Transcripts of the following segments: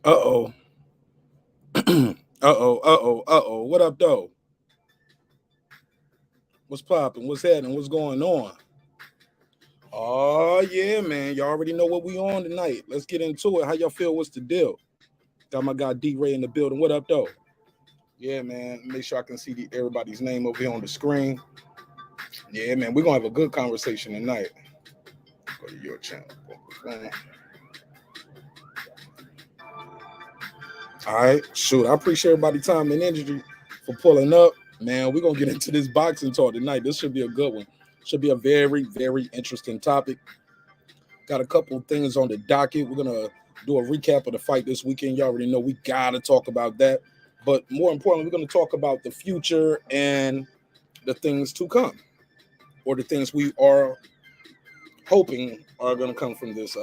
Uh-oh. Uh-oh. What up, though? What's popping? What's happening? What's going on? Oh, yeah, man. Y'all already know what we on tonight. Let's get into it. How y'all feel? What's the deal? Got my guy D-Ray in the building. What up, though? Yeah, man. Make sure I can see everybody's name over here on the screen. Yeah, man. We're going to have a good conversation tonight. Go to your channel. All right. Shoot. I appreciate everybody's time and energy for pulling up. Man, we're going to get into this boxing talk tonight. This should be a good one. Should be a very, very interesting topic. Got a couple of things on the docket. We're going to do a recap of the fight this weekend. You already know we got to talk about that. But more importantly, we're going to talk about the future and the things to come, or the things we are hoping are going to come from this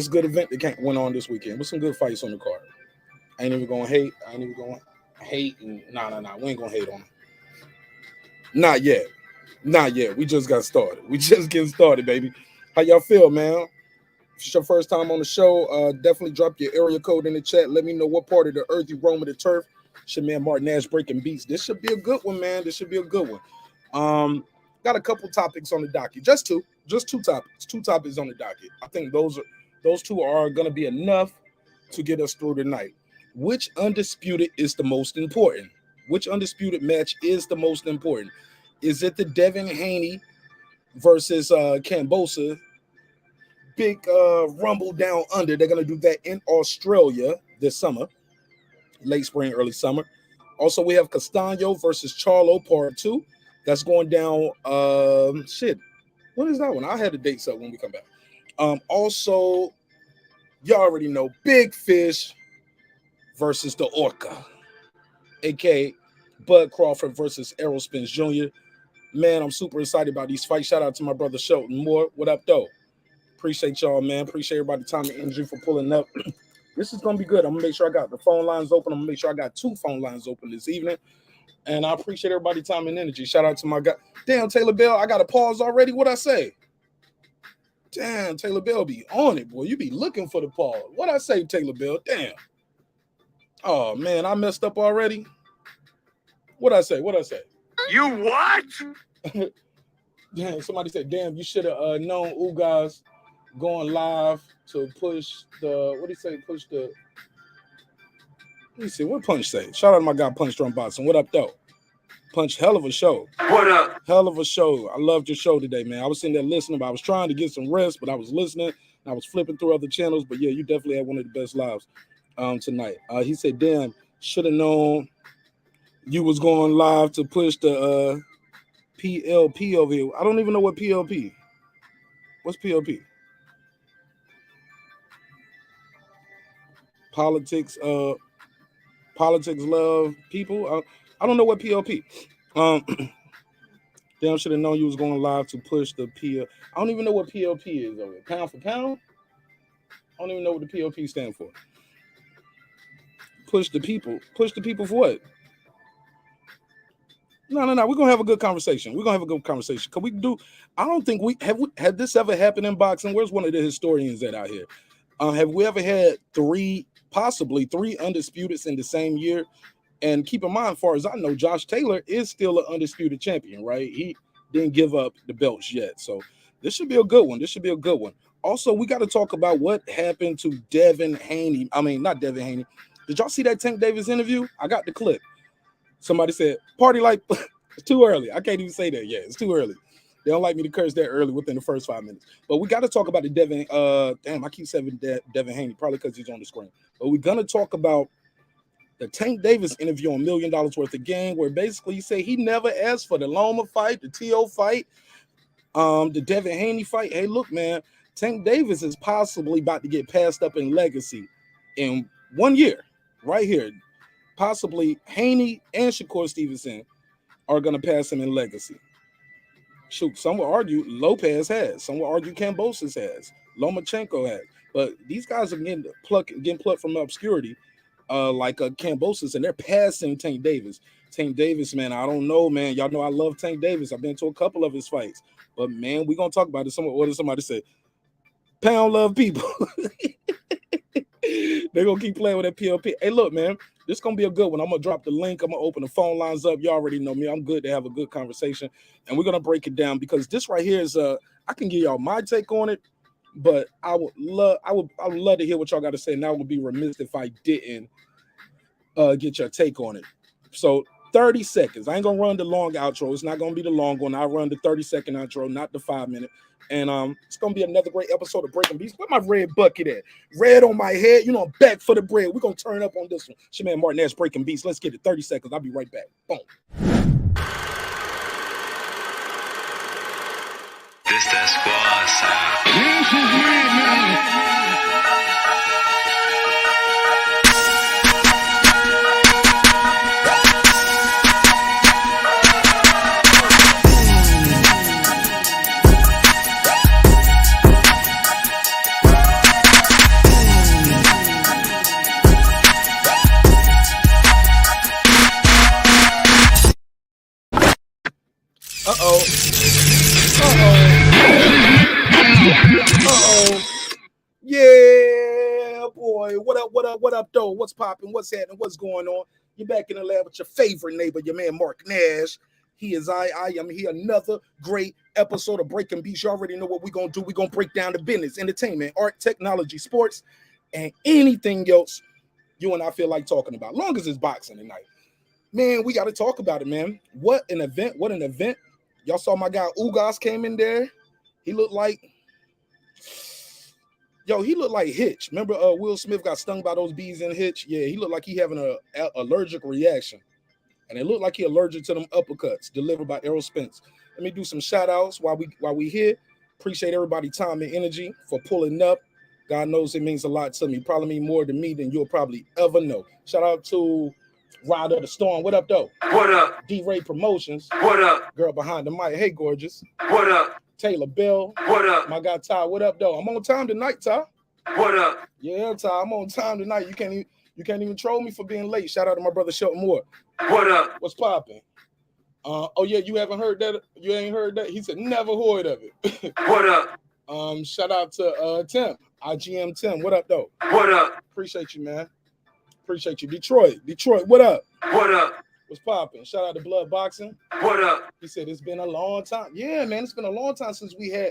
good event that went on this weekend with some good fights on the card. I ain't even going to hate. Nah. We ain't going to hate on it. Not yet. We just got started. We just getting started, baby. How y'all feel, man? If it's your first time on the show, definitely drop your area code in the chat. Let me know what part of the earth you roam with the turf. It's your man Marq Nash breaking beats. This should be a good one, man. This should be a good one. Got a couple topics on the docket. Just two topics. Two topics on the docket. I think those two are gonna be enough to get us through tonight. Which undisputed is the most important? Which undisputed match is the most important? Is it the Devin Haney versus Kambosos big rumble down under? They're going to do that in Australia this summer, late spring, early summer. Also, we have Castano versus CHARLO part 2. That's going down. When is that one? I'll have the dates up when we come back. Also, y'all already know Big Fish versus the Orca, aka Bud Crawford versus ERROL SPENCE Jr. Man, I'm super excited about these fights. Shout out to my brother Shelton Moore. What up, though? Appreciate y'all, man. Appreciate everybody time and energy for pulling up. This is going to be good. I'm going to make sure I got the phone lines open. I'm going to make sure I got 2 phone lines open this evening. And I appreciate everybody time and energy. Shout out to my guy. Damn, Taylor Bell, I got a pause already. What I say? Damn, Taylor Bell be on it, boy. You be looking for the pause. What I say, Taylor Bell? Damn. Oh, man, I messed up already. What I say? You what? Damn, somebody said, damn, you should have known Ugas going live to push the, what do you say, let me see, what Punch say? Shout out to my guy Punch Drum Boxing. What up, though? Punch, hell of a show. What up? Hell of a show. I loved your show today, man. I was sitting there listening, but I was trying to get some rest, but I was listening, and I was flipping through other channels, but yeah, you definitely had one of the best lives tonight. He said, damn, should have known you was going live to push the PLP over here. I don't even know what PLP. What's PLP? Politics love people. I don't know what PLP. Damn, should have known you was going live to push the PL. I don't even know what PLP is over here. Pound for pound? I don't even know what the PLP stand for. Push the people. Push the people for what? No. We're gonna have a good conversation. Cause we do. I don't think had this ever happened in boxing. Where's one of the historians that out here? Have we ever had possibly three undisputeds in the same year? And keep in mind, as far as I know, Josh Taylor is still an undisputed champion, right? He didn't give up the belts yet. So this should be a good one. Also, we got to talk about what happened to Devin Haney. I mean, not Devin Haney. Did y'all see that Tank Davis interview? I got the clip. Somebody said, party like, it's too early. I can't even say that yet. It's too early. They don't like me to curse that early within the first 5 minutes. But we got to talk about the Devin, I keep saying Devin Haney, probably because he's on the screen. But we're going to talk about the Tank Davis interview on $1 Million Worth of Game, where basically he said he never asked for the Loma fight, the T.O. fight, the Devin Haney fight. Hey, look, man, Tank Davis is possibly about to get passed up in legacy in 1 year, right here. Possibly Haney and Shakur Stevenson are going to pass him in legacy. Shoot, some will argue Lopez has. Some will argue Kambosos has. Lomachenko has. But these guys are getting plucked from obscurity, like Kambosos, and they're passing Tank Davis. Tank Davis, man, I don't know, man. Y'all know I love Tank Davis. I've been to a couple of his fights. But, man, we're going to talk about it. What did somebody say? Pound love people. They're gonna keep playing with that PLP. Hey, look, man, this is gonna be a good one. I'm gonna drop the link. I'm gonna open the phone lines up. You already know me. I'm good to have a good conversation, and we're gonna break it down because this right here is I can give y'all my take on it, but I would love to hear what y'all got to say. And I would be remiss if I didn't get your take on it. So 30 seconds. I ain't gonna run the long outro. It's not gonna be the long one. I run the 30-second outro, not the 5-minute. And it's gonna be another great episode of Breaking Beats. Where my red bucket at? Red on my head. You know, I'm back for the bread. We're gonna turn up on this one. It's your man Marq Nash, Breaking Beats. Let's get it. 30 seconds. I'll be right back. Boom. This that squad sound. Yeah, boy. What up, though? What's popping? What's happening? What's going on? You're back in the lab with your favorite neighbor, your man Marq Nash. He is I am here. Another great episode of Breaking Beats. You already know what we're going to do. We're going to break down the business, entertainment, art, technology, sports, and anything else you and I feel like talking about. Long as it's boxing tonight. Man, we got to talk about it, man. What an event. What an event. Y'all saw my guy Ugas came in there. He looked like... he looked like Hitch. Remember Will Smith got stung by those bees in Hitch? Yeah, he looked like he having a allergic reaction. And it looked like he allergic to them uppercuts delivered by ERROL SPENCE. Let me do some shout outs while we here. Appreciate everybody's time and energy for pulling up. God knows it means a lot to me. Probably mean more to me than you'll probably ever know. Shout out to Ryder the Storm. What up, though? What up? D-Ray Promotions. What up? Girl behind the mic. Hey, gorgeous. What up? Taylor Bell. What up? My guy Ty. What up, though? I'm on time tonight, Ty. What up? Yeah, Ty. I'm on time tonight. You can't even troll me for being late. Shout out to my brother Shelton Moore. What up? What's popping? Oh yeah, you haven't heard that? You ain't heard that? He said never heard of it. What up? Shout out to Tim, IGM Tim. What up, though? What up? Appreciate you, man. Appreciate you. Detroit, what up? What up? What's popping? Shout out to Blood Boxing. What up? He said it's been a long time. Yeah, man, it's been a long time since we had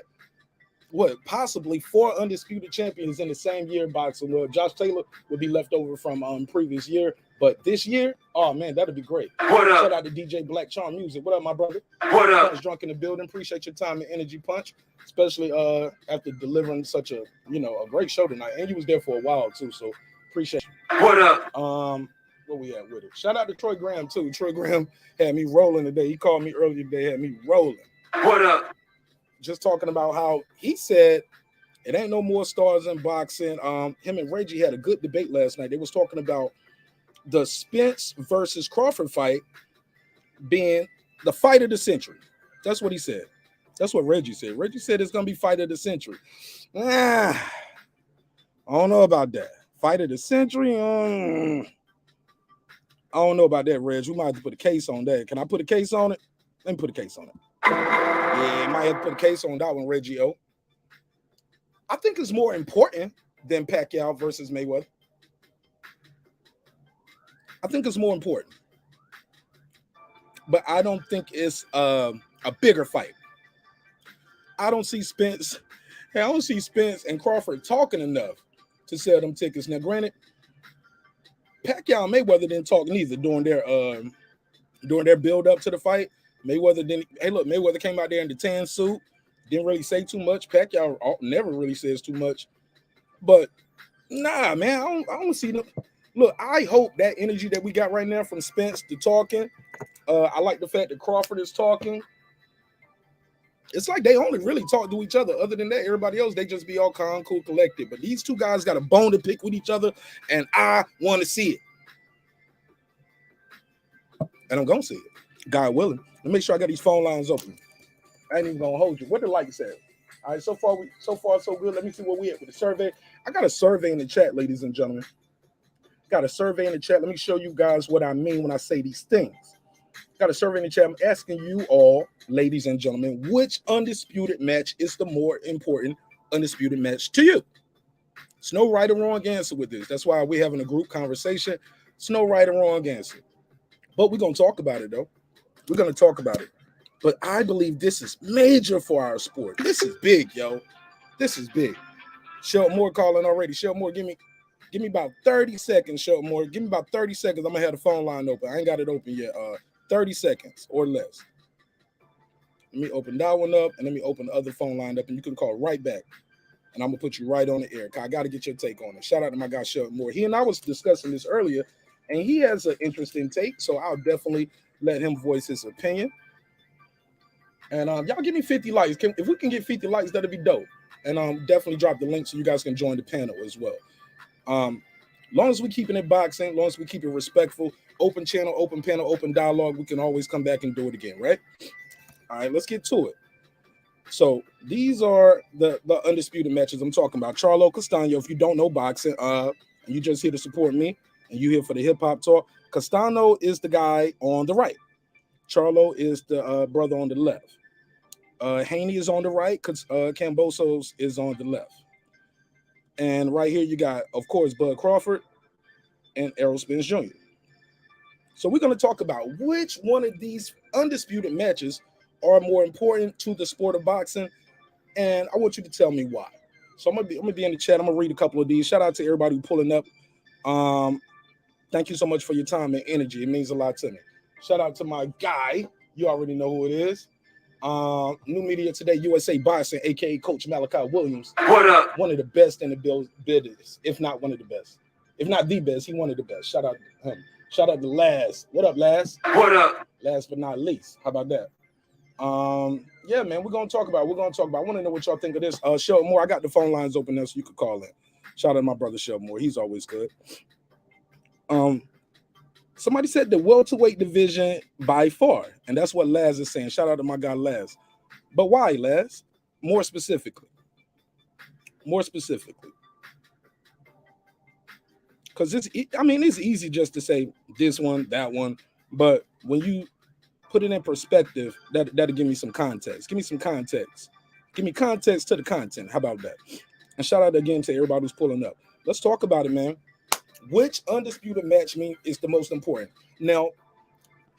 possibly 4 undisputed champions in the same year in boxing. Well, Josh Taylor would be left over from previous year, but this year, oh man, that'd be great. What up? Shout out to DJ Black Charm Music. What up, my brother? What up? Punch Drunk in the building. Appreciate your time and energy, Punch, especially after delivering such a a great show tonight. And you was there for a while too, so appreciate you. What up? Where we at with it? Shout out to Troy Graham too. Troy Graham had me rolling today. He called me earlier today, had me rolling. What up? Just talking about how he said it ain't no more stars in boxing. Him and Reggie had a good debate last night. They was talking about the Spence versus Crawford fight being the fight of the century. That's what he said. That's what Reggie said. Reggie said it's gonna be fight of the century. I don't know about that. Fight of the century. I don't know about that, Reg. We might have to put a case on that. Can I put a case on it? Let me put a case on it. Yeah, might have to put a case on that one, Reggie O. I think it's more important than Pacquiao versus Mayweather. I think it's more important. But I don't think it's a bigger fight. I don't see Spence and Crawford talking enough to sell them tickets. Now, granted, Pacquiao and Mayweather didn't talk neither during their build up to the fight. Mayweather didn't. Hey, look, Mayweather came out there in the tan suit, didn't really say too much. Pacquiao never really says too much. But nah, man, I don't see them. Look, I hope that energy that we got right now from Spence to talking. I like the fact that Crawford is talking. It's like they only really talk to each other. Other than that, everybody else, they just be all calm, cool, collected. But these two guys got a bone to pick with each other, and I want to see it. And I'm going to see it. God willing. Let me make sure I got these phone lines open. I ain't even going to hold you. What the lights at? All right, so far so good. Let me see where we at with the survey. I got a survey in the chat, ladies and gentlemen. Got a survey in the chat. Let me show you guys what I mean when I say these things. Got a survey in the chat. I'm asking you all, ladies and gentlemen, which undisputed match is the more important undisputed match to you? It's no right or wrong answer with this. That's why we're having a group conversation. It's no right or wrong answer. But we're going to talk about it, though. We're going to talk about it. But I believe this is major for our sport. This is big, yo. This is big. Shelton Moore calling already. Shelton Moore, give me about 30 seconds, Shelton Moore. Give me about 30 seconds. I'm going to have the phone line open. I ain't got it open yet. 30 seconds or less. Let me open that one up, and let me open the other phone line up, and you can call right back. And I'm going to put you right on the air. I got to get your take on it. Shout out to my guy, Shelton Moore. He and I was discussing this earlier, and he has an interesting take, so I'll definitely let him voice his opinion. And y'all give me 50 likes. If we can get 50 likes, that'd be dope. And definitely drop the link so you guys can join the panel as well. Long as we keeping it boxing, long as we keep it respectful, open channel, open panel, open dialogue, we can always come back and do it again, right? All right, let's get to it. So these are the undisputed matches I'm talking about. CHARLO, CASTANO. If you don't know boxing, and you just here to support me, and you here for the hip hop talk, CASTANO is the guy on the right. CHARLO is the brother on the left. Haney is on the right, because KAMBOSOS is on the left. And right here you got, of course, Bud Crawford and ERROL SPENCE Jr. So we're going to talk about which one of these undisputed matches are more important to the sport of boxing, and I want you to tell me why. So I'm gonna be in the chat. I'm gonna read a couple of these. Shout out to everybody who pulling up. Thank you so much for your time and energy. It means a lot to me. Shout out to my guy. You already know who it is. New Media Today, USA Boxing, aka Coach Malachi Williams. What up? One of the best in the business, if not one of the best. If not the best, he one of the best. Shout out to him. Shout out to Laz. What up, Laz? What up? Last but not least. How about that? Yeah, man, we're gonna talk about. I want to know what y'all think of this. Shelton Moore, I got the phone lines open there so you could call in. Shout out to my brother Shelton Moore. He's always good. Somebody said the welterweight division by far, and that's what Laz is saying. Shout out to my guy Laz. But why, Laz? More specifically. Because it's easy just to say this one, that one, but when you put it in perspective, that'll give me some context. Give me some context. Give me context to the content. How about that? And shout out again to everybody who's pulling up. Let's talk about it, man. Which undisputed match is the most important? Now,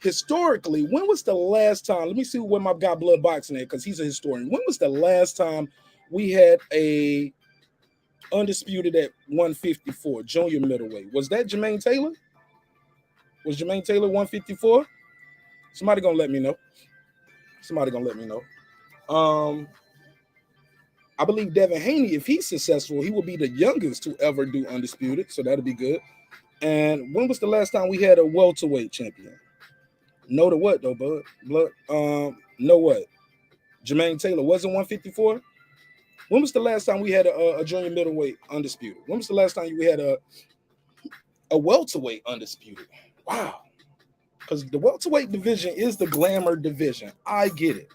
historically, when was the last time? Let me see where my guy Blood Boxing at, because he's a historian. When was the last time we had a undisputed at 154, junior middleweight? Was that Jermaine Taylor? Was Jermaine Taylor 154? Somebody gonna let me know. I believe Devin Haney, if he's successful, he will be the youngest to ever do undisputed, so that'll be good. And when was the last time we had a welterweight champion? No to what though, bud? Blood. No what? Jermaine Taylor wasn't 154. When was the last time we had a junior middleweight undisputed? When was the last time we had a welterweight undisputed? Wow. Because the welterweight division is the glamour division. I get it.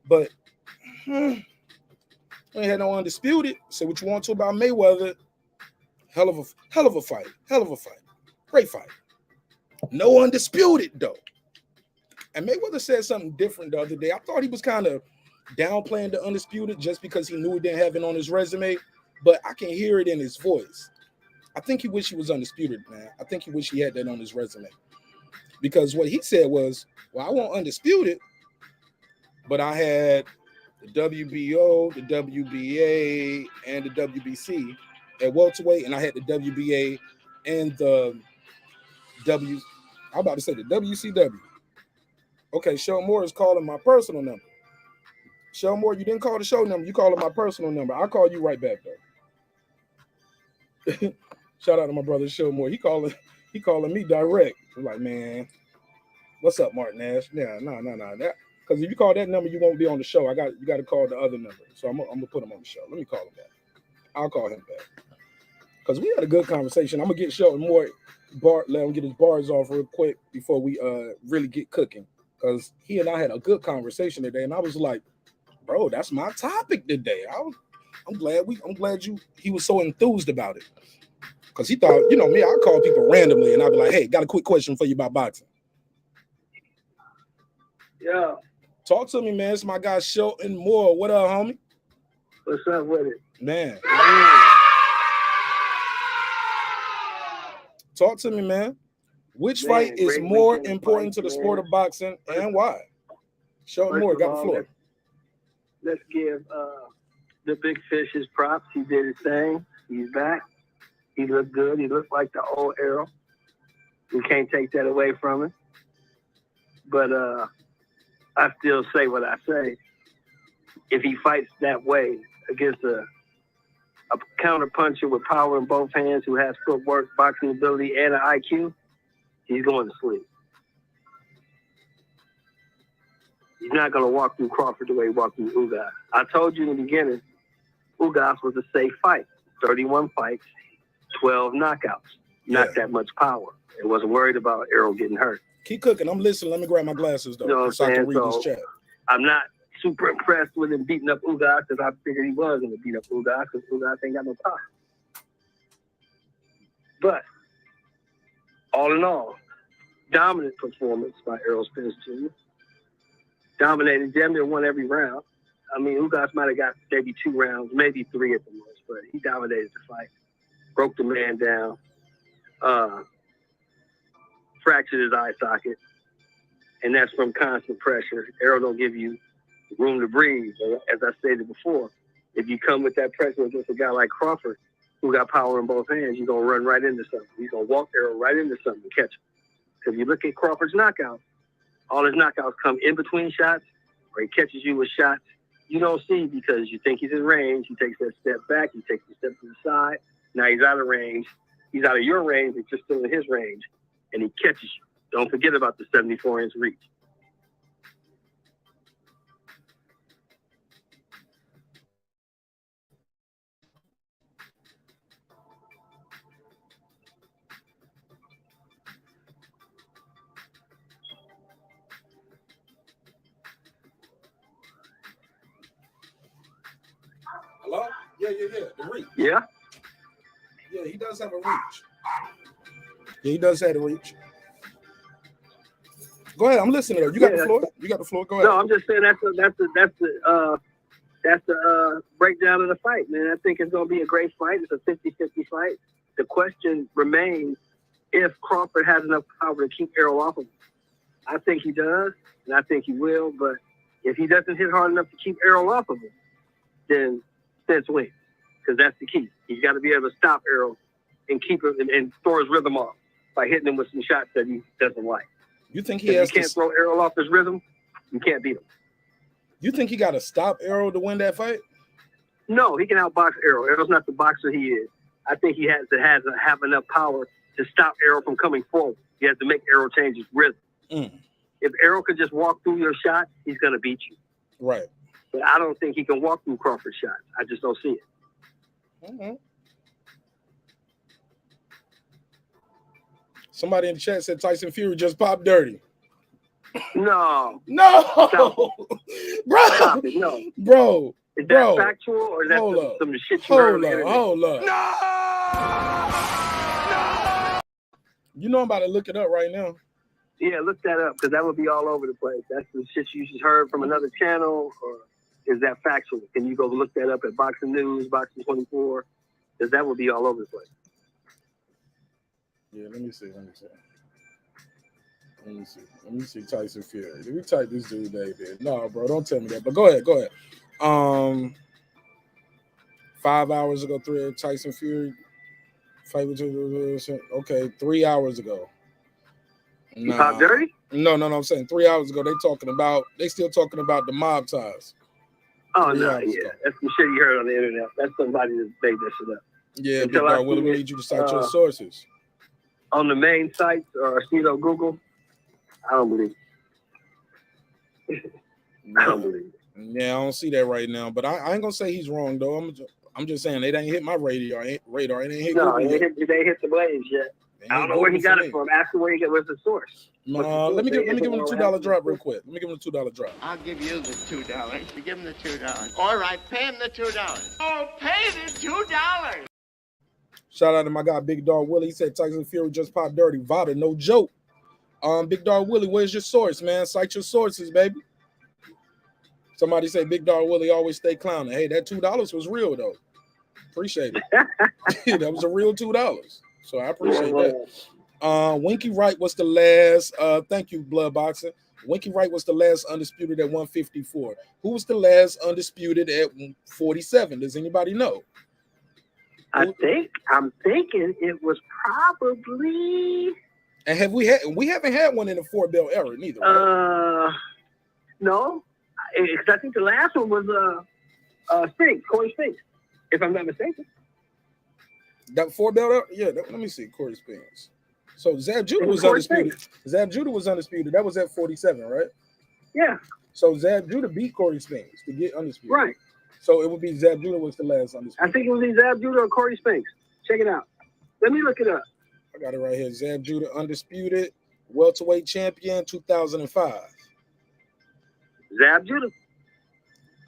But we ain't had no undisputed. Say what you want to about Mayweather. Hell of a fight. Great fight. No undisputed, though. And Mayweather said something different the other day. I thought he was kind of downplaying the undisputed just because he knew he didn't have it on his resume. But I can hear it in his voice. I think he wished he was undisputed, man. I think he wished he had that on his resume. Because what he said was, well, I want undisputed, but I had the WBO, the WBA, and the WBC at welterweight, and I had the WBA and the I'm about to say the WCW. Okay, Shelton Moore is calling my personal number. Shelton Moore, you didn't call the show number. You calling my personal number. I'll call you right back, though. Shout out to my brother Shelton Moore. He calling me direct. I'm like, man, what's up, Marq Nash? Yeah, no. That because if you call that number, you won't be on the show. You got to call the other number. So I'm gonna put him on the show. Let me call him back. I'll call him back. Because we had a good conversation. I'm gonna get Shelton Moore let him get his bars off real quick before we really get cooking. Because he and I had a good conversation today, and I was like, bro, that's my topic today. I'm glad he was so enthused about it. Because he thought, you know me, I call people randomly and I'd be like, hey, got a quick question for you about boxing. Yeah. Talk to me, man. It's my guy Shelton Moore. What up, homie? What's up with it? Man. Talk to me, man. Which Man, fight is great more weekend of important to fights, the sport man. of boxing and why? Show it First more. of Got the all, floor. let's give the big fish his props. He did his thing. He's back. He looked good. He looked like the old Errol. We can't take that away from him. But I still say what I say. If he fights that way against a counter puncher with power in both hands who has footwork, boxing ability, and an IQ, he's going to sleep. He's not going to walk through Crawford the way he walked through Ugas. I told you in the beginning, Ugas was a safe fight. 31 fights, 12 knockouts. Not that much power. It wasn't worried about Errol getting hurt. Keep cooking. I'm listening. Let me grab my glasses, though, You know what I'm so I can saying? read this chat. I'm not super impressed with him beating up Ugas because I figured he was going to beat up Ugas because Ugas ain't got no power. But all in all, dominant performance by ERROL Spence Jr. Dominated, damn near won every round. I mean, Ugas might have got maybe 2 rounds, maybe 3 at the most, but he dominated the fight. Broke the man down. Fractured his eye socket. And that's from constant pressure. Errol don't give you room to breathe. As I stated before, if you come with that pressure against a guy like Crawford, who got power in both hands, you're going to run right into something. He's going to walk Errol right into something and catch him. Because you look at Crawford's knockouts, all his knockouts come in between shots, or he catches you with shots you don't see because you think he's in range. He takes that step back. He takes a step to the side. Now he's out of range. He's out of your range, but you're still in his range, and he catches you. Don't forget about the 74-inch reach. Hello? Yeah. The reach. Yeah? Yeah, he does have a reach. Yeah, he does have a reach. Go ahead, I'm listening. You got the floor. You got the floor. Go ahead. No, I'm just saying that's the breakdown of the fight, man. I think it's going to be a great fight. It's a 50-50 fight. The question remains if Crawford has enough power to keep Errol off of him. I think he does, and I think he will. But if he doesn't hit hard enough to keep Errol off of him, then Spence wins, because that's the key. He's got to be able to stop Errol and keep him and throw his rhythm off by hitting him with some shots that he doesn't like. You think he if has you can't throw Errol off his rhythm, you can't beat him. You think he got to stop Errol to win that fight? No, he can outbox Errol. Errol's not the boxer he is. I think he has to have enough power to stop Errol from coming forward. He has to make Errol change his rhythm. If Errol could just walk through your shot, he's going to beat you. Right. But I don't think he can walk through Crawford's shots. I just don't see it. Somebody in the chat said Tyson Fury just popped dirty. No, bro. Stop it. No, bro. Is that factual or is that some shit you heard on the internet? Hold up. No. You know I'm about to look it up right now. Yeah, look that up, because that would be all over the place. That's the shit you just heard from another channel, or is that factual? Can you go look that up at Boxing News, Boxing 24? Because that would be all over the place. Yeah, let me see Tyson Fury. Let me type this dude name in. No, bro, don't tell me that. But go ahead. 5 hours ago, Tyson Fury fight with okay, 3 hours ago. You pop dirty? No, I'm saying 3 hours ago. They still talking about the mob ties. Oh no, yeah, that's some shit you heard on the internet. That's somebody that made that shit up. Yeah, Big Dog Willie, we need you to cite your sources. On the main sites or Google, I don't believe it. I don't believe it. Yeah, I don't see that right now. But I ain't gonna say he's wrong though. I'm just saying it ain't hit my radar. It ain't hit. No, it ain't hit the blaze yet. I don't know where he got it from. Ask him where he got where's the source. Let me give him the $2 drop real quick. Let me give him the $2 drop. I'll give you the $2. You give him the $2. All right, pay him the $2. Oh, pay the $2. Shout out to my guy Big Dog Willie. He said Tyson Fury just popped dirty. Vada, no joke. Big Dog Willie, where's your source, man? Cite your sources, baby. Somebody say Big Dog Willie always stay clowning. Hey, that $2 was real though. Appreciate it. That was a real $2. So I appreciate that. Winky Wright was the last. Thank you, Blood Boxing. Winky Wright was the last undisputed at 154. Who was the last undisputed at 47? Does anybody know? I'm thinking it was probably. And we haven't had one in the 4 belt era neither. Right? No, because I think the last one was Spinks, Corey Spinks, if I'm not mistaken. That 4 belt era? Yeah, let me see. Corey Spinks. So Zab Judah was undisputed. Zab Judah was undisputed. That was at 47, right? Yeah. So Zab Judah beat Corey Spinks to get undisputed. Right. So it would be Zab Judah was the last undisputed. I think it was either Zab Judah or Corey Spinks. Check it out. Let me look it up. I got it right here. Zab Judah undisputed welterweight champion 2005. Zab Judah.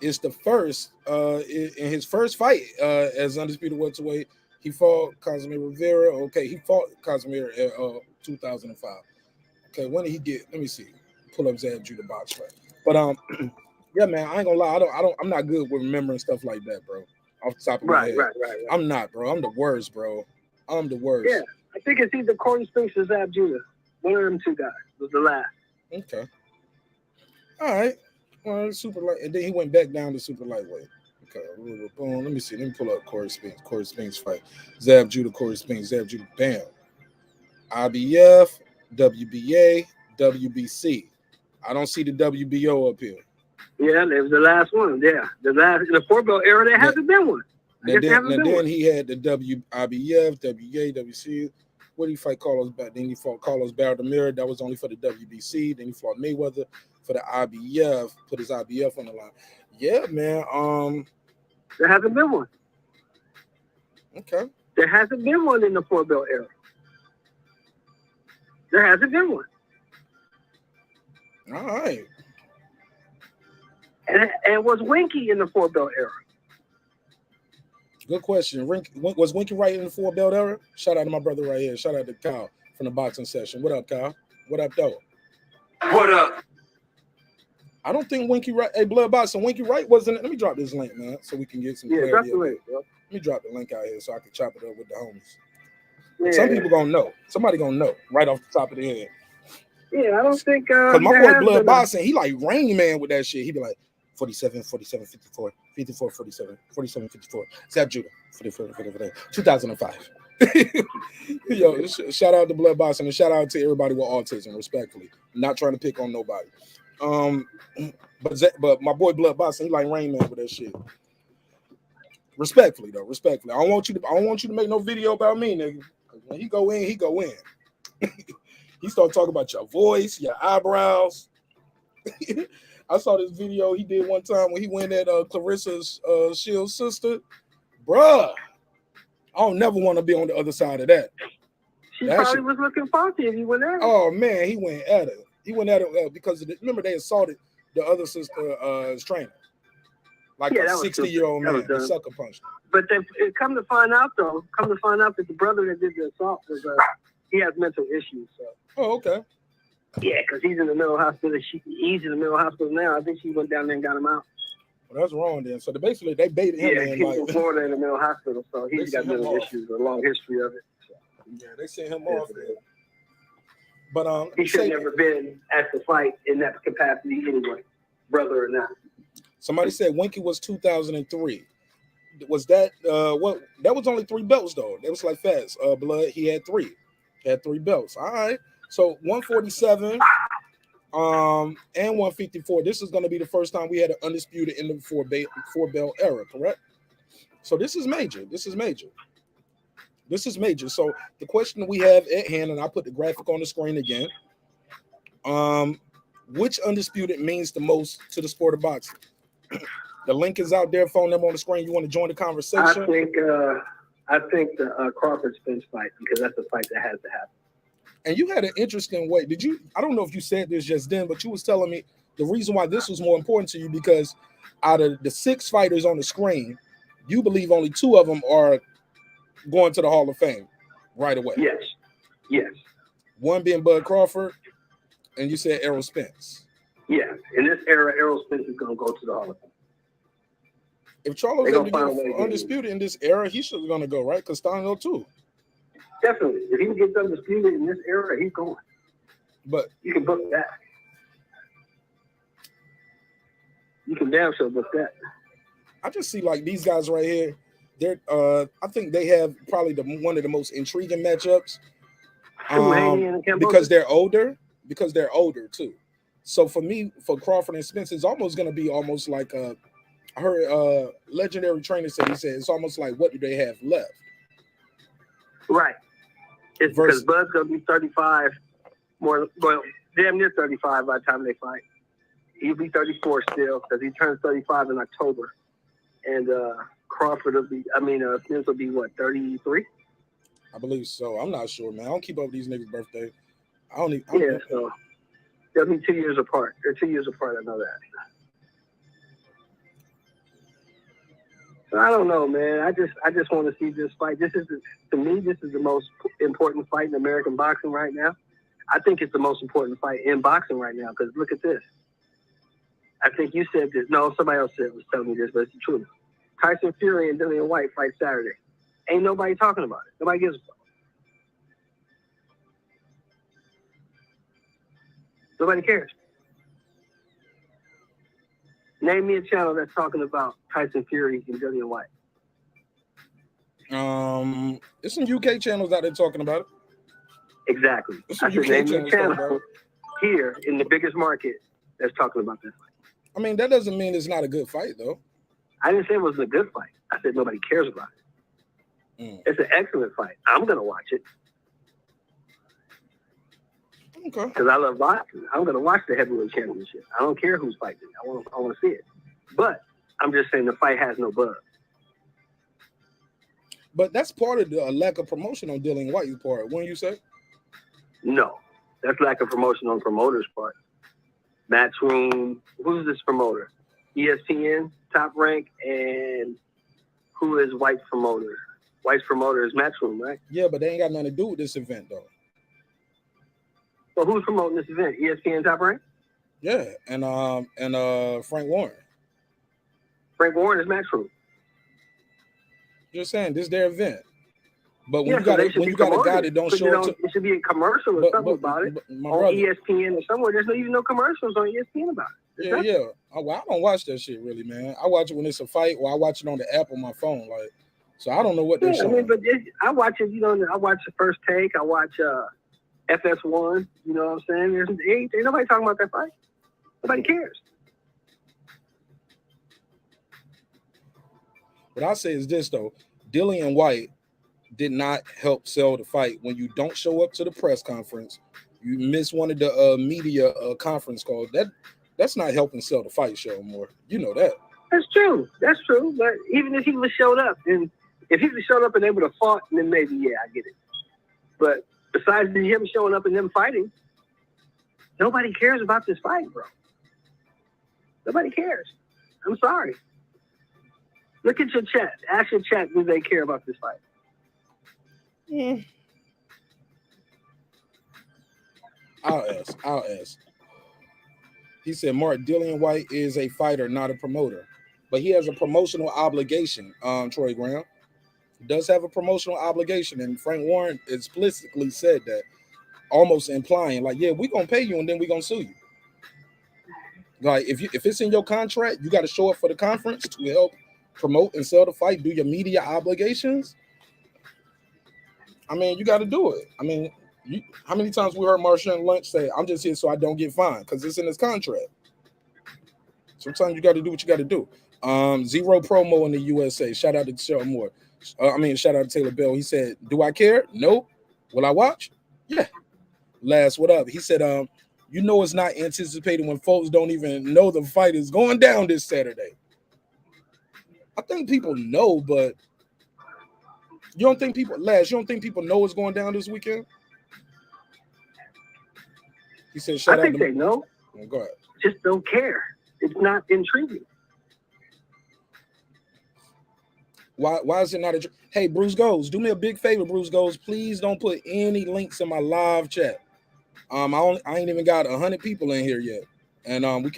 It's the first in his first fight as undisputed welterweight. He fought Casimir Rivera. Okay, he fought Casimir in 2005. Okay, when did he get? Let me see. Pull up Zab Judah box fight. But yeah, man, I ain't gonna lie. I'm not good with remembering stuff like that, bro. Off the top of my head. Right. I'm not, bro. I'm the worst, bro. I'm the worst. Yeah, I think it's either Corey Spinks or Zab Judah. One of them two guys was the last. Okay. All right. Well, super light, and then he went back down to super lightweight. Okay, boom. Let me see. Let me pull up Corey Spinks. Corey Spinks fight. Zab Judah, Corey Spinks. Zab Judah, bam. IBF, WBA, WBC. I don't see the WBO up here. Yeah, that was the last one. Yeah, the last in the 4 belt era, there hasn't been one. Then he had the WIBF, WBA, WC. What did he fight Carlos? Then he fought Carlos Baldomir. That was only for the WBC. Then he fought Mayweather for the IBF. Put his IBF on the line. Yeah, man. There hasn't been one. Okay. There hasn't been one in the 4 belt era. There hasn't been one. All right. And was Winky in the 4 belt era? Good question. Was Winky Wright in the 4 belt era? Shout out to my brother right here. Shout out to Kyle from the boxing session. What up, Kyle? What up, though? What up? I don't think Winky Wright. Hey, Blood Boxing, Winky Wright wasn't. Let me drop this link, man, so we can get some clarity. Drop the link, bro. Let me drop the link out here so I can chop it up with the homies. Yeah. Some people gonna know. Somebody gonna know right off the top of their head. Yeah, I don't think. Because my boy Blood Boxing, he like Rain Man with that shit. He be like 47, 47, 54, 54, 47, 47, 54. Zab Judah, 44, 44, 2005. Yo, shout out to Blood Boxing and shout out to everybody with autism, respectfully. I'm not trying to pick on nobody. But my boy Blood Boxing, he like Rain Man with that shit. Respectfully though, respectfully. I don't want you to make no video about me, nigga. When he go in, he go in. He start talking about your voice, your eyebrows. I saw this video he did one time when he went at Clarissa's Shield's sister. Bruh, I don't never want to be on the other side of that. She probably was looking funky if he went at her. Oh man, he went at her. He went at her because remember they assaulted the other sister's trainer, like a 60-year-old man. He sucker punched him. But come to find out that the brother that did the assault was he has mental issues. So. Oh, okay. Yeah, because he's in the mental hospital. He's in the mental hospital now. I think she went down there and got him out. Well, that's wrong then. So basically they baited him in. He's in Florida in the mental hospital, so he's got mental issues, a long history of it. So. Yeah, they sent him off there. But he should have never been at the fight in that capacity anyway, brother or not. Somebody said Winky was 2003. Was that what? That was only 3 belts though. That was like fast. Blood. He had 3. He had 3 belts. All right. So 147 and 154. This is going to be the first time we had an undisputed in the 4 belt era, correct? So this is major. This is major. So the question we have at hand, and I put the graphic on the screen again. Which undisputed means the most to the sport of boxing? The link is out there. Phone number on the screen. You want to join the conversation? I think the Crawford Spence fight, because that's a fight that has to happen. And you had an interesting way. I don't know if you said this just then, but you was telling me the reason why this was more important to you because out of the 6 fighters on the screen, you believe only 2 of them are going to the Hall of Fame right away. Yes. One being Bud Crawford, and you said ERROL Spence. Yeah. In this era, ERROL Spence is going to go to the Hall of Fame. If Charlo's able to get undisputed in this era, he's going to go, right? Castano too. Definitely. If he gets undisputed in this era, he's going. But you can book that. You can damn sure book that. I just see like these guys right here. They're I think they have probably one of the most intriguing matchups. Because they're older. Because they're older too. So for me, for Crawford and Spence, it's almost gonna be almost like I heard legendary trainer say, he said it's almost like what do they have left? Right. It's because Bud's gonna be 35 well, damn near 35 by the time they fight. He'll be 34 still because he turns 35 in October. And Crawford will be, Spence will be what, 33? I believe so. I'm not sure, man. I don't keep up with these niggas' birthday. So they'll be 2 years apart. They're 2 years apart, I know that. So I don't know, man. I just want to see this fight. To me, this is the most important fight in American boxing right now. I think it's the most important fight in boxing right now because look at this. I think you said this. No, somebody else was telling me this, but it's the truth. Tyson Fury and Dillian White fight Saturday. Ain't nobody talking about it. Nobody gives a fuck. Nobody cares. Name me a channel that's talking about Tyson Fury and Dillian White. There's some UK channels out there talking about it. Exactly. I said name me a channel here in the biggest market that's talking about this fight. I mean, that doesn't mean it's not a good fight, though. I didn't say it wasn't a good fight. I said nobody cares about it. It's an excellent fight. I'm going to watch it. Okay. Because I love boxing. I'm going to watch the heavyweight championship. I don't care who's fighting. I want to see it. But I'm just saying the fight has no buzz. But that's part of the lack of promotion on Dillian White's part, wouldn't you say? No. That's lack of promotion on the promoter's part. Matchroom. Who's this promoter? ESPN, Top Rank, and who is White's promoter? White's promoter is Matchroom, right? Yeah, but they ain't got nothing to do with this event, though. So who's promoting this event? ESPN, Top Rank? Yeah, and Frank Warren. Frank Warren is Matchroom. Just saying, this is their event. But when Yeah, you got so a guy that don't show up, it should be a commercial or something about it on ESPN or somewhere. There's even no commercials on ESPN about it. Yeah. I don't watch that shit really, man. I watch it when it's a fight, or I watch it on the app on my phone, like. So I don't know what they're showing. I watch it. I watch the First Take. I watch FS1. You know what I'm saying? Ain't nobody talking about that fight. Nobody cares. What I say is this though: Dillian White did not help sell the fight. When you don't show up to the press conference, you miss one of the media conference calls. That's not helping sell the fight show more. You know that. That's true. That's true. But even if he was showed up, and if he was showed up and they would have fought, then maybe I get it. But besides him showing up and them fighting, nobody cares about this fight, bro. Nobody cares. I'm sorry. Look at your chat. Ask your chat, do they care about this fight? I'll ask. He said Mark Dillian White is a fighter, not a promoter. But he has a promotional obligation, Troy Graham. He does have a promotional obligation, and Frank Warren explicitly said that, almost implying, like, yeah, we're going to pay you and then we're going to sue you. Like, if it's in your contract, you got to show up for the conference to help promote and sell the fight, do your media obligations. I mean, you got to do it. I mean, how many times we heard Marshawn Lynch say, I'm just here so I don't get fined, because it's in his contract. Sometimes you got to do what you got to do. Zero promo in the USA. Shout out to Cheryl Moore. Shout out to Taylor Bell. He said, do I care? No. Will I watch? Yeah. Last, what up? He said, you know it's not anticipated when folks don't even know the fight is going down this Saturday. I think people know, but you don't think people know it's going down this weekend? He said, I think they know. Oh, go ahead. Just don't care. It's not intriguing. Why is it not a... Hey, Bruce Goes, do me a big favor, Bruce Goes. Please don't put any links in my live chat. I ain't even got 100 people in here yet, and we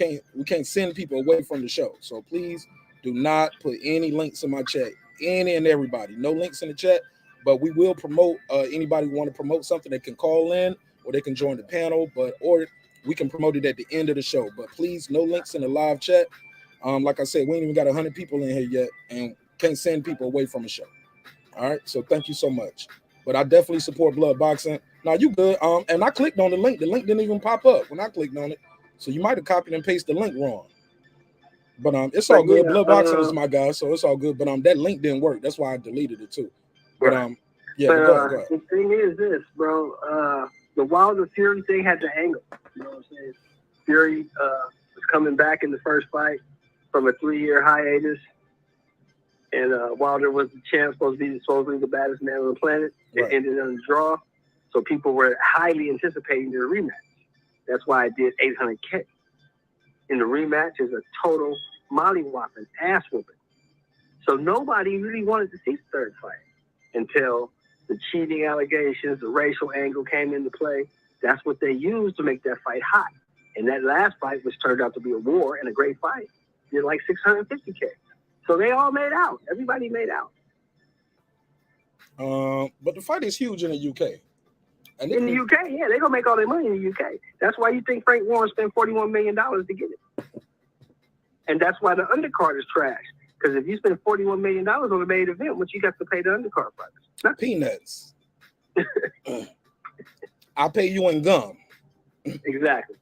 can't send people away from the show. So please do not put any links in my chat. Any and everybody, no links in the chat. But we will promote anybody who want to promote something. They can call in or they can join the panel, or we can promote it at the end of the show. But please, no links in the live chat. Like I said, we ain't even got 100 people in here yet and can't send people away from the show. All right, so thank you so much. But I definitely support blood boxing. Now you good. And I clicked on the link. The link didn't even pop up when I clicked on it. So you might have copied and pasted the link wrong. But it's all good. Blood boxing is my guy, so it's all good. But that link didn't work. That's why I deleted it too. But yeah, but, go ahead. The thing is this, bro. The Wilder Fury thing had the angle. You know what I'm saying? Fury was coming back in the first fight from a 3-year hiatus. And Wilder was the champ, supposedly the baddest man on the planet. It ended in a draw. So people were highly anticipating their rematch. That's why I did 800K. And the rematch is a total molly-whopping, ass-whooping. So nobody really wanted to see the third fight until the cheating allegations, the racial angle came into play. That's what they used to make that fight hot. And that last fight, which turned out to be a war and a great fight, did like 650K. So they all made out. Everybody made out. But the fight is huge in the UK. And in the UK, yeah, they're going to make all their money in the UK. That's why you think Frank Warren spent $41 million to get it. And that's why the undercard is trash. Because if you spend $41 million on a main event, what you got to pay the undercard price? Peanuts. I'll pay you in gum. Exactly.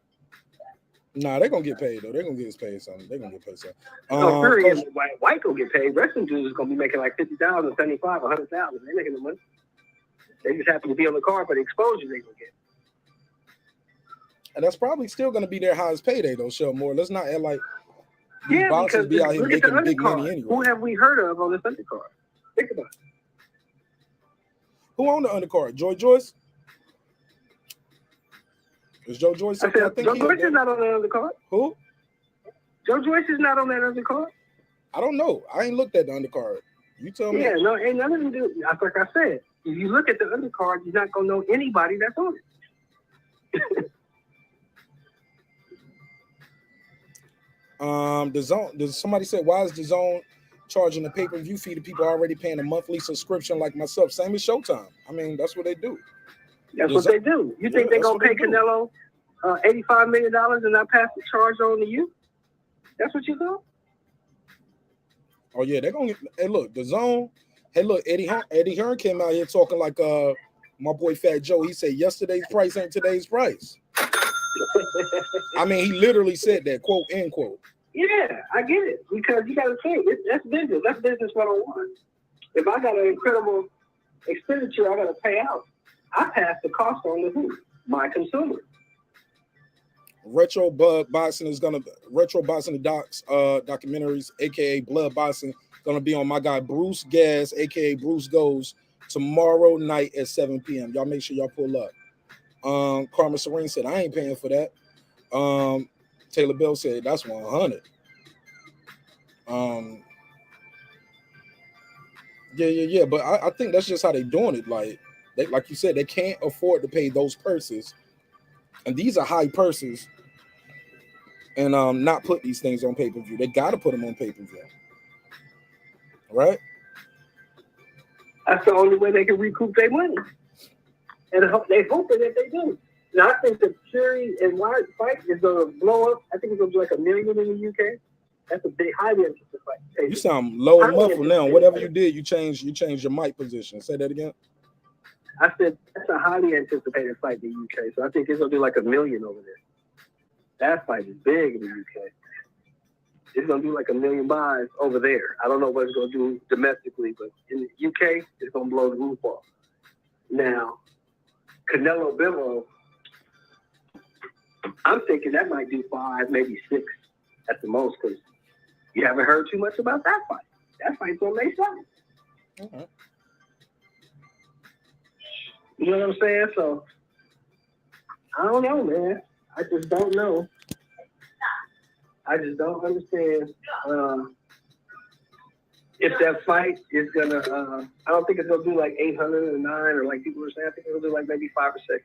Nah, they're going to get paid, though. They're going to get paid something. They're going to get paid something. Fury and White going to get paid. Wrestling dudes is going to be making like $50,000, $75,000, $100,000. They're making the money. They just happen to be on the card for the exposure they're going to get. And that's probably still going to be their highest payday, though, Shelmore. Let's not act like because be out here making big money anyway. Who have we heard of on this undercard? Think about it. Who on the undercard? Joy Joyce? Is Joe Joyce? Joe Joyce is not on the undercard. Who? Joe Joyce is not on that undercard. I don't know. I ain't looked at the undercard. You tell me. Yeah, no, ain't none of them do. Like I said, if you look at the undercard, you're not gonna know anybody that's on it. The zone. Somebody said, why is the zone charging a pay-per-view fee to people already paying a monthly subscription like myself? Same as Showtime. I mean, that's what they do. That's what they do. You think they're gonna pay Canelo $85 million and not pass the charge on to you? That's what you do? Oh yeah, they're gonna. Hey, look, the zone. Hey, look, Eddie Hearn came out here talking like my boy Fat Joe. He said yesterday's price ain't today's price. I mean, he literally said that, quote, end quote. Yeah, I get it. Because you got to think, that's business. That's business 101. If I got an incredible expenditure I got to pay out, I pass the cost on to who? My consumer. Retro Boxing docs documentaries, aka Blood Boxing, gonna be on my guy Bruce Gas, aka Bruce Goes, tomorrow night at 7 p.m. Y'all make sure y'all pull up. Karma Serene said, I ain't paying for that. Taylor Bell said, that's 100. Yeah. But I think that's just how they doing it. Like you said, they can't afford to pay those purses. And these are high purses. And not put these things on pay-per-view. They got to put them on pay-per-view. Right? That's the only way they can recoup their money. And they hoping that they do. Now, I think the Fury and White fight is going to blow up. I think it's going to be like $1 million in the UK. That's a big, highly anticipated fight. You sound low and muffled now. Whatever you did, you changed your mic position. Say that again. I said that's a highly anticipated fight in the UK. So I think it's going to be like $1 million over there. That fight is big in the UK. It's going to do like $1 million buys over there. I don't know what it's going to do domestically, but in the UK, it's going to blow the roof off. Now, Canelo Billo, I'm thinking that might do 5, maybe 6 at the most, because you haven't heard too much about that fight. That fight's on May 7th. Mm-hmm. You know what I'm saying? So, I don't know, man. I just don't know. I just don't understand if that fight is going to, I don't think it's going to do like 809 or like people were saying. I think it'll do like maybe 5 or 6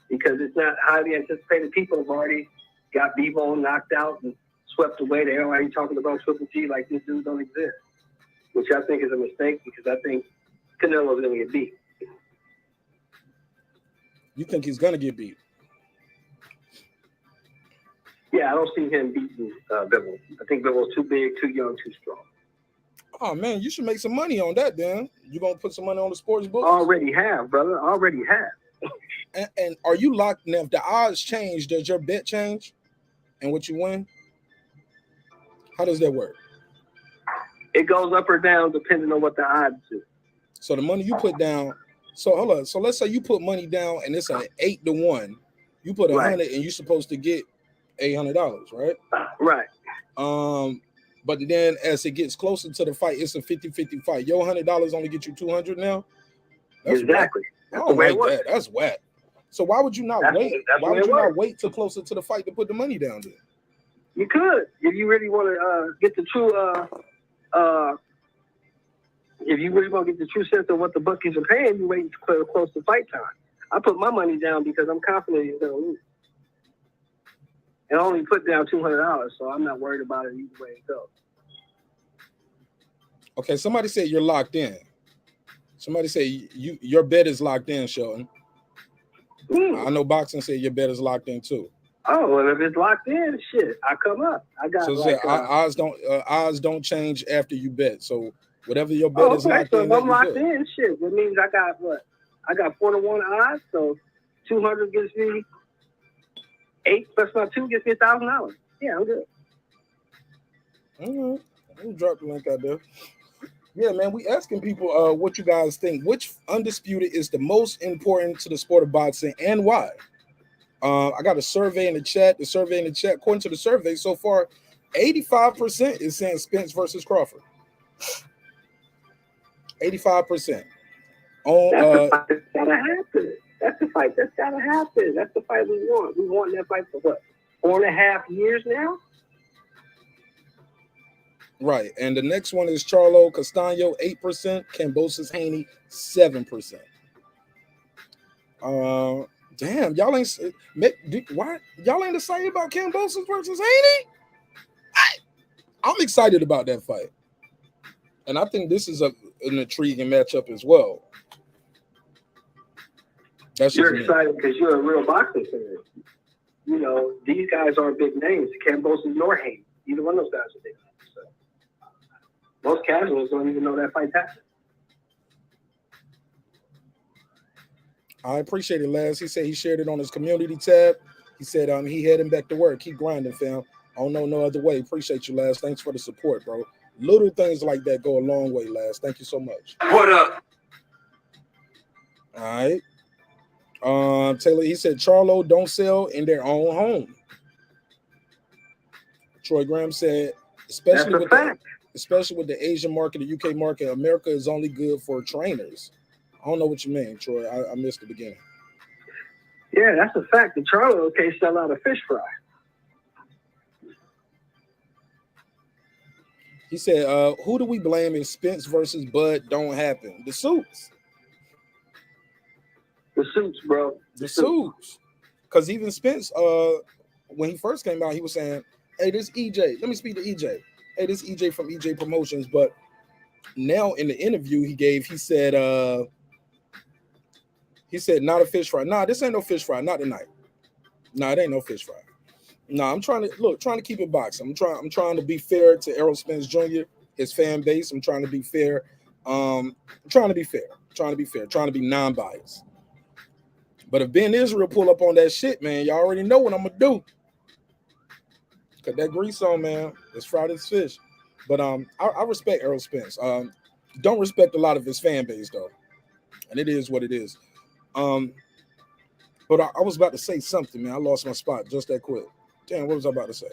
because it's not highly anticipated. People have already got Bebo knocked out and swept away. They're already talking about Triple G like this dude don't exist, which I think is a mistake because I think Canelo's gonna get beat. You think he's gonna get beat? Yeah, I don't see him beating Bivol. I think Bivol's too big, too young, too strong. Oh man, you should make some money on that. Then you gonna put some money on the sports book? Already have, brother. Already have. And are you locked now? If the odds change, does your bet change and what you win? How does that work? It goes up or down depending on what the odds do. So the money you put down. So hold on. So let's say you put money down and it's an 8-1. You put 100 and you're supposed to get $800, right? Right. But then as it gets closer to the fight, it's a 50-50 fight. Your $100 only get you 200 now. That's exactly. Whack. I don't like that. That's whack. So why would you not wait? Why would you not wait till closer to the fight to put the money down there? You could, if you really want to get the true, if you really want to get the true sense of what the bookies are paying, you wait close to fight time. I put my money down because I'm confident he's going to lose. And I only put down $200, so I'm not worried about it either way it goes. Okay, somebody said you're locked in. Somebody said your bet is locked in, Shelton. I know boxing said your bet is locked in too. Oh, well, if it's locked in, shit, I come up. I got odds don't change after you bet. So whatever your bet is locked in. So if I'm locked in, shit, that means I got what? I got 4-1 odds. So 200 gives me 8 plus my 2 gives me $1,000. Yeah, I'm good. All right, let me drop the link out there. Yeah, man, we asking people what you guys think. Which Undisputed is the most important to the sport of boxing and why? I got a survey in the chat. The survey in the chat, according to the survey so far, 85% is saying Spence versus Crawford. 85%. That's gotta happen. That's the fight. That's gotta happen. That's the fight we want. We want that fight for what? 4.5 years now? Right. And the next one is CHARLO Castano, 8%, KAMBOSOS Haney, 7%. Damn, y'all ain't why y'all ain't excited about KAMBOSOS versus Haney? I'm excited about that fight. And I think this is an intriguing matchup as well. You're excited because you're a real boxing fan. You know, these guys aren't big names. KAMBOSOS nor Haney. Either one of those guys are big names. So most casuals don't even know that fight's happening. I appreciate it, Laz. He said he shared it on his community tab. He said he heading back to work. Keep grinding, fam. I don't know no other way. Appreciate you, Laz. Thanks for the support, bro. Little things like that go a long way, Laz. Thank you so much. What up? All right. Taylor, he said CHARLO don't sell in their own home. Troy Graham said, especially with the Asian market, the UK market, America is only good for trainers. I don't know what you mean, Troy. I missed the beginning. Yeah, that's a fact. The CHARLO can't sell out a fish fry. He said, who do we blame if Spence versus Bud don't happen? The suits. The suits, bro. The suits. Because even Spence, when he first came out, he was saying, hey, this EJ. Let me speak to EJ. Hey, this EJ from EJ Promotions. But now in the interview he said, not a fish fry. Nah, this ain't no fish fry. Not tonight. Nah, it ain't no fish fry. Nah, I'm trying to keep it boxing. I'm trying to be fair to ERROL Spence Jr., his fan base. I'm trying to be fair. Trying to be non-biased. But if Ben Israel pull up on that shit, man, y'all already know what I'm gonna do. Cut that grease on, man. Let's fry this fish. But I respect ERROL Spence. Don't respect a lot of his fan base though, and it is what it is. But I was about to say something, man. I lost my spot just that quick. Damn, what was I about to say?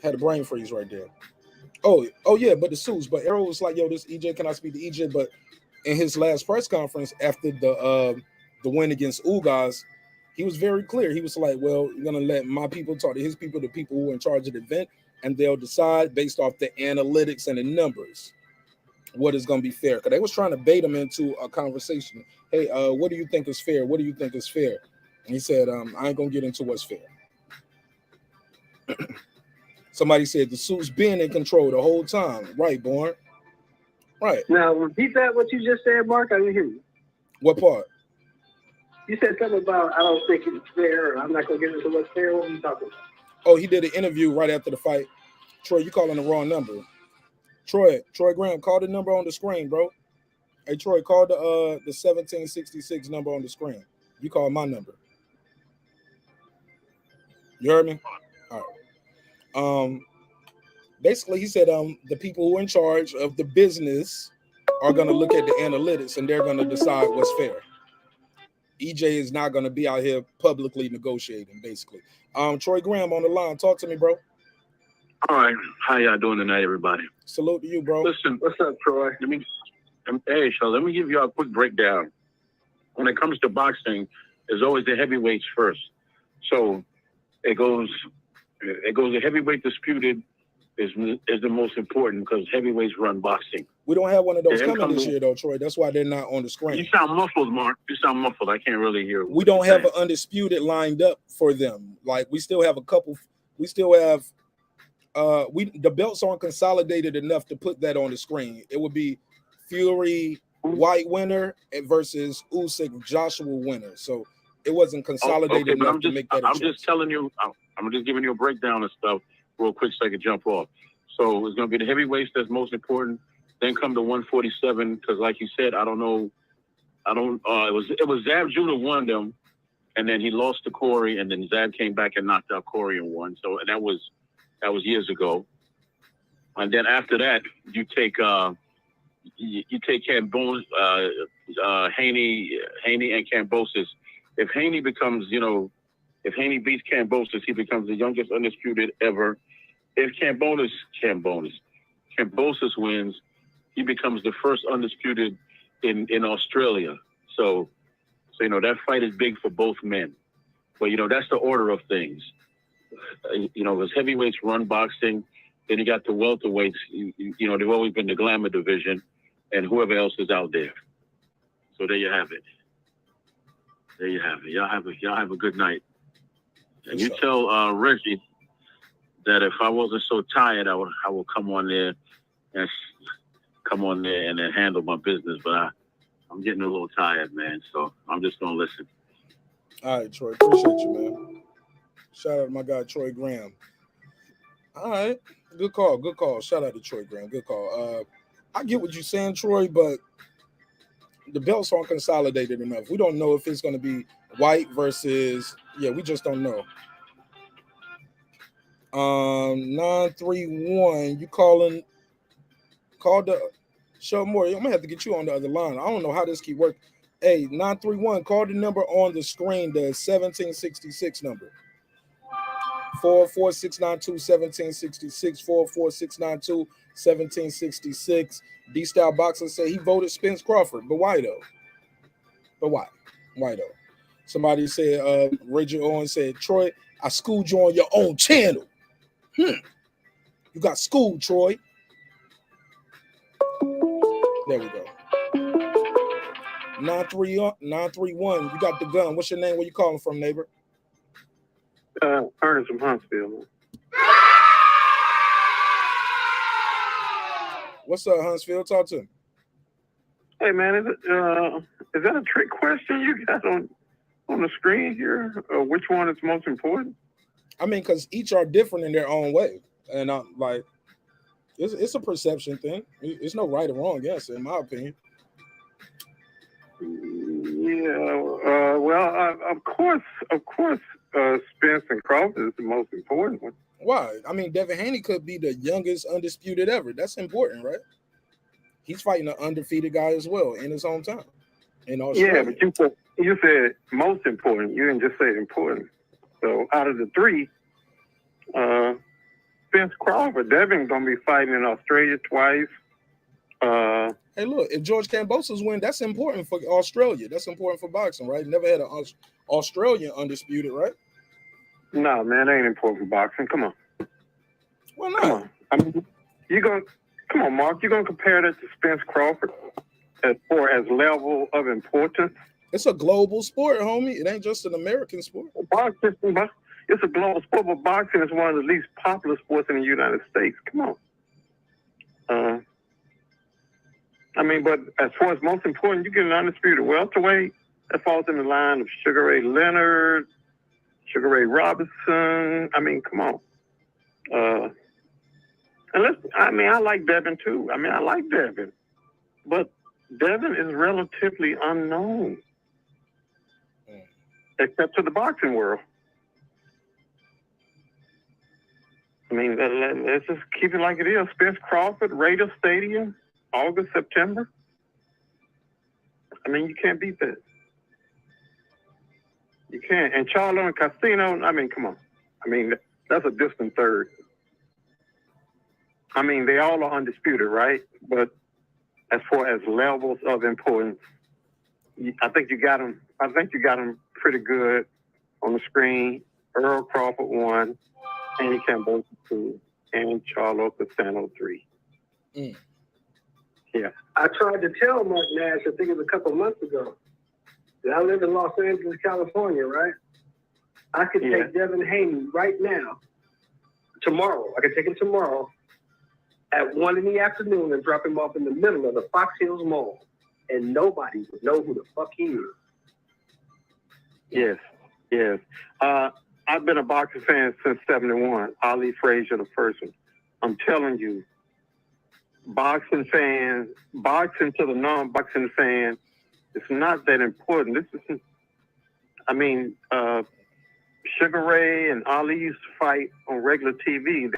Had a brain freeze right there. Oh yeah, but the suits. But ERROL was like, yo, this EJ, can I speak to EJ? But in his last press conference after the win against Ugas, he was very clear. He was like, well, you're gonna let my people talk to his people, the people who are in charge of the event, and they'll decide based off the analytics and the numbers what is going to be fair. Because they was trying to bait him into a conversation. Hey, what do you think is fair? What do you think is fair? And he said, I ain't going to get into what's fair. Somebody said the suit's been in control the whole time. Right, Born. Right. Now, repeat that, what you just said, Mark. I didn't hear you. What part? You said something about, I don't think it's fair, or I'm not going to get into what's fair. What are you talking about? Oh, he did an interview right after the fight. Troy, you calling the wrong number. Troy Graham, call the number on the screen, bro. Hey, Troy, call the 1766 number on the screen. You call my number. You heard me? All right. Basically, he said the people who are in charge of the business are going to look at the analytics and they're going to decide what's fair. EJ is not going to be out here publicly negotiating, basically. Troy Graham on the line. Talk to me, bro. All right. How y'all doing tonight, everybody? Salute to you, bro. Listen, What's up, Troy? let me give you a quick breakdown. When it comes to boxing, there's always the heavyweights first. So it goes the heavyweight disputed is the most important because heavyweights run boxing. We don't have one of those coming this year, though, Troy. That's why they're not on the screen. You sound muffled, Mark. You sound muffled. I can't really hear. We don't have an Undisputed lined up for them. Like, we still have a couple. We still have the belts aren't consolidated enough to put that on the screen. It would be Fury White winner versus Usyk Joshua winner. So it wasn't consolidated enough to make that. I'm just telling you. I'm just giving you a breakdown of stuff real quick so I can jump off. So it's going to be the heavyweights that's most important. Then come to 147 because, like you said, it was Zab Judah won them, and then he lost to Corey, and then Zab came back and knocked out Corey and won. So that was years ago. And then after that, you take Kambosos, Haney and Kambosos. If Haney becomes, if Haney beats Kambosos, he becomes the youngest undisputed ever. If Kambosos wins, he becomes the first undisputed in Australia. So that fight is big for both men. But that's the order of things. As heavyweights run boxing, then you got the welterweights. They've always been the glamour division, and whoever else is out there. So there you have it. Y'all have a good night. And you tell Reggie that if I wasn't so tired, I would come on there and then handle my business. But I'm getting a little tired, man. So I'm just gonna listen. All right, Troy. Appreciate you, man. Shout out to my guy Troy Graham. All right, good call. Shout out to Troy Graham. Good call. I get what you're saying, Troy, but the belts aren't consolidated enough. We don't know if it's going to be White versus. Yeah, we just don't know. 931. You call the show more. I'm gonna have to get you on the other line. I don't know how this keep working. Hey, 931. Call the number on the screen. The 1766 number. 44692-1766. 44692-1766. D-Style Boxer said he voted Spence Crawford, but why though? Why though? Somebody said, Reggie Owens said, Troy, I schooled you on your own channel. You got schooled, Troy. There we go. 931, you got the gun. What's your name? Where you calling from, neighbor? Ernest from Huntsville. What's up, Huntsville? Talk to him. Hey, man, is that a trick question you got on the screen here? Which one is most important? I mean, because each are different in their own way. And I'm like, it's a perception thing. It's no right or wrong answer, in my opinion. Yeah, well, of course, Spence and Crawford is the most important one. Why? I mean, Devin Haney could be the youngest undisputed ever. That's important, right? He's fighting an undefeated guy as well in his hometown in Australia. Yeah, but you said most important. You didn't just say important. So out of the three, Spence Crawford, Devin gonna be fighting in Australia twice. Hey, look, if George Kambosos win, that's important for Australia. That's important for boxing, right? Never had an Australian undisputed, right? No, man, that ain't important for boxing. Come on. Why not? Come on. I mean, come on, Mark. You're gonna compare that to Spence Crawford as far as level of importance? It's a global sport, homie. It ain't just an American sport. Boxing, it's a global sport, but boxing is one of the least popular sports in the United States. Come on. I mean, but as far as most important, you get an undisputed welterweight that falls in the line of Sugar Ray Leonard, Sugar Ray Robinson. I mean, come on. I like Devin too. I like Devin, but Devin is relatively unknown, except to the boxing world. I mean, let's just keep it like it is. Spence Crawford, Raider Stadium, August, September. I mean, you can't beat that. You can't. And CHARLO and CASTANO, I mean, come on. I mean, that's a distant third. I mean, they all are undisputed, right? But as far as levels of importance, I think you got them. I think you got them pretty good on the screen. Earl Crawford 1, Haney Kambosos 2, and CHARLO CASTANO 3. Yeah. I tried to tell Marq Nash, I think it was a couple of months ago, that I live in Los Angeles, California, right? I could take Devin Haney right now, tomorrow. I could take him tomorrow at 1 in the afternoon and drop him off in the middle of the Fox Hills Mall, and nobody would know who the fuck he is. Yes. I've been a boxing fan since '71. Ali Frazier, the first one. I'm telling you, boxing to the non-boxing fan, it's not that important. This is, Sugar Ray and Ali used to fight on regular TV.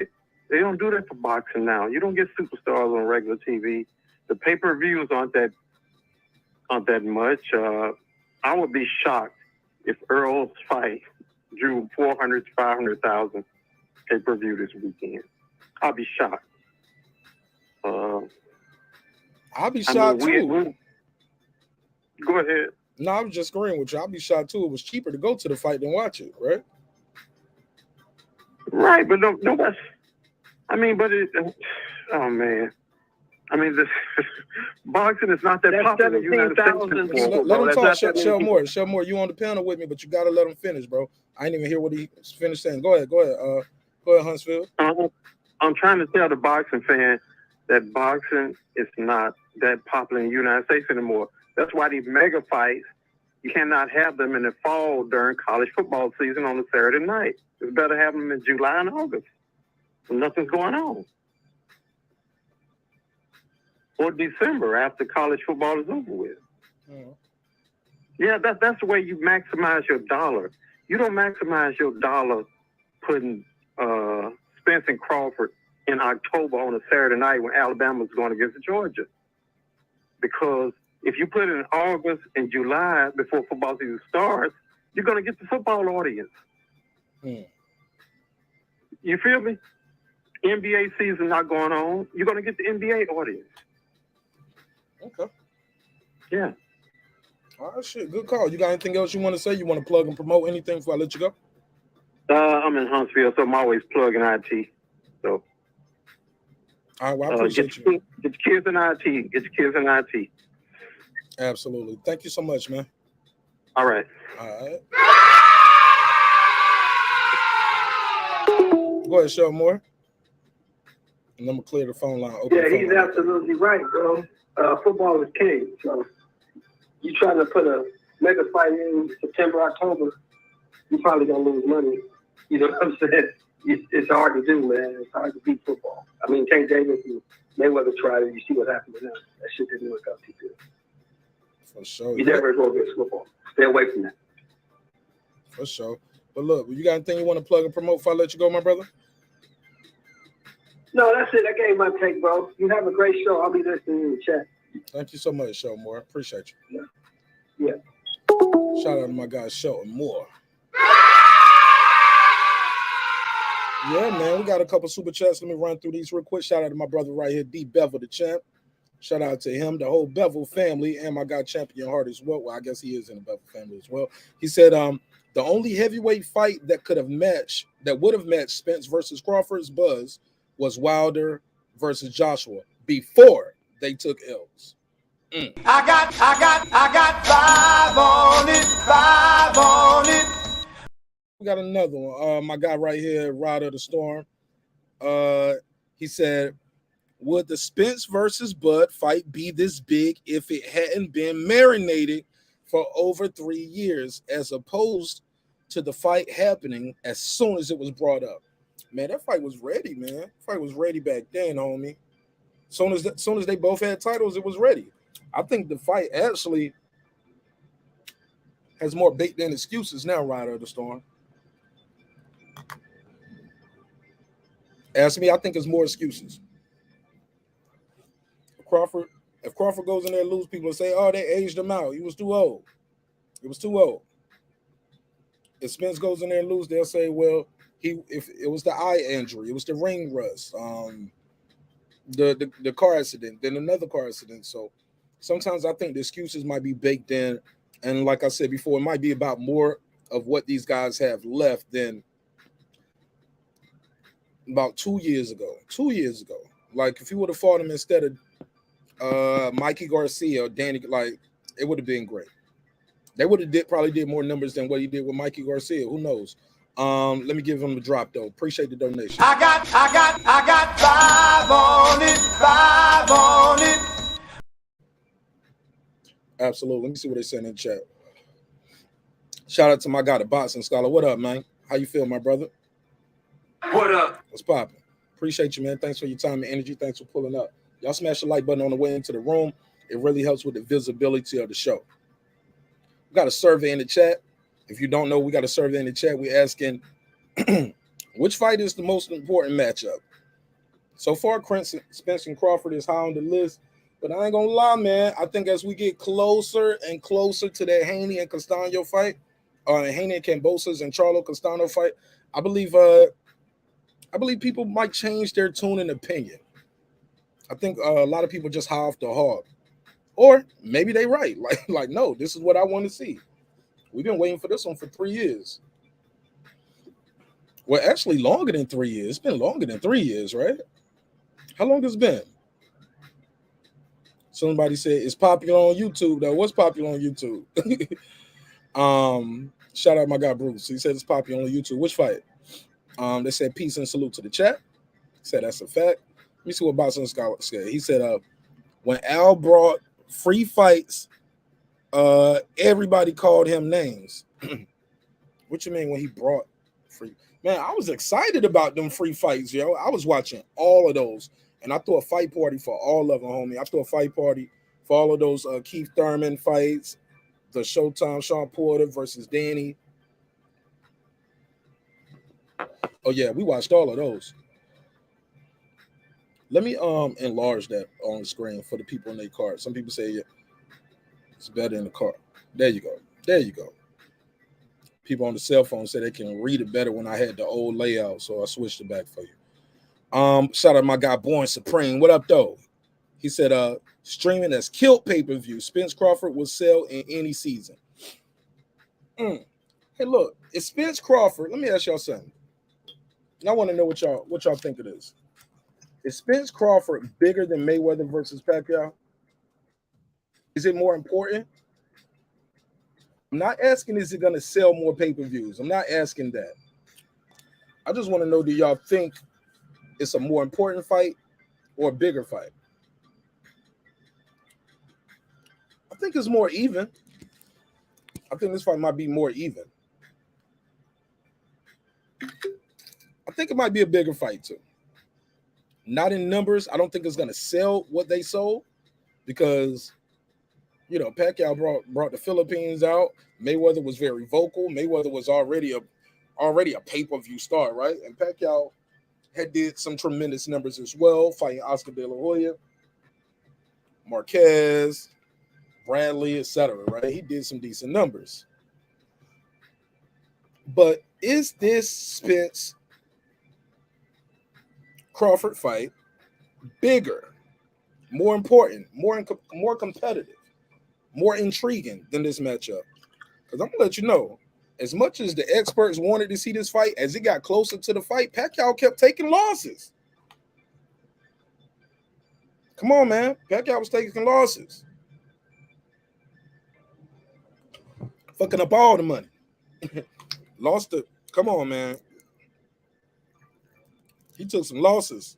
They don't do that for boxing now. You don't get superstars on regular TV. The pay-per-views aren't that much. I would be shocked if Earl's fight drew 400 to 500,000 pay-per-view this weekend. I'll be shocked. I'll be shocked too. Go ahead. No, I was just agreeing with you. I'll be shocked too. It was cheaper to go to the fight than watch it, right? Right, but no, that's. I mean, but it. Oh man. I mean, this boxing is not that popular in the United States. Let him talk, Shell Moore. Shell Moore, you on the panel with me, but you got to let him finish, bro. I didn't even hear what he finished saying. Go ahead. Go ahead, Huntsville. I'm trying to tell the boxing fan that boxing is not that popular in the United States anymore. That's why these mega fights, you cannot have them in the fall during college football season on a Saturday night. It's better have them in July and August when nothing's going on. Or December after college football is over with. Yeah, that's the way you maximize your dollar. You don't maximize your dollar putting Spence and Crawford in October on a Saturday night when Alabama's going against Georgia. Because if you put it in August and July before football season starts, you're going to get the football audience. You feel me? NBA season not going on. You're going to get the NBA audience. Okay. Yeah. All right, shit. Good call. You got anything else you want to say? You want to plug and promote anything before I let you go? I'm in Huntsville, so I'm always plugging IT. So. All right, well, I appreciate you. Get your kids in IT. Get your kids in IT. Absolutely. Thank you so much, man. All right. All right. Go ahead, Shell Moore. And I'm going to clear the phone line. Yeah, he's absolutely right, bro. Football is king. So you trying to put a mega fight in September, October, you're probably going to lose money. You know what I'm saying? It's hard to do, man. It's hard to beat football. I mean, Tank Davis and Mayweather tried it. You see what happened to them. That shit didn't work out too good. For sure. You never go against football. Stay away from that. For sure. But look, you got anything you want to plug and promote before I let you go, my brother? No, that's it. I gave my take, bro. You have a great show. I'll be listening in the chat. Thank you so much, Shell Moore. Appreciate you. Yeah. Shout out to my guy, Shell Moore. Yeah, man, we got a couple super chats. Let me run through these real quick. Shout out to my brother right here, D. Bevel, the champ. Shout out to him, the whole Bevel family, and my guy Champion Hart as well. Well, I guess he is in the Bevel family as well. He said, the only heavyweight fight that would have matched Spence versus Crawford's buzz was Wilder versus Joshua before they took L's. I got 5 on it. We got another one. My guy right here, Rod of the Storm. He said, would the Spence versus Bud fight be this big if it hadn't been marinated for over 3 years, as opposed to the fight happening as soon as it was brought up? Man, that fight was ready, man. That fight was ready back then, homie. Soon as they both had titles, it was ready. I think the fight actually has more bait than excuses now, Rider of the Storm. Ask me, I think it's more excuses. If Crawford goes in there and lose, people will say, oh, they aged him out. He was too old. It was too old. If Spence goes in there and lose, they'll say, well, if it was the eye injury, it was the ring rust, the car accident, then another car accident. So sometimes I think the excuses might be baked in. And like I said before, it might be about more of what these guys have left than about 2 years ago. 2 years ago. Like, if you would have fought him instead of Mikey Garcia or Danny, like, it would have been great. They would have probably did more numbers than what he did with Mikey Garcia. Who knows? Let me give him a drop though. Appreciate the donation. I got 5 on it. Absolutely. Let me see what they said in the chat. Shout out to my guy, the Boxing Scholar. What up, man? How you feel, my brother? What up? What's poppin'? Appreciate you, man. Thanks for your time and energy. Thanks for pulling up. Y'all smash the like button on the way into the room. It really helps with the visibility of the show. We got a survey in the chat. If you don't know, we got a survey in the chat. We're asking, which fight is the most important matchup? So far, Spence and Crawford is high on the list. But I ain't going to lie, man. I think as we get closer and closer to that Haney and Castano fight, Haney and KAMBOSOS and CHARLO Castano fight, I believe people might change their tune and opinion. I think a lot of people just high off the hog. Or maybe they right. Like, no, this is what I want to see. We've been waiting for this one for 3 years. Well, actually longer than 3 years. It's been longer than 3 years, right? How long has it been? Somebody said it's popular on YouTube, though. What's popular on YouTube? Shout out my guy Bruce. He said it's popular on YouTube. Which fight? They said peace and salute to the chat. Said that's a fact. Let me see what Boxing Scholar said. He said when Al brought free fights, everybody called him names. What you mean when he brought free? Man, I was excited about them free fights, yo. I was watching all of those, and I threw a fight party for all of them, homie. I threw a fight party for all of those Keith Thurman fights, the Showtime Sean Porter versus Danny. Oh yeah, we watched all of those. Let me enlarge that on the screen for the people in their car. Some people say yeah, it's better in the car. There you go. There you go. People on the cell phone say they can read it better when I had the old layout, so I switched it back for you. Shout out my guy Born Supreme. What up, though? He said, streaming has killed pay-per-view. Spence Crawford will sell in any season. Hey, look, is Spence Crawford? Let me ask y'all something. I want to know what y'all think of this. Is Spence Crawford bigger than Mayweather versus Pacquiao? Is it more important? I'm not asking is it going to sell more pay-per-views. I'm not asking that. I just want to know, do y'all think it's a more important fight or a bigger fight? I think it's more even. I think this fight might be more even. I think it might be a bigger fight too. Not in numbers. I don't think it's going to sell what they sold because, you know, Pacquiao brought the Philippines out. Mayweather was very vocal. Mayweather was already a pay-per-view star, right? And Pacquiao had did some tremendous numbers as well, fighting Oscar De La Hoya, Marquez, Bradley, etc. Right? He did some decent numbers. But is this Spence Crawford fight bigger, more important, more competitive, more intriguing than this matchup? Because I'm gonna let you know, as much as the experts wanted to see this fight, as it got closer to the fight, Pacquiao kept taking losses. Come on, man. Pacquiao was taking losses. Fucking up all the money. Lost Come on, man. He took some losses.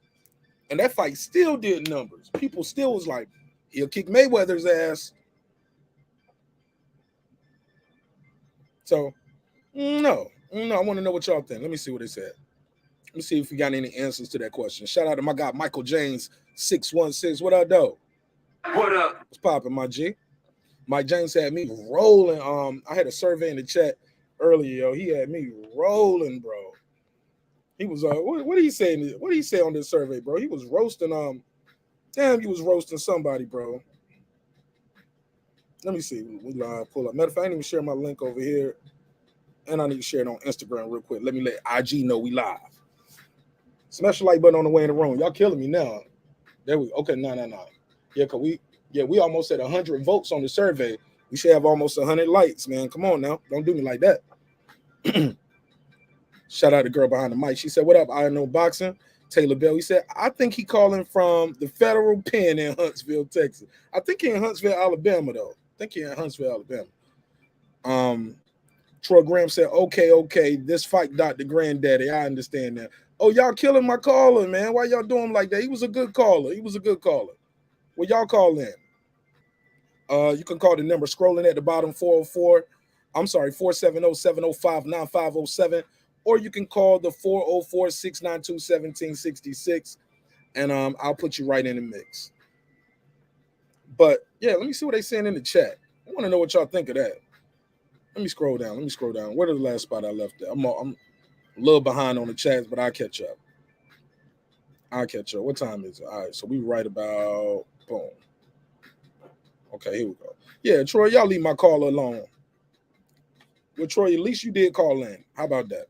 And that fight still did numbers. People still was like, he'll kick Mayweather's ass. So, no. I want to know what y'all think. Let me see what they said. Let me see if we got any answers to that question. Shout out to my guy, Michael James, 616. What up, though? What up? What's poppin', my G? Mike James had me rolling. I had a survey in the chat earlier, yo. He had me rolling, bro. He was what did he say? What did he say on this survey, bro? He was roasting he was roasting somebody, bro. Let me see. We live pull up. Matter of fact, I didn't even share my link over here. And I need to share it on Instagram real quick. Let me let IG know we live. Smash the like button on the way in the room. Y'all killing me now. There we go. Okay, no. Yeah, cause we almost at 100 votes on the survey. We should have almost 100 likes, man. Come on now. Don't do me like that. Shout out to the girl behind the mic. She said, what up? I know boxing. Taylor Bell. He said, I think he calling from the federal pen in Huntsville, Texas. I think he in Huntsville, Alabama, though. Troy Graham said, okay. This fight Dr. Granddaddy. I understand that. Oh, y'all killing my caller, man. Why y'all doing him like that? He was a good caller. Well, y'all call in. You can call the number scrolling at the bottom, 470-705-9507, or you can call the 404-692-1766, and I'll put you right in the mix. But yeah, let me see what they saying in the chat. I want to know what y'all think of that. Let me scroll down. Where did the last spot I left at? I'm a little behind on the chats, but I'll catch up. What time is it? All right, so we right about boom. Okay, here we go. Yeah, Troy, y'all leave my caller alone. Well, Troy, at least you did call in. How about that?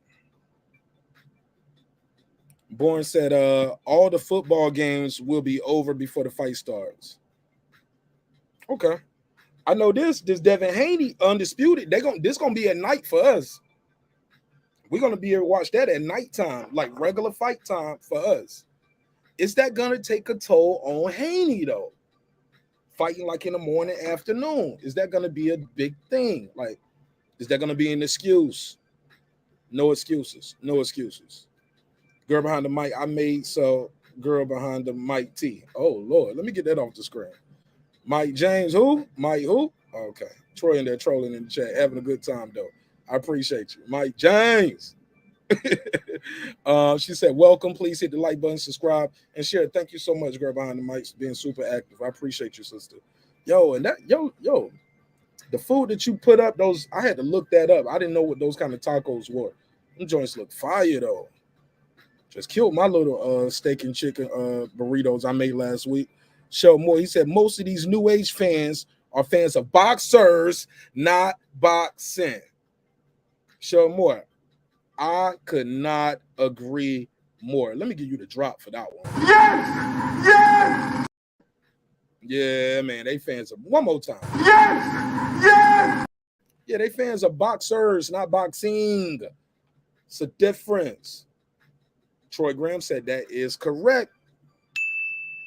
Bourne said, all the football games will be over before the fight starts. Okay. I know this Devin Haney, Undisputed, this gonna be at night for us. We're gonna be able to watch that at nighttime, like regular fight time for us. Is that gonna take a toll on Haney though? Fighting like in the morning, afternoon. Is that gonna be a big thing? Like, is that gonna be an excuse? No excuses. Girl behind the mic, I made so girl behind the mic T. Oh Lord, let me get that off the screen. Mike James, who? Mike who? Okay. Troy in there trolling in the chat, having a good time though. I appreciate you. Mike James. She said, welcome. Please hit the like button, subscribe, and share. Thank you so much, girl behind the mic, being super active. I appreciate you, sister. Yo, and that yo, the food that you put up, those I had to look that up. I didn't know what those kind of tacos were. Them joints look fire though. Just killed my little steak and chicken burritos I made last week. Show more. He said most of these new age fans are fans of boxers, not boxing. Show more. I could not agree more. Let me give you the drop for that one. Yes! Yeah, man. They fans of one more time. Yes! Yeah, they fans of boxers, not boxing. It's a difference. Troy Graham said that is correct.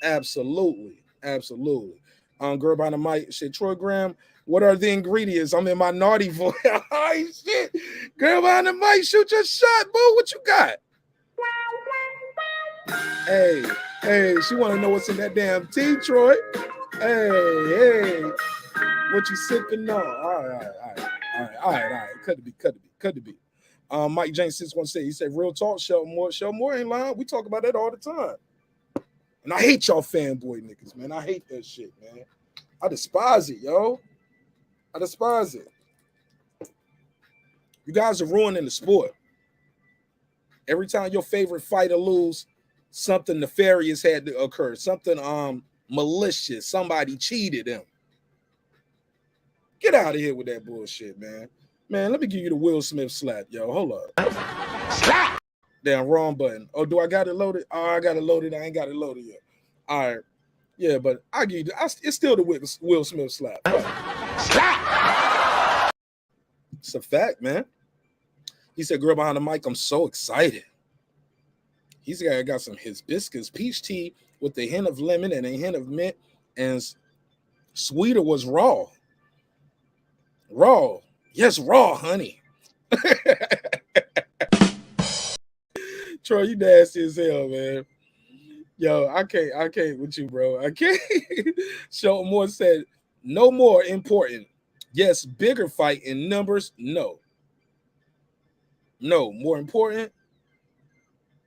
Absolutely. Girl behind the mic said, Troy Graham, what are the ingredients? I'm in my naughty voice. Oh, shit. Girl behind the mic, shoot your shot, boo. What you got? Hey, she want to know what's in that damn tea, Troy. Hey. What you sipping on? All right. Could it be. Mike James 616, he said, real talk, Show more ain't lying. We talk about that all the time. And I hate y'all fanboy niggas, man. I hate that shit, man. I despise it, yo. I despise it. You guys are ruining the sport. Every time your favorite fighter lose, something nefarious had to occur. Something malicious. Somebody cheated him. Get out of here with that bullshit, man. Man, let me give you the Will Smith slap, yo. Hold up. Slap! Damn, wrong button. Oh, do I got it loaded? Oh, I got it loaded. I ain't got it loaded yet. All right. Yeah, but I give you it's still the Will Smith slap. Slap! It's a fact, man. He said, girl behind the mic, I'm so excited. He's got some hibiscus peach tea with a hint of lemon and a hint of mint, and sweeter was raw. Raw. Yes, raw, honey. Troy, you nasty as hell, man. Yo, I can't with you, bro. I can't. Shelton Moore said, no more important. Yes, bigger fight in numbers. No. No, more important.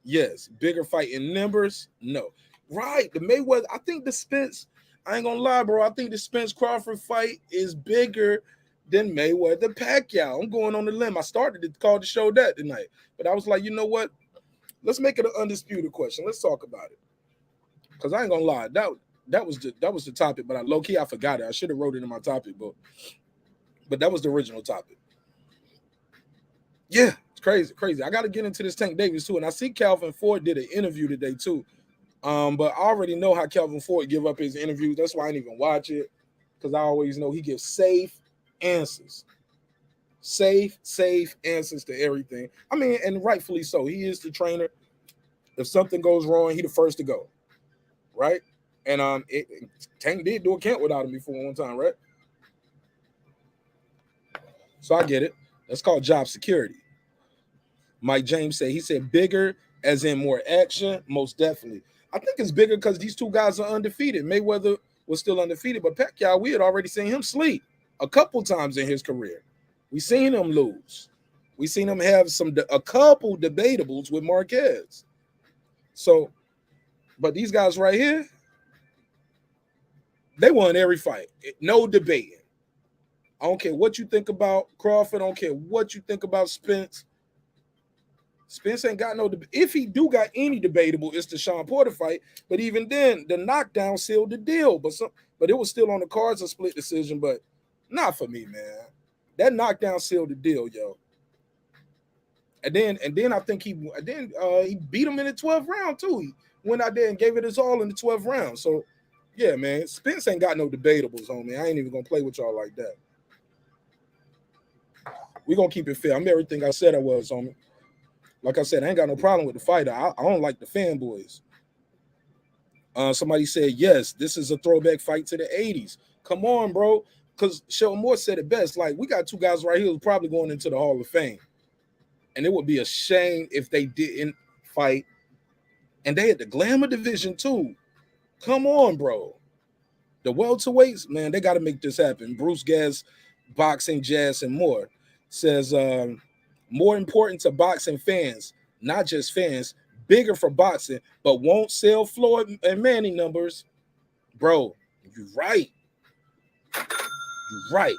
Yes, bigger fight in numbers. No. Right. The Mayweather, I think the Spence, I ain't gonna lie, bro. I think the Spence Crawford fight is bigger than Mayweather Pacquiao. I'm going on the limb. I started to call the show that tonight, but I was like, you know what? Let's make it an undisputed question. Let's talk about it. Because I ain't gonna lie, that was the topic, but low key I forgot it. I should have wrote it in my topic book, but that was the original topic. Yeah, it's crazy. I got to get into this Tank Davis too, and I see Calvin Ford did an interview today too. But I already know how Calvin Ford give up his interviews. That's why I didn't even watch it, because I always know he gives safe answers. Safe answers to everything. I mean, and rightfully so. He is the trainer. If something goes wrong, he the first to go. Right? And Tank did do a camp without him before one time, right? So I get it. That's called job security. Mike James said, he said bigger as in more action, most definitely. I think it's bigger because these two guys are undefeated. Mayweather was still undefeated, but Pacquiao, we had already seen him sleep a couple times in his career. We seen him lose. We seen him have a couple debatables with Marquez. So, but these guys right here, they won every fight. No debating. I don't care what you think about Crawford. I don't care what you think about Spence. Spence ain't got no – if he do got any debatable, it's the Sean Porter fight. But even then, the knockdown sealed the deal. But it was still on the cards, a split decision. But not for me, man. That knockdown sealed the deal, yo. And then I think he beat him in the 12th round, too. He went out there and gave it his all in the 12th round. So, yeah, man, Spence ain't got no debatables, homie. I ain't even going to play with y'all like that. We're going to keep it fair. I'm everything I said I was, homie. Like I said, I ain't got no problem with the fighter. I don't like the fanboys. Somebody said, yes, this is a throwback fight to the 80s. Come on, bro. Because Shelton Moore said it best. Like, we got two guys right here who's probably going into the Hall of Fame. And it would be a shame if they didn't fight. And they had the glamour division, too. Come on, bro. The welterweights, man, they got to make this happen. Bruce Gas, Boxing, Jazz, and more says, more important to boxing fans, not just fans, bigger for boxing, but won't sell Floyd and Manning numbers. Bro, you're right. You're right.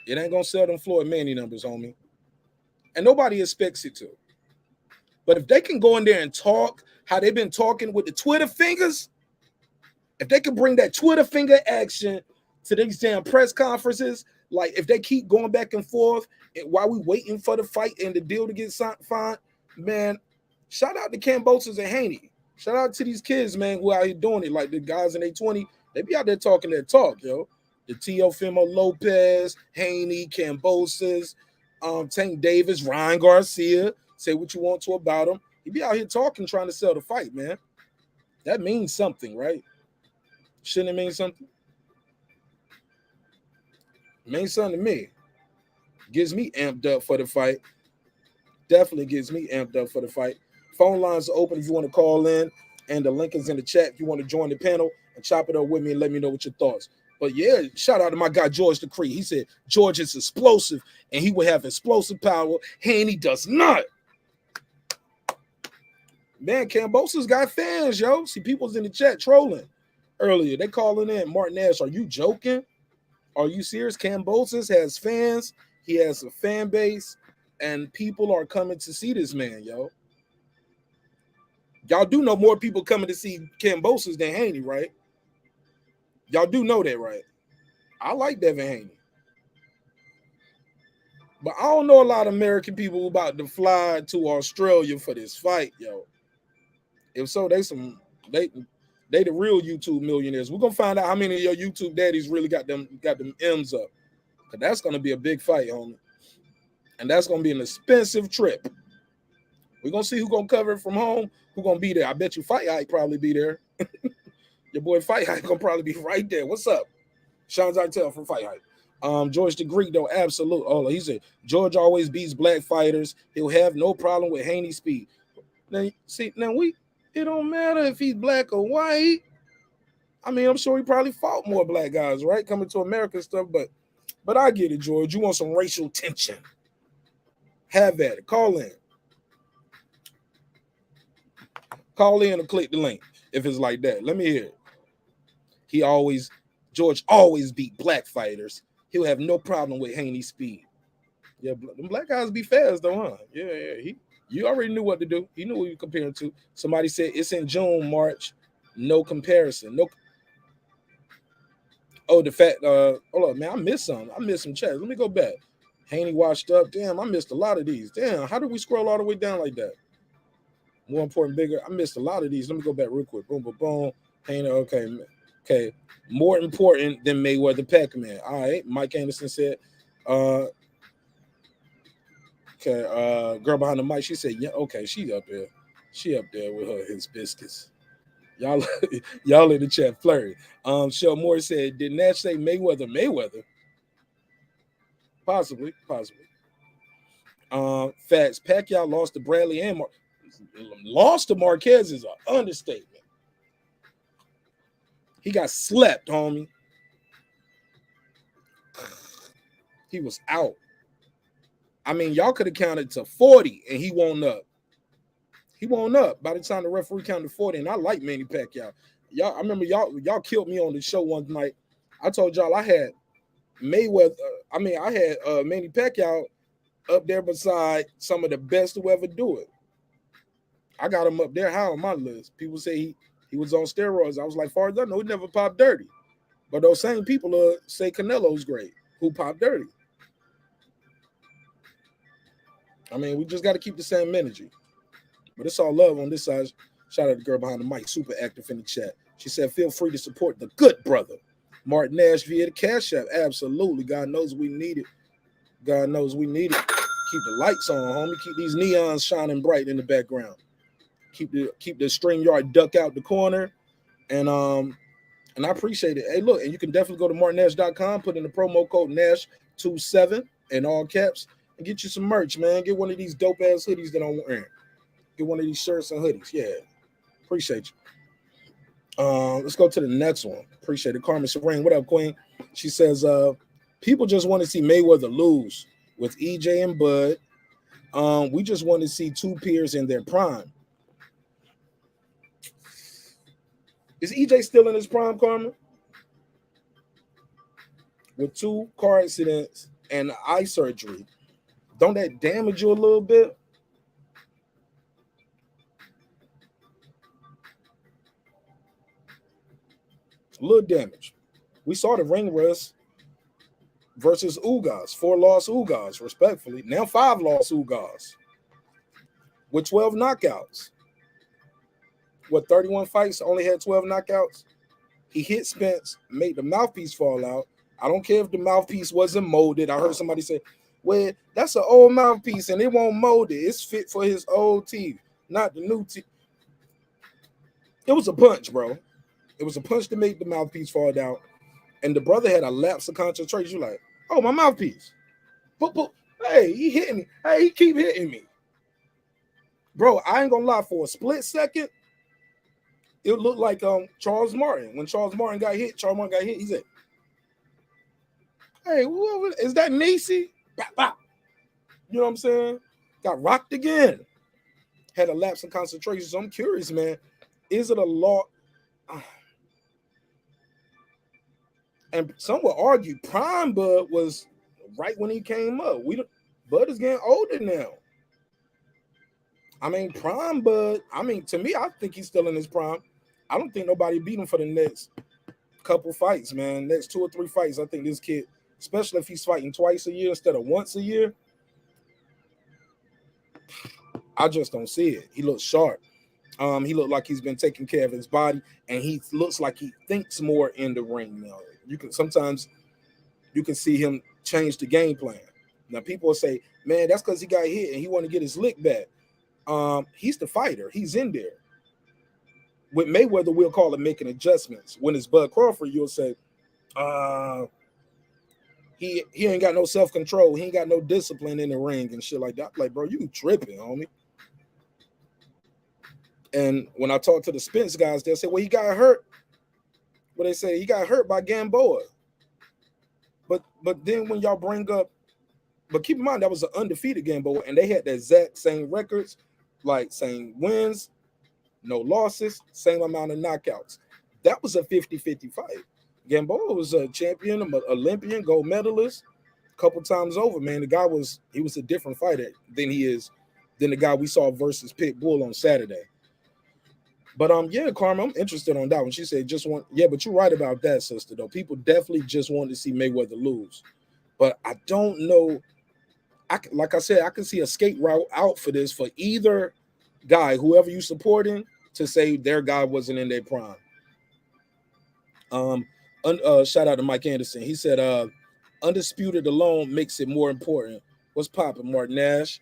It ain't going to sell them Floyd Manning numbers, homie. And nobody expects it to. But if they can go in there and talk how they've been talking with the Twitter fingers, if they can bring that Twitter finger action to these damn press conferences, like if they keep going back and forth while we waiting for the fight and the deal to get signed, man, shout out to KAMBOSOS and Haney. Shout out to these kids, man, who out here doing it. Like the guys in their 20, they be out there talking their talk, yo. The Teofimo Lopez, Haney, KAMBOSOS, Tank Davis, Ryan Garcia. Say what you want to about him. He be out here talking, trying to sell the fight, man. That means something, right? Shouldn't it mean something? It means something to me. Gets me amped up for the fight. Definitely gets me amped up for the fight. Phone lines are open if you want to call in, and the link is in the chat if you want to join the panel and chop it up with me and let me know what your thoughts. But yeah, shout out to my guy George Decree. He said George is explosive and he would have explosive power. Haney does not. Man, KAMBOSOS got fans, yo. See, people's in the chat trolling earlier. They calling in. Marq Nash, are you joking? Are you serious? KAMBOSOS has fans. He has a fan base, and people are coming to see this man, yo. Y'all do know more people coming to see KAMBOSOS than Haney, right? Y'all do know that, right? I like Devin Haney. But I don't know a lot of American people who about to fly to Australia for this fight, yo. If so, they the real YouTube millionaires. We're gonna find out how many of your YouTube daddies really got them M's up. Cause that's gonna be a big fight, homie. And that's gonna be an expensive trip. We're gonna see who's gonna cover it from home, who's gonna be there. I bet you Fight Hype probably be there. Your boy Fight Hype gonna probably be right there. What's up? Sean Zartel from Fight Hype. George the Greek, though, absolute. Oh, he said George always beats black fighters. He'll have no problem with Haney's speed. Now, see, it don't matter if he's black or white. I mean, I'm sure he probably fought more black guys, right? Coming to America and stuff, but I get it, George. You want some racial tension. Have at it. Call in. Call in or click the link if it's like that. Let me hear it. George always beat black fighters. He'll have no problem with Haney's speed. Yeah, them black guys be fast though, huh? Yeah. You already knew what to do. You knew what you were comparing to. Somebody said it's in June, March. No comparison. No. Oh, the fact, hold up, man. I missed some chats. Let me go back. Haney washed up. Damn, I missed a lot of these. Damn, how did we scroll all the way down like that? More important, bigger. I missed a lot of these. Let me go back real quick. Boom, boom, boom. Haney, okay. More important than Mayweather Pac-Man. All right. Mike Anderson said, girl behind the mic, she said, yeah, okay, she up there. She up there with her his biscuits. Y'all in the chat flirting. Shell Moore said, did Nash say Mayweather? Possibly. Facts. Pacquiao lost to Bradley and lost to Marquez is an understatement. He got slept, homie. He was out. I mean, y'all could have counted to 40 and he won up. He won up by the time the referee counted 40, and I like Manny Pacquiao. I remember y'all killed me on the show one night. I told y'all I had Mayweather. I had Manny Pacquiao up there beside some of the best to ever do it. I got him up there high on my list. People say he was on steroids. I was like, far as I know, he never popped dirty. But those same people say Canelo's great, who popped dirty. I mean, we just got to keep the same energy. But it's all love on this side. Shout out to the girl behind the mic, super active in the chat. She said, feel free to support the good brother, Marq Nash, via the Cash App. Absolutely. God knows we need it. Keep the lights on, homie. Keep these neons shining bright in the background. Keep the StreamYard duck out the corner. And I appreciate it. Hey, look, and you can definitely go to marqnash.com, put in the promo code Nash27 in all caps, and get you some merch, man. Get one of these dope-ass hoodies that I'm wearing. Get one of these shirts and hoodies. Yeah. Appreciate you. Let's go to the next one. Appreciate it. Carmen Serene. What up, Queen? She says, people just want to see Mayweather lose with EJ and Bud. We just want to see two peers in their prime. Is EJ still in his prime, Carmen? With 2 car accidents and eye surgery, don't that damage you a little bit? A little damage. We saw the ring rust versus Ugas, 4 lost Ugas, respectfully. Now 5 lost Ugas with 12 knockouts. What, 31 fights, only had 12 knockouts? He hit Spence, made the mouthpiece fall out. I don't care if the mouthpiece wasn't molded. I heard somebody say, well, that's an old mouthpiece and it won't mold it. It's fit for his old teeth, not the new teeth. It was a punch, bro. It was a punch to make the mouthpiece fall down. And the brother had a lapse of concentration. You're like, oh, my mouthpiece. Hey, he hitting me. Hey, he keep hitting me. Bro, I ain't gonna lie, for a split second, it looked like Charles Martin. When Charles Martin got hit, he said, hey, is that Nisi? Bop, bop. You know what I'm saying? Got rocked again. Had a lapse of concentration. So I'm curious, man. Is it a law? And some would argue Prime Bud was right when he came up. Bud is getting older now. I mean, Prime Bud, to me, I think he's still in his prime. I don't think nobody beat him for the next couple fights, man. Next 2 or 3 fights, I think this kid, especially if he's fighting twice a year instead of once a year, I just don't see it. He looks sharp. He looked like he's been taking care of his body, and he looks like he thinks more in the ring now. Sometimes you can see him change the game plan. Now people will say, man, that's because he got hit and he want to get his lick back. He's the fighter. He's in there. With Mayweather, we'll call it making adjustments. When it's Bud Crawford, you'll say, he ain't got no self-control. He ain't got no discipline in the ring and shit like that. Like, bro, you tripping, homie. And when I talk to the Spence guys, they'll say, well, he got hurt. But they say he got hurt by Gamboa. But then when y'all bring up, but keep in mind that was an undefeated Gamboa, and they had the exact same records, like same wins, no losses, same amount of knockouts. That was a 50-50 fight. Gamboa was a champion, an Olympian, gold medalist, a couple times over, man. The guy was a different fighter than the guy we saw versus Pitbull on Saturday. But yeah, Karma, I'm interested on that one. She said but you're right about that, sister, though. People definitely just want to see Mayweather lose. But I don't know. Like I said, I can see a skate route out for this for either guy, whoever you supporting, to say their guy wasn't in their prime. Shout out to Mike Anderson. He said, Undisputed alone makes it more important. What's popping, Marq Nash?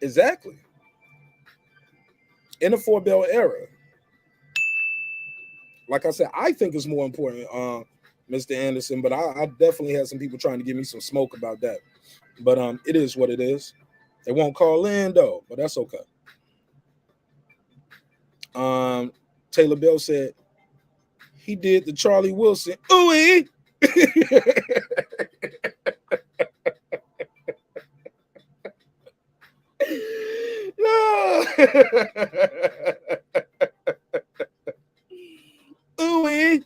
Exactly. In the 4-belt era. Like I said, I think it's more important, Mr. Anderson, but I definitely had some people trying to give me some smoke about that. But it is what it is. They won't call in, though, but that's okay. Taylor Bell said, he did the Charlie Wilson. Ooh-ee! No. Ooh-ee.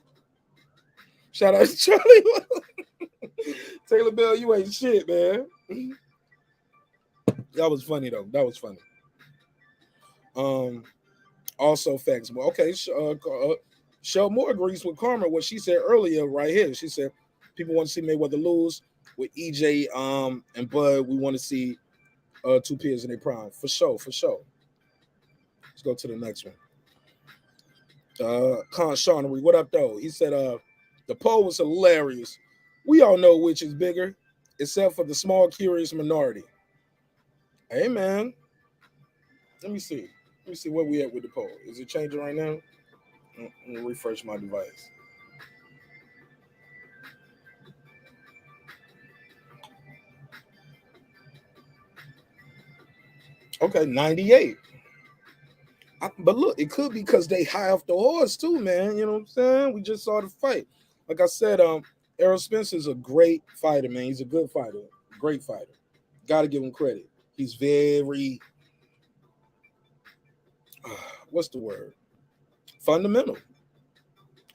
Shout out to Charlie. Taylor Bell, you ain't shit, man. That was funny, though. That was funny. Also facts. Well, okay, Shell Moore agrees with Karma what she said earlier right here. She said people want to see Mayweather lose. With EJ and Bud, we want to see two peers in their prime. For sure. Let's go to the next one. Con Shawnery, what up, though? He said the poll was hilarious. We all know which is bigger, except for the small, curious minority. Hey, man. Let me see where we at with the poll. Is it changing right now? Let me refresh my device. Okay, 98. But look, it could be because they high off the horse too, man. You know what I'm saying? We just saw the fight. Like I said, ERROL Spence is a great fighter, man. He's a good fighter, great fighter. Got to give him credit. He's very, what's the word? Fundamental.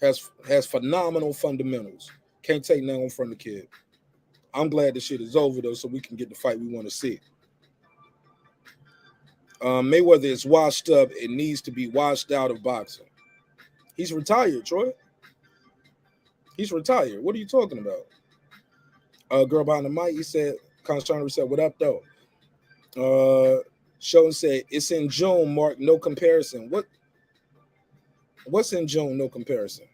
Has phenomenal fundamentals. Can't take nothing from the kid. I'm glad the shit is over though, so we can get the fight we want to see. Mayweather is washed up and needs to be washed out of boxing. He's retired, Troy. He's retired. What are you talking about? Girl behind the mic, he said, Constantine said, what up, though? Sheldon said, it's in June, Mark, no comparison. What's in June, no comparison?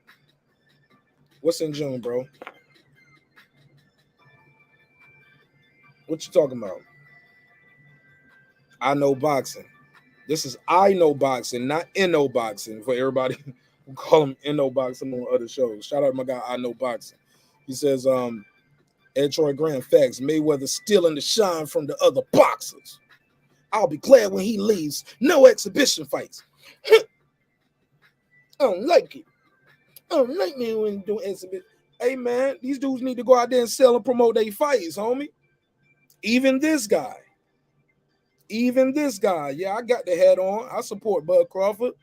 What's in June, bro? What you talking about? I know boxing. This is I know boxing, not NO boxing for everybody who call him NO boxing on other shows. Shout out to my guy, I know boxing. He says, Ed Troy Graham, facts, Mayweather stealing the shine from the other boxers. I'll be glad when he leaves. No exhibition fights. I don't like it. I don't like me when doing exhibition. Hey, man, these dudes need to go out there and sell and promote their fights, homie. Even this guy. Yeah, I got the hat on. I support Bud Crawford.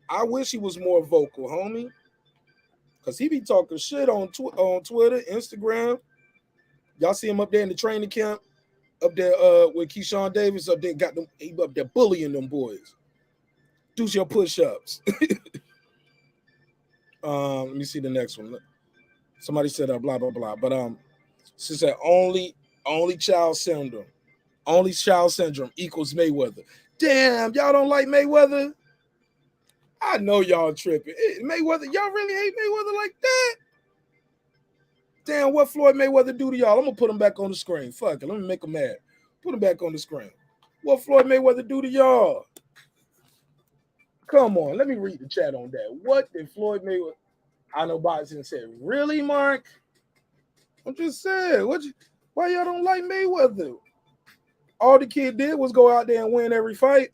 I wish he was more vocal, homie. Because he be talking shit on Twitter, Instagram. Y'all see him up there in the training camp, up there with Keyshawn Davis, up there, he up there bullying them boys. Do your push-ups. Let me see the next one. Somebody said blah, blah, blah. But she said only child syndrome. Only child syndrome equals Mayweather. Damn, y'all don't like Mayweather? I know y'all tripping. Mayweather, y'all really hate Mayweather like that? Damn, what Floyd Mayweather do to y'all? I'm going to put him back on the screen. Fuck it, let me make him mad. Put him back on the screen. What Floyd Mayweather do to y'all? Come on, let me read the chat on that. What did Floyd Mayweather? I know boxing said, really, Mark? I'm just saying, why y'all don't like Mayweather? All the kid did was go out there and win every fight.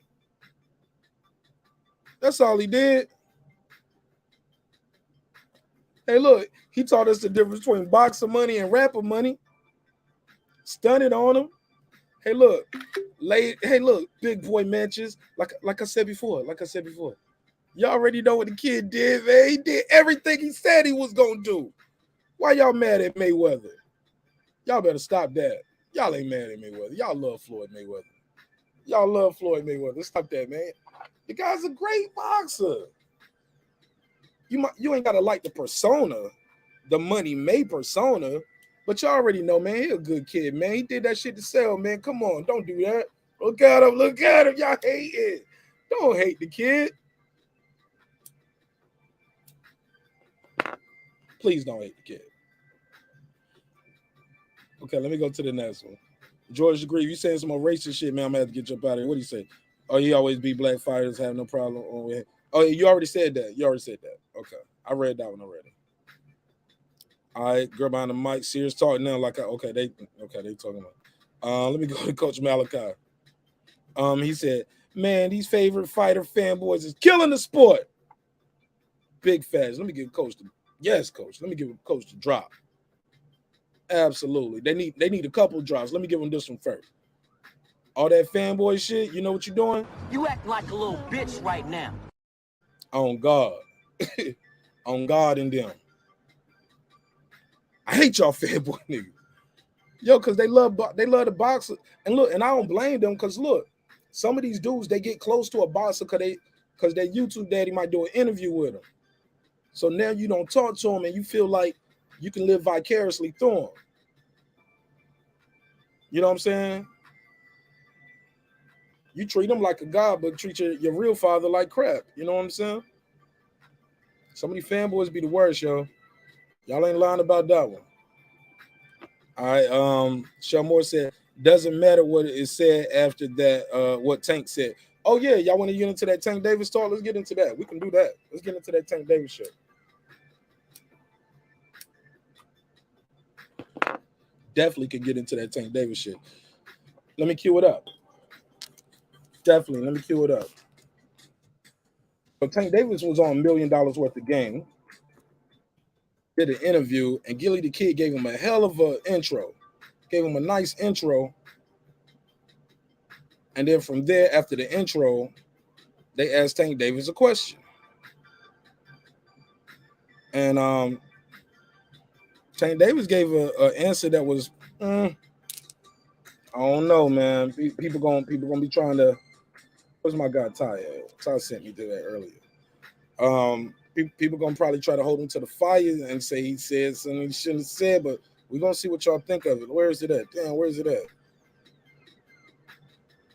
That's all he did. Hey, look, he taught us the difference between boxer money and rapper money. Stunted on him. Hey, look, big boy matches. Like I said before. Y'all already know what the kid did, man. He did everything he said he was gonna do. Why y'all mad at Mayweather? Y'all better stop that. Y'all ain't mad at Mayweather. Y'all love Floyd Mayweather. Stop that, man. The guy's a great boxer. You ain't gotta like the persona, the money made persona, but you already know, man, he a good kid, man. He did that shit to sell, man. Come on, don't do that. Look at him. Y'all hate it. Don't hate the kid. Please don't hate the kid. Okay, let me go to the next one. George Degree, you saying some more racist shit, man. I'm gonna have to get you up out of here. What do you say? Oh, he always be black fighters, have no problem. Oh, you already said that. Okay, I read that one already. All right, girl behind the mic, serious talk now. They talking about. Let me go to Coach Malachi. He said, man, these favorite fighter fanboys is killing the sport. Big facts. Let me give Coach Coach. Let me give Coach the drop. Absolutely. They need a couple of drops. Let me give them this one first. All that fanboy shit, you know what you're doing? You act like a little bitch right now. On God. On God and them. I hate y'all fanboy niggas. Yo, because they love the boxer. And look, and I don't blame them, because look, some of these dudes, they get close to a boxer because their YouTube daddy might do an interview with them. So now you don't talk to them and you feel like you can live vicariously through them. You know what I'm saying? You treat them like a god, but treat your real father like crap. You know what I'm saying? Some of these fanboys be the worst, yo. Y'all ain't lying about that one. All right. Shell Moore said, doesn't matter what it said after that, what Tank said. Oh, yeah. Y'all want to get into that Tank Davis talk? Let's get into that. We can do that. Let's get into that Tank Davis shit. Definitely could get into that Tank Davis shit. Let me cue it up. Definitely. Let me cue it up. So Tank Davis was on $1 million worth of game. Did an interview, and Gilly the Kid gave him a hell of an intro. Gave him a nice intro. And then from there, after the intro, they asked Tank Davis a question. And Tank Davis gave an answer that was, I don't know, man. People gonna be trying to. Where's my guy Ty at? Ty sent me to that earlier. People gonna probably try to hold him to the fire and say he said something he shouldn't have said, but we're gonna see what y'all think of it. Where is it at? Damn, where is it at?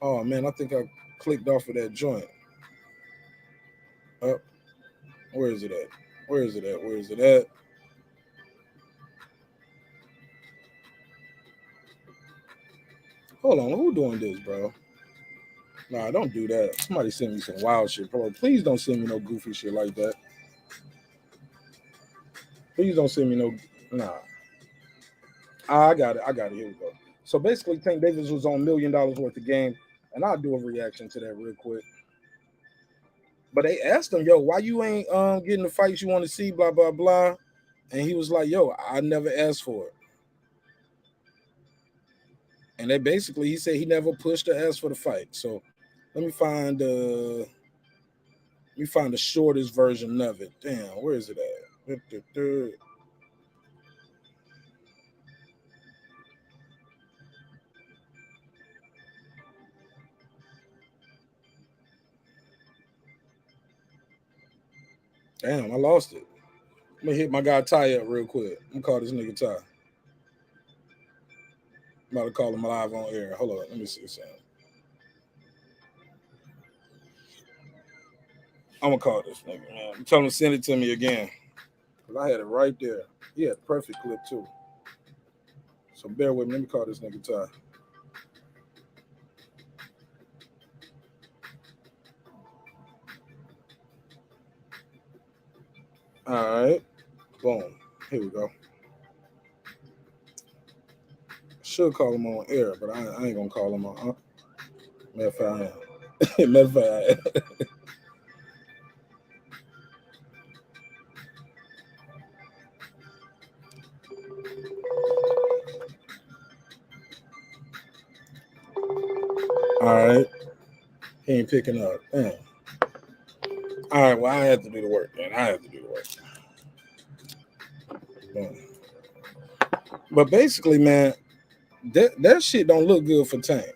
Oh man, I think I clicked off of that joint. Where is it at? Where is it at? Hold on, who doing this, bro? Nah, don't do that. Somebody send me some wild shit, bro. Please don't send me no goofy shit like that. Please don't send me no. Nah. I got it. Here we go. So basically, Tank Davis was on $1 million worth of game, and I'll do a reaction to that real quick. But they asked him, yo, why you ain't getting the fights you want to see, blah, blah, blah. And he was like, yo, I never asked for it. And he said he never pushed to ask for the fight. So let me find the shortest version of it. Damn, where is it at? Damn, I lost it. I'm gonna hit my guy Ty up real quick. I'm gonna call this nigga Ty. I'm about to call him live on air. Hold on, let me see something. I'm gonna call this nigga, man. I'm telling him to send it to me again. Because I had it right there. He had a perfect clip too. So bear with me. Let me call this nigga Ty. All right. Boom. Here we go. should call him on air, but I ain't gonna call him on. Matter of fact, I am. Matter of fact, I am. All right, he ain't picking up. Damn. All right, well, I have to do the work, man. I have to do the work. But basically, man, that shit don't look good for Tank.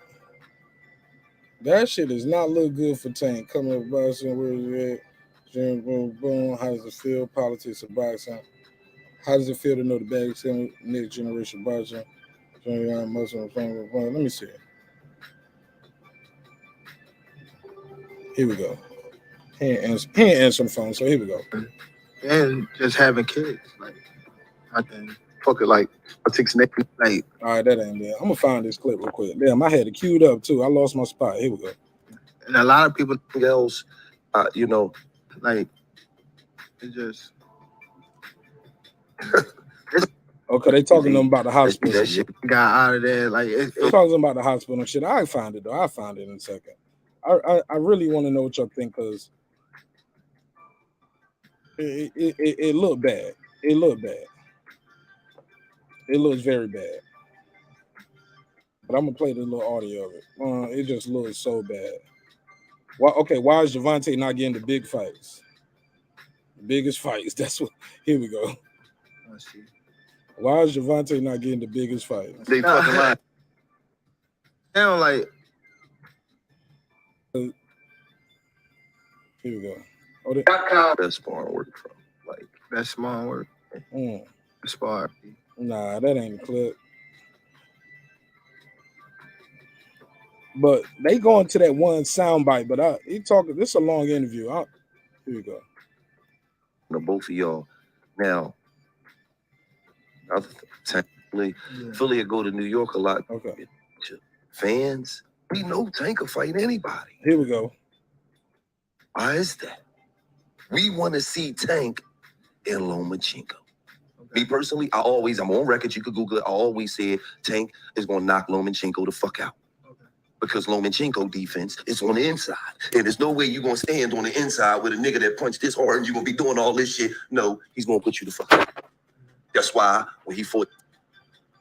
That shit does not look good for Tank. Coming up boxing, where is it? Boom, boom. How does it feel? Politics of boxing. How does it feel to know the bad next generation boxing? Let me see. Here we go. He ain't answering the phone, so here we go. And just having kids, like I think fuck it, like a 6 neck, like. All right, that ain't there. I'm gonna find this clip real quick. Damn, I had it queued up too. I lost my spot. Here we go. And a lot of people else, you know, like it just. Okay, they talking to them about the hospital. That shit got out of there. Like they talking about the hospital and shit. I find it though. I find it in a second. I really want to know what y'all think because it looked bad. It looked bad. It looks very bad. But I'm gonna play the little audio of it. It just looks so bad. Why is Gervonta not getting the big fights? The biggest fights. That's what. Here we go. Let's see. Why is Gervonta not getting the biggest fights? They fucking lie. They don't like. Here we go. That's sparring work from. Like that's small work. Spar. Nah, that ain't the clip. But they going to that one soundbite. But he talking. This is a long interview. Here we go. Both of y'all now. Technically, Philly go to New York a lot. Okay. Fans, we know Tank will fight anybody. Here we go. Why is that? We want to see Tank and Lomachenko. Okay. Me personally, I'm on record, you could Google it. I always said Tank is going to knock Lomachenko the fuck out. Okay. Because Lomachenko defense is on the inside. And there's no way you're going to stand on the inside with a nigga that punched this hard and you're going to be doing all this shit. No, he's going to put you the fuck out. That's why when he fought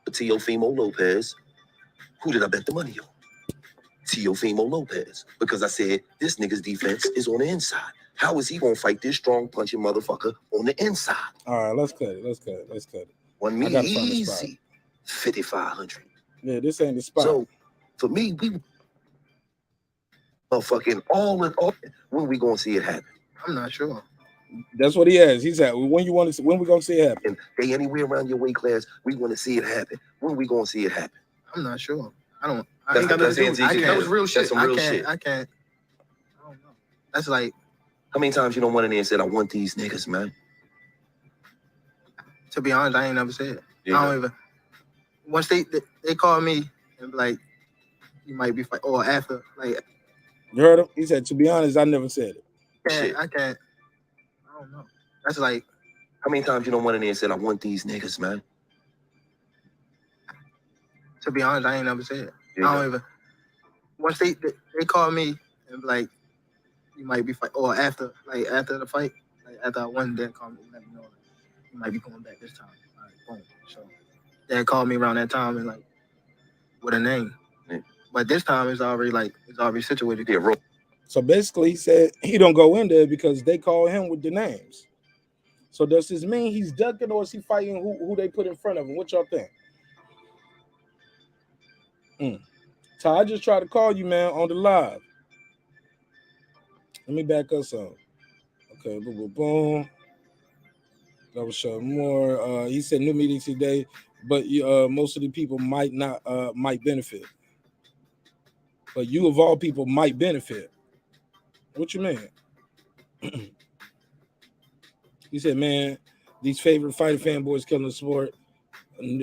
Teofimo Lopez, who did I bet the money on? Teofimo Lopez. Because I said, this nigga's defense is on the inside. How is he going to fight this strong punching motherfucker on the inside? All right, let's cut it. When me easy, 5,500. Yeah, this ain't the spot. So, for me, we fucking all when we going to see it happen? I'm not sure. That's what he has. He said, when we going to see it happen? They anywhere around your weight class, we want to see it happen. When we going to see it happen? I'm not sure. I ain't got nothing to do. That was real shit. That's some real shit. I can't. I don't know. That's like. How many times you don't went in there and said, I want these niggas, man? To be honest, I ain't never said it. Yeah. I don't even. Once they call me and be like, you might be fighting, or after, like. You heard him? He said, to be honest, I never said it. I can't. I don't know. That's like. How many times you don't went in there and said, I want these niggas, man? To be honest, I ain't never said it. Yeah. I don't even. Once they call me and be like, you might be fighting, or after the fight, like after I won, then call me and let me know you might be going back this time. All right, boom. So they called me around that time and like with a name. Yeah. But this time it's already situated. Yeah, bro. So basically he said he don't go in there because they call him with the names. So does this mean he's ducking or is he fighting who they put in front of him? What y'all think? Ty, I just tried to call you, man, on the live. Let me back up some. Okay, boom, boom, boom. That was show more. He said new meeting today, but most of the people might not might benefit. But you of all people might benefit. What you mean? He said, man, these favorite fighter fanboys killing the sport,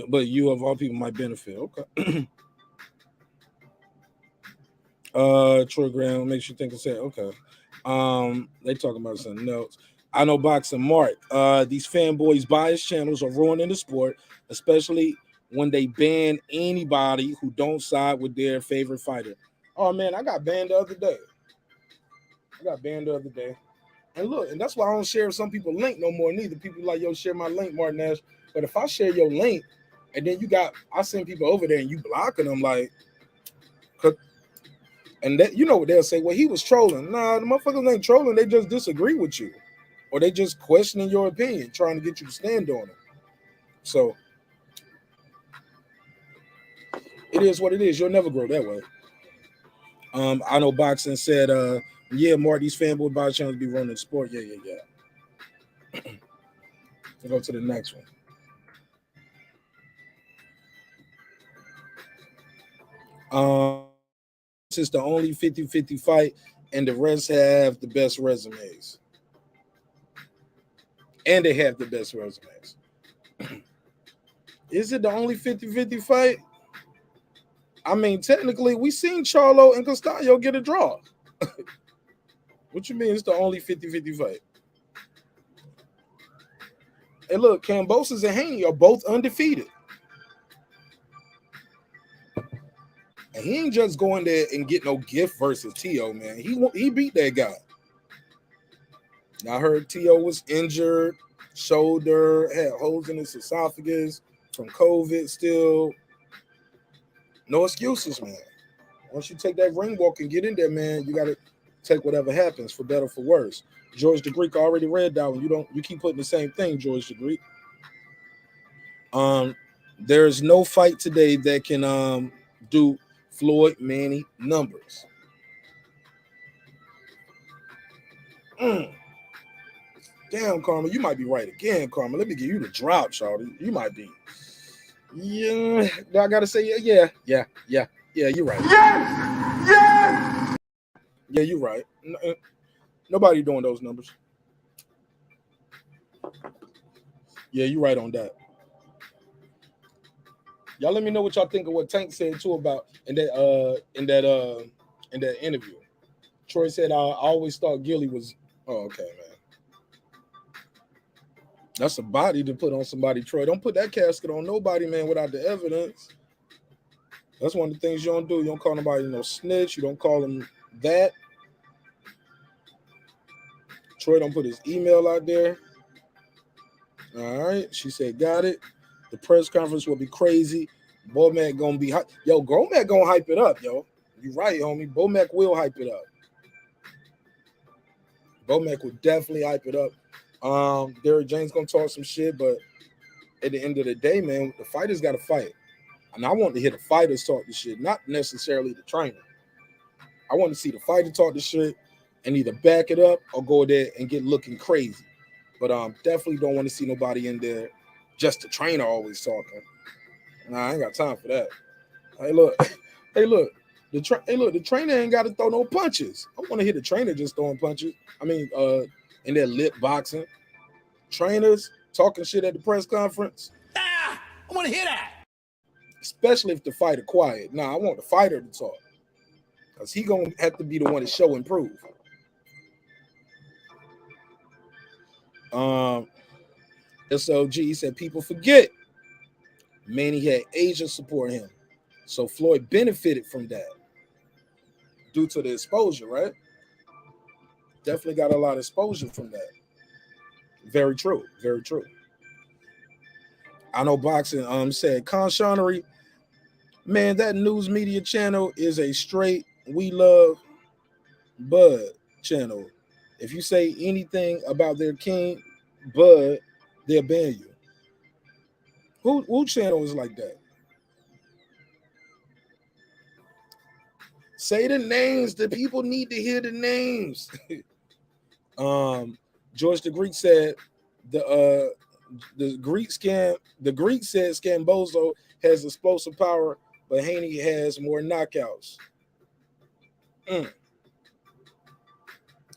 but you of all people might benefit. Okay. Troy Graham makes you think and say, okay. They talking about something else. I know boxing Mark. These fanboys bias channels are ruining the sport, especially when they ban anybody who don't side with their favorite fighter. Oh man, I got banned the other day. And look, and that's why I don't share some people's link no more neither. People like, yo, share my link, Marq Nash. But if I share your link and then I send people over there and you blocking them, like, and that, you know what they'll say, well, he was trolling. Nah, the motherfuckers ain't trolling, they just disagree with you. Or they just questioning your opinion, trying to get you to stand on it. So it is what it is. You'll never grow that way. I know Boxing said, yeah, Mark, these fanboy box channels be running the sport. Yeah. We'll go to the next one. This is the only 50-50 fight, and the rest have the best resumes. And they have the best resumes. Is it the only 50-50 fight? I mean, technically, we seen Charlo and Castano get a draw. What you mean it's the only 50-50 fight? And look, KAMBOSOS and Haney are both undefeated. And he ain't just going there and get no gift versus Tio, man. He beat that guy. Now, I heard Tio was injured, shoulder, had holes in his esophagus from COVID still. No excuses, man. Once you take that ring walk and get in there, man, you got to take whatever happens, for better or for worse. George the Greek already read that one. You keep putting the same thing, George the Greek. There is no fight today that can do Floyd Manny numbers. Damn, Karma, you might be right again, Karma. Let me give you the drop, Shawty. You might be. Yeah, I gotta say, yeah, you're right. Yes! Yeah, you're right. Nobody doing those numbers. Yeah, you're right on that. Y'all let me know what y'all think of what Tank said too about in that interview. Troy said I always thought Gilly was okay, man. That's a body to put on somebody, Troy. Don't put that casket on nobody, man, without the evidence. That's one of the things you don't do. You don't call nobody no snitch. You don't call him that. Troy don't put his email out there. All right. She said, got it. The press conference will be crazy. Bomac gonna be hype. Yo, Bomac gonna hype it up, yo. You right, homie. Bomac will hype it up. Bomac will definitely hype it up. Derrick James gonna talk some shit, but at the end of the day, man, the fighters got to fight. And I want to hear the fighters talk the shit, not necessarily the trainer. I want to see the fighter talk the shit and either back it up or go there and get looking crazy. But definitely don't want to see nobody in there just the trainer always talking. Nah, I ain't got time for that. Hey, look, the trainer ain't got to throw no punches. I want to hear the trainer just throwing punches. I mean, in their lip boxing. Trainers talking shit at the press conference. I want to hear that. Especially if the fighter quiet. Nah, I want the fighter to talk. Because he going to have to be the one to show and prove. SOG said people forget Manny had agents support him. So Floyd benefited from that due to the exposure, right? Definitely got a lot of exposure from that. Very true. Very true. I know Boxing said Conshonery, man, that news media channel is a straight we love Bud channel. If you say anything about their king, Bud, they'll ban you. Who channel is like that? Say the names. The people need to hear the names. George the Greek said the Greek said Scambozo has explosive power, but Haney has more knockouts.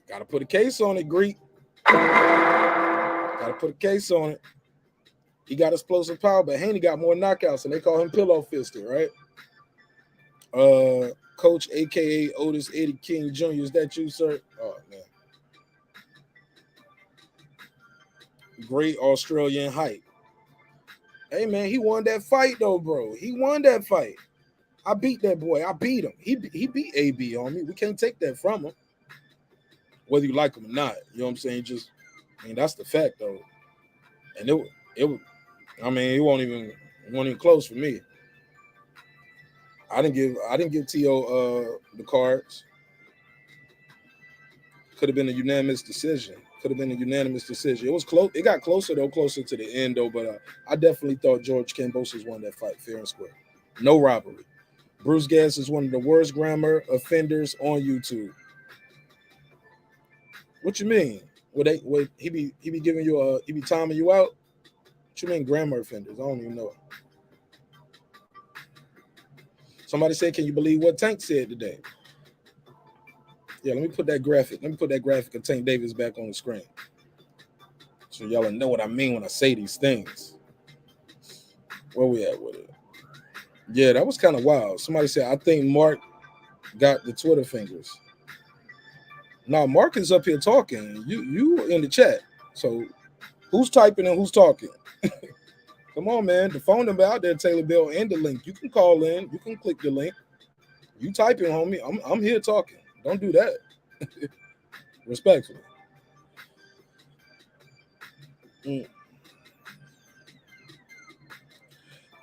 Gotta put a case on it, Greek. Gotta put a case on it. He got explosive power, but Haney got more knockouts, and they call him pillow fisted, right? Coach, aka Otis Eddie King Jr. Is that you, sir? Oh man. Great Australian hype. Hey man, he won that fight though, bro. He won that fight. I beat that boy. I beat him. He beat AB on me. We can't take that from him, whether you like him or not. You know what I'm saying? That's the fact though. And it it wasn't even close for me. I didn't give T.O. the cards. Could have been a unanimous decision. It was close. It got closer to the end though. But I definitely thought George Kambosos won that fight fair and square. No robbery. Bruce Gass is one of the worst grammar offenders on YouTube. What you mean? He be giving you he be timing you out? What you mean grammar offenders? I don't even know. Somebody said, can you believe what Tank said today? Yeah, let me put that graphic of Tank Davis back on the screen. So y'all know what I mean when I say these things. Where we at with it? Yeah, that was kind of wild. Somebody said, I think Mark got the Twitter fingers. Now, Mark is up here talking. You in the chat. So who's typing and who's talking? Come on, man. The phone number out there, Taylor Bill, and the link. You can call in. You can click the link. You typing, homie. I'm here talking. Don't do that. Respectfully.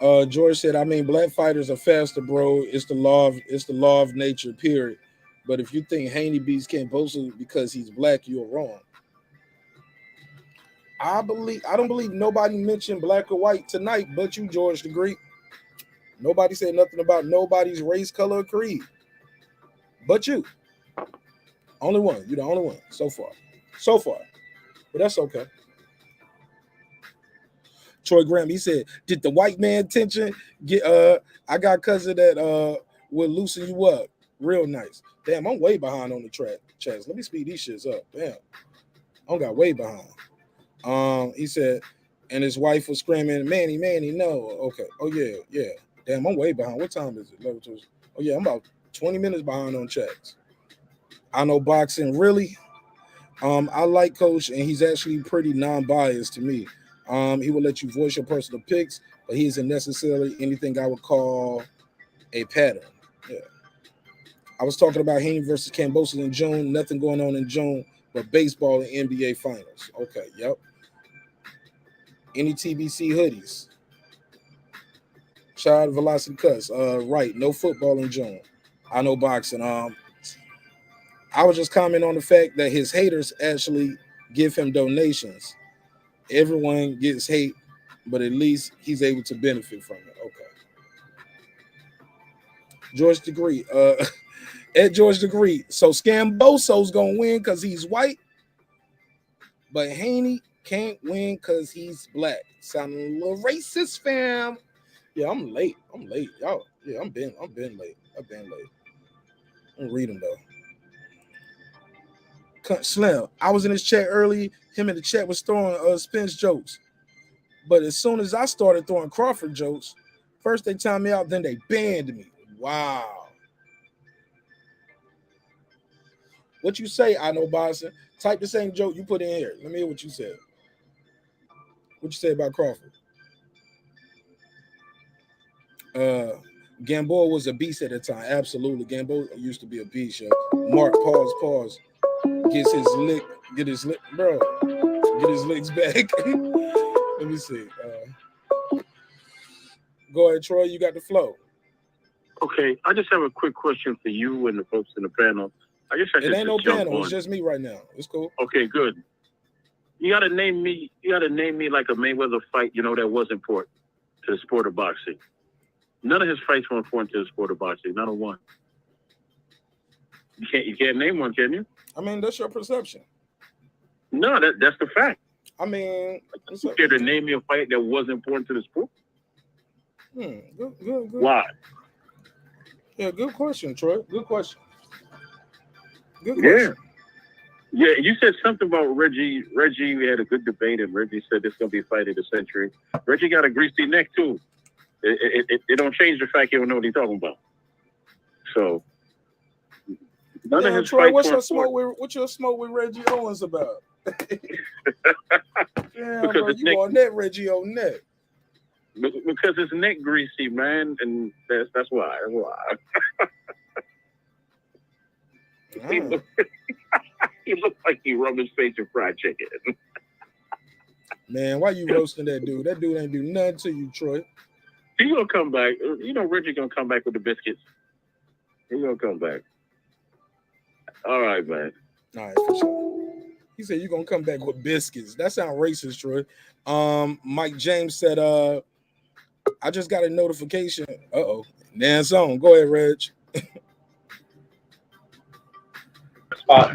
George said, black fighters are faster, bro. It's the law of nature, period. But if you think Haney beats Kambosos because he's black, you're wrong. I don't believe nobody mentioned black or white tonight, but you, George the Greek. Nobody said nothing about nobody's race, color, or creed. But you. Only one. You're the only one so far. But that's okay. Troy Graham, he said, did the white man tension get I got cousin that will loosen you up real nice. Damn, I'm way behind on the chats. Let me speed these shits up. Damn. I got way behind. He said, and his wife was screaming, Manny, no. Okay. Oh yeah. Damn, I'm way behind. What time is it? Oh yeah, I'm about 20 minutes behind on chats. I know boxing, really. I like Coach, and he's actually pretty non-biased to me. He will let you voice your personal picks, but he isn't necessarily anything I would call a pattern. Yeah. I was talking about Haney versus Kambosos in June. Nothing going on in June, but baseball and NBA finals. Okay, yep. Any TBC hoodies? Shout out to Velocity Cuts. Right, no football in June. I know boxing. I was just commenting on the fact that his haters actually give him donations. Everyone gets hate, but at least he's able to benefit from it. Okay. George Degree. At George Degree. So Kambosos gonna win because he's white, but Haney can't win because he's black. Sounding a little racist, fam. Yeah, I'm late. Y'all. Yeah, I've been late. I'm reading though. Slim, I was in his chat early. Him in the chat was throwing Spence jokes. But as soon as I started throwing Crawford jokes, first they timed me out, then they banned me. Wow. What you say, I know boxing. Type the same joke you put in here. Let me hear what you said. What you say about Crawford? Gamboa was a beast at the time. Absolutely. Gamboa used to be a beast, yo. Mark, pause. Get his licks back. Let me see. Go ahead, Troy. You got the flow. Okay, I just have a quick question for you and the folks in the panel. It ain't no panel. It's just me right now. It's cool. Okay, good. You gotta name me like a Mayweather fight, that was important to the sport of boxing. None of his fights were important to the sport of boxing. Not a one. You can't name one, can you? That's your perception. No, that's the fact. You care to name me a fight that was important to the sport? Good. Why? Yeah, good question, Troy. Good question. Yeah, you said something about Reggie. We had a good debate, and Reggie said this is going to be a fight of the century. Reggie got a greasy neck, too. It don't change the fact you don't know what he's talking about. So, none of his Troy, fights what's your smoke with Reggie Owens about? Damn, bro, you on that Reggie on that. Because his neck greasy, man, and that's why. That's why. He looked like he rubbed his face in fried chicken. Man, why you roasting that dude? That dude ain't do nothing to you, Troy. He gonna come back. You know, Richie gonna come back with the biscuits. He gonna come back. All right, man. All right, for sure. He said you're gonna come back with biscuits. That sounds racist, Troy. Mike James said, I just got a notification. Uh-oh. Dance on. Go ahead, Reg.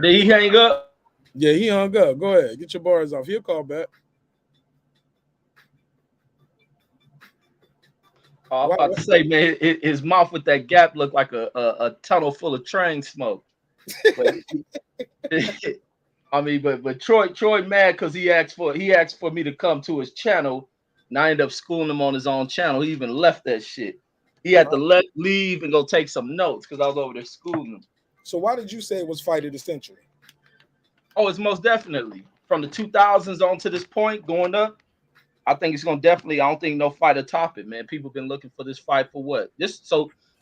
Did he hang up? Yeah, he hung up. Go ahead. Get your bars off. He'll call back. I was about to say, man, his mouth with that gap looked like a tunnel full of train smoke. But, I mean, but Troy mad because he asked for me to come to his channel, and I ended up schooling him on his own channel. He even left that shit. He had to leave and go take some notes because I was over there schooling him. So why did you say it was fight of the century? Oh, it's most definitely from the 2000s on to this point going up. I think it's gonna definitely. I don't think no fight will top it, man. People been looking for this fight for what? This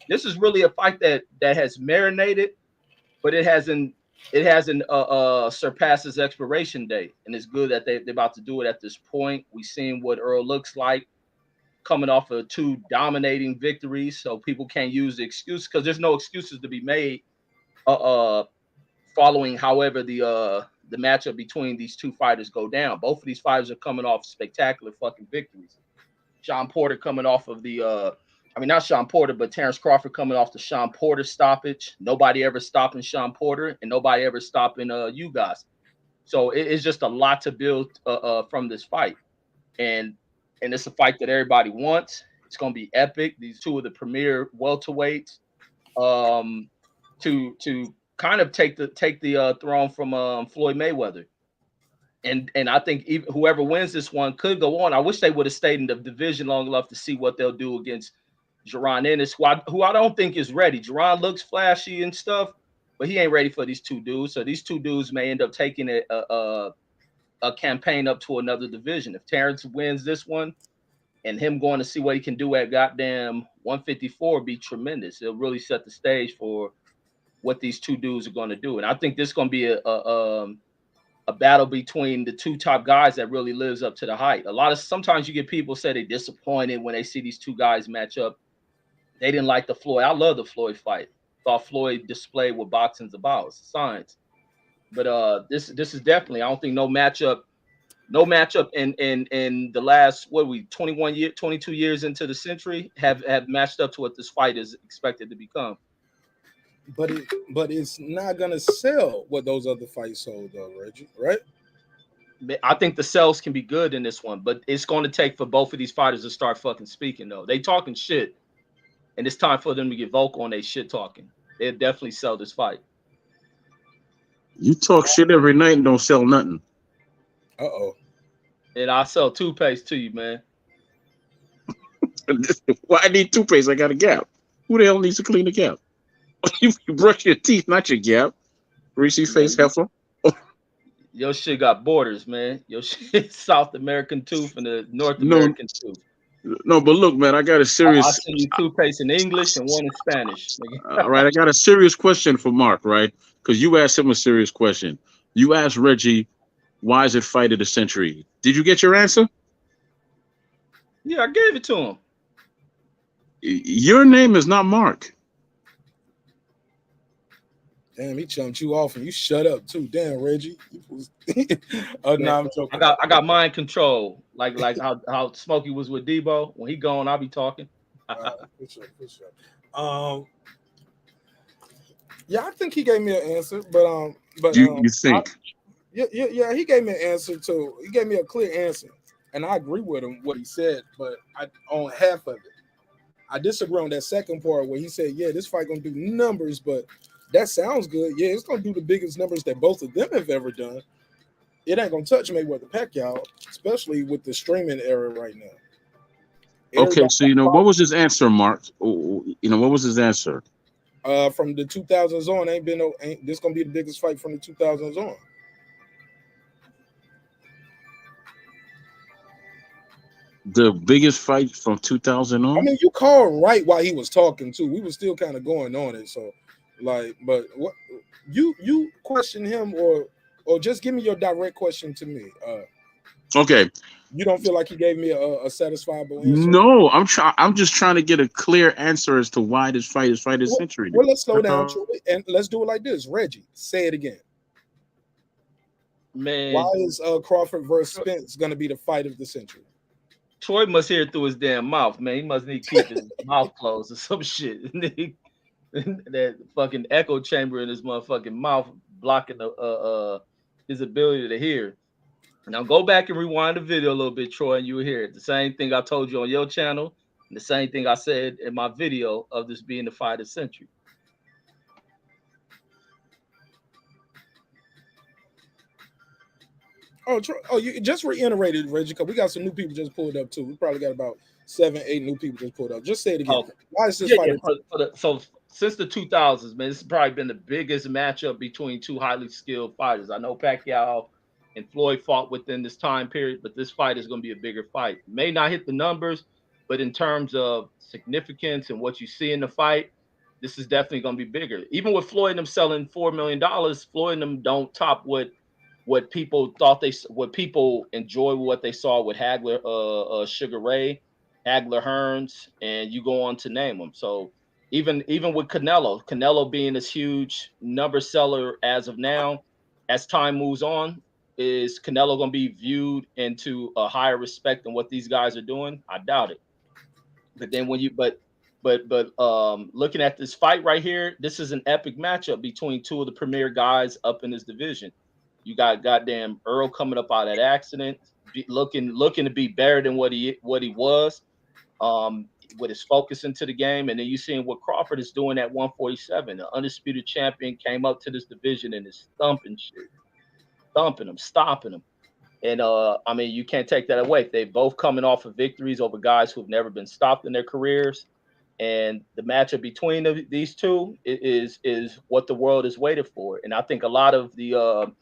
is really a fight that has marinated, but it hasn't surpassed its expiration date, and it's good that they're about to do it at this point. We've seen what Earl looks like coming off of 2 dominating victories, so people can't use the excuse because there's no excuses to be made. Following, however, the matchup between these 2 fighters go down. Both of these fighters are coming off spectacular fucking victories. Sean Porter coming off of not Sean Porter, but Terrence Crawford coming off the Sean Porter stoppage. Nobody ever stopping Sean Porter, and nobody ever stopping you guys. So it's just a lot to build from this fight, and it's a fight that everybody wants. It's gonna be epic. These 2 of the premier welterweights, to kind of take the throne from Floyd Mayweather, and I think even whoever wins this one could go on. I wish they would have stayed in the division long enough to see what they'll do against Jaron Ennis, who I don't think is ready. Jaron looks flashy and stuff, but he ain't ready for these 2 dudes. So these 2 dudes may end up taking a campaign up to another division. If Terrence wins this one, and him going to see what he can do at goddamn 154 be tremendous. It'll really set the stage for what these 2 dudes are going to do. And I think this is going to be a battle between the 2 top guys that really lives up to the hype. Sometimes you get people say they're disappointed when they see these 2 guys match up. They didn't like the Floyd. I love the Floyd fight. Thought Floyd displayed what boxing's about. It's science. But this is definitely, I don't think no matchup in the last 22 years into the century have matched up to what this fight is expected to become. But it's not gonna sell what those other fights sold, though, Reggie. Right? I think the sales can be good in this one, but it's going to take for both of these fighters to start fucking speaking. Though they talking shit, and it's time for them to get vocal on their shit talking. They'll definitely sell this fight. You talk shit every night and don't sell nothing. Uh-oh. And I sell toothpaste to you, man. Well, I need toothpaste. I got a gap. Who the hell needs to clean the gap? You brush your teeth, not your gap. Greasy face heifer. Your shit got borders, man. Your shit South American tooth and the North American tooth. No, but look, man, I got a serious. I'll send you toothpaste in English and one in Spanish. All right, I got a serious question for Mark, right? Because you asked him a serious question. You asked Reggie, why is it fight of the century? Did you get your answer? Yeah, I gave it to him. Your name is not Mark. Damn, he chumped you off and you shut up too. Damn, Reggie. Oh no, I'm joking. I got mind control, like how Smokey was with Debo. When he gone, I'll be talking. For sure. Yeah, I think he gave me an answer, but you think? Yeah, he gave me an answer too. He gave me a clear answer, and I agree with him what he said, but on half of it. I disagree on that second part where he said, yeah, this fight gonna do numbers, but that sounds good. Yeah, it's gonna do the biggest numbers that both of them have ever done. It ain't gonna touch Mayweather Pacquiao, especially with the streaming era right now. Okay, so what was his answer, Mark? What was his answer? From the 2000s on, ain't this gonna be the biggest fight from the 2000s on? The biggest fight from 2000 on. I mean, you called right while he was talking too. We were still kind of going on it. So, like, but what you question him or just give me your direct question to me. Okay. You don't feel like he gave me a satisfiable answer? No, I'm just trying to get a clear answer as to why this fight is fight of the century. Well, let's slow down, and let's do it like this. Reggie, say it again. Man, why is Crawford versus Spence gonna be the fight of the century? Troy must hear it through his damn mouth, man. He must need to keep his mouth closed or some shit. That fucking echo chamber in his motherfucking mouth blocking the his ability to hear. Now go back and rewind the video a little bit, Troy, and you will hear it. The same thing I told you on your channel, and the same thing I said in my video of this being the fight of the century. Oh, you just reiterated, Reggie, because we got some new people just pulled up too. We probably got about 7-8 new people just pulled up. Just say it again. Okay. Why is this fight? So since the 2000s, man, this has probably been the biggest matchup between two highly skilled fighters. I know Pacquiao and Floyd fought within this time period, but this fight is going to be a bigger fight. May not hit the numbers, but in terms of significance and what you see in the fight, this is definitely going to be bigger. Even with Floyd and them selling $4 million, Floyd and them don't top what people thought what people enjoy what they saw with Hagler, Sugar Ray, Hagler Hearns, and you go on to name them. So even with Canelo being this huge number seller as of now, as time moves on, is Canelo going to be viewed into a higher respect than what these guys are doing? I doubt it. But then when you looking at this fight right here, this is an epic matchup between two of the premier guys up in this division. You got goddamn Earl coming up out of that accident, looking to be better than what he was, with his focus into the game. And then you seeing what Crawford is doing at 147. The undisputed champion came up to this division and is thumping shit, stomping them. And I mean, you can't take that away. They both coming off of victories over guys who've never been stopped in their careers. And the matchup between these two is what the world is waiting for. And I think a lot of the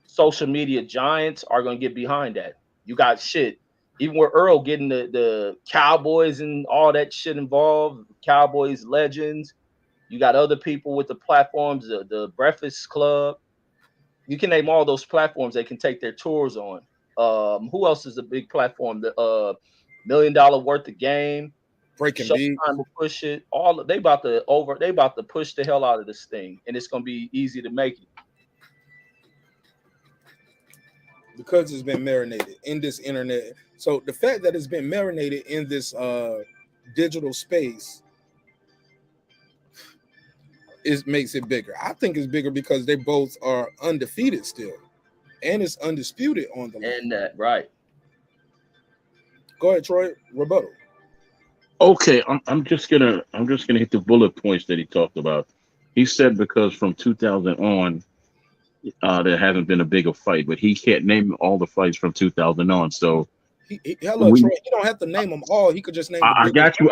social media giants are going to get behind that. You got shit. Even with Earl getting the Cowboys and all that shit involved, Cowboys legends. You got other people with the platforms, the Breakfast Club. You can name all those platforms they can take their tours on. Who else is a big platform? The $1 million worth of game. Breaking Beat. Will push it. They about to push the hell out of this thing, and it's gonna be easy to make it. Because it's been marinated in this internet. So the fact that it's been marinated in this digital space makes it bigger. I think it's bigger because they both are undefeated still, and it's undisputed on the line. And that right. Go ahead, Troy. Rebuttal. Okay, I'm just gonna hit the bullet points that he talked about. He said because from 2000 on, there hasn't been a bigger fight, but he can't name all the fights from 2000 on. So, Troy, you don't have to name them all. He could just name. I got you,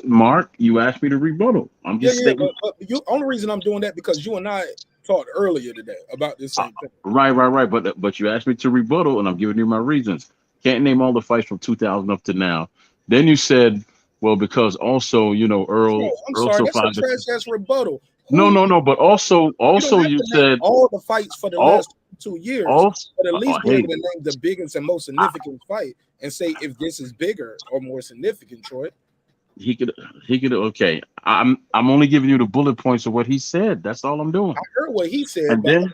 Mark. You asked me to rebuttal. I'm just stating. But only reason I'm doing that because you and I talked earlier today about this same thing. Right. But you asked me to rebuttal, and I'm giving you my reasons. Can't name all the fights from 2000 up to now. Then you said, well, because also, Earl. I'm sorry, that's a trash-ass rebuttal. No. But also you said all the fights for the last 2 years, but at least be able to name the biggest and most significant fight and say if this is bigger or more significant, Troy. He could. Okay, I'm only giving you the bullet points of what he said. That's all I'm doing. I heard what he said, and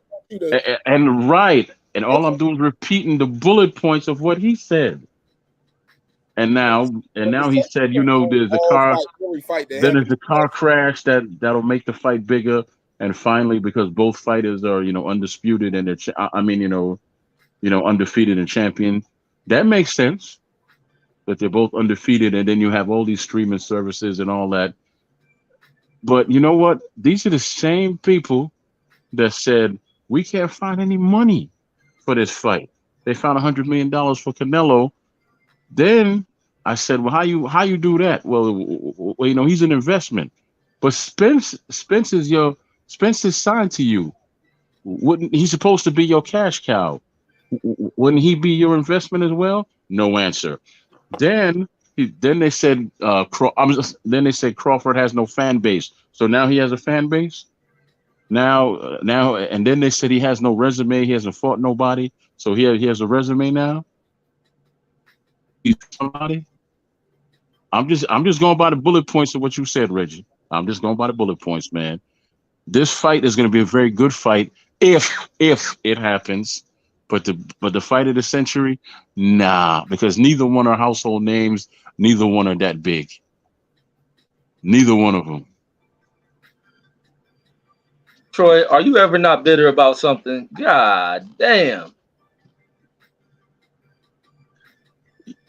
all I'm doing is repeating the bullet points of what he said. And now he said, there's a car. Then there's a car crash that'll make the fight bigger. And finally, because both fighters are undisputed and undefeated and champion, that makes sense. That they're both undefeated, and then you have all these streaming services and all that. But you know what? These are the same people that said we can't find any money for this fight. They found $100 million for Canelo. Then I said, well, how you do that? Well, he's an investment. But Spence is signed to you. Wouldn't he supposed to be your cash cow? Wouldn't he be your investment as well? No answer. Then they said then they said Crawford has no fan base. So now he has a fan base. Now, and then they said he has no resume. He hasn't fought nobody. So he has a resume now. He's somebody. I'm just going by the bullet points of what you said, Reggie. I'm just going by the bullet points, man. This fight is going to be a very good fight if it happens. But the fight of the century, nah, because neither one are household names. Neither one are that big. Neither one of them. Troy, are you ever not bitter about something? God damn.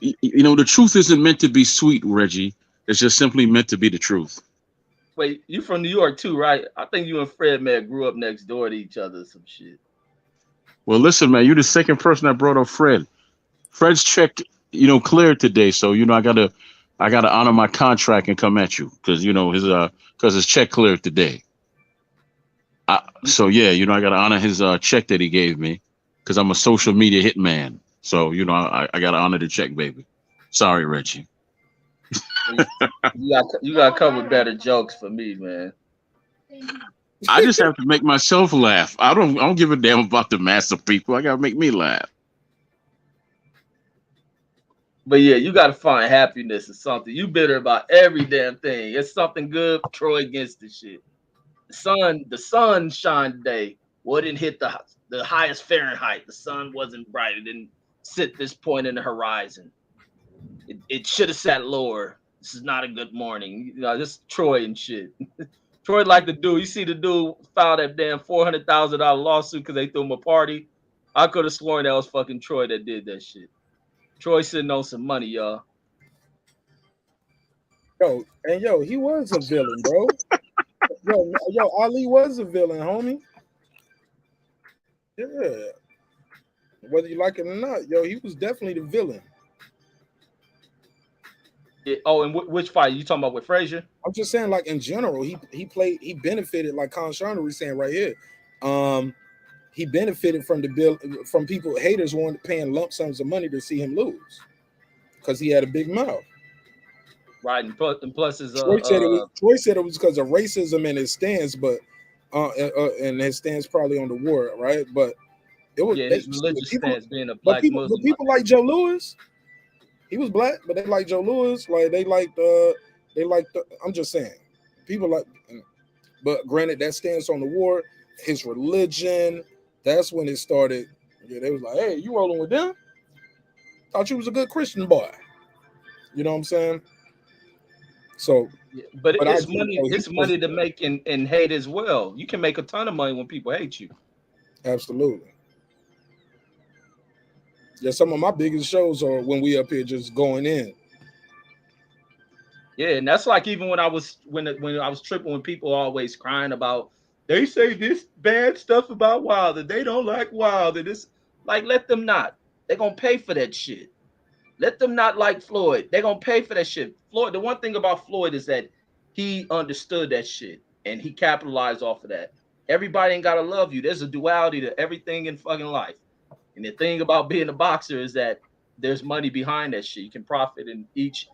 You know, the truth isn't meant to be sweet, Reggie. It's just simply meant to be the truth. Wait, you from New York too, right? I think you and Fred, man, grew up next door to each other or some shit. Well, listen, man, you're the second person that brought up Fred. Fred's check, cleared today, so I gotta honor my contract and come at you because his check cleared today. So yeah, I gotta honor his check that he gave me because I'm a social media hitman. So I gotta honor the check, baby. Sorry, Reggie. You got to come with better jokes for me, man. I just have to make myself laugh. I don't give a damn about the mass of people. I gotta make me laugh. But yeah, you got to find happiness or something. You bitter about every damn thing. It's something good. Troy against the shit. The sun shined today. Well, it didn't hit the highest Fahrenheit. The sun wasn't bright. It didn't sit this point in the horizon. It should have sat lower. This is not a good morning. This Troy and shit. Troy like the dude. You see the dude filed that damn $400,000 lawsuit because they threw him a party. I could have sworn that was fucking Troy that did that shit. Troy sitting on some money, y'all. Yo, he was a villain, bro. yo, Ali was a villain, homie. Yeah. Whether you like it or not, he was definitely the villain. Yeah. Oh, and which fight? You talking about with Frazier? I'm just saying, like in general, he benefited, like Con Sharner was saying right here. He benefited from from people, haters wanted paying lump sums of money to see him lose because he had a big mouth. Right, and plus his Troy said it was because of racism in his stance, but and his stance probably on the war, right? But it was his religious stance being a black Muslim. But people like Joe Louis, he was black, but they like Joe Louis, like they liked I'm just saying, people like. But granted, that stance on the war, his religion, that's when it started. Yeah, they was like, "Hey, you rolling with them? Thought you was a good Christian boy." You know what I'm saying? So, but it's money. It's money to make and hate as well. You can make a ton of money when people hate you. Absolutely. Yeah, some of my biggest shows are when we up here just going in. Yeah, and that's like even when I was tripping when people always crying about they say this bad stuff about Wilder. They don't like Wilder. This like let them not. They're gonna pay for that shit. Let them not like Floyd. They're gonna pay for that shit. Floyd, the one thing about Floyd is that he understood that shit and he capitalized off of that. Everybody ain't gotta love you. There's a duality to everything in fucking life. And the thing about being a boxer is that there's money behind that shit. You can profit in each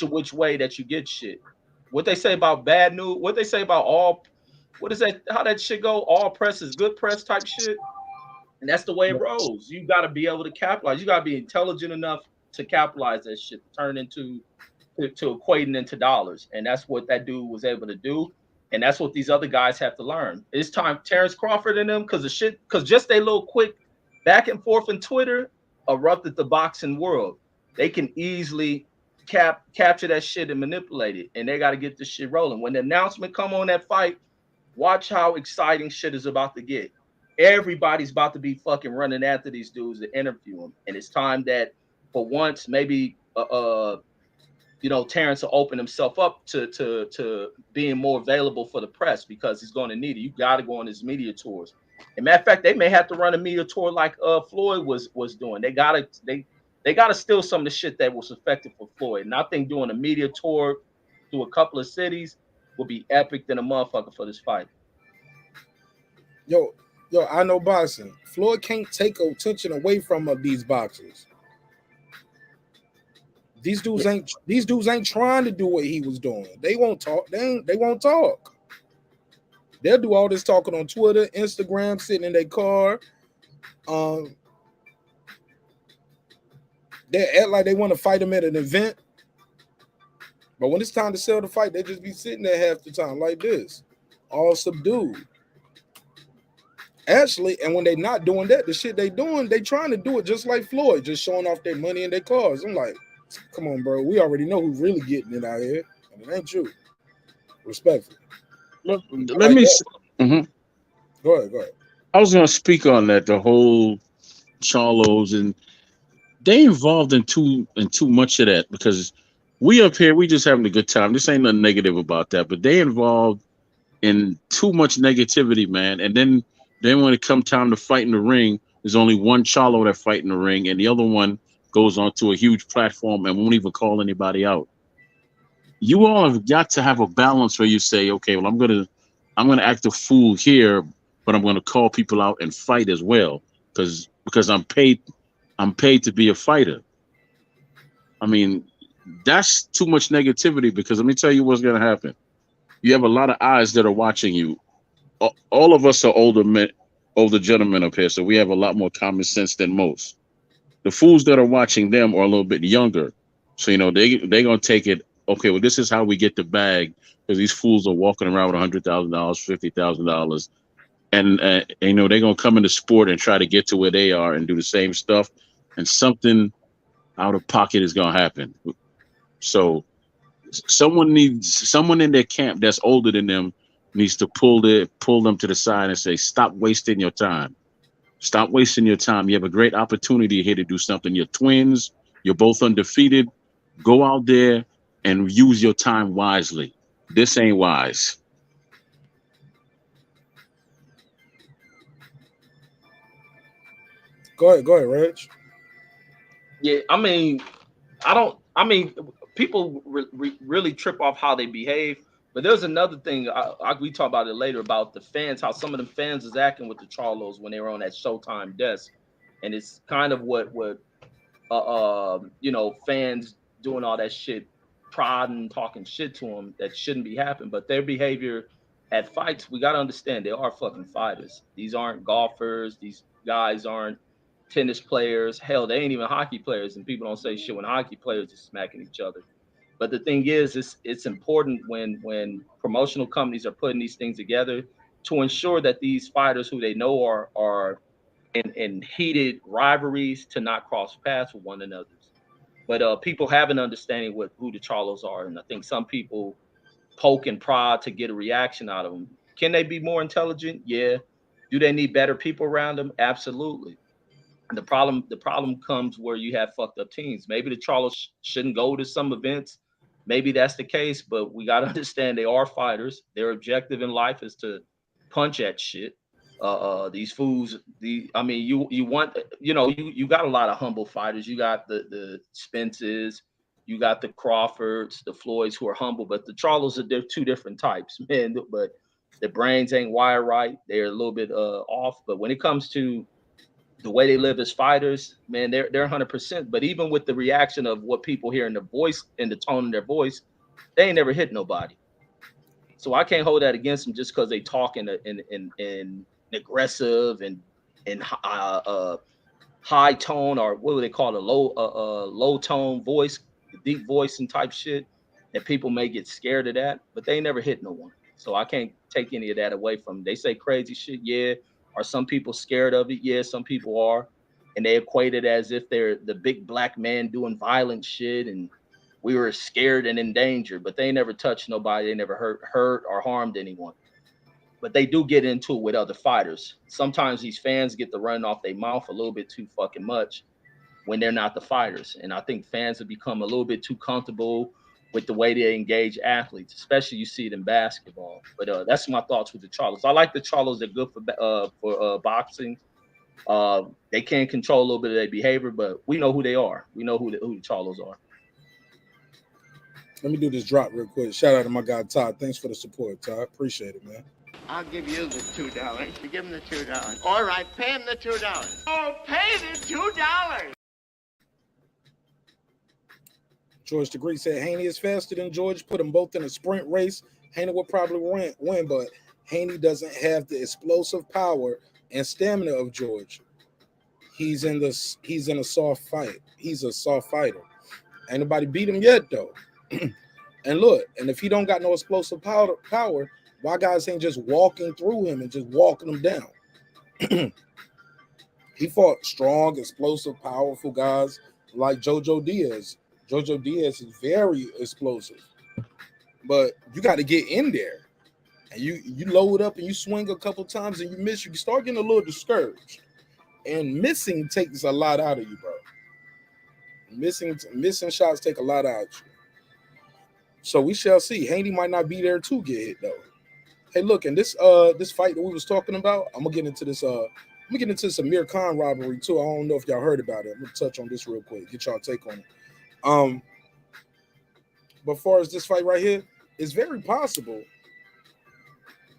of which way that you get shit. What they say about bad news, what they say about what is that? How that shit go? All press is good press type shit. And that's the way it rolls. You got to be able to capitalize. You got to be intelligent enough to capitalize that shit, to equating into dollars. And that's what that dude was able to do. And that's what these other guys have to learn. It's time Terrence Crawford and them, because just they little quick back and forth in Twitter erupted the boxing world. They can easily capture that shit and manipulate it. And they got to get this shit rolling. When the announcement come on that fight, watch how exciting shit is about to get. Everybody's about to be fucking running after these dudes to interview them. And it's time that for once, maybe Terrence will open himself up to being more available for the press because he's going to need it. You got to go on his media tours. And matter of fact, they may have to run a media tour like Floyd was doing. They gotta steal some of the shit that was effective for Floyd. And I think doing a media tour through a couple of cities will be epic than a motherfucker for this fight. Yo, I know boxing. Floyd can't take attention away from these boxers. These dudes ain't trying to do what he was doing. They won't talk. They won't talk. They'll do all this talking on Twitter, Instagram, sitting in their car. They act like they want to fight him at an event, but when it's time to sell the fight, they just be sitting there half the time like this, all subdued. Actually, and when they not doing that, the shit they doing, they trying to do it just like Floyd, just showing off their money and their cars. I'm like, come on, bro. We already know who's really getting it out here, and it ain't you. Respectfully. Let me. Mm-hmm. Go ahead. I was gonna speak on that. The whole Charlos, and they involved in too much of that, because we up here, we just having a good time. This ain't nothing negative about that, but they involved in too much negativity, man. And then when it come time to fight in the ring, there's only one Charlo that fight in the ring, and the other one goes onto a huge platform and won't even call anybody out. You all have got to have a balance where you say, okay, well, I'm gonna act a fool here, but I'm gonna call people out and fight as well, because I'm paid to be a fighter. I mean, that's too much negativity, because let me tell you what's gonna happen. You have a lot of eyes that are watching you. All of us are older gentlemen up here, so we have a lot more common sense than most. The fools that are watching them are a little bit younger, so they're gonna take it. Okay, well, this is how we get the bag, because these fools are walking around with $100,000, $50,000, and they're gonna come into sport and try to get to where they are and do the same stuff, and something out of pocket is gonna happen. So someone in their camp that's older than them needs to pull them to the side and say, stop wasting your time. Stop wasting your time. You have a great opportunity here to do something. You're twins. You're both undefeated. Go out there and use your time wisely. This ain't wise. Go ahead, Reg. Yeah, people really trip off how they behave. But there's another thing, we talk about it later, about the fans, how some of the fans is acting with the Charlos when they were on that Showtime desk. And it's kind of what fans doing all that shit, prodding, talking shit to them that shouldn't be happening. But their behavior at fights, we got to understand, they are fucking fighters. These aren't golfers. These guys aren't tennis players. Hell, they ain't even hockey players. And people don't say shit when hockey players are smacking each other. But the thing is, it's important when promotional companies are putting these things together to ensure that these fighters who they know are in heated rivalries to not cross paths with one another. But people have an understanding with who the Charlos are, and I think some people poke and prod to get a reaction out of them. Can they be more intelligent? Yeah. Do they need better people around them? Absolutely. And the problem comes where you have fucked up teams. Maybe the Charlos shouldn't go to some events. Maybe that's the case, but we got to understand they are fighters. Their objective in life is to punch at shit. These fools, you got a lot of humble fighters. You got the Spences, you got the Crawfords, the Floyds, who are humble, but the Charlos they're two different types, man. But their brains ain't wired right. They're a little bit off. But when it comes to the way they live as fighters, man, they're 100%. But even with the reaction of what people hear in the voice, in the tone of their voice, they ain't never hit nobody. So I can't hold that against them just because they talk in aggressive and high tone, or what do they call it, low tone voice, deep voice and type shit. And people may get scared of that, but they never hit no one. So I can't take any of that away from them. They say crazy shit, yeah. Are some people scared of it? Yeah, some people are. And they equate it as if they're the big black man doing violent shit and we were scared and in danger, but they never touched nobody. They never hurt or harmed anyone. But they do get into it with other fighters. Sometimes these fans get to run off their mouth a little bit too fucking much when they're not the fighters. And I think fans have become a little bit too comfortable with the way they engage athletes, especially you see it in basketball. But that's my thoughts with the Charlos. I like the Charlos. They're good for boxing. They can control a little bit of their behavior, but we know who they are. We know who the Charlos are. Let me do this drop real quick. Shout out to my guy Todd. Thanks for the support, Todd. Appreciate it, man. I'll give you the $2. You give him the $2. All right, pay him the $2. Oh, pay the $2. George Degree said Haney is faster than George. Put them both in a sprint race. Haney will probably win, but Haney doesn't have the explosive power and stamina of George. He's in a soft fight. He's a soft fighter. Ain't nobody beat him yet though. And look, and if he don't got no explosive power, why guys ain't just walking through him and just walking him down? He fought strong, explosive, powerful guys like Jojo Diaz. Jojo Diaz is very explosive, but you got to get in there. And you load up and you swing a couple times and you miss, you start getting a little discouraged. And missing takes a lot out of you, bro. Missing shots take a lot out of you. So we shall see. Haney might not be there to get hit though. Hey, look, and this fight that we was talking about, I'm gonna get into this Amir Khan robbery too. I don't know if y'all heard about it. I'm gonna touch on this real quick, get y'all take on it. But as far as this fight right here, it's very possible.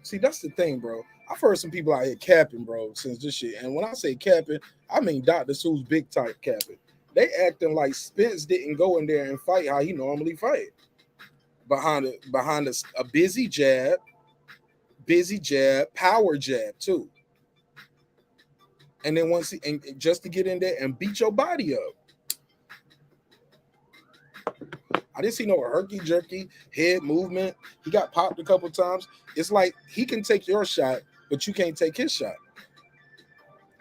See, that's the thing, bro. I've heard some people out here capping, bro, since this shit. And when I say capping, I mean Dr. Seuss big type capping. They acting like Spence didn't go in there and fight how he normally fight. Behind a busy jab, power jab too. And then just to get in there and beat your body up. I didn't see no herky-jerky head movement. He got popped a couple times. It's like he can take your shot, but you can't take his shot.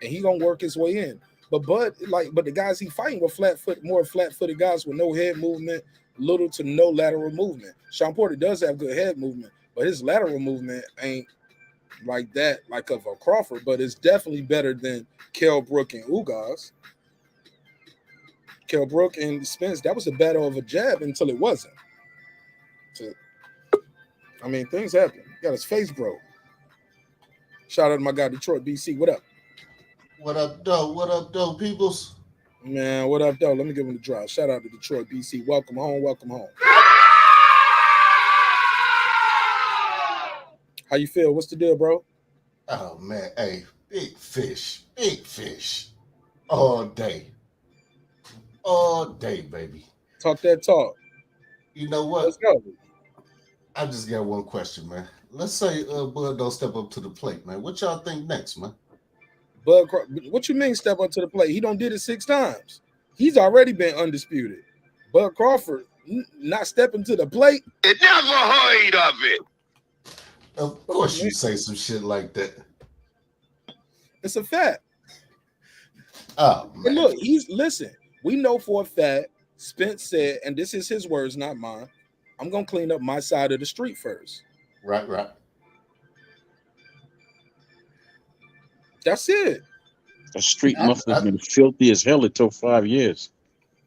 And he gonna work his way in. But the guys he fighting were more flat-footed guys with no head movement, little to no lateral movement. Sean Porter does have good head movement, but his lateral movement ain't like that, like of a Crawford, but it's definitely better than Kell Brook and Ugas. Kell Brook and Spence, that was a battle of a jab until it wasn't. So, I mean, things happen. Got his face broke. Shout out to my guy, Detroit, BC. What up? What up, though? What up, though, peoples? Man, what up, though? Let me give him the drop. Shout out to Detroit, BC. Welcome home, welcome home. How you feel? What's the deal, bro? Oh, man. Hey, big fish. All day. All day, baby. Talk that talk. You know what? Let's go. I just got one question, man. Let's say Bud don't step up to the plate, man. What y'all think next, man? Bud, what you mean step up to the plate? He done did it 6 times. He's already been undisputed. Bud Crawford not stepping to the plate. It never heard of it. Of course you say some shit like that. It's a fact. Oh, man. And look, listen. We know for a fact, Spence said, and this is his words, not mine, I'm going to clean up my side of the street first. Right. That's it. The street must have been filthy as hell. It took 5 years.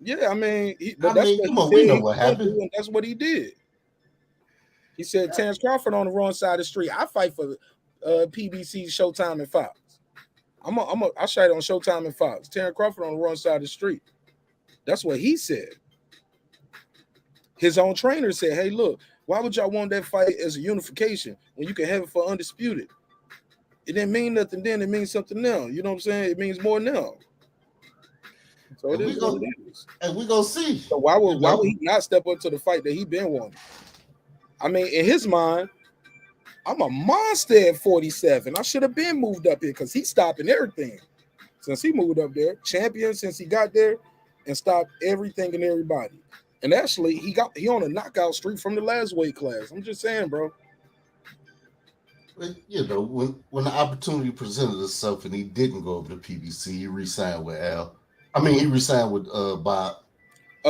Yeah, I mean, we know what happened. That's what he did. He said, Terrence Crawford on the wrong side of the street. I fight for PBC, Showtime, and Fox. I fight on Showtime and Fox. Terrence Crawford on the wrong side of the street. That's what he said. His own trainer said, hey, look, why would y'all want that fight as a unification when you can have it for Undisputed? It didn't mean nothing then. It means something now. You know what I'm saying? It means more now. So it is what it is. And we're going to see. So why would he not step up to the fight that he been wanting? I mean, in his mind, I'm a monster at 47. I should have been moved up here because he's stopping everything. Since he moved up there, champion since he got there, and stopped everything and everybody. And actually, he on a knockout streak from the last weight class. I'm just saying, bro. But, you know, when the opportunity presented itself and he didn't go over to PBC, he re-signed with Al. I mean, he re-signed with Bob.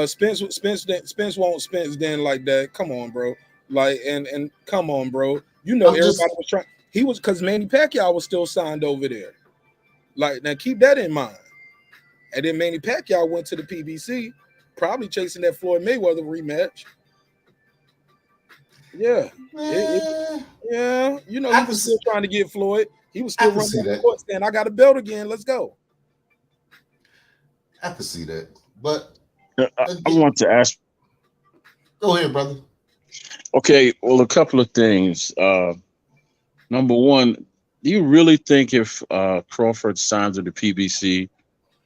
Spence won't Spence then like that. Come on, bro. Like, and come on, bro. You know, everybody was trying. He was, because Manny Pacquiao was still signed over there. Like, now keep that in mind. And then Manny Pacquiao went to the PBC, probably chasing that Floyd Mayweather rematch. Yeah. Yeah. You know, he was still trying to get Floyd. He was still running the court saying, I got a belt again. Let's go. I can see that. But I want to ask. Go ahead, brother. Okay, well, a couple of things. Number one, do you really think if Crawford signs with the PBC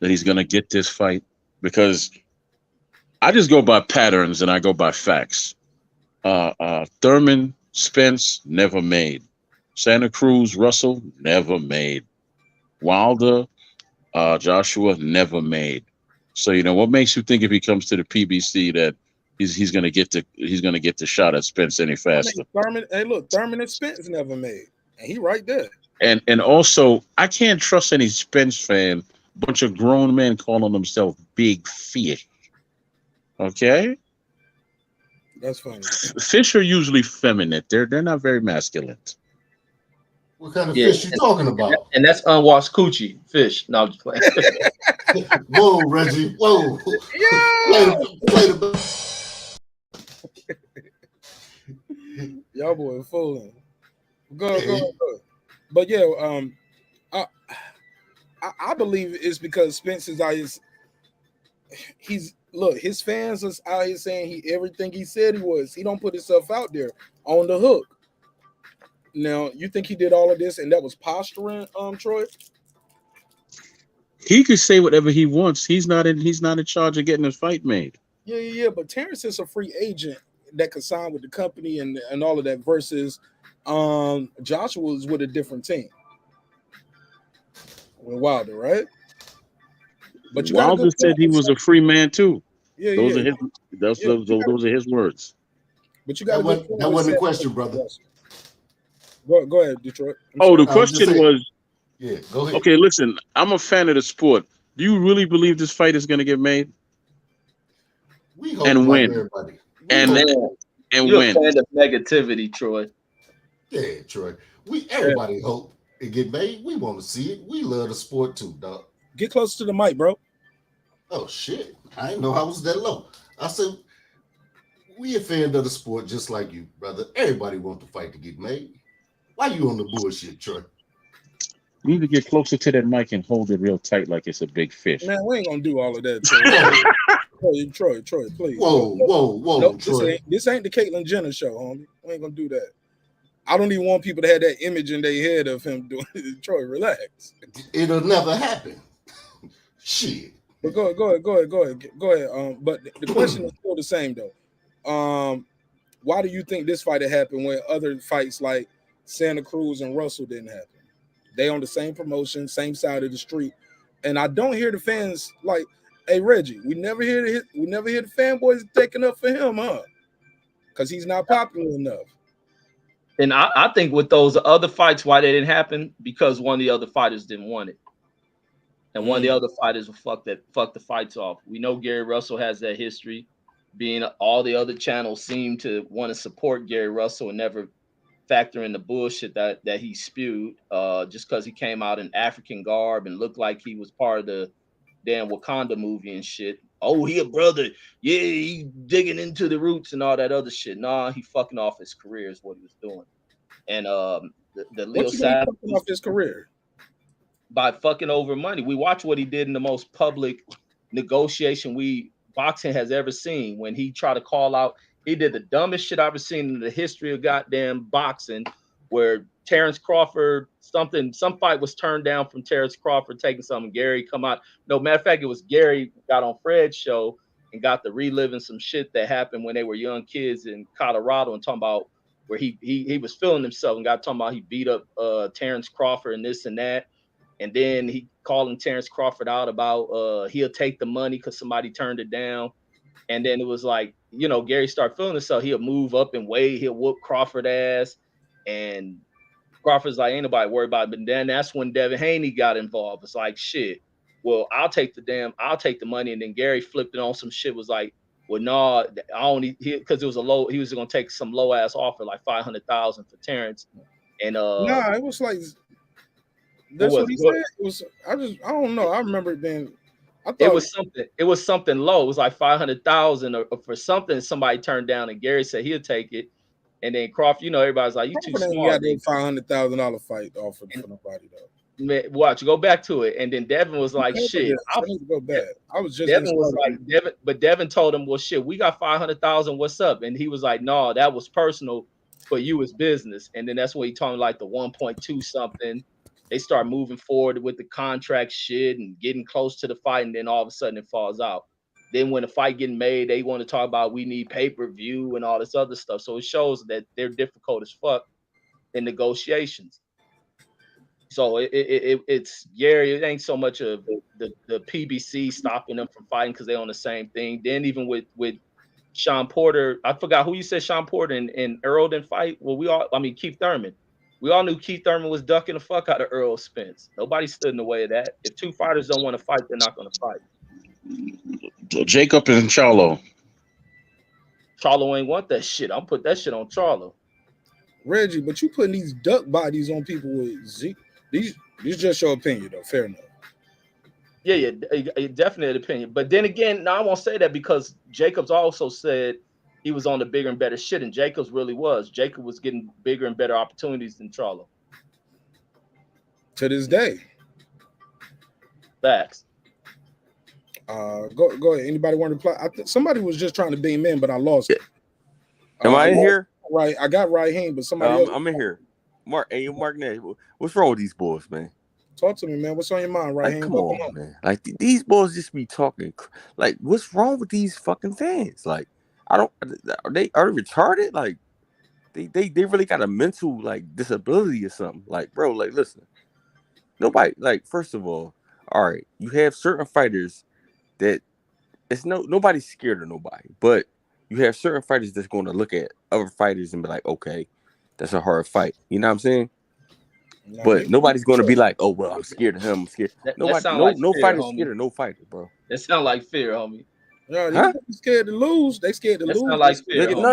that he's going to get this fight? Because I just go by patterns and I go by facts. Thurman, Spence, never made. Santa Cruz, Russell, never made. Wilder, Joshua, never made. So what makes you think if he comes to the PBC that he's gonna get the shot at Spence any faster? Thurman and Spence never made, and he right there. And also, I can't trust any Spence fan. Bunch of grown men calling themselves big fish. Okay, that's funny. Fish are usually feminine. They're not very masculine. What kind of fish you talking about? And that's unwashed coochie fish. No, I'm just playing. Whoa, Reggie. Whoa. Yeah. Play the Y'all boy fooling. Go. But yeah, I believe it's because Spence is out his fans is out here saying everything he said he was. He don't put himself out there on the hook. Now, you think he did all of this and that was posturing, Troy? He could say whatever he wants. He's not in charge of getting a fight made. Yeah. But Terrence is a free agent that could sign with the company and all of that versus Joshua was with a different team. With Wilder, right? But Wilder said he was a free man too. Yeah, those are his words. But you got that wasn't a question, brother. Go ahead, Detroit. The question was, yeah, go ahead. Okay, listen, I'm a fan of the sport. Do you really believe this fight is going to get made? We hope and win. Everybody. And You're win. a fan of negativity, Troy. Yeah, Troy. Everybody hope it get made. We want to see it. We love the sport too, dog. Get close to the mic, bro. Oh shit! I didn't know I was that low. I said we a fan of the sport just like you, brother. Everybody want the fight to get made. Why you on the bullshit, Troy? You need to get closer to that mic and hold it real tight like it's a big fish. Man, we ain't gonna do all of that, Troy. Troy, please. Whoa, nope, Troy. This ain't the Caitlyn Jenner show, homie. We ain't gonna do that. I don't even want people to have that image in their head of him doing it. Troy, relax. It'll never happen. Shit. But go ahead. But the question is still the same though. Why do you think this fight had happened when other fights like Santa Cruz and Russell didn't happen? They on the same promotion, same side of the street, and I don't hear the fans like, "Hey Reggie, we never hear the fanboys taking up for him, huh? Because he's not popular enough." And I think with those other fights, why they didn't happen, because one of the other fighters didn't want it. And one of the other fighters will fuck the fights off. We know Gary Russell has that history, being all the other channels seem to want to support Gary Russell and never factor in the bullshit that he spewed, just because he came out in African garb and looked like he was part of the damn Wakanda movie and shit. Oh, he a brother. Yeah, he digging into the roots and all that other shit. Nah, he fucking off his career is what he was doing. And the Leo Savage off his career by fucking over money. We watch what he did in the most public negotiation boxing has ever seen when he tried to call out. He did the dumbest shit I've ever seen in the history of goddamn boxing, where Terrence Crawford, some fight was turned down from Terrence Crawford taking something. Gary come out. No, matter of fact, it was Gary got on Fred's show and got to reliving some shit that happened when they were young kids in Colorado and talking about where he was feeling himself and got talking about he beat up Terrence Crawford and this and that. And then he calling Terrence Crawford out about he'll take the money because somebody turned it down. And then it was like, Gary started feeling himself. He'll move up and weigh. He'll whoop Crawford ass. And Crawford's like, ain't nobody worried about it. But then that's when Devin Haney got involved. It's like, shit, well, I'll take the money. And then Gary flipped it on some shit, was like, well, no, I only, because it was he was going to take some low ass offer, like $500,000 for Terrence. And nah, it was like, that's what he said. It was, I don't know. I remember it being, I thought it was something low. It was like $500,000 or for something somebody turned down, and Gary said he'll take it. And then Crawford, everybody's like, you too smart. Got that $500,000 fight offered for nobody though. Man, watch, go back to it. And then Devin was like, shit, I need to go back. I was just Devin was like, Devin told him, well, shit, we got $500,000. What's up? And he was like, no, that was personal, for you as business. And then that's when he told me like the 1.2 something. They start moving forward with the contract shit and getting close to the fight, and then all of a sudden it falls out. Then when the fight getting made, they want to talk about we need pay-per-view and all this other stuff. So it shows that they're difficult as fuck in negotiations. So it's Gary. It ain't so much of the PBC stopping them from fighting because they're on the same thing. Then even with Sean Porter, I forgot who you said Sean Porter and Earl didn't fight. Well, Keith Thurman. We all knew Keith Thurman was ducking the fuck out of ERROL Spence. Nobody stood in the way of that. If two fighters don't want to fight, they're not going to fight. Jacob and Charlo. Charlo ain't want that shit. I'm put that shit on Charlo. Reggie, but you putting these duck bodies on people with Z. These just your opinion, though. Fair enough. Yeah, definitely an opinion. But then again, now I won't say that because Jacobs also said he was on the bigger and better shit, and Jacobs really was. Jacob was getting bigger and better opportunities than Charlo. To this day. Facts. Go ahead. Anybody want to reply? I think somebody was just trying to beam in, but I lost it. Am I in here? Right, I got Raheem, but somebody else. I'm in here. Marq Nash, what's wrong with these boys, man? Talk to me, man. What's on your mind, Raheem? Like, come on, man. Like these boys just be talking. Like, what's wrong with these fucking fans? Like, are they retarded? Like, they really got a mental like disability or something. Like, bro, like, listen, nobody. Like, first of all right, you have certain fighters that nobody's scared of nobody, but you have certain fighters that's going to look at other fighters and be like, okay, that's a hard fight. You know what I'm saying? No, but nobody's going to be like, oh, well, I'm scared of him. I'm scared. No fighter's scared of no fighter, bro. That sound like fear, homie. No, they're scared to lose. They scared to lose. Sound like fear, no.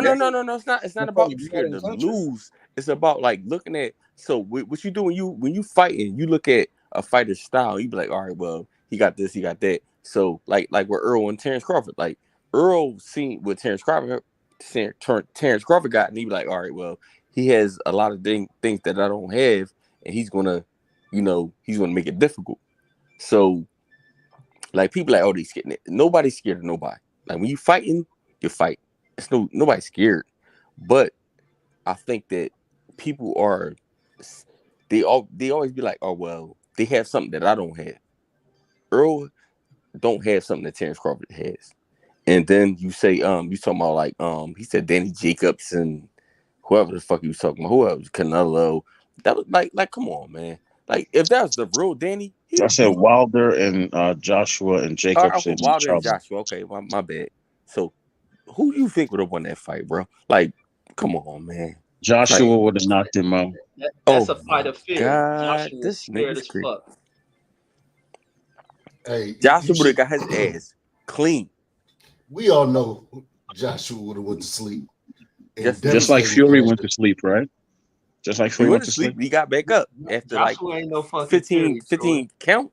It's not about scared to lose. It's about like looking at. So what you do when you fighting, you look at a fighter's style. You be like, all right, well, he got this, he got that. So like with Earl and Terrence Crawford, like Earl seen what Terrence Crawford got, and he be like, all right, well, he has a lot of things that I don't have, and he's gonna make it difficult. So like people like, oh, they scared. Nobody's scared of nobody. Like when you fighting, you fight. It's nobody's scared. But I think that people are they always be like, oh well, they have something that I don't have. Earl don't have something that Terrence Crawford has. And then you say, you talking about like, he said Danny Jacobs and whoever the fuck he was talking about, whoever, Canelo. That was like, come on, man. Like if that was the real Danny, I said Wilder and Joshua and Jacobs and Wilder and Joshua. Okay, my bad. So who you think would have won that fight, bro? Like, come on, man. Joshua would have knocked him out. That's a fight of fear. God, Joshua was scared as fuck. Hey, Joshua would have got his ass clean. We all know Joshua would have went to sleep. Just like Fury went to sleep, right? Just like Fury went to sleep. He got back up after Joshua like ain't no 15 count.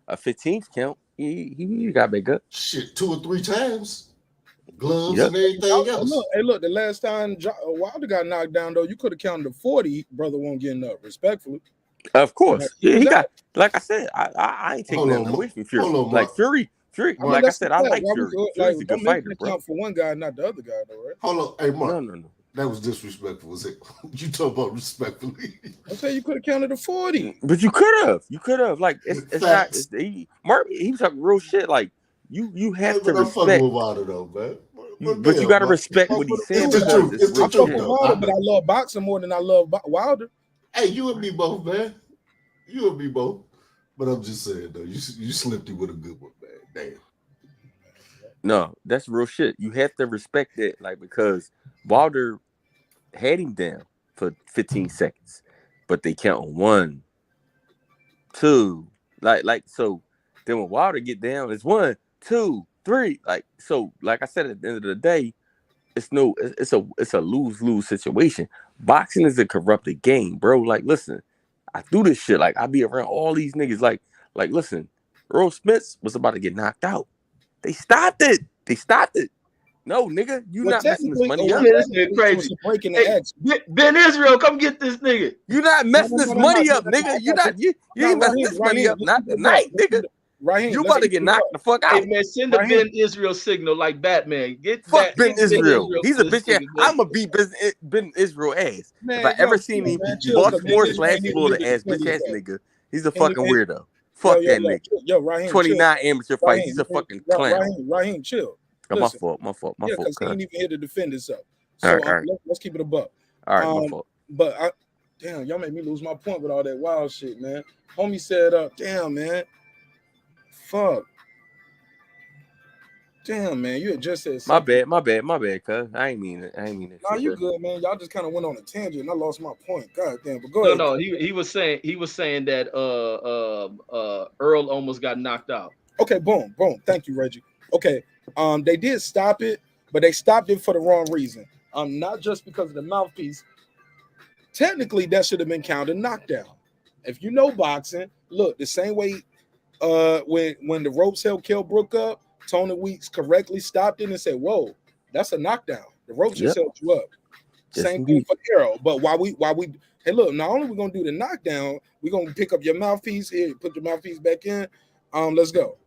A 15th count. He got back up. Shit, 2 or 3 times. Gloves and everything else. Look, the last time Wilder got knocked down, though, you could have counted to 40. Brother won't get up, respectfully. Of course. Yeah, he got, like I said, I ain't taking nothing away from Fury. Like Fury, like I said, I like Fury. Fury's a good fighter, bro. Count for one guy, not the other guy, though, right? Hold on. Hey, Mark. No. That was disrespectful. Was it? You talk about respectfully. I said you could have counted to 40. But you could have. Like it's not. Mark, he was talking real shit. Like you have to respect. Wilder, though, man. But you gotta respect what he's saying. It's the truth, Wilder, but I love boxing more than I love Wilder. Hey, you and me both, man. You and me both. But I'm just saying though, you slipped him with a good one, man. Damn. No, that's real shit. You have to respect that, like, because Wilder had him down for 15 seconds, but they count on 1, 2, like so. Then when Wilder get down, it's 1, 2, 3. Like so, like I said, at the end of the day, it's a lose-lose situation. Boxing is a corrupted game, bro. Like, listen, I do this shit. Like, I be around all these niggas. Like, listen, ERROL Spence was about to get knocked out. They stopped it. No, nigga, you not messing this money up. This nigga crazy. Hey, Ben Israel, come get this nigga. You not messing this money up, nigga. You ain't messing this money up. Not tonight, nigga. Raheem, you about to get knocked the fuck out. Hey, man, send the Ben Israel signal like Batman. Fuck Ben Israel. He's a bitch ass. I'm going to beat Ben Israel ass. Man, if I ever seen him, Baltimore /Florida ass bitch ass nigga, he's a fucking weirdo. Fuck that nigga. Yo, Raheem, 29 chill. amateur fights. He's a fucking clown. Raheem, chill. Oh, Listen, my fault. Yeah, because he ain't even here to defend himself. All So right. let's keep it a buck. All right, my fault. But damn, y'all made me lose my point with all that wild shit, man. Homie said, damn, man. Fuck. Damn, man, you had just said something. My bad, cuz. I ain't mean it. Nah, you good, man. Y'all just kind of went on a tangent and I lost my point. God damn, but go ahead. No, he was saying that Earl almost got knocked out. Okay, boom. Thank you, Reggie. Okay. They did stop it, but they stopped it for the wrong reason. Not just because of the mouthpiece. Technically, that should have been counted knockdown. If you know boxing, look, the same way when the ropes held Kell Brook up, Tony Weeks correctly stopped it and said, whoa, that's a knockdown. The ropes just held you up. Same thing for ERROL. But why we hey, look, not only we're gonna do the knockdown, we're gonna pick up your mouthpiece here, put your mouthpiece back in. Let's go.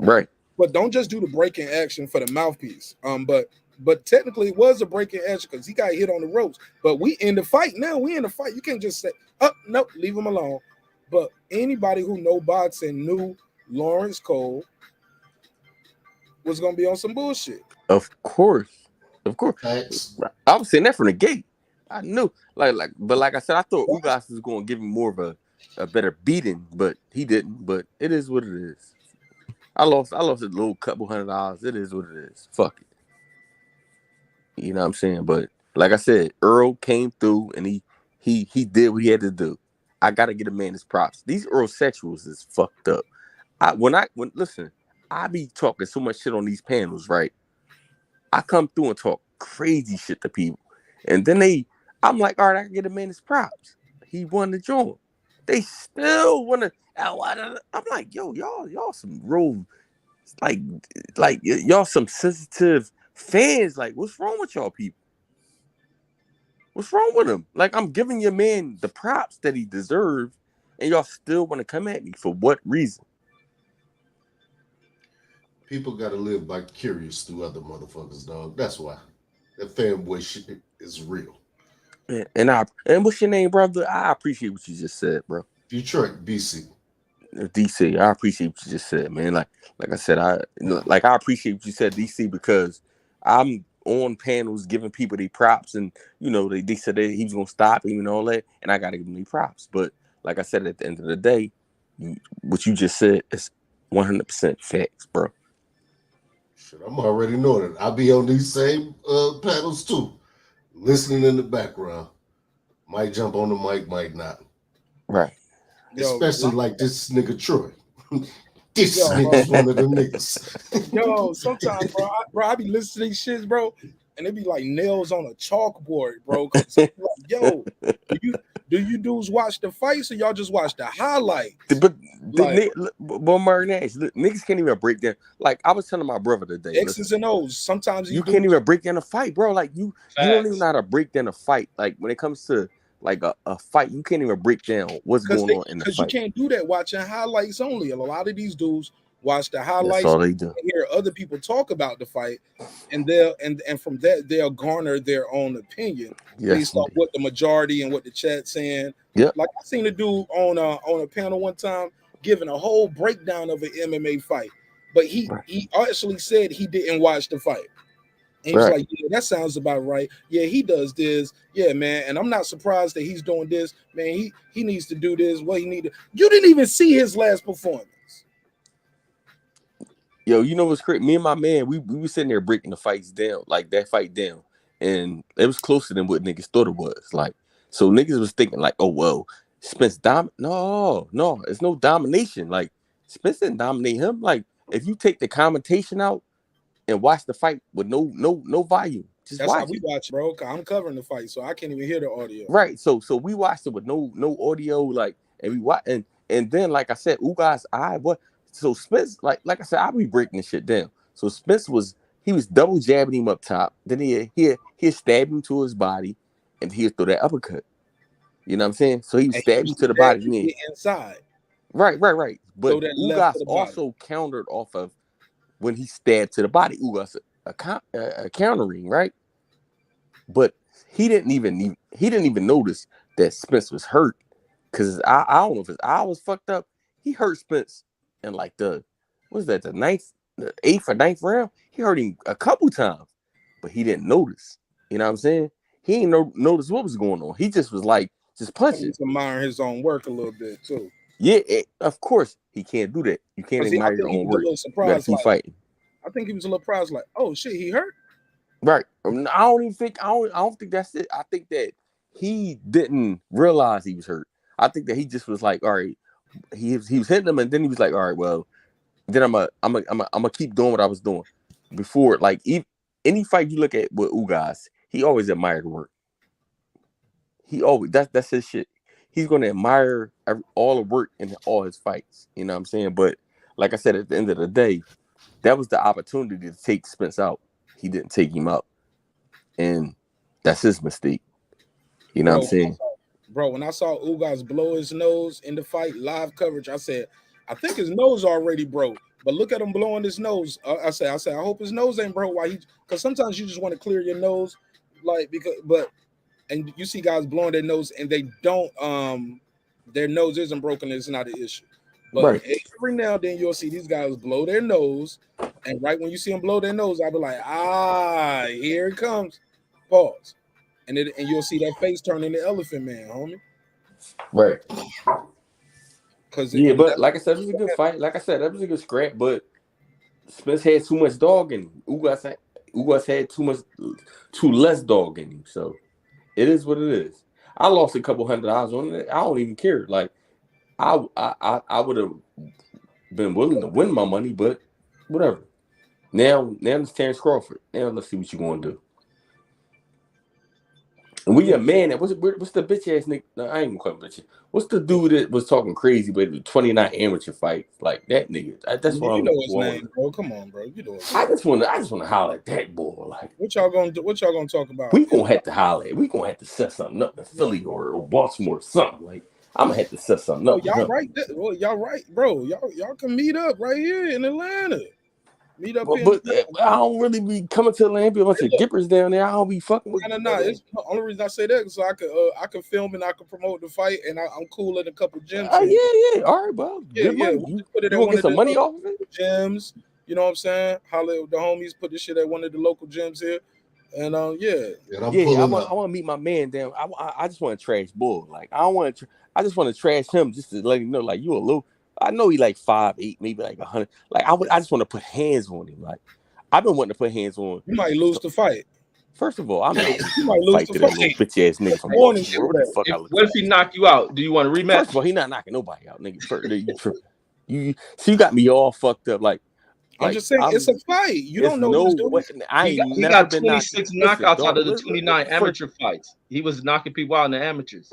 Right. But don't just do the breaking action for the mouthpiece. But technically it was a breaking action because he got hit on the ropes. But we in the fight now. We in the fight. You can't just say, oh, nope, leave him alone. But anybody who know boxing knew Lawrence Cole was gonna be on some bullshit. Of course. I was saying that from the gate. I knew, but like I said, I thought Ugas was going to give him more of a better beating, but he didn't. But it is what it is. I lost a little couple $100. It is what it is. Fuck it. You know what I'm saying? But like I said, Earl came through and he did what he had to do. I gotta get a man his props. These Earl sexuals is fucked up. Listen, I be talking so much shit on these panels, right? I come through and talk crazy shit to people. And then I'm like, all right, I can get a man his props. He won the joint. They still want to. I'm like, yo, y'all some real, like y'all some sensitive fans. Like, what's wrong with y'all people? What's wrong with him? Like, I'm giving your man the props that he deserves, and y'all still want to come at me for what reason? People got to live vicarious through other motherfuckers, dog. That's why that fanboy shit is real. And what's your name, brother? I appreciate what you just said, bro. Detroit, DC. DC, I appreciate what you just said, man. Like I said, I appreciate what you said, DC, because I'm on panels giving people their props, and they said that he was gonna stop him and all that, and I gotta give him their props. But like I said, at the end of the day, what you just said is 100% facts, bro. Shit, I'm already knowing it. I'll be on these same panels too, listening in the background. Might jump on the mic, might not. Right. Especially like this nigga Troy. This nigga's one of the niggas. Yo, sometimes, bro, I be listening to these shits, bro, and it be like nails on a chalkboard, bro. Like, yo, do you dudes watch the fights or y'all just watch the highlights? But Marq Nash, niggas can't even break down. Like I was telling my brother today, X's and O's. Sometimes you can't even break down a fight, bro. Like you don't even know how to break down a fight. Like when it comes to like a fight, you can't even break down what's going on in the fight. Because you can't do that watching highlights only. A lot of these dudes watch the highlights. That's all they do. And hear other people talk about the fight, and from that they'll garner their own opinion based off what the majority and what the chat's saying. Yeah, like I seen a dude on a panel one time giving a whole breakdown of an MMA fight, but he actually said he didn't watch the fight. And he was like, yeah, that sounds about right. Yeah, he does this. Yeah, man. And I'm not surprised that he's doing this. Man, he needs to do this. What he needed. You didn't even see his last performance. Yo, you know what's crazy? Me and my man, we were sitting there breaking the fights down, like that fight down. And it was closer than what niggas thought it was. Like, so niggas was thinking like, oh, well, Spence No, it's no domination. Like, Spence didn't dominate him. Like, if you take the commentation out and watch the fight with no volume. Just That's watch how we watch, bro. I'm covering the fight, so I can't even hear the audio. Right. So we watched it with no audio, like, and we watch and then like I said, Ugas so Spence, like I said, I'll be breaking this shit down. So Spence was double jabbing him up top, then he stabbed him to his body, and he'd throw that uppercut. You know what I'm saying? So he was stabbing to the body inside. Right. But Ugas also countered off of when he stabbed to the body. Ugas countering, right? But he didn't even notice that Spence was hurt, because I don't know if his eye was fucked up. He hurt Spence in like the 8th or 9th round. He hurt him a couple times, but he didn't notice. You know what I'm saying? He ain't notice what was going on. He just was like, just punching. He's admiring his own work a little bit too. Yeah, of course he can't do that. You can't admire your own work. You gotta keep fighting. I think he was a little surprised, like, oh shit, he hurt. Right. I don't think that's it. I think that he didn't realize he was hurt. I think that he just was like, all right, he was hitting him, and then he was like, all right, well, then I'm gonna keep doing what I was doing before. Like any fight you look at with Ugas, he always admired work. He always that's his shit. He's gonna admire all the work in all his fights. You know what I'm saying? But like I said, at the end of the day, that was the opportunity to take Spence out. He didn't take him out, and that's his mistake. You know what I'm saying? Bro, when I saw Ugas blow his nose in the fight, live coverage, I said, I think his nose already broke. But look at him blowing his nose. I said, I hope his nose ain't broke. Because sometimes you just want to clear your nose, and you see guys blowing their nose and they don't, their nose isn't broken. It's not an issue. But right. Every now and then you'll see these guys blow their nose, and right when you see them blow their nose, I'll be like, here it comes. Pause. And you'll see that face turn into Elephant Man, homie. Right. But like I said, it was a good fight. Like I said, that was a good scrap, but Spence had too much dog in him. Ugas had too less dog in him. So it is what it is. I lost a couple $100 on it. I don't even care. Like I would have been willing to win my money, but whatever. Now it's Terrence Crawford. Now let's see what you're gonna do. And we a man that what's the bitch ass nigga? No, I ain't gonna call him bitch. What's the dude that was talking crazy but the 29 amateur fights? Like that nigga. That's what you know his name, bro. Come on, bro. You know his name. I just wanna holler at that boy. Like what y'all gonna do? What y'all gonna talk about? We gonna have to holler at. We gonna have to set something up in Philly or Baltimore or something. Like I'm gonna have to set something up. Y'all right, y'all right, bro. Y'all can meet up right here in Atlanta. Meet up but I don't really be coming to Atlanta. Be a bunch of gippers down there. I don't be fucking with. No. It's the only reason I say that is so I can film and I can promote the fight, and I'm cool at a couple gyms. Yeah. All right, bro. Yeah. You gonna get some money off of it? Gyms. You know what I'm saying? Holla at the homies. Put this shit at one of the local gyms here, and I want to meet my man down. I just want to trash Bull. Like I don't want to. I just want to trash him just to let him know, like you a little. I know he like 5'8", maybe like 100. Like I just want to put hands on him. Like I've been wanting to put hands on. You might lose the fight. First of all, I'm not you might lose fight to that little bitch ass nigga from Baltimore. What if he knock you out? Do you want to rematch? First of all, he not knocking nobody out, nigga. You got me all fucked up. Like I'm just saying, it's a fight. You don't know what's doing. He got 26 knockouts out of the 29 amateur fights. He was knocking people out in the amateurs.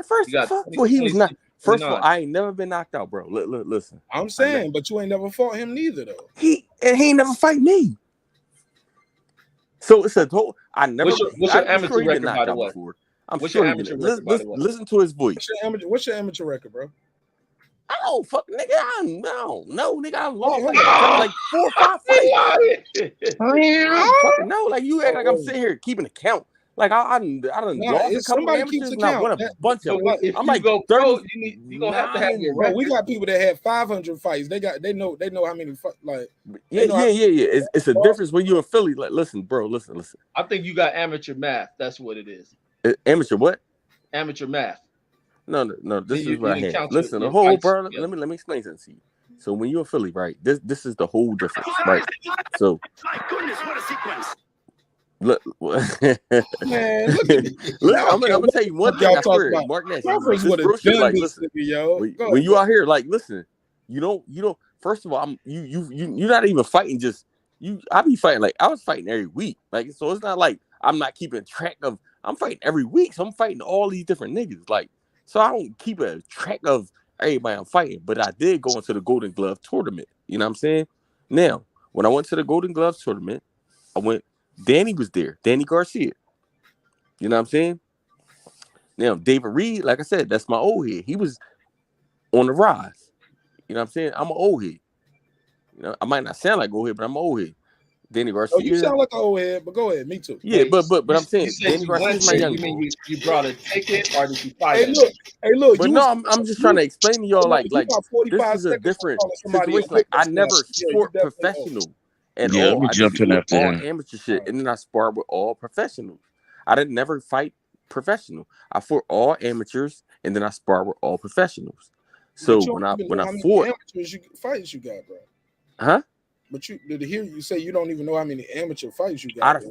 He was not. First of all, I ain't never been knocked out, bro. Listen. I'm saying, but you ain't never fought him neither, though. He ain't never fight me. So it's a whole. I never. What's your amateur record, by the way? I'm sure he did. Listen to his voice. What's your amateur record, bro? I don't fuck, nigga. I don't know, nigga. I lost like 4 or 5 fights. I don't fucking know. Like you act like I'm sitting here keeping a count. Like I done lost a couple of amateurs and I won a bunch of them. I'm like, you gonna have to have your record. We got people that have 500 fights. They know how many like. Yeah. It's a difference when you're in Philly. Like, listen, bro, listen. I think you got amateur math. That's what it is. Amateur what? Amateur math. No. This is what I had. Listen, the whole bro. Let me explain something to you. So when you're in Philly, right? This is the whole difference, right? So. My goodness, what a sequence! Look, man, look I'm gonna tell you one thing. I swear, Marq Nash, when you out here, like, listen, you don't. First of all, you're not even fighting. I be fighting like I was fighting every week. Like, so it's not like I'm not keeping track of. I'm fighting every week, so I'm fighting all these different niggas. Like, so I don't keep a track of everybody I'm fighting. But I did go into the Golden Glove tournament. You know what I'm saying? Now, when I went to the Golden Glove tournament, Danny was there. Danny Garcia. You know what I'm saying? Now, David Reed, like I said, that's my old head. He was on the rise. You know what I'm saying? I'm an old head. You know, I might not sound like old head, but I'm an old head. Danny Oh, you Garcia. sound like an old head, but go ahead. Me too. Yeah, but I'm You saying said Danny you Garcia went is my there. young You boy. mean you brought a ticket or did you fight Hey, him? look. But You no, was, I'm just trying to explain to y'all you like got this 45 is a seconds for different calling somebody a situation. Like I whippersnapper. never Yeah, you sport definitely old. professional at Yeah, let all. me I jump just in sport after all him. amateur shit, and then I sparred with all professionals. I didn't never fight professional. I fought all amateurs, and then I sparred with all professionals. So But you when don't I even know how many fought, amateurs fights you got, bro. huh? But you did hear you say you don't even know how many amateur fights you I got.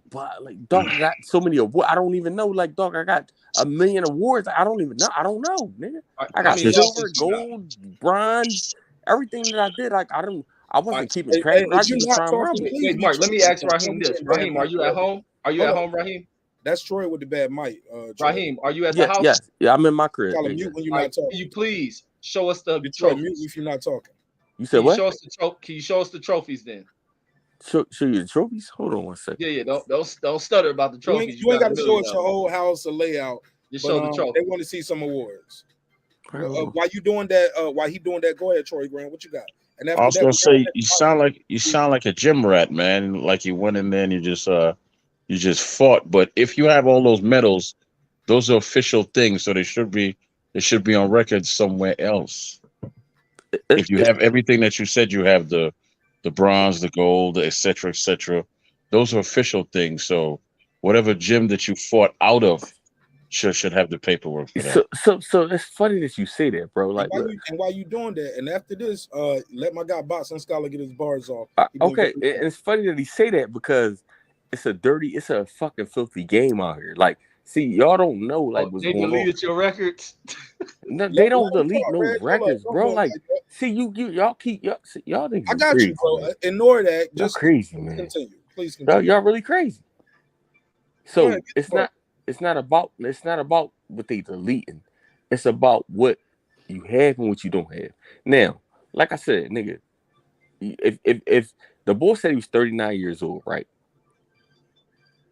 fought, like dog, I got so many awards. I don't even know. Like dog, I got 1 million awards. I don't even know. I don't know, nigga. I got silver, gold, bronze, everything that I did. Like I wasn't keeping track. I You're just not trying to talking. rumble. Wait, Mark, let me ask Raheem this. Raheem, are you at home? Are you at home, Raheem? That's Troy with the bad mic. Raheem, are you at the house? Yeah, I'm in my crib. Gotta mute when you're not talking. Can you please show us the Troy, mute trophies? if you're not talking. You said what? Can you show us the trophies then? Show you the trophies? Hold on one second. Yeah. Don't stutter about the trophies. You ain't got to show us your whole house or layout. Just show the trophy. They want to see some awards. While you doing that, while he doing that, go ahead, Troy Grant. What you got? And after I was that, gonna say you sound like a gym rat, man. Like you went in there and you just fought. But if you have all those medals, those are official things, so they should be on record somewhere else. If you have everything that you said you have, the bronze, the gold, the et cetera, those are official things. So whatever gym that you fought out of should have the paperwork for that. So it's funny that you say that, bro. Like, while you doing that, and after this, let my guy Boxing Scholar get his bars off. Okay, and it's funny that he say that because it's a fucking filthy game out here. Like, see, y'all don't know like what's they going on. deleted your records. No, they don't delete no records, bro. Like, see, y'all keep y'all niggas. I got crazy, you, bro. man. Ignore that. Y'all Just crazy, man. Continue, please continue. Y'all really crazy. So it's not about what they deleting. It's about what you have and what you don't have. Now, like I said, nigga, if the boy said he was 39 years old, right?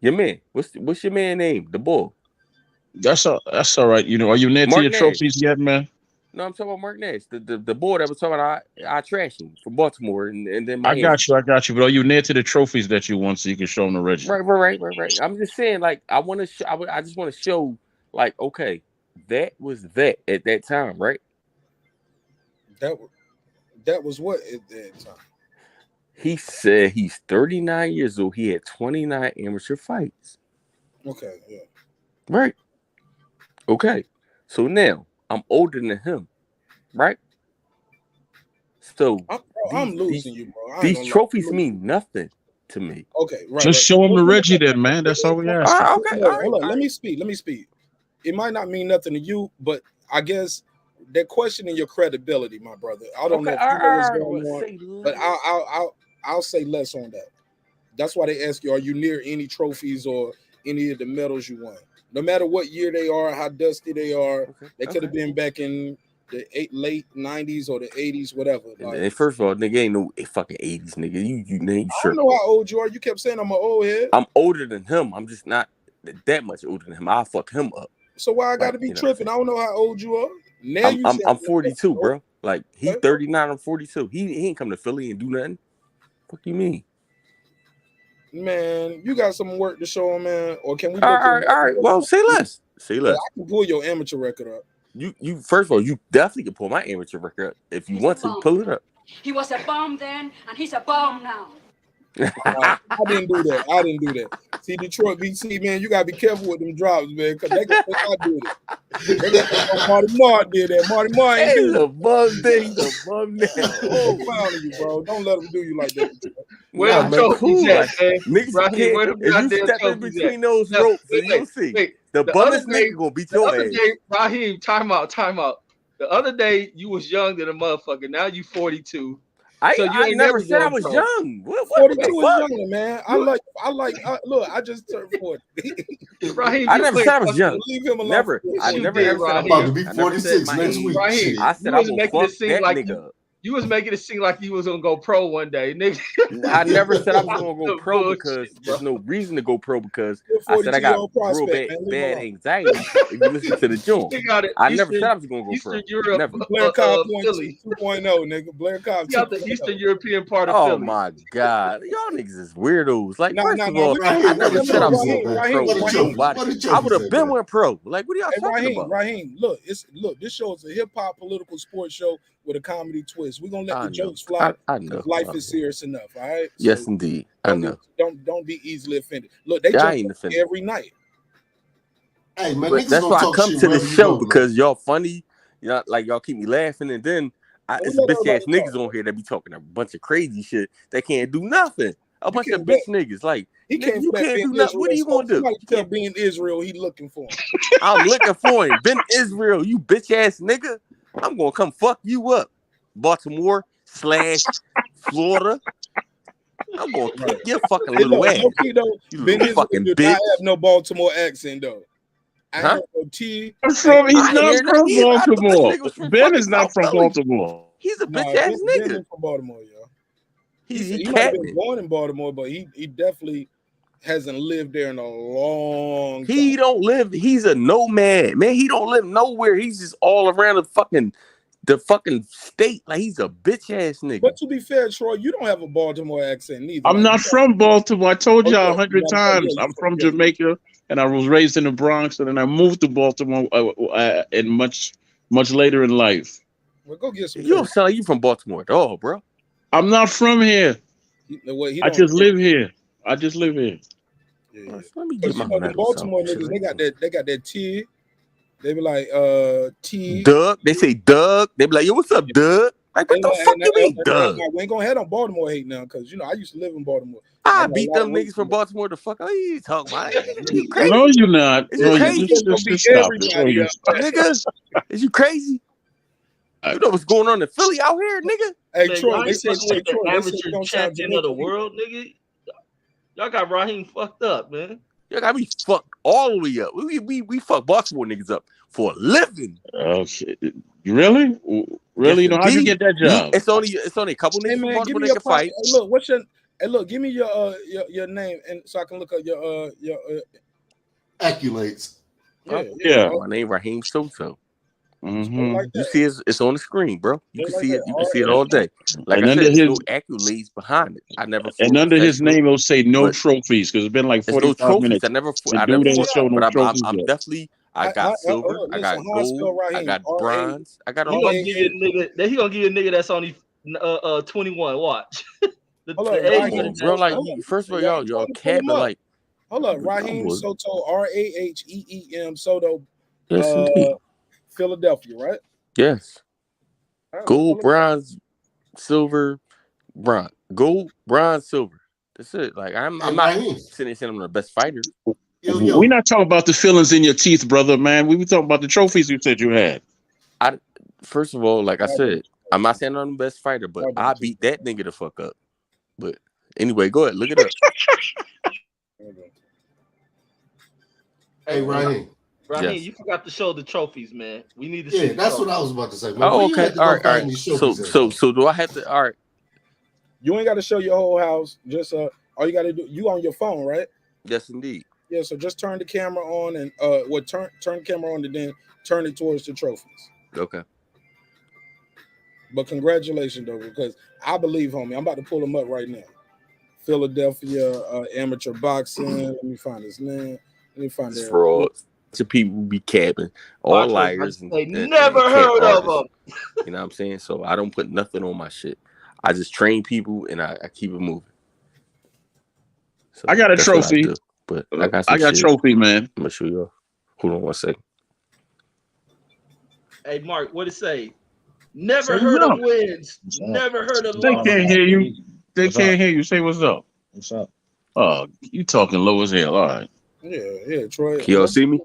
Your man, what's your man name? The boy. That's all right. You know, are you near to your trophies yet, man? No, I'm talking about Marq Nash, the boy that was talking about I trash him from Baltimore, and then I got you. But are you near to the trophies that you want so you can show them the register? Right. I'm just saying, like, I want to. I just want to show, like, okay, that was that at that time, right? That was what at that time. He said he's 39 years old. He had 29 amateur fights. Okay, yeah. Right. Okay. So now I'm older than him, right? So I'm losing you, bro. These trophies mean nothing to me. Okay, right. Just show him the Reggie then, man. That's all we ask. Okay, all right. Hold on. Let me speak. It might not mean nothing to you, but I guess they're questioning your credibility, my brother. I don't know if you know what's going on, but I'll say less on that. That's why they ask you, are you near any trophies or any of the medals you won? No matter what year they are, how dusty they are, they could have been back in the late 90s or the 80s, whatever. Like, first of all, nigga ain't no fucking 80s, nigga. You name I don't know how old you are. You kept saying I'm an old head. I'm older than him. I'm just not that much older than him. I'll fuck him up. So why I gotta be tripping? I don't know how old you are. Now I'm 42, bro. Like, he's 39, I'm 42. He ain't come to Philly and do nothing. Fuck you mean? Man, you got some work to show him, man. Or can we? All right. Well, say less. Say less. I can pull your amateur record up. You first of all, you definitely can pull my amateur record up if you want to. Pull it up. He was a bum then, and he's a bum now. I didn't do that. See, Detroit BC, man, you gotta be careful with them drops, man, because they gonna think I did it. Marty Mark did that. Marty Mark ain't he's a bum then. He's a bum now. Oh, proud of you, bro. Don't let them do you like that. Where the trophies at, man? Niggas Where the if you step in between those ropes, you'll see. The bummest nigga gonna beat your ass. Raheem, time out. The other day, you was young than a motherfucker. Now you 42. I never said I was young. 42 is young, man. Look, I just turned 40. Raheem, I never said I was young. Leave him alone. Never. I never said I'm about to be 46 next week. Raheem, I said I was making it seem like you You was making it seem like you was gonna go pro one day, nigga. I never said I was gonna go Some pro bullshit, because bro. there's no reason to go pro because You're a I said I got 42-year-old real prospect, bad, man. Leave him bad alone. anxiety if you listen to the joint. He got it. I never said I was gonna go Eastern pro. Europe, Never. Blair Cobb Philly. 2.0, nigga. Blair Cobb He got the 2.0. Eastern European part of Oh Philly. my God, y'all niggas is weirdos. Like, Nah, first nah, of nah. all, We I Raheem, never what said I was Trophy gonna said, go man? pro What with the Trophy? nobody. What the I Trophy would have said, been man? one pro. Like, what are y'all talking about? Raheem, look, this show is a hip hop political sports show with a comedy twist. We're gonna let the jokes fly I because know. life is serious enough. All right. Yes, So indeed. I know. don't be easily offended. Look, they Yeah, I jump ain't up offended. every night. Hey, man, But niggas that's gonna why I talk come shit to the wherever you show go, man. because y'all funny. Y'all like y'all keep me laughing, and then Well, it's let bitch ass everybody niggas talk. on here that be talking a bunch of crazy shit. They can't do nothing. A bunch of can't bitch niggas. Like, He nigga, can't you bet can't Ben do nothing. What are Israel. you gonna do? Somebody You tell can't. Ben Israel he looking for him. I'm looking for him. Ben Israel, you bitch ass nigga. I'm gonna come fuck you up. Baltimore/Florida. I'm gonna kick your fucking Hey, little look, ass. no key though. You Ben little Israel fucking did bitch. not have no Baltimore accent though. I Huh? heard no T. He's I not hear from nothing either. I thought this Baltimore. nigga was from Ben fucking is not South from Philly. Baltimore. He's a bitch Nah, ass Ben nigga. is from Baltimore, yo. He He might have been capping. born in Baltimore, but he definitely hasn't lived there in a long time. He don't live. He's a nomad, man. He don't live nowhere. He's just all around the fucking state. Like, he's a bitch ass nigga. But to be fair, Troy, you don't have a Baltimore accent neither. I'm Like, not from Baltimore. I told Oh, y'all yeah, 100 yeah, times. yeah, I'm from Jamaica, and I was raised in the Bronx, and then I moved to Baltimore and much later in life. Well, go get some. You don't sound like you from Baltimore at all, bro. I'm not from here. He I don't just live here. I just live here. Yeah. Let me get Because my you know the medals Baltimore out. Shit niggas, like they got that T. They be like T. Doug. They say Doug. They be like, yo, what's up, Doug? Like, what the fuck you mean, Doug? We ain't gonna head on Baltimore hate now, because I used to live in Baltimore. I beat them niggas from Baltimore the fuck out. You talking about? You crazy? No, you're not. Is No, you you crazy? just stop it. No, you Nigga, is you crazy? You know what's going on in Philly out here, nigga? Hey, Man, Troy, y'all they ain't say, fucking with the Troy, they say you amateur don't sound champion of the Jamaican. world, nigga. Y'all got Raheem fucked up, man. Y'all got me fucked all the way up. We fuck Baltimore niggas up for a living. Oh shit! Really? Yes, You know how'd you indeed. get that job? It's only a couple Hey niggas from man, give Baltimore me that your can fight. Hey, look, what's your? Hey, look, give me your name, and so I can look up your Accolades. Yeah. My name Raheem Soto. Mm-hmm. Like You see it's on the screen, bro. You can see it. You can see it all day. Like And I said, under there's his no accolades behind it. I never fought and under his professional, name, it'll say no but trophies because it's been like there's no 45 trophies. minutes. I never The dude ain't fought, show no but I'm trophies yet. definitely. I got silver. I got gold. I got bronze. I got He all gonna that give shit. you a nigga. He gonna give you a nigga that's only 21. Watch. Hold up, Come on, bro. Like, first of all, y'all capping like. Hold up, Raheem Soto, Raheem Soto, Yes, indeed. Philadelphia, right? Yes. Right, Gold, bronze, silver, bronze. Gold, bronze, silver. That's it. Like, I'm not sitting saying I'm the best fighter. We're not talking about the feelings in your teeth, brother, man. We were talking about the trophies you said you had. First of all, like I said, I'm not saying I'm the best fighter, but I beat that nigga the fuck up. But anyway, go ahead, look it up. Hey, Raheem. Raheem, Yes. you forgot to show the trophies, man. We need to Yeah, see. that's what I was about to say, man. Oh, Where you okay. had to All go right. find these trophies at, So do I have to? All right. You ain't got to show your whole house. Just all you got to do. You on your phone, right? Yes, indeed. Yeah. So just turn the camera on and turn the camera on and then turn it towards the trophies. Okay. But congratulations, though, because I believe, homie. I'm about to pull him up right now. Philadelphia amateur boxing. Let me find his name. Let me find It's that. fraud. To people be capping, all liars and never cap heard of artists. them. You know what I'm saying? So I don't put nothing on my shit. I just train people and I keep it moving. So I got a that's what I trophy. do. But I got some shit. Trophy, man. I'm gonna show you. Hold on one second. Hey, Mark, what it say? Never Say heard what's of up. wins. Never heard of They losses. can't hear you. They can't hear you. Say what's up. What's up? Oh, you talking low as hell. All right. Yeah, Troy. Can y'all see me?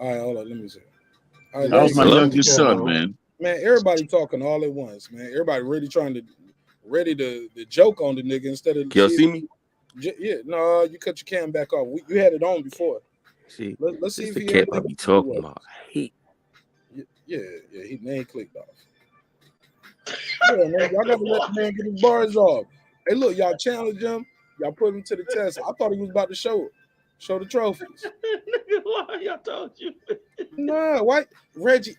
All right, hold on. Let me see. All right, That was my Hello? youngest son, man. Man, everybody talking all at once, man. Everybody really ready to joke on the nigga instead of. Can y'all see me? Yeah, no, you cut your cam back off. You had it on before. See, let's see this if the he cap I be talking about. I hate. Yeah, he clicked off. Yeah, man, y'all gotta let the man get his bars off. Hey, look, y'all challenge him. Y'all put him to the test. I thought he was about to show the trophies. Why y'all told you? Nah, why Reggie?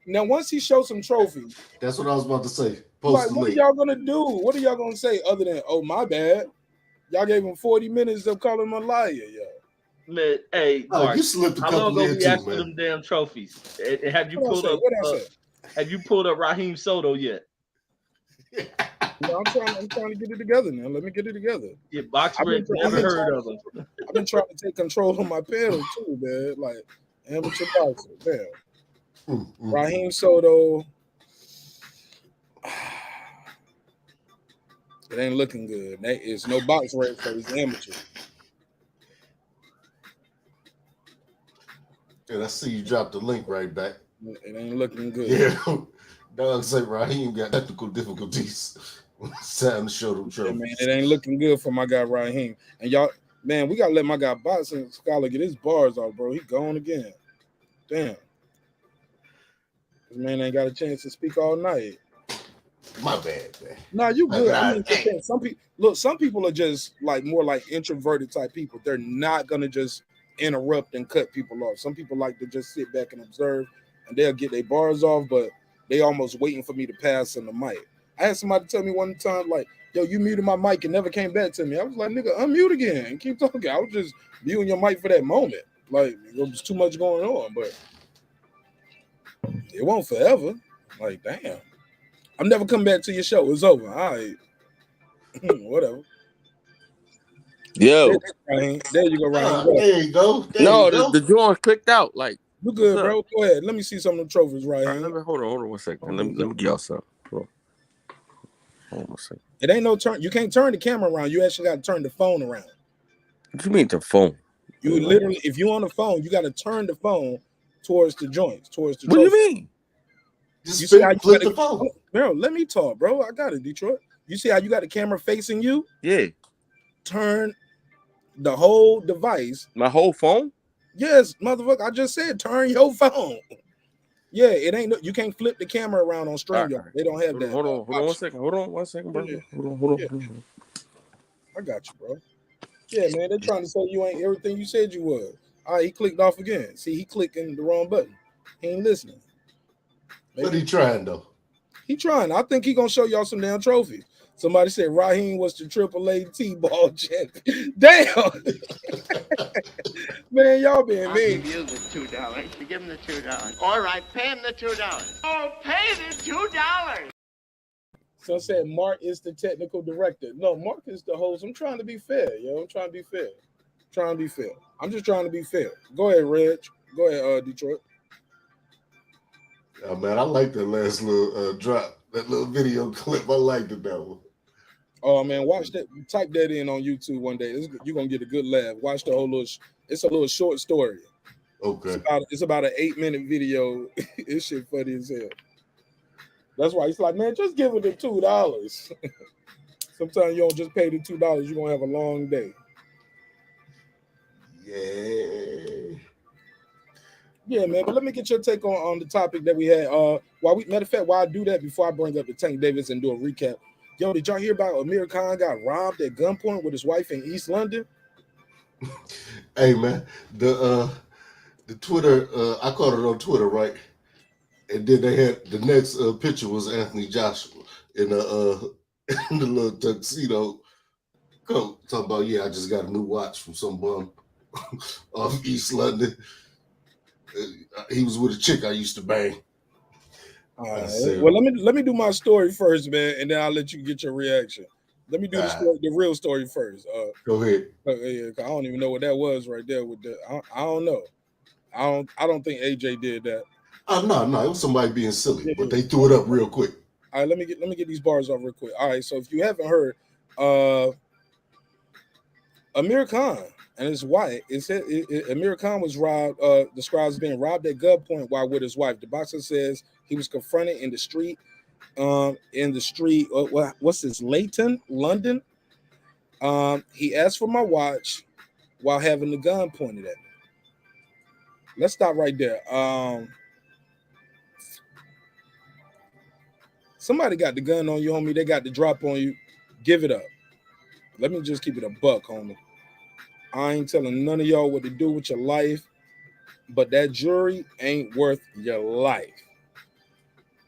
Now, once he shows some trophies, that's what I was about to say. like, Post the what are link. y'all gonna do? What are y'all gonna say other than, oh, my bad? Y'all gave him 40 minutes of calling him a liar, yo. Man, hey, Oh, Mark, you slipped a how couple long ago there we too, asked for man. them damn trophies? And have you What I pulled say? up? What I say? Have you pulled up Raheem Soto yet? No, I'm trying to get it together now. Let me get it together. Yeah, Boxer never heard of him. I've been trying to take control of my panel too, man. Like amateur boxer, man. Raheem Soto. It ain't looking good. It's no box rate, so he's amateur. And I see you dropped the link right back. It ain't looking good. Yeah. Dog say Raheem got technical difficulties. It's time to show them trophies. Yeah, man, it ain't looking good for my guy Raheem. And y'all, man, we gotta let my guy Boxing Scholar get his bars off, bro. He gone again. Damn. This man ain't got a chance to speak all night. My bad, man. Nah, you good. I mean, Hey. some people are just like more like introverted type people. They're not gonna just interrupt and cut people off. Some people like to just sit back and observe, and they'll get their bars off, but they almost waiting for me to pass on the mic. I had somebody tell me one time, like, yo, you muted my mic and never came back to me. I was like, nigga, unmute again and keep talking. I was just muting your mic for that moment. Like, there was too much going on, but it won't forever. Like, damn. I'm never coming back to your show. It's over. All right. Whatever. Yo. There you go, Ryan. There you go. The joint clicked out. Like, you good, bro? Go ahead. Let me see some of the trophies, Ryan. Right, hold on 1 second. Let me get y'all something. Hold on 1 second. It ain't no turn. You can't turn the camera around. You actually got to turn the phone around. What you mean the phone? You literally, if you're on the phone, you got to turn the phone towards the joints, towards the. What do you mean? You see how you flip the phone? Bro, let me talk, bro. I got it, Detroit. You see how you got the camera facing you? Yeah. Turn the whole device. My whole phone? Yes, motherfucker. I just said turn your phone. Yeah, it ain't. You can't flip the camera around on StreamYard. Right. They don't have that. Hold on 1 second. Hold on 1 second, bro. Yeah. Hold on. I got you, bro. Yeah, man. They're trying to say you ain't everything you said you was. All right, he clicked off again. See, he clicking the wrong button. He ain't listening. Maybe. But he trying though. He trying. I think he gonna show y'all some damn trophies. Somebody said Raheem was the AAA T-ball champion. Damn. Man, y'all being I'll mean. give you the $2. You give him the $2. All right, pay him the $2. Oh, pay the $2. So I said Mark is the technical director. No, Mark is the host. I'm trying to be fair, yo. I'm trying to be fair. I'm just trying to be fair. Go ahead, Reg. Go ahead, Detroit. Oh, man, I like that last little drop, that little video clip. I liked it, that one. Oh, man, watch that. Type that in on YouTube one day. You're going to get a good laugh. Watch the whole it's a little short story. Okay. It's about an 8-minute video. This shit funny as hell. That's why he's like, man, just give it the $2. Sometimes you don't just pay the $2. You're going to have a long day. Yeah, man. But let me get your take on the topic that we had. Matter of fact, while I do that, before I bring up the Tank Davis and do a recap, yo, did y'all hear about Amir Khan got robbed at gunpoint with his wife in East London? Hey, man, the Twitter, I caught it on Twitter, right? And then they had the next picture was Anthony Joshua in the little tuxedo coat, talking about, yeah, I just got a new watch from some bum off East London. He was with a chick I used to bang. Well, let me do my story first, man, and then I'll let you get your reaction. Let me do the real story first. Go ahead. Yeah, I don't even know what that was right there. With the, I don't know. I don't think AJ did that. Oh no, it was somebody being silly, but they threw it up real quick. All right, let me get these bars off real quick. All right, so if you haven't heard, Amir Khan and his wife, Amir Khan was robbed, described as being robbed at gunpoint while with his wife. The boxer says he was confronted in the street, what's this, Leighton, London. He asked for my watch while having the gun pointed at me. Let's stop right there. Somebody got the gun on you, homie. They got the drop on you. Give it up. Let me just keep it a buck, homie. I ain't telling none of y'all what to do with your life, but that jury ain't worth your life.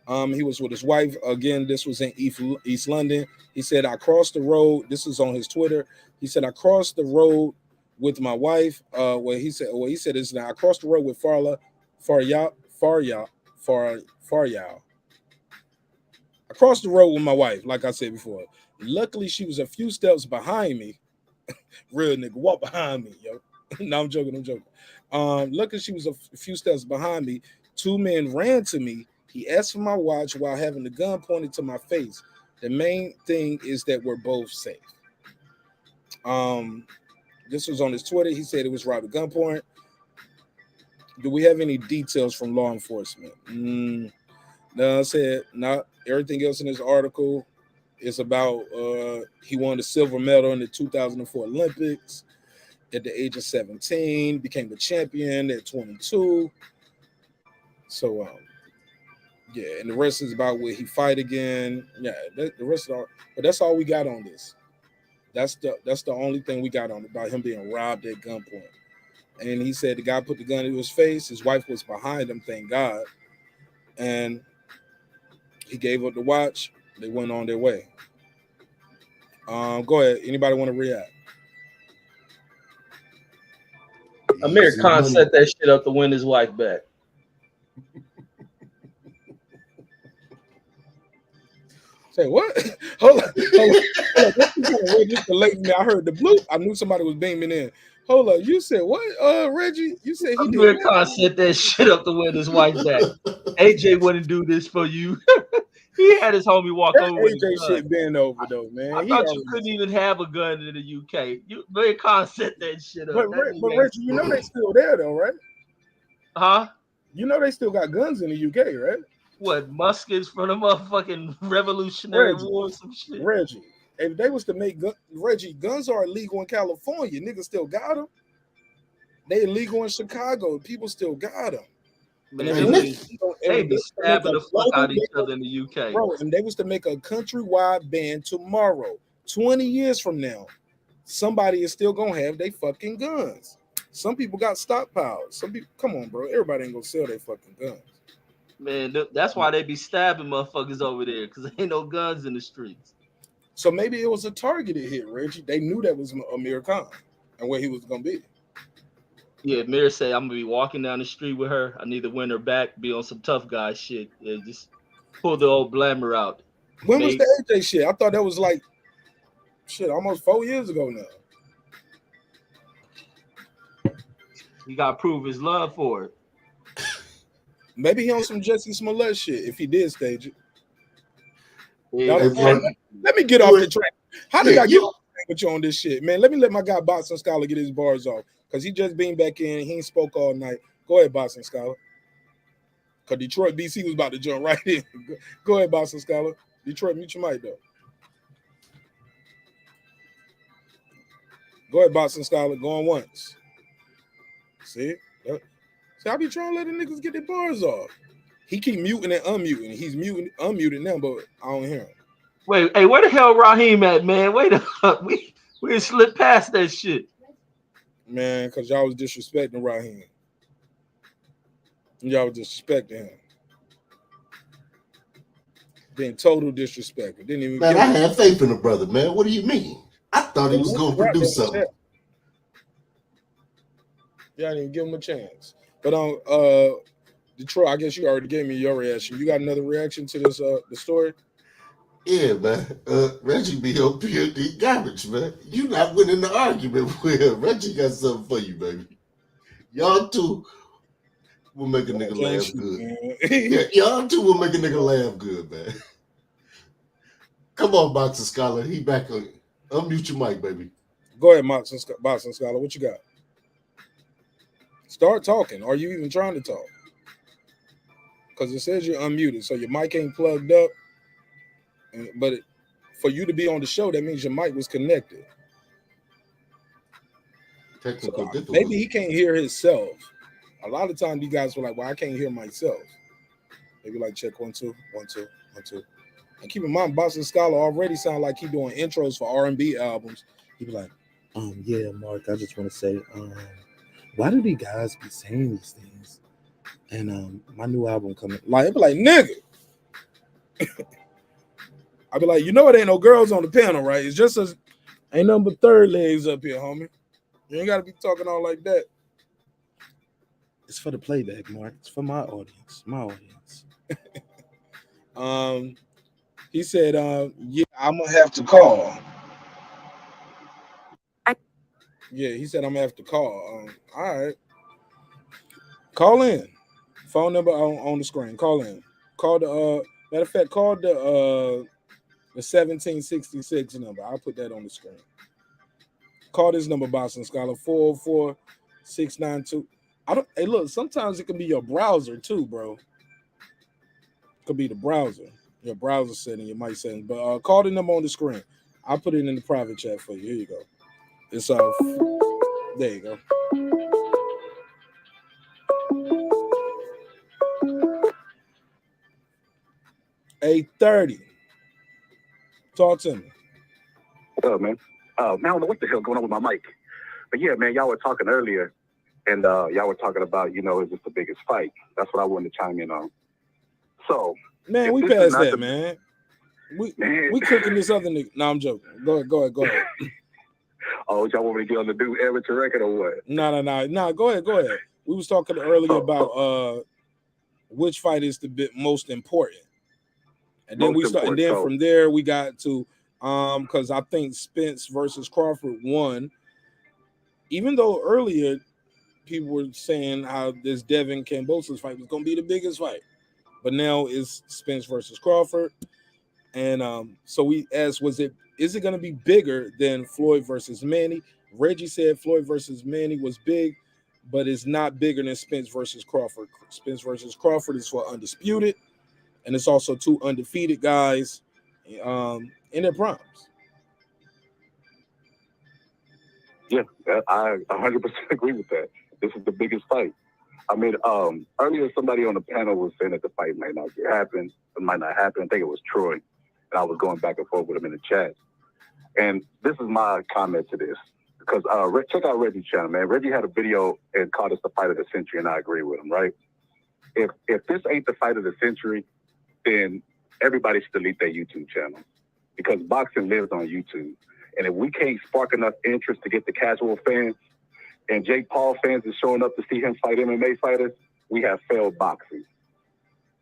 He was with his wife. Again, this was in East London. He said, I crossed the road. This is on his Twitter. He said, I crossed the road with my wife. He said is now I crossed the road with Faryal. I crossed the road with my wife, like I said before. Luckily, she was a few steps behind me. Real nigga, walk behind me, yo. No, I'm joking. Luckily, she was a few steps behind me. Two men ran to me. He asked for my watch while having the gun pointed to my face. The main thing is that we're both safe. This was on his Twitter. He said it was robbed at gunpoint. Do we have any details from law enforcement? No, I said not. Everything else in this article is about he won the silver medal in the 2004 Olympics at the age of 17, became the champion at 22. So, yeah, and the rest is about where he fight again. Yeah, the rest of all, but that's all we got on this. That's the only thing we got on about him being robbed at gunpoint. And he said the guy put the gun in his face. His wife was behind him, thank God. And he gave up the watch. They went on their way. Go ahead. Anybody want to react? Amir Khan set that shit up to win his wife back. Say what? Hold on. I heard the bloop. I knew somebody was beaming in. Hold up. You said what? Reggie? You said he Amir did. Khan set that shit up to win his wife back. AJ wouldn't do this for you. He had his homie walk over with AJ a gun. shit been over though, man. I thought you couldn't even have a gun in the UK. Amir Khan set that shit up. But Reggie, you know they still there though, right? Huh? You know they still got guns in the UK, right? What, muskets from the motherfucking Revolutionary War or some shit? Reggie, if they was to make guns are illegal in California. Niggas still got them. They illegal in Chicago. People still got them. Man, they be stabbing the fuck out of each other in the UK. Bro, and they was to make a countrywide ban tomorrow, 20 years from now, somebody is still gonna have their fucking guns. Some people got stockpiles. Some people, come on, bro. Everybody ain't gonna sell their fucking guns. Man, that's why they be stabbing motherfuckers over there, because there ain't no guns in the streets. So maybe it was a targeted hit, Reggie. They knew that was Amir Khan and where he was gonna be. Yeah, Amir said, I'm gonna be walking down the street with her. I need to win her back, be on some tough guy shit. Yeah, just pull the old blammer out. When was the AJ shit? I thought that was like shit, almost 4 years ago now. He gotta prove his love for it. Maybe he on some Jesse Smollett shit if he did stage it. Yeah. Let me get off the train. How did I get off the train with you on this shit, man? Let me let my guy Boxing Scholar get his bars off because he just being back in. He ain't spoke all night. Go ahead, Boxing Scholar. Because Detroit BC was about to jump right in. Go ahead, Boxing Scholar. Detroit, mute your mic though. Go ahead, Boxing Scholar. Going once. See? See, I be trying to let the niggas get their bars off. He keep muting and unmuting. He's unmuting now, but I don't hear him. Wait, hey, where the hell Raheem at, man? Wait up. We slipped past that shit. Man, because y'all was disrespecting Raheem. Y'all was disrespecting him. Being total disrespect. Didn't even man, I had faith in the brother, man. What do you mean? I thought he was going to produce something. Yeah, I didn't even give him a chance. But Detroit, I guess you already gave me your reaction. You got another reaction to this the story? Yeah, man. Reggie be on PhD garbage, man. You not winning the argument with him. Reggie got something for you, baby. Y'all two will make a nigga laugh good. Yeah, y'all two will make a nigga laugh good, man. Come on, Boxing Scholar. He back on. Unmute your mic, baby. Go ahead, Boxing Scholar. What you got? Start talking. Are you even trying to talk? Because it says you're unmuted, so your mic ain't plugged up. But for you to be on the show, that means your mic was connected. Technical difficulty. Maybe he can't hear himself. A lot of times, you guys were like, "Well, I can't hear myself." Maybe like check 1 2 1 2 1 2. And keep in mind, Boston Scholar already sound like he doing intros for R&B albums. He be like, yeah, Mark, I just want to say, why do these guys be saying these things? And my new album coming. Like, it be like, nigga. I be like, you know it ain't no girls on the panel, right? It's just us. Ain't nothing but third legs up here, homie. You ain't got to be talking all like that. It's for the playback, Mark. It's for my audience. My audience. He said, yeah, I'm going to have to call. Yeah, he said, I'm going to have to call. All right. Call in. Phone number on the screen. Call in. Call the, matter of fact, call the 1766 number. I'll put that on the screen. Call this number, Boston Scholar, 404-692. Hey, look, sometimes it can be your browser too, bro. Could be the browser. Your browser setting, you might say. But call the number on the screen. I'll put it in the private chat for you. Here you go. It's there you go. $830. Talk to me. What's up, man? Man, I don't know what the hell going on with my mic. But yeah, man, y'all were talking earlier, and y'all were talking about, is this the biggest fight? That's what I wanted to chime in on. So, man, we passed that, man. We cooking this other nigga. No, I'm joking. Go ahead. Oh, y'all want me to get on the new amateur record or what? No. Go ahead. We was talking earlier about which fight is the most important, and then from there we got to because I think Spence versus Crawford won, even though earlier people were saying how this Devin KAMBOSOS fight was going to be the biggest fight, but now it's Spence versus Crawford. And so we asked, is it going to be bigger than Floyd versus Manny? Reggie said Floyd versus Manny was big, but it's not bigger than Spence versus Crawford. Spence versus Crawford is for Undisputed, and it's also two undefeated guys in their primes. Yeah, I 100% agree with that. This is the biggest fight. I mean, earlier somebody on the panel was saying that the fight might not happen. It might not happen. I think it was Troy. And I was going back and forth with him in the chat. And this is my comment to this. Because check out Reggie's channel, man. Reggie had a video and called us the fight of the century, and I agree with him, right? If this ain't the fight of the century, then everybody should delete their YouTube channel. Because boxing lives on YouTube. And if we can't spark enough interest to get the casual fans and Jake Paul fans is showing up to see him fight MMA fighters, we have failed boxing.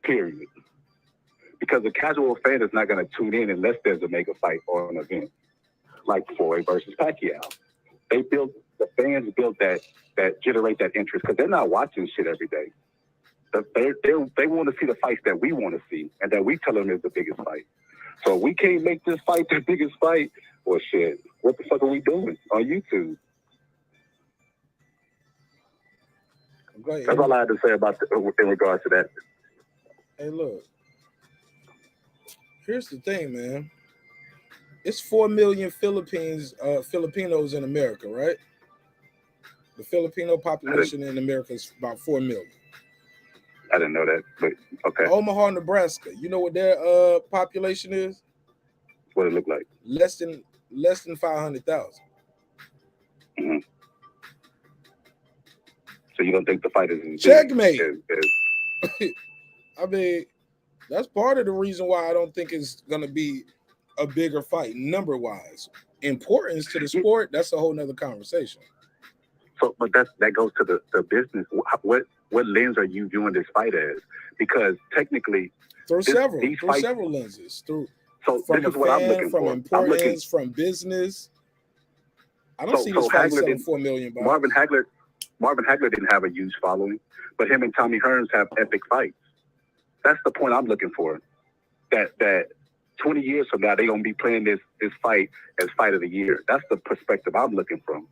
Period. Because the casual fan is not going to tune in unless there's a mega fight or an event like Floyd versus Pacquiao. The fans build that generate that interest because they're not watching shit every day. They want to see the fights that we want to see and that we tell them is the biggest fight. So if we can't make this fight the biggest fight, well, shit, what the fuck are we doing on YouTube? That's all I had to say about in regards to that. Hey, look. Here's the thing, man. It's 4 million Filipinos in America, right? The Filipino population in America is about 4 million. I didn't know that, but okay. Omaha, Nebraska. You know what their population is? What it look like? Less than 500,000. Mm-hmm. So you don't think the fight is checkmate? I mean, that's part of the reason why I don't think it's gonna be a bigger fight number wise. Importance to the sport, that's a whole nother conversation. So, but that goes to the business. What lens are you viewing this fight as? Because technically, through several lenses. So from this is what I'm looking from for. Importance, from business. I don't see this fight selling 4 million. Marvin Hagler didn't have a huge following, but him and Tommy Hearns have epic fights. That's the point I'm looking for. That 20 years from now, they're going to be playing this fight as fight of the year. That's the perspective I'm looking from.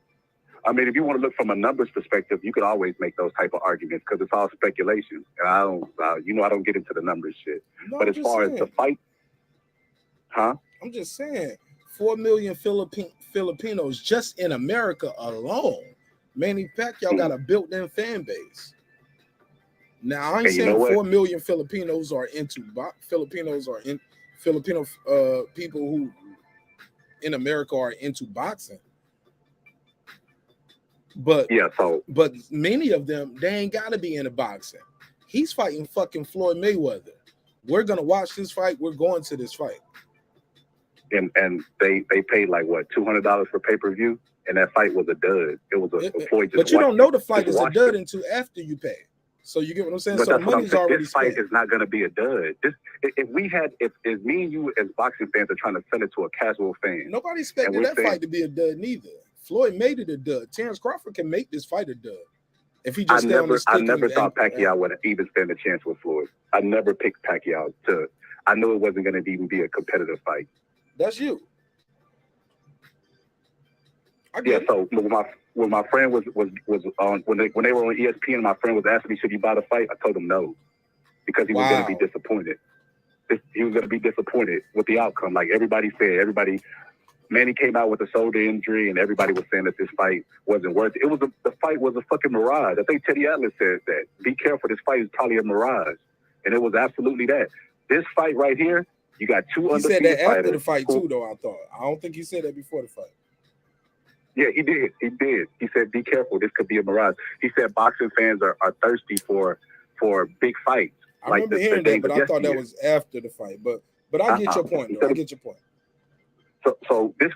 I mean, if you want to look from a numbers perspective, you could always make those type of arguments because it's all speculation. And I don't get into the numbers shit. No, but as far as the fight, I'm just saying, 4 million Filipinos just in America alone. Manny Pacquiao got a built-in fan base. Now I ain't saying 4 million Filipinos are into Filipino people who in America are into boxing. But but many of them, they ain't gotta be into boxing. He's fighting fucking Floyd Mayweather. We're gonna watch this fight. We're going to this fight. And they paid like what, $200 for pay-per-view, and that fight was a dud. It was a Floyd. But you don't know the fight is a dud until after you pay. So you get what I'm saying? But so that's what I'm money's saying. already This fight spent. is not going to be a dud. If me and you as boxing fans are trying to sell it to a casual fan, Nobody expected that fight to be a dud neither. Floyd made it a dud. Terrence Crawford can make this fight a dud. If he just I never thought Pacquiao would even stand a chance with Floyd. I never picked Pacquiao to. I knew it wasn't going to even be a competitive fight. That's you. So when my friend was on when they were on ESPN, my friend was asking me, should you buy the fight? I told him no, because he was going to be disappointed. He was going to be disappointed with the outcome. Like everybody said, Manny came out with a shoulder injury, and everybody was saying that this fight wasn't worth it. The fight was a fucking mirage. I think Teddy Atlas said that. Be careful, this fight is probably a mirage, and it was absolutely that. This fight right here, you got two undefeated fighters. He said that after the fight too, though. I don't think he said that before the fight. Yeah, he did. He said, be careful, this could be a mirage. He said boxing fans are thirsty for big fights. I remember hearing that, but I thought that was after the fight. But I get your point, though. I get your point. So this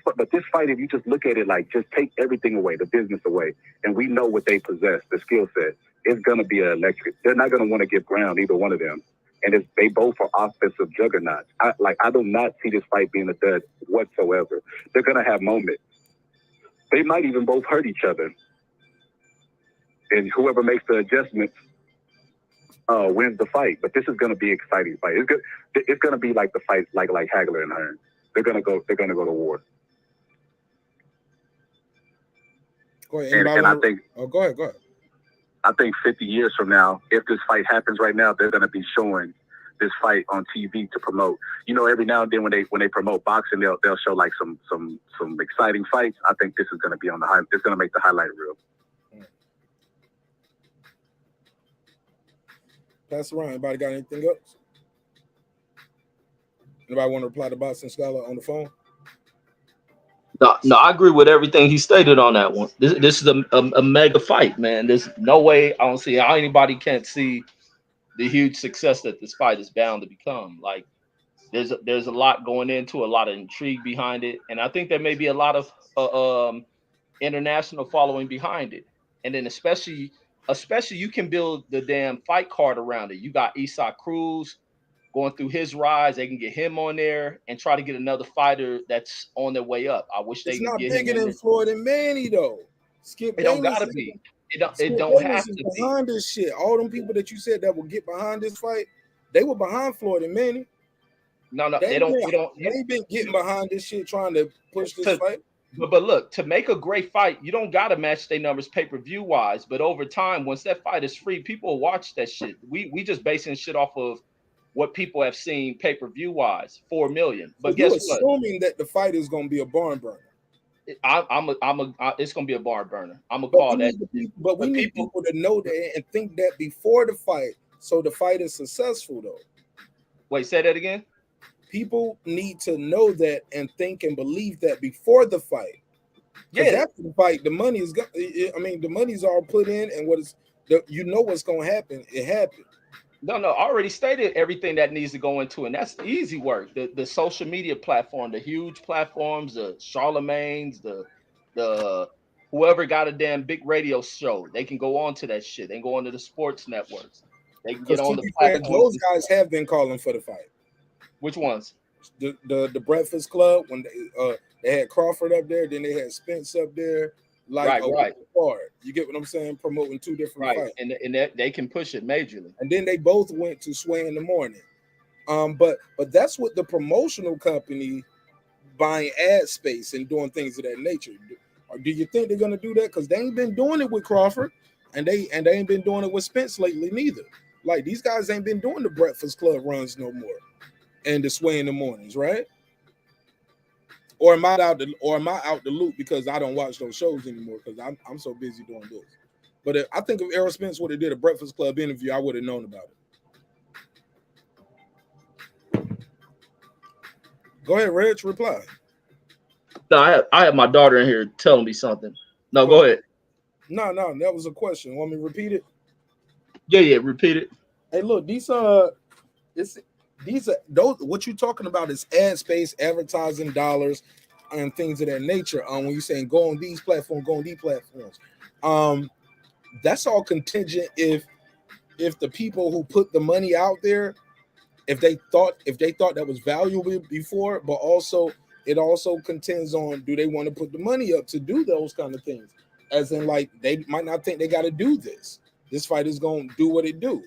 fight, if you just look at it like just take everything away, the business away, and we know what they possess, the skill set, it's gonna be electric. They're not gonna want to give ground, either one of them. And they both are offensive juggernauts. I do not see this fight being a dud whatsoever. They're gonna have moments. They might even both hurt each other. And whoever makes the adjustments wins the fight. But this is going to be an exciting fight. It's going to be like the fight like Hagler and Hearn. They're going to go to war. Go ahead. And I think go ahead. I think 50 years from now, if this fight happens right now, they're going to be showing this fight on TV to promote. You know, every now and then when they promote boxing, they'll show like some exciting fights. I think this is going to be on the high. It's going to make the highlight reel. Pass around. Anybody got anything else? Anybody want to reply to Boxing Scholar on the phone? No, I agree with everything he stated on that one. This is a mega fight, man. There's no way I don't see how anybody can't see the huge success that this fight is bound to become. Like there's a lot going into, a lot of intrigue behind it, and I think there may be a lot of international following behind it. And then especially you can build the damn fight card around it. You got Isaac Cruz going through his rise. They can get him on there and try to get another fighter that's on their way up. I wish they could get him. It's not bigger than Floyd and Manny though. Skip it don't gotta be. It don't have to be. Behind this shit. All them people that you said that will get behind this fight, they were behind Floyd and Manny. No, they ain't been getting behind this shit trying to push this fight. But look, to make a great fight, you don't gotta match their numbers pay-per-view wise. But over time, once that fight is free, people will watch that shit. We just basing shit off of what people have seen pay-per-view wise, 4 million. But guess what? Assuming that the fight is gonna be a barn burner. It's gonna be a barn burner. I'm gonna call that. But we need people to know that and think that before the fight, so the fight is successful though. Wait, say that again. People need to know that and think and believe that before the fight. Yeah, after the fight, the money is. The money's all put in, and what's gonna happen. It happened. No, I already stated everything that needs to go into, and that's easy work. The social media platform, the huge platforms, the Charlemagne's, the whoever got a damn big radio show, they can go on to that shit. They can go on to the sports networks. They can get on the platforms. Those guys have been calling for the fight. Which ones? The Breakfast Club, when they had Crawford up there, then they had Spence up there. Right. You get what I'm saying? Promoting two different fights. And they can push it majorly. And then they both went to Sway in the Morning. But that's what the promotional company buying ad space and doing things of that nature. Do you think they're gonna do that? Because they ain't been doing it with Crawford, and they ain't been doing it with Spence lately neither. Like these guys ain't been doing the Breakfast Club runs no more, and the Sway in the Mornings, right? Or am I out the loop because I don't watch those shows anymore because I'm so busy doing this? But I think if ERROL Spence would have did a Breakfast Club interview, I would have known about it. Go ahead, Reg. Reply. No, I have my daughter in here telling me something. No, go ahead. No, that was a question. Want me to repeat it? Yeah, repeat it. Hey, look, these are those. What you talking about is ad space, advertising dollars, and things of that nature. When you're saying go on these platforms, go on these platforms. That's all contingent if the people who put the money out there, if they thought that was valuable before, but also it also contends on, do they want to put the money up to do those kind of things? As in, like, they might not think they got to do this. This fight is going to do what it do,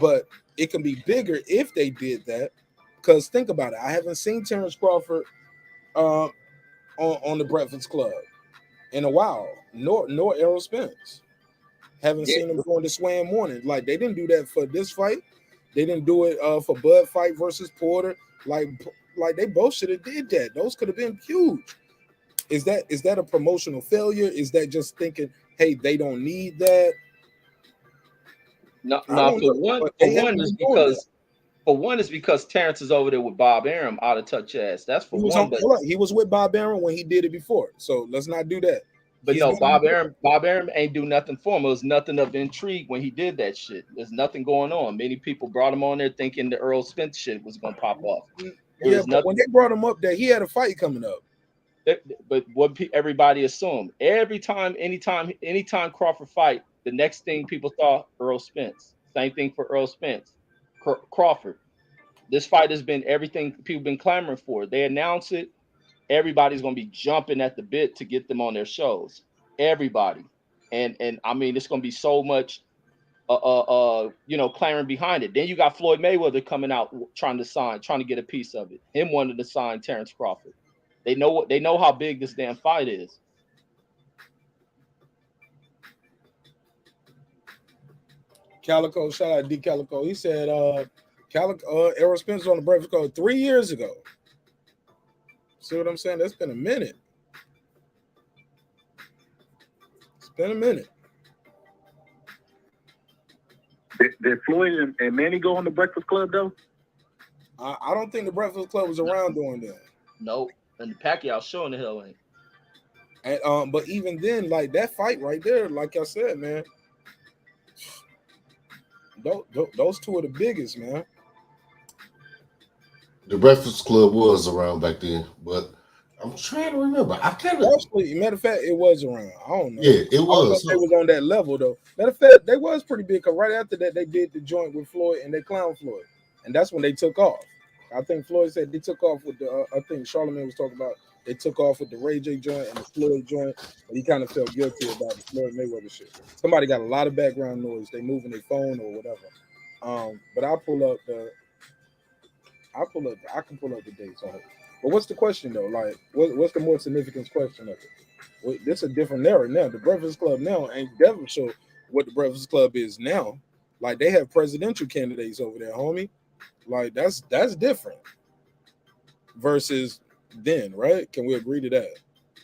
but it can be bigger if they did that. Because think about it, I haven't seen Terrence Crawford on the Breakfast Club in a while, nor ERROL Spence. Haven't seen him going to Swam Morning. Like, they didn't do that for this fight. They didn't do it for Bud Fight versus Porter. Like they both should have did that. Those could have been huge. Is that a promotional failure? Is that just thinking, hey, they don't need that? No, for one is because Terrence is over there with Bob Arum, out of touch ass. That's for one. He was with Bob Arum when he did it before, so let's not do that. But no, Bob Arum ain't do nothing for him. It was nothing of intrigue when he did that shit. There's nothing going on. Many people brought him on there thinking the ERROL Spence shit was gonna pop off. But when they brought him up there, he had a fight coming up. But what everybody assumed, anytime Crawford fight, the next thing people thought ERROL Spence. Same thing for ERROL Spence. Crawford. This fight has been everything people been clamoring for. They announce it. Everybody's gonna be jumping at the bit to get them on their shows. Everybody, and I mean, it's gonna be so much, clamoring behind it. Then you got Floyd Mayweather coming out trying to get a piece of it. Him wanting to sign Terrence Crawford. They know how big this damn fight is. Calico, shout out D Calico. He said, ERROL Spence on the Breakfast Club 3 years ago. See what I'm saying? That's been a minute. It's been a minute. Did Floyd and Manny go on the Breakfast Club though? I don't think the Breakfast Club was around doing that. Nope. And the Pacquiao showing the hell ain't. And but even then, like that fight right there, like I said, man, those two are the biggest, man. The Breakfast Club was around back then, but I'm trying to remember. Actually, matter of fact, it was around. I don't know. Yeah, it was. I don't know if they was on that level though. Matter of fact, they was pretty big. Cause right after that, they did the joint with Floyd and they clowned Floyd, and that's when they took off. I think Floyd said they took off with the. I think Charlemagne was talking about they took off with the Ray J joint and the Floyd joint, but he kind of felt guilty about the Floyd Mayweather shit. Somebody got a lot of background noise. They moving their phone or whatever. But I can pull up the dates on it. But what's the question though? Like, what's the more significant question of it? This is a different era now. The Breakfast Club now ain't never show what the Breakfast Club is now. Like, they have presidential candidates over there, homie. Like, that's different versus then, right? Can we agree to that?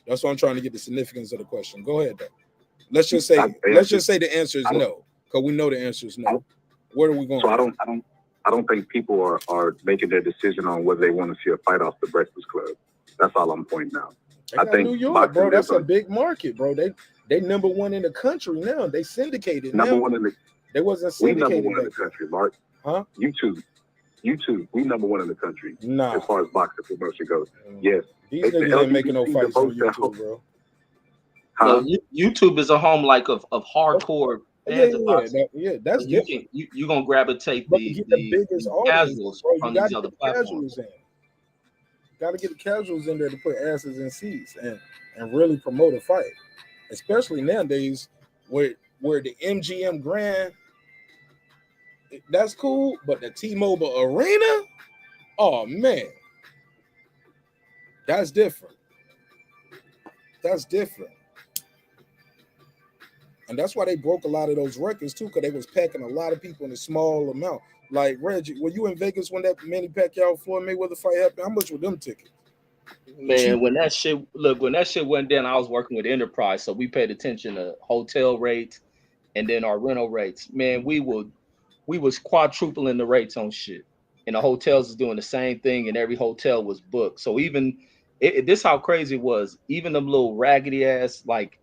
That's what I'm trying to get the significance of the question. Go ahead though. Let's just say the answer is no, because we know the answer is no. Where are we going? So I don't think people are making their decision on whether they want to see a fight off the Breakfast Club. That's all I'm pointing out. I think New York, bro. That's a big market, bro. They number one in the country now. They syndicated. They wasn't syndicated. We number one in the country, Mark. Huh? YouTube. We number one in the country. Nah. As far as boxing promotion goes. Yes. These niggas ain't making no fights on YouTube, bro. Huh? So YouTube is a home like of hardcore. That's different. You gonna gravitate the biggest casuals from these other platforms. Got to get the casuals in there to put asses in seats and really promote a fight, especially nowadays where the MGM Grand, that's cool, but the T-Mobile Arena, oh man, that's different. That's different. And that's why they broke a lot of those records too, because they was packing a lot of people in a small amount. Like, Reggie, were you in Vegas when that Manny Pacquiao Floyd Mayweather fight happened? How much were them tickets? Man, when that shit went down, I was working with Enterprise, so we paid attention to hotel rates and then our rental rates. Man, we was quadrupling the rates on shit. and the hotels is doing the same thing, and every hotel was booked. So even this how crazy it was. Even them little raggedy ass like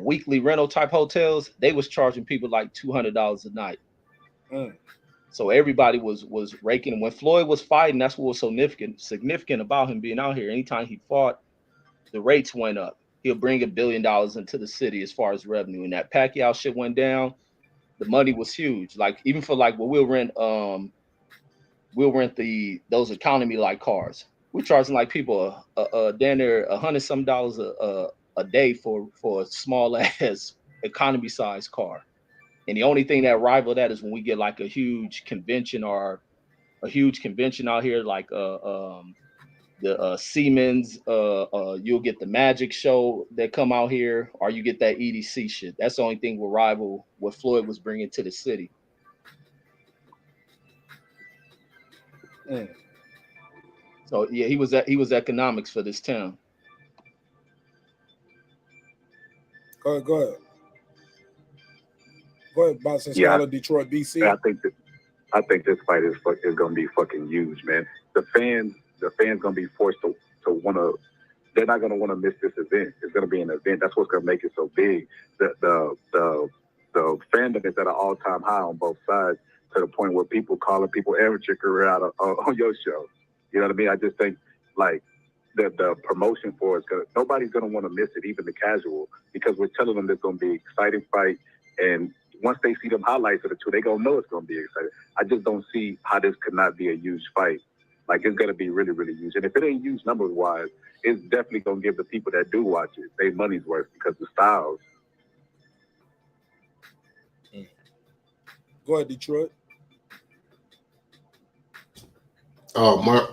weekly rental type hotels, they was charging people like $200 a night. So everybody was raking. When Floyd was fighting, that's what was so significant about him being out here. Anytime he fought, the rates went up. He'll bring $1 billion into the city as far as revenue. And that Pacquiao shit went down, the money was huge. Like even for like, well, we'll rent those economy like cars. We're charging like people down there $100 some a day for a small ass economy size car. And the only thing that rival that is when we get like a huge convention out here, like the Siemens, you'll get the Magic show that come out here, or you get that EDC shit. That's the only thing will rival what Floyd was bringing to the city. So yeah, he was economics for this town. Go ahead, Boston Scholar, Detroit, BC. I think this fight is going to be fucking huge, man. The fans going to be forced to want to. They're not going to want to miss this event. It's going to be an event. That's what's going to make it so big. The fandom is at an all-time high on both sides, to the point where people calling people amateur career out on your show. You know what I mean? I just think like the promotion for it's gonna. Nobody's going to want to miss it, even the casual, because we're telling them it's going to be an exciting fight. And once they see them highlights of the two, they going to know it's going to be exciting. I just don't see how this could not be a huge fight. Like, it's going to be really, really huge. And if it ain't huge numbers-wise, it's definitely going to give the people that do watch it their money's worth, because the styles. Go ahead, Detroit. Oh, Mark.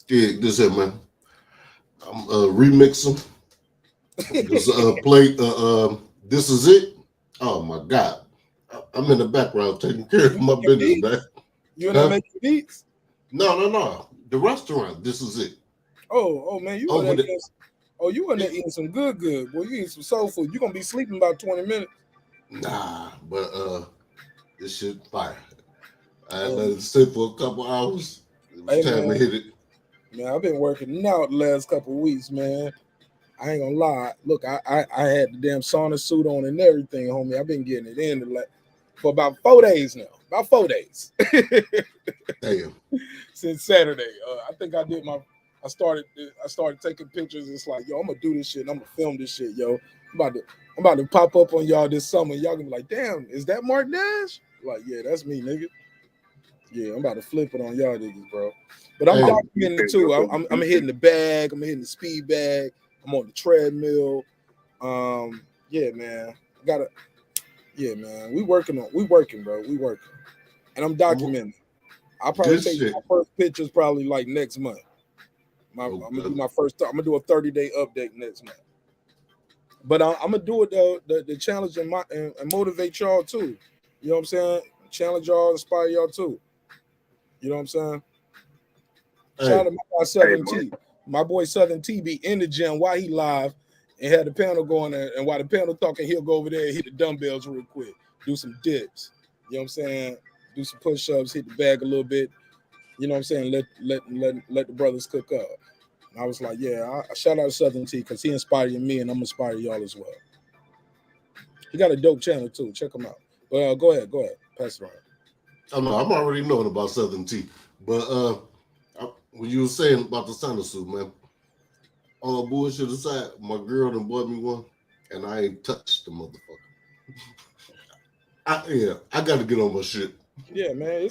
Yeah, this is it, man. I'm remixing. This play. This is it. Oh my God. I'm in the background taking care of my business, man. You in there making beats? No. The restaurant. This is it. Oh man, you in there? You in there eating some good. Boy, you eating some soul food. You gonna be sleeping about 20 minutes. Nah, but this shit fire. I let it sit for a couple hours. It was time to hit it. Man, I've been working out the last couple of weeks, man. I ain't gonna lie. Look, I had the damn sauna suit on and everything, homie. I've been getting it in for about 4 days now. About 4 days. Damn. Since Saturday. I think I started taking pictures. It's like, yo, I'm gonna do this shit and I'm gonna film this shit, yo. I'm about to pop up on y'all this summer. Y'all gonna be like, damn, is that Marq Nash? Like, yeah, that's me, nigga. Yeah, I'm about to flip it on y'all niggas, bro. But I'm documenting it too. I'm hitting the bag. I'm hitting the speed bag. I'm on the treadmill. Yeah, man. We working, bro. We working. And I'm documenting. I'll probably take my first pictures probably like next month. I'm gonna do my first. I'm gonna do a 30-day update next month. But I'm gonna do it the challenge and motivate y'all too. You know what I'm saying? Challenge y'all, inspire y'all too. You know what I'm saying? Shout out to my boy Southern T. My boy Southern T be in the gym while he live and had the panel going there. And while the panel talking, he'll go over there and hit the dumbbells real quick. Do some dips. You know what I'm saying? Do some push-ups, hit the bag a little bit. You know what I'm saying? Let the brothers cook up. And I was like, yeah, I shout out to Southern T because he inspired me and I'm inspiring y'all as well. He got a dope channel too. Check him out. But go ahead. Pass it around. I'm already knowing about Southern T. But when you were saying about the sauna suit, man, all bullshit aside, my girl done bought me one, and I ain't touched the motherfucker. I got to get on my shit. Yeah, man.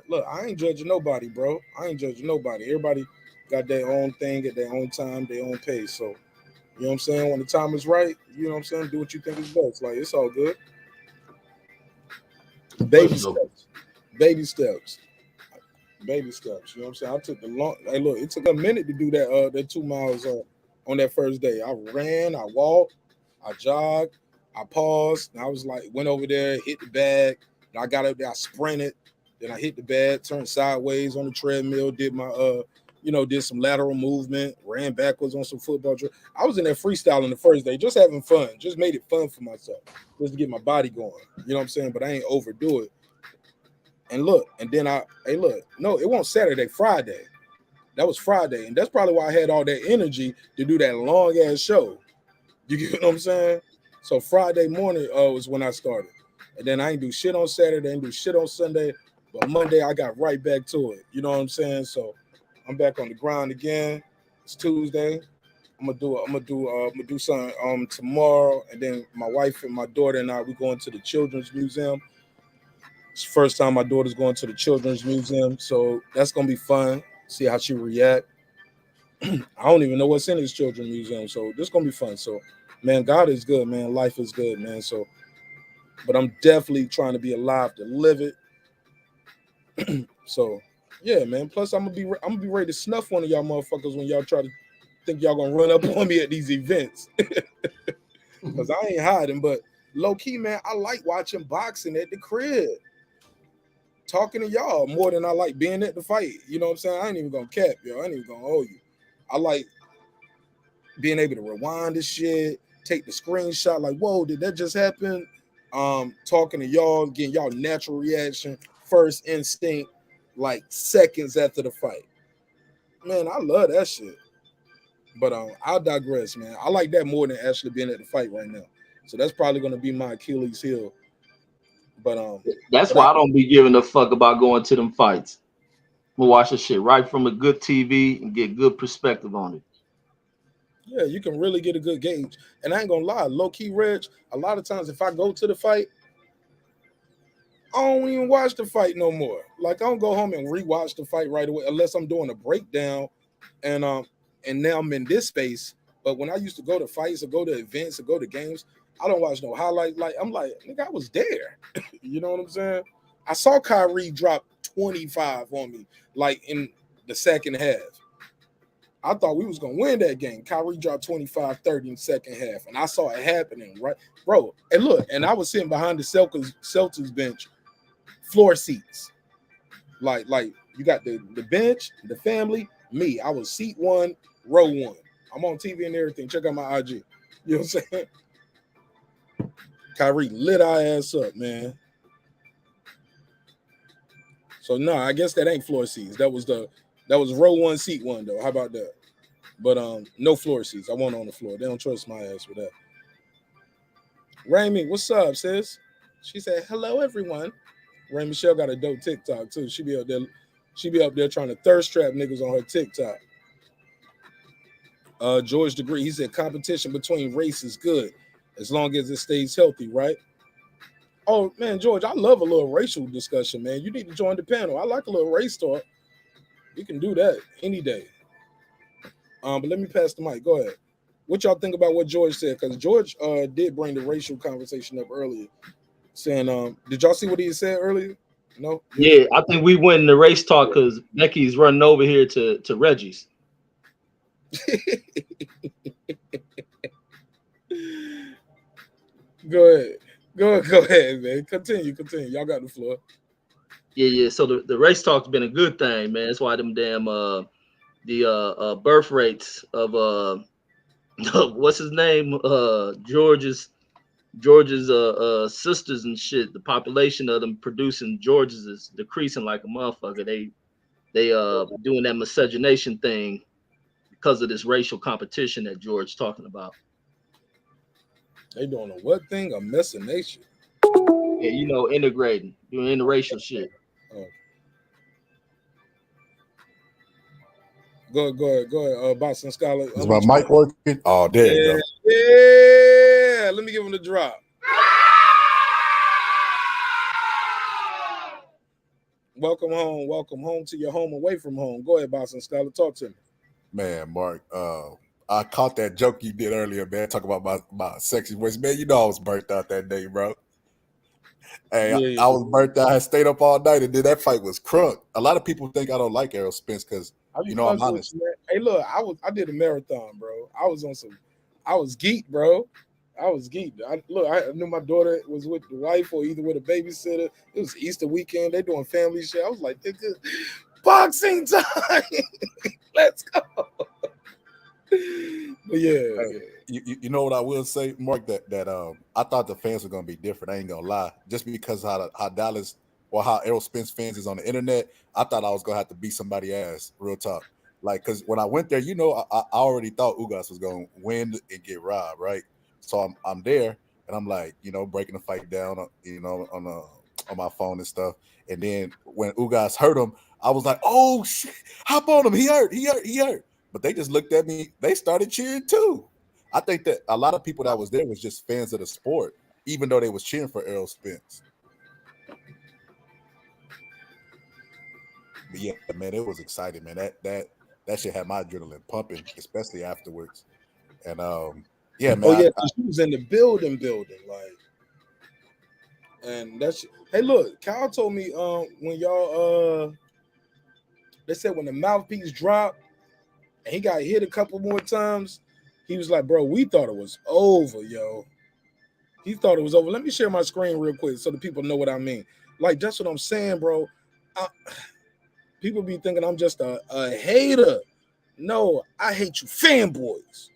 Look, I ain't judging nobody, bro. I ain't judging nobody. Everybody got their own thing at their own time, their own pace. So, you know what I'm saying? When the time is right, you know what I'm saying? Do what you think is best. Like, it's all good. Baby steps. You know what I'm saying? I took it took a minute to do that 2 miles on that first day. I ran, I walked, I jogged, I paused, and I was like, went over there, hit the bag, and I got up there, I sprinted, then I hit the bag, turned sideways on the treadmill, did my did some lateral movement, ran backwards on some football drill. I was in there freestyling the first day, just having fun, just made it fun for myself, just to get my body going. You know what I'm saying? But I ain't overdo it. And look, and then no, it wasn't Saturday, Friday. That was Friday, and that's probably why I had all that energy to do that long ass show. You get what I'm saying? So Friday morning was when I started, and then I ain't do shit on Saturday, ain't do shit on Sunday, but Monday I got right back to it. You know what I'm saying? So I'm back on the grind again. It's Tuesday. I'm gonna do something tomorrow, and then my wife and my daughter and we going to the Children's Museum. It's the first time my daughter's going to the Children's Museum, so that's gonna be fun. See how she react. I don't even know what's in this Children's Museum, so this is gonna be fun. So, man, God is good, man. Life is good, man. So, but I'm definitely trying to be alive to live it. So, yeah, man. Plus, I'm gonna be ready to snuff one of y'all motherfuckers when y'all try to think y'all gonna run up on me at these events, because I ain't hiding. But low key, man, I like watching boxing at the crib, talking to y'all more than I like being at the fight. You know what I'm saying? I ain't even gonna cap, yo. I ain't even gonna hold you. I like being able to rewind this shit, take the screenshot, like, whoa, did that just happen? Talking to y'all, getting y'all natural reaction, first instinct, like seconds after the fight. Man, I love that shit. But I'll digress, man. I like that more than actually being at the fight right now. So that's probably gonna be my Achilles heel. But that's why I don't be giving a fuck about going to them fights. We'll watch the shit right from a good TV and get good perspective on it. Yeah, you can really get a good gauge. And I ain't gonna lie, low key, Reg, a lot of times if I go to the fight, I don't even watch the fight no more. Like, I don't go home and rewatch the fight right away unless I'm doing a breakdown and now I'm in this space. But when I used to go to fights or go to events or go to games, I don't watch no highlight. Like, I'm like, nigga, I was there. You know what I'm saying? I saw Kyrie drop 25 on me, like in the second half. I thought we was gonna win that game. Kyrie dropped 25, 30 in the second half, and I saw it happening, right, bro. And look, and I was sitting behind the Celtics bench, floor seats. Like you got the bench, the family, me. I was seat 1, row 1. I'm on TV and everything. Check out my IG. You know what I'm saying? Kyrie lit our ass up, man. So no, I guess that ain't floor seats. That was row 1, seat 1 though. How about that? But no floor seats. I wasn't on the floor. They don't trust my ass for that. Raimi, what's up, sis? She said, hello, everyone. Ray Michelle got a dope TikTok too. She be up there trying to thirst trap niggas on her TikTok. George Degree, he said competition between race is good as long as it stays healthy, right? Oh man, George, I love a little racial discussion, man. You need to join the panel. I like a little race talk. We can do that any day. But let me pass the mic. Go ahead. What y'all think about what George said? Because George did bring the racial conversation up earlier, saying, did y'all see what he said earlier? No? Yeah, I think we win the race talk because Becky's running over here to Reggie's. Go ahead, man. Continue. Y'all got the floor. Yeah. So the race talk's been a good thing, man. That's why them damn birth rates of what's his name? George's sisters and shit. The population of them producing Georges is decreasing like a motherfucker. They doing that miscegenation thing because of this racial competition that George talking about. They doing a what thing? A messination. Yeah, integrating, doing interracial shit. Oh. Go ahead, Boston Scholar. Is my mic working? Oh, there you go. Yeah, let me give him the drop. Welcome home to your home away from home. Go ahead, Boston Scholar. Talk to me. Man, Mark, I caught that joke you did earlier, man. Talk about my sexy voice. Man, you know I was burnt out that day, bro. Hey, I was burnt out. I stayed up all night, and then that fight was crunk. A lot of people think I don't like Errol Spence because, I'm honest. Hey, look, I did a marathon, bro. I was geeked, bro. I was geeked. I knew my daughter was with the wife or either with a babysitter. It was Easter weekend. They doing family shit. I was like, nigga, boxing time. Let's go. But yeah. You know what I will say, Mark, that I thought the fans were gonna be different. I ain't gonna lie, just because how Dallas or how Errol Spence fans is on the internet, I thought I was gonna have to beat somebody ass. Real talk. Like, cause when I went there, you know, I already thought Ugas was gonna win and get robbed, right? So I'm there and I'm like, you know, breaking the fight down, you know, on my phone and stuff. And then when Ugas hurt him, I was like, oh shit, hop on him. He hurt. But they just looked at me, they started cheering too. I think that a lot of people that was there was just fans of the sport, even though they was cheering for Errol Spence. But yeah, man, it was exciting, man. That shit had my adrenaline pumping, especially afterwards. And yeah, man. Oh yeah, she was in the building, like, and that's. Hey, look, Kyle told me when y'all they said when the mouthpiece dropped and he got hit a couple more times, he was like, bro, we thought it was over, yo. He thought it was over. Let me share my screen real quick so the people know what I mean. Like, that's what I'm saying, bro. People be thinking I'm just a hater. No, I hate you fanboys.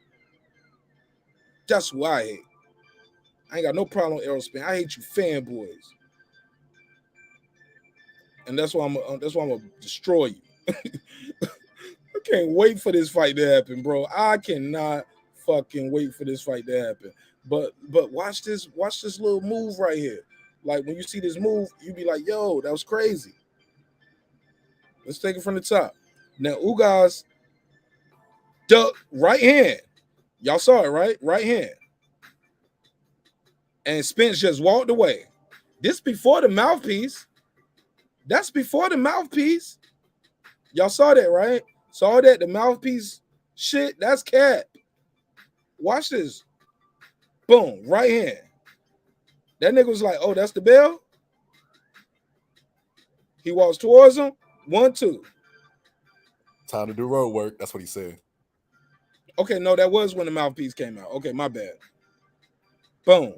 That's who I hate. I ain't got no problem with Errol Spence. I hate you fanboys. And that's why I'm gonna destroy you. I can't wait for this fight to happen, bro. I cannot fucking wait for this fight to happen. But watch this little move right here. Like, when you see this move, you be like, yo, that was crazy. Let's take it from the top. Now, Ugas duck right hand. Y'all saw it, right? Right hand. And Spence just walked away. This before the mouthpiece. That's before the mouthpiece. Y'all saw that, right? Saw that? The mouthpiece shit, that's cat. Watch this. Boom, right hand. That nigga was like, oh, that's the bell? He walks towards him. 1, 2. Time to do road work. That's what he said. Okay, no, that was when the mouthpiece came out. Okay, my bad. Boom.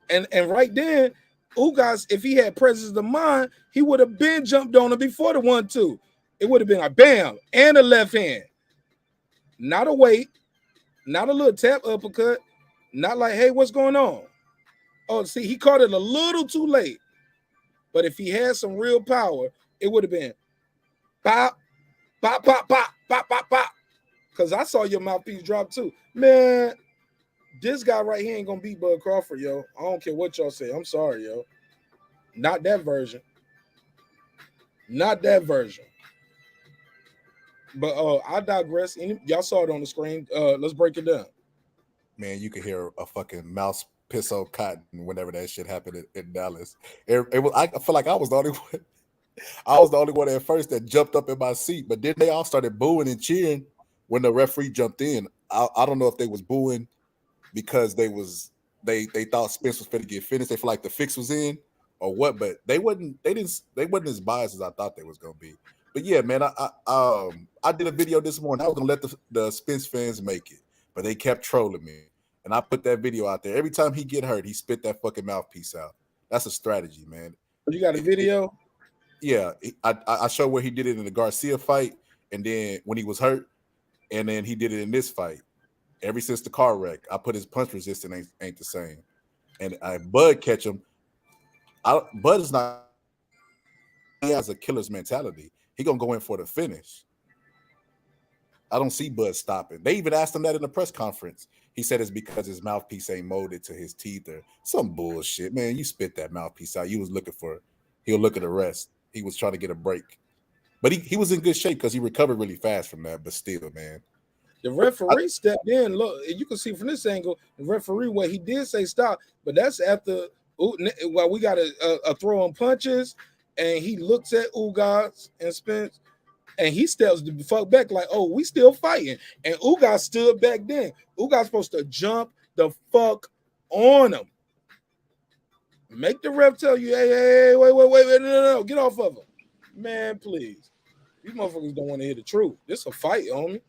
And right then, Ugas, if he had presence of mind, he would have been jumped on him before the 1, 2. It would have been a bam and a left hand. Not a weight, not a little tap uppercut, not like, hey, what's going on? Oh, see, he caught it a little too late. But if he had some real power, it would have been pop, pop, pop, pop, pop, pop, pop. Because I saw your mouthpiece drop too. Man, this guy right here ain't going to beat Bud Crawford, yo. I don't care what y'all say. I'm sorry, yo. Not that version. Not that version. But I digress. Y'all saw it on the screen. Let's break it down. Man, you could hear a fucking mouse piss on cotton whenever that shit happened in Dallas. It was. I feel like I was the only one. I was the only one at first that jumped up in my seat, but then they all started booing and cheering when the referee jumped in. I don't know if they was booing because they thought Spence was finna get finished. They feel like the fix was in or what, but they wasn't as biased as I thought they was gonna be. But yeah, man, I did a video this morning. I was gonna let the Spence fans make it, but they kept trolling me. And I put that video out there. Every time he get hurt, he spit that fucking mouthpiece out. That's a strategy, man. You got a video? Yeah, I showed where he did it in the Garcia fight, and then when he was hurt, and then he did it in this fight. Ever since the car wreck, I put his punch resistance ain't the same. And Bud catch him. Bud is not. He has a killer's mentality. He gonna go in for the finish. I don't see Bud stopping. They even asked him that in the press conference. He said it's because his mouthpiece ain't molded to his teeth or some bullshit. Man, you spit that mouthpiece out. You was looking for. He'll look at the rest. He was trying to get a break. But he was in good shape because he recovered really fast from that. But still, man. The referee stepped in. Look, you can see from this angle, the referee, what he did say stop, but that's after, well, we got a throw on punches, and he looks at Ugas and Spence, and he steps the fuck back like, oh, we still fighting. And Ugas stood back then. Ugas supposed to jump the fuck on him. Make the ref tell you, hey, wait, no, get off of him. Man, please. These motherfuckers don't want to hear the truth. This is a fight, homie.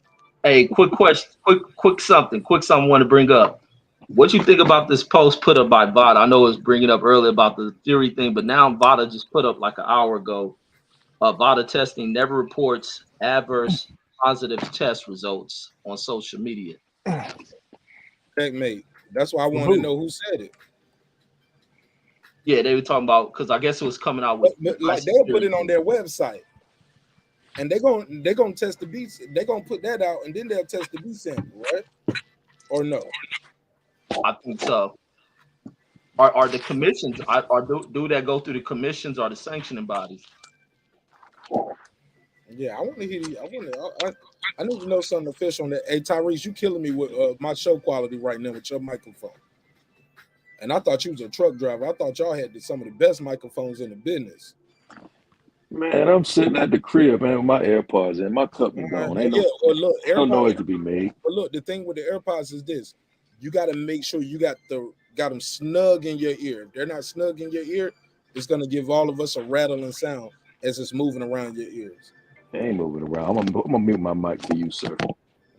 Hey, quick question, quick something I want to bring up. What you think about this post put up by Vada? I know it was bringing up earlier about the Fury thing, but now Vada just put up like an hour ago. Vada testing never reports adverse positive test results on social media. Checkmate. That's why I wanted to know who said it. Yeah, they were talking about because I guess it was coming out with like they'll put it on their website, and they're gonna test the beats. They're gonna put that out, and then they'll test the beat sample, right? Or no? I think so. Are the commissions? Do that go through the commissions or the sanctioning bodies? Yeah, I want to hear. I need to know something official on that. Hey, Tyrese, you killing me with my show quality right now with your microphone. And I thought you was a truck driver. I thought y'all had some of the best microphones in the business. Man, I'm sitting at the crib, man, with my AirPods in. My cup is gone. Ain't no noise to be made. But look, the thing with the AirPods is this: you got to make sure you got them snug in your ear. If they're not snug in your ear, it's gonna give all of us a rattling sound as it's moving around your ears. It ain't moving around. I'm gonna mute my mic for you, sir.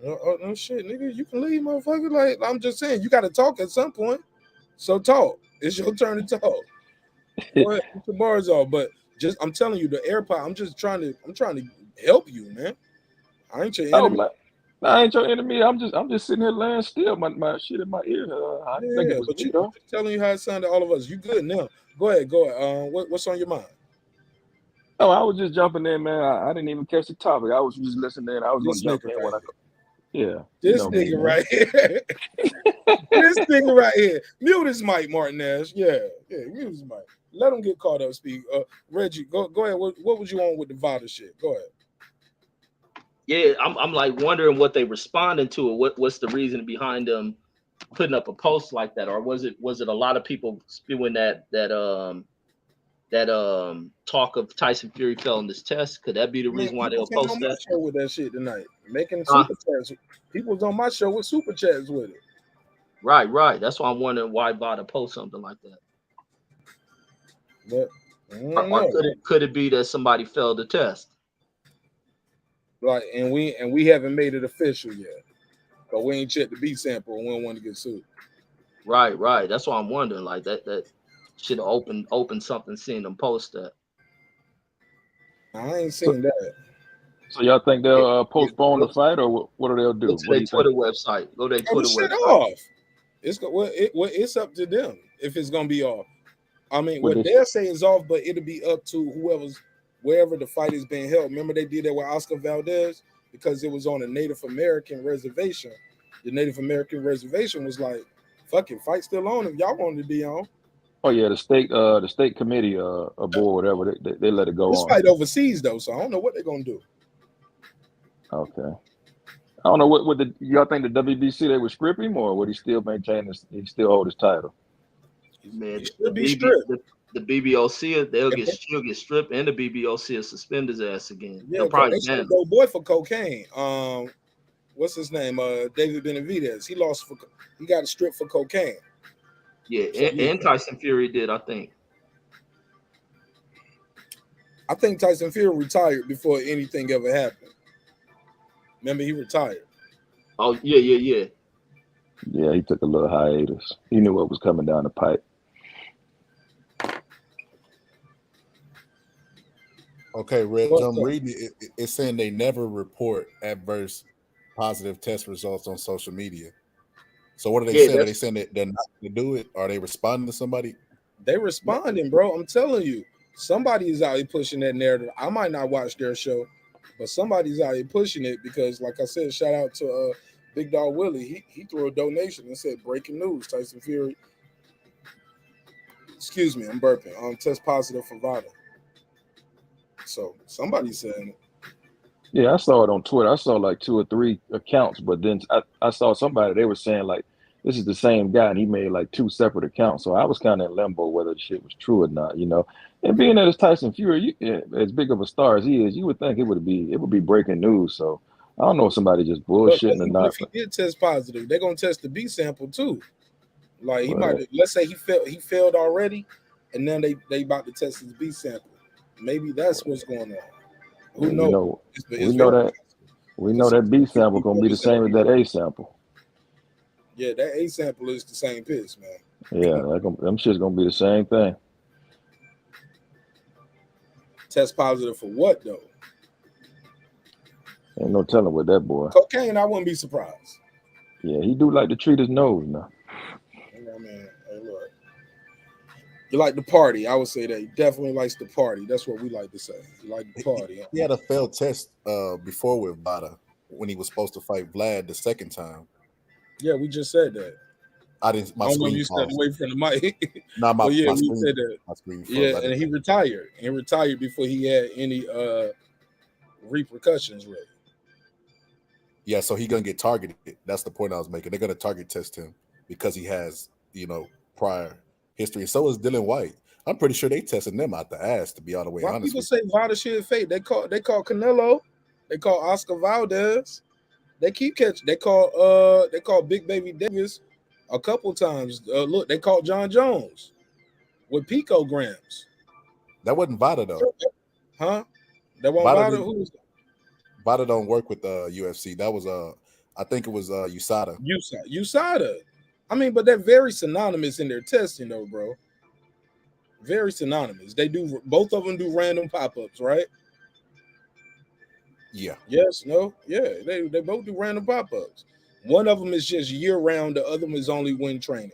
No shit, nigga. You can leave, motherfucker. Like I'm just saying, you got to talk at some point. So talk. It's your turn to talk. Go ahead, put the bars off. But I'm telling you, the AirPod. I'm trying to help you, man. I ain't your enemy. I ain't your enemy. I'm just sitting here laying still. My shit in my ear. I didn't think it was me, though. Telling you how it sounded to all of us. You good now? Go ahead. What's on your mind? Oh, I was just jumping in, man. I didn't even catch the topic. I was just listening in. I was going to jump in when I go. Yeah. This nigga right here. This nigga right here. Mute his mic, Marq Nash. Yeah, mute his mic. Let him get caught up, speak. Reggie, go ahead. What was you on with the Vada shit? Go ahead. Yeah, I'm like wondering what they responding to, or what's the reason behind them putting up a post like that, or was it a lot of people spewing that talk of Tyson Fury failing this test? Could that be the reason why they'll post on that? My show with that shit tonight, making super chats. People was on my show with super chats with it. Right. That's why I'm wondering why Vada post something like that. But or could it be that somebody failed the test? Like, and we haven't made it official yet, but we ain't checked the beat sample and we don't want to get sued. Right. That's why I'm wondering. Like that should open something. Seeing them post that. I ain't seen that. So y'all think they'll postpone the fight, or what they'll do? Go to their Twitter website. Go to their Twitter website. Off. It's up to them if it's gonna be off. I mean, what they'll say is off, but it'll be up to wherever the fight is being held. Remember they did that with Oscar Valdez because it was on a Native American reservation. The Native American reservation was like, "Fuck it, fight still on if y'all wanted to be on." Oh yeah, the state committee board, whatever, they let it go this on. Fight overseas though, so I don't know what they're gonna do. Okay, I don't know what y'all think the WBC they would strip him, or would he still maintain he still hold his title? Man, the BBOC they'll get stripped, and the BBOC will suspend his ass again. Yeah, they'll probably they go boy for cocaine. What's his name? David Benavidez. He got stripped for cocaine. Yeah, so, and Tyson Fury did, I think. I think Tyson Fury retired before anything ever happened. Remember, he retired. Oh, yeah. Yeah, he took a little hiatus. He knew what was coming down the pipe. Okay, Reg, I'm reading it. It's saying they never report adverse positive test results on social media. So what are they saying? Are they saying that they're not going to do it? Are they responding to somebody? They responding, bro. I'm telling you. Somebody is out here pushing that narrative. I might not watch their show, but somebody's out here pushing it because, like I said, shout out to Big Dog Willie. He threw a donation and said, "Breaking news: Tyson Fury." Excuse me, I'm burping. Test positive for Vada. So somebody's saying it. Yeah, I saw it on Twitter. I saw like 2 or 3 accounts, but then I saw somebody, they were saying like, this is the same guy, and he made like 2 separate accounts. So I was kind of in limbo whether the shit was true or not, you know. And being that it's Tyson Fury, as big of a star as he is, you would think it would be breaking news. So I don't know if somebody just bullshitting or not. If he did test positive, they're gonna test the B sample too. Like he might, let's say he failed already, and then they about to test his B sample. Maybe that's what's going on. Who knows? We know that B sample gonna be the same as that A sample. Yeah, that A sample is the same piss, man. Yeah, them shit's gonna be the same thing. Test positive for what though? Ain't no telling with that boy. Cocaine, I wouldn't be surprised. Yeah, he do like to treat his nose now. I mean, hey, look. You like the party. I would say that he definitely likes the party. That's what we like to say. You like the party. He had a failed test before with Vada when he was supposed to fight Vlad the second time. Yeah, we just said that. I didn't. My I don't know if screen you stepped paused. away from the mic. Nah, but yeah, my we screen, said that. my screen froze. Yeah, and he retired. He retired before he had any repercussions really. Yeah, so he's gonna get targeted. That's the point I was making. They're gonna target test him because he has, prior history. So is Dylan White. I'm pretty sure they testing them out the ass, to be all the way Why honest. people say Vada shit fake? They call Canelo. They call Oscar Valdez. They keep catching. They call Big Baby Davis a couple times. Look, they called John Jones with picograms. That wasn't Vada though. Huh? That wasn't Vada. Who was that? Vada don't work with the UFC. That was I think it was USADA. USADA. I mean, but they're very synonymous in their testing, though, bro. Very synonymous. They do, both of them do random pop-ups, right? Yeah. Yes, no, yeah. They both do random pop-ups. One of them is just year-round. The other one is only when training.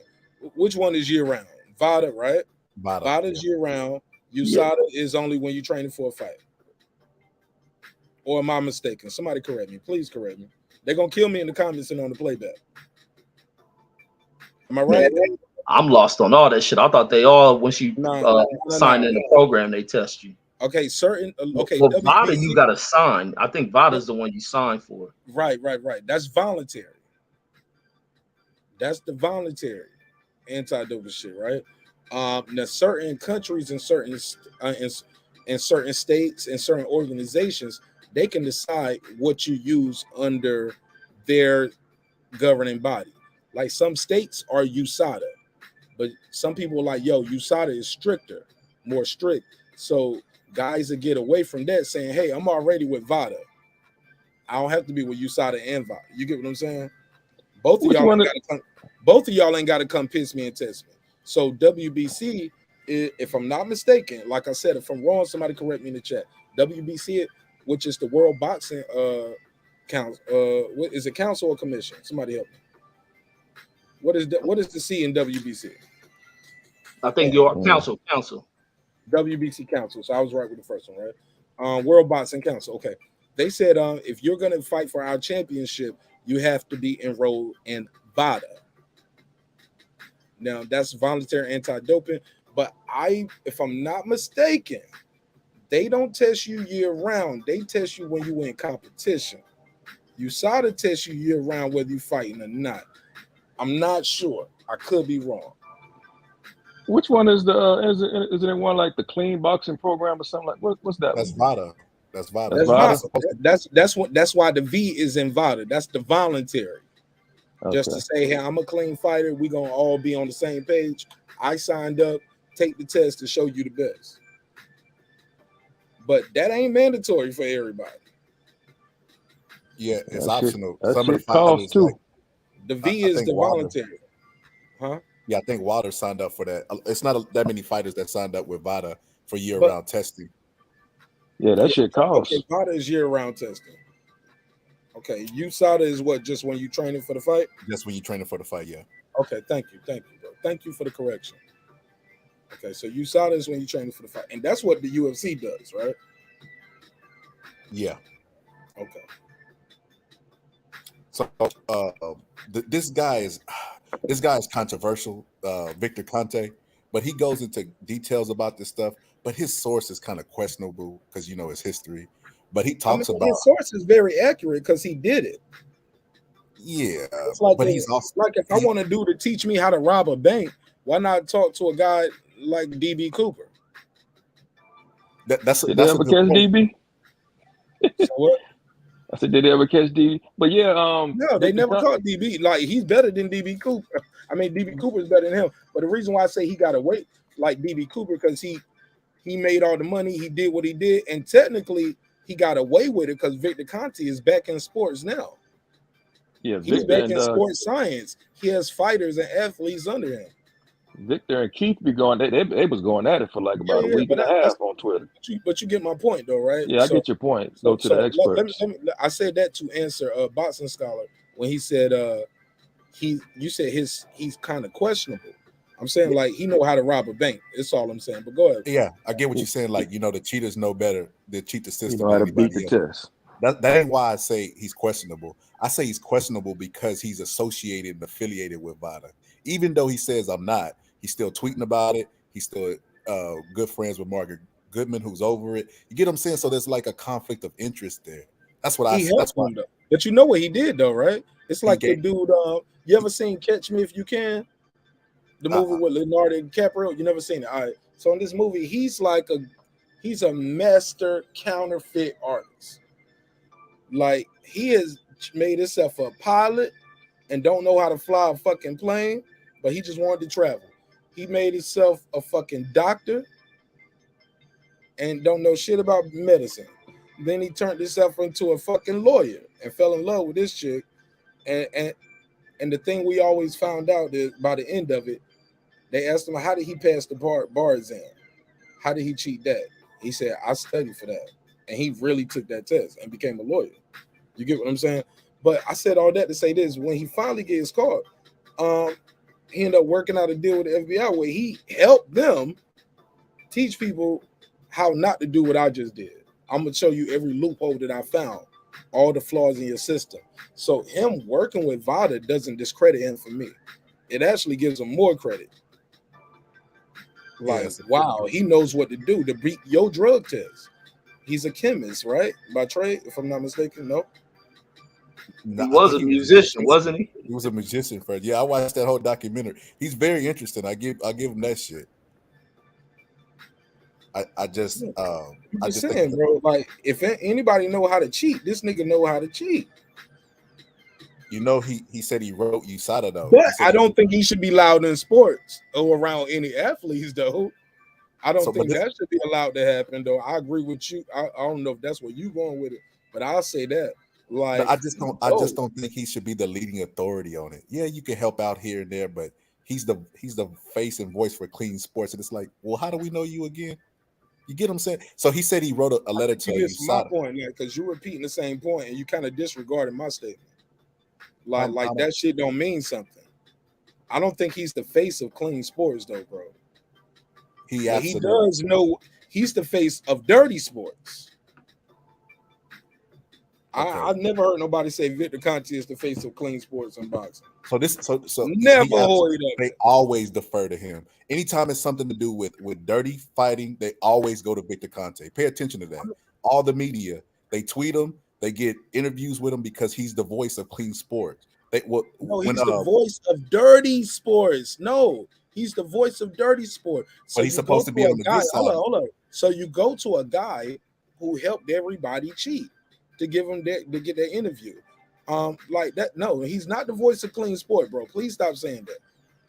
Which one is year-round? Vada, right? Vada's year-round. USADA is only when you're training for a fight. Or am I mistaken? Somebody correct me. Please correct me. They're going to kill me in the comments and on the playback. Am I right? I'm lost on all that shit. I thought they all, once you sign in the program, they test you. Okay, okay. For Vada, you got to sign. I think Vada's the one you sign for. Right. That's voluntary. That's the voluntary anti-doping shit, right? Now, certain countries and certain states and certain organizations, they can decide what you use under their governing body. Like some states are USADA, but some people are like, yo, USADA is stricter, more strict. So guys that get away from that saying, hey, I'm already with VADA. I don't have to be with USADA and VADA. You get what I'm saying? Both of y'all ain't got to come piss me and test me. So WBC, if I'm not mistaken, like I said, if I'm wrong, somebody correct me in the chat. WBC, which is the World Boxing Council, what is it, council or commission? Somebody help me. What is the C in WBC? I think your council. WBC council. So I was right with the first one, right? World Boxing Council. Okay. They said if you're gonna fight for our championship, you have to be enrolled in VADA. Now that's voluntary anti-doping, but if I'm not mistaken, they don't test you year-round. They test you when you in competition. USADA tests you year-round whether you're fighting or not. I'm not sure. I could be wrong. Which one is the is it in one like the clean boxing program or something like what's that? That's VADA. That's VADA. That's why the V is in VADA. That's the voluntary. Okay. Just to say, hey, I'm a clean fighter. We're gonna all be on the same page. I signed up, take the test to show you the best. But that ain't mandatory for everybody. Yeah, it's optional. Some of the fighters too. Like, the V is the voluntary. Huh? Yeah, I think Wilder signed up for that. It's not that many fighters that signed up with VADA for year-round testing. Yeah, that shit costs. Okay, VADA is year-round testing. Okay, USADA is what? Just when you training for the fight? Just when you training for the fight, yeah. Okay, thank you, bro. Thank you for the correction. Okay, so USADA is when you training for the fight, and that's what the UFC does, right? Yeah. Okay. So this guy is controversial, Victor Conte, but he goes into details about this stuff. But his source is kind of questionable because his history. But he talks about his source is very accurate because he did it. Yeah, it's like but he's also like if I want a dude to teach me how to rob a bank, why not talk to a guy like DB Cooper? Did they ever catch DB? So what? I said, did they ever catch DB? But yeah, no, they never caught DB. Like he's better than DB Cooper. I mean, DB Cooper is better than him. But the reason why I say he got away like DB Cooper because he made all the money, he did what he did, and technically he got away with it because Victor Conte is back in sports now. Yeah, he's back in sports science. He has fighters and athletes under him. Victor and Keith be going. They was going at it for like about a week and a half on Twitter. But you get my point, though, right? Yeah, I get your point. The experts. I said that to answer Boxing Scholar when he said you said he's kind of questionable. I'm saying like he know how to rob a bank. That's all I'm saying. But go ahead. Yeah, I get what you're saying. Like, the cheaters know better. They cheat the You system know than how to beat the anybody else. test. That ain't why I say he's questionable. I say he's questionable because he's associated and affiliated with VADA. Even though he says I'm not, he's still tweeting about it. He's still good friends with Margaret Goodman, who's over it. You get what I'm saying? So there's like a conflict of interest there. That's what He helped him though. But you know what he did though, right? It's like the dude. You ever seen Catch Me If You Can? The movie with Leonardo DiCaprio. You never seen it. All right. So in this movie, he's a master counterfeit artist. Like he has made himself a pilot and don't know how to fly a fucking plane, but he just wanted to travel. He made himself a fucking doctor and don't know shit about medicine. Then he turned himself into a fucking lawyer and fell in love with this chick. And the thing we always found out is by the end of it, they asked him, how did he pass the bar exam? How did he cheat that? He said, I studied for that. And he really took that test and became a lawyer. You get what I'm saying? But I said all that to say this. When he finally gets caught, he ended up working out a deal with the FBI where he helped them teach people how not to do what I just did. I'm going to show you every loophole that I found, all the flaws in your system. So him working with VADA doesn't discredit him for me. It actually gives him more credit. Like, wow, he knows what to do to beat your drug test. He's a chemist, right? By trade, if I'm not mistaken. No. He was a musician, wasn't he? He was a musician first. Yeah, I watched that whole documentary. He's very interesting. I give him that shit. I just saying, bro. Like, if anybody know how to cheat, this nigga know how to cheat. He said he wrote USADA though. But I don't think he should be loud in sports or around any athletes though. I don't think that should be allowed to happen though. I agree with you. I don't know if that's where you going with it, but I'll say that. Like, I just don't think he should be the leading authority on it. Yeah, you can help out here and there, but he's the face and voice for clean sports. And it's like, well, how do we know you again? You get what I'm saying? So he said he wrote a letter to you. My USADA. point, because you're repeating the same point and you kind of disregarded my statement. Like that shit don't mean something. I don't think he's the face of clean sports though, bro. He does know he's the face of dirty sports. Okay. I've never heard nobody say Victor Conte is the face of clean sports and boxing. So never they always defer to him. Anytime it's something to do with dirty fighting, they always go to Victor Conte. Pay attention to that. All the media, they tweet him, they get interviews with him because he's the voice of clean sports. He's the voice of dirty sports. No, he's the voice of dirty sport. So but he's supposed to be on the good side. Hold on. So you go to a guy who helped everybody cheat to give him to get their interview. Like that. No, he's not the voice of clean sport, bro. Please stop saying that.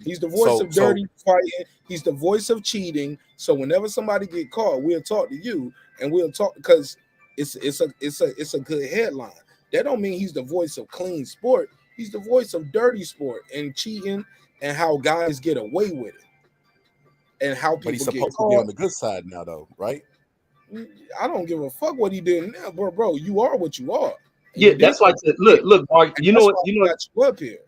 He's the voice of dirty fighting. He's the voice of cheating. So whenever somebody get caught, we'll talk to you and we'll talk because it's a good headline. That don't mean he's the voice of clean sport. He's the voice of dirty sport and cheating and how guys get away with it and how people. But he's supposed to be on the good side now, though, right? I don't give a fuck what he did now, bro. You are what you are. Yeah, that's like look, Mark. You know what up here.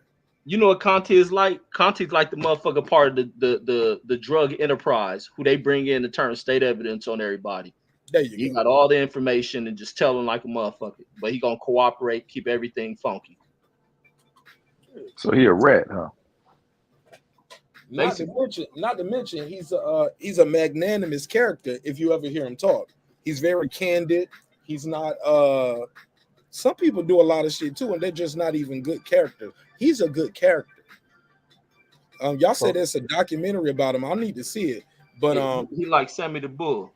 You know what Conte is like? Conte's like the motherfucker part of the drug enterprise who they bring in to turn state evidence on everybody. There you go. Got all the information and just tell him like a motherfucker, but he gonna cooperate, keep everything funky. So he a rat, huh? Not to mention, he's a magnanimous character. If you ever hear him talk, he's very candid. He's not. Some people do a lot of shit too, and they're just not even good characters. He's a good character. Y'all said there's a documentary about him. I need to see it, but he like Sammy the Bull.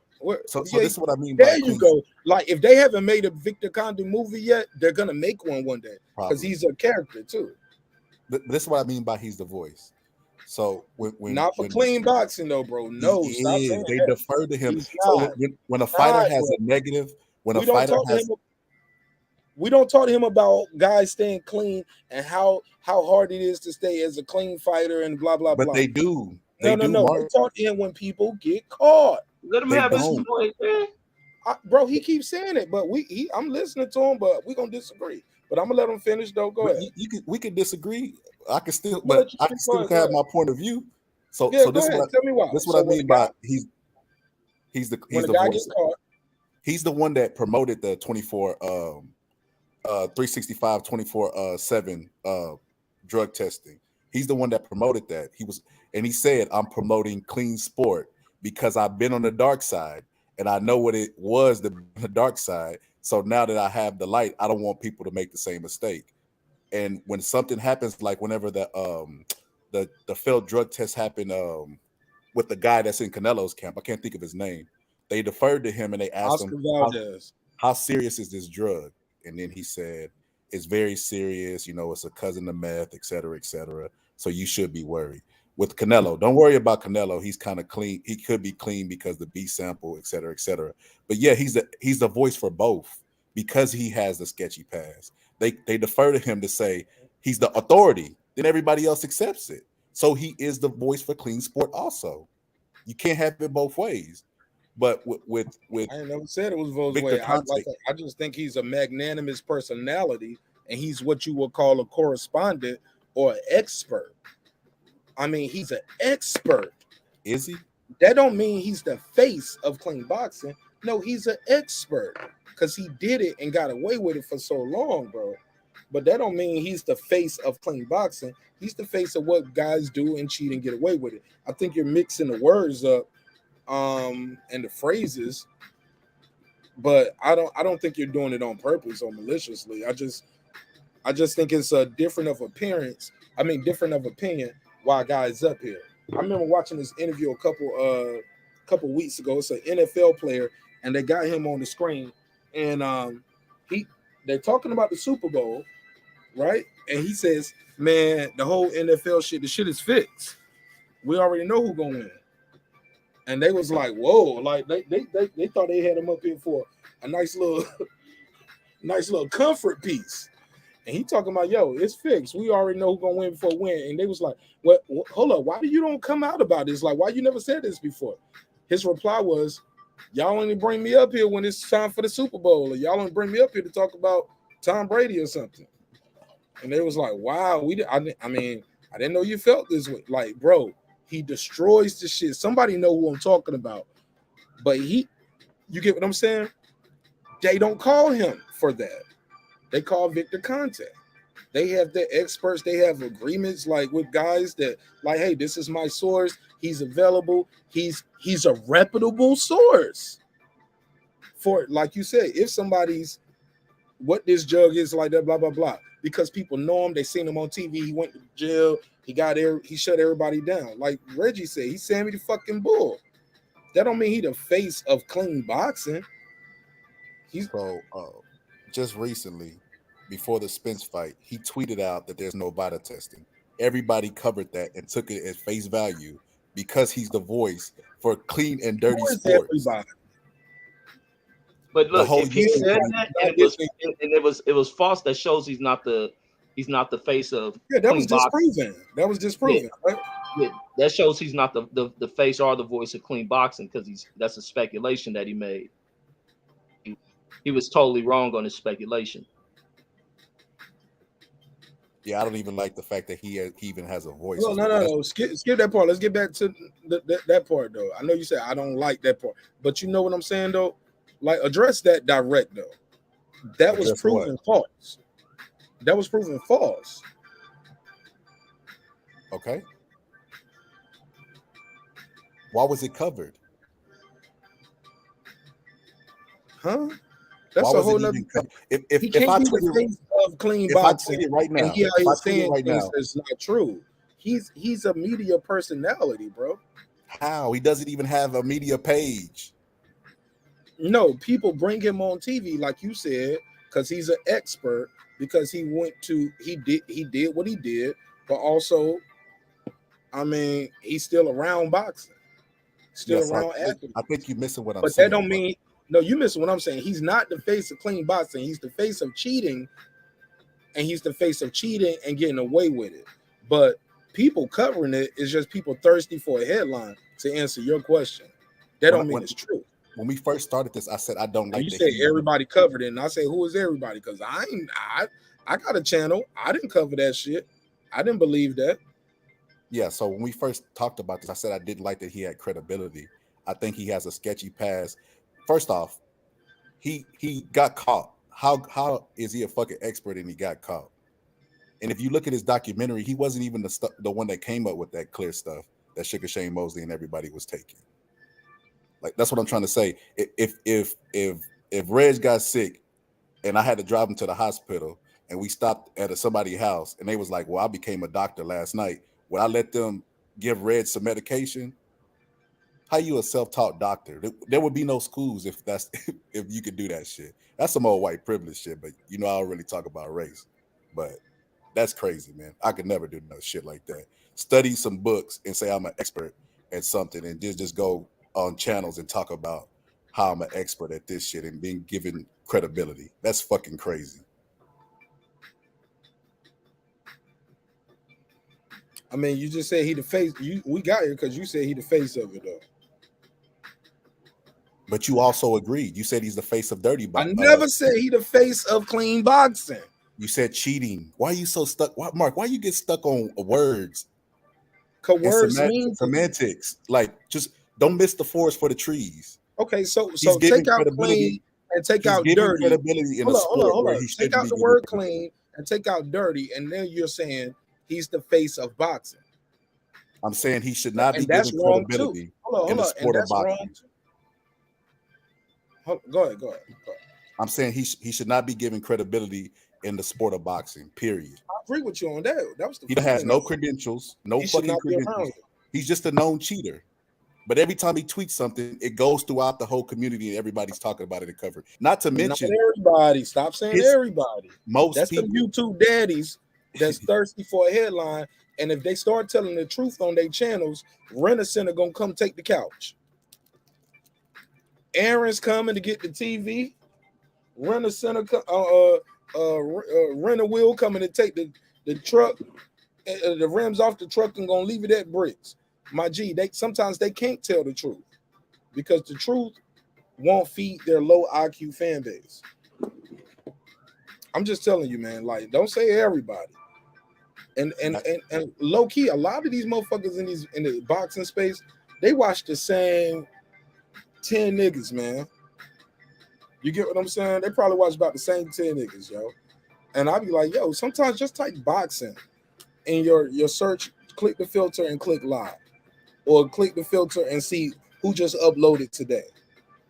So this is what I mean. There you go. Like if they haven't made a Victor Conte movie yet, they're gonna make one day because he's a character too. This is what I mean by he's the voice. So when not for clean boxing though, bro. No, stop saying they that. defer to him. So when a fighter has a negative, when a fighter has, we don't talk to him about guys staying clean and how hard it is to stay as a clean fighter and blah blah blah. But they do. No. We talk to him when people get caught. Let him have his point, man. Bro, he keeps saying it, but I'm listening to him, but we're gonna disagree. But I'm gonna let him finish though. Go ahead. We could disagree. I can still, I'm gonna but let you I finish. can still Go have ahead. my point of view. So Yeah, this go ahead. Tell me why. This what So I mean by he's the guy voice. gets caught, He's the one that promoted the 365 24/7 drug testing. He's the one that promoted that. He said, I'm promoting clean sport because I've been on the dark side and I know what it was the dark side. So now that I have the light, I don't want people to make the same mistake. And when something happens, like whenever the failed drug test happened with the guy that's in Canelo's camp, I can't think of his name. They deferred to him and they asked Oscar him, Valdez. how serious is this drug? And then he said, it's very serious. You know, it's a cousin of meth, et cetera, et cetera. So you should be worried. With Canelo, don't worry about Canelo. He's kind of clean. He could be clean because the B sample, et cetera, et cetera. But yeah, he's the voice for both because he has the sketchy past. They defer to him to say he's the authority. Then everybody else accepts it. So he is the voice for clean sport also. You can't have it both ways. But with I ain't never said it was Vo's Victor way. I just think he's a magnanimous personality, and he's what you would call a correspondent or an expert. I mean, he's an expert. Is he? That don't mean he's the face of clean boxing. No, he's an expert because he did it and got away with it for so long, bro. But that don't mean he's the face of clean boxing. He's the face of what guys do and cheat and get away with it. I think you're mixing the words up and the phrases, but I don't think you're doing it on purpose or maliciously. I just think it's a different of appearance. I mean, different of opinion why guys up here. I remember watching this interview a couple weeks ago. It's an NFL player, and they got him on the screen, and they're talking about the Super Bowl, right? And he says, "Man, the whole NFL shit, the shit is fixed. We already know who's gonna win." And they was like, "Whoa!" Like they thought they had him up here for a nice little comfort piece. And he talking about, "Yo, it's fixed. We already know who's gonna win before win." And they was like, "What? Hold up. Why do you don't come out about this? Like, why you never said this before?" His reply was, "Y'all only bring me up here when it's time for the Super Bowl, or y'all only bring me up here to talk about Tom Brady or something." And they was like, "Wow, I mean, I didn't know you felt this way." Like, bro, he destroys the shit. Somebody know who I'm talking about, but you get what I'm saying? They don't call him for that. They call Victor Conte. They have their experts. They have agreements like with guys that like, hey, this is my source. He's available. He's a reputable source. For like you said, if somebody's what this jug is like that, blah blah blah, because people know him. They seen him on TV. He went to jail. He got there. He shut everybody down. Like Reggie said, he's Sammy the fucking Bull. That don't mean he the face of clean boxing. Just recently, before the Spence fight, he tweeted out that there's no beta testing. Everybody covered that and took it at face value because he's the voice for clean and dirty sports. Everybody? But look, if he said that and it was false, that shows he's not the face of that was disproven. That was disproven. Yeah. Right? Yeah, that shows he's not the face or the voice of clean boxing because that's a speculation that he made. He was totally wrong on his speculation. Yeah, I don't even like the fact that he even has a voice. No. Skip that part. Let's get back to that part though. I know you said I don't like that part, but you know what I'm saying though. Like address that direct though. That was proven false. That was proven false. Okay. Why was it covered? Huh? That's a whole nother. If I tweet the face of clean boxing right now, and he's saying things that's not true, he's a media personality, bro. How? He doesn't even have a media page. No, people bring him on TV, like you said, because he's an expert. Because he did what he did, but also, I mean, he's still around boxing, around athletes. I think you're missing what I'm saying. But that don't mean. No, you missing what I'm saying. He's not the face of clean boxing. He's the face of cheating, and he's the face of cheating and getting away with it. But people covering it is just people thirsty for a headline to answer your question. That don't mean it's true. When we first started this, I said I don't like. You say everybody covered it, and I say who is everybody? Because I got a channel. I didn't cover that shit. I didn't believe that. Yeah, so when we first talked about this, I said I didn't like that he had credibility. I think he has a sketchy past. First off, he got caught. How is he a fucking expert and he got caught? And if you look at his documentary, he wasn't even the one that came up with that clear stuff that Sugar Shane Mosley and everybody was taking. Like, that's what I'm trying to say. If Reg got sick and I had to drive him to the hospital and we stopped at somebody's house and they was like, well, I became a doctor last night. Would I let them give Reg some medication? How you a self-taught doctor? There would be no schools if you could do that shit. That's some old white privilege shit, but I don't really talk about race. But that's crazy, man. I could never do no shit like that. Study some books and say I'm an expert at something and just go on channels and talk about how I'm an expert at this shit and being given credibility. That's fucking crazy. I mean, you just said he the face. We got here because you said he the face of it, though. But you also agreed. You said he's the face of dirty boxing. I never said he the face of clean boxing. You said cheating. Why are you so stuck? Mark, why you get stuck on words? Cause words mean semantics. Like, just don't miss the forest for the trees. Okay, so take out clean and take out dirty. Credibility in a sport where he take out the word clean and take out dirty, and then you're saying he's the face of boxing. I'm saying he should not be given credibility in the sport of boxing. Go ahead. I'm saying he should not be given credibility in the sport of boxing, period. I agree with you on that. He has no credentials, no fucking credentials. He's just a known cheater. But every time he tweets something, it goes throughout the whole community and everybody's talking about it in cover. Not to mention everybody. Stop saying everybody. Most people, the YouTube daddies that's thirsty for a headline. And if they start telling the truth on their channels, Rent-A-Center gonna come take the couch. Aaron's coming to get the TV. Rent-A-Center, Rent-A-Wheel coming to take the truck, the rims off the truck and gonna leave it at bricks. My G, sometimes they can't tell the truth because the truth won't feed their low IQ fan base. I'm just telling you, man. Like, don't say everybody. And low key, a lot of these motherfuckers in the boxing space, they watch the same 10 niggas, man. You get what I'm saying? They probably watch about the same 10 niggas, yo. And I'll be like, yo, sometimes just type boxing in your search, click the filter and click live. Or click the filter and see who just uploaded today.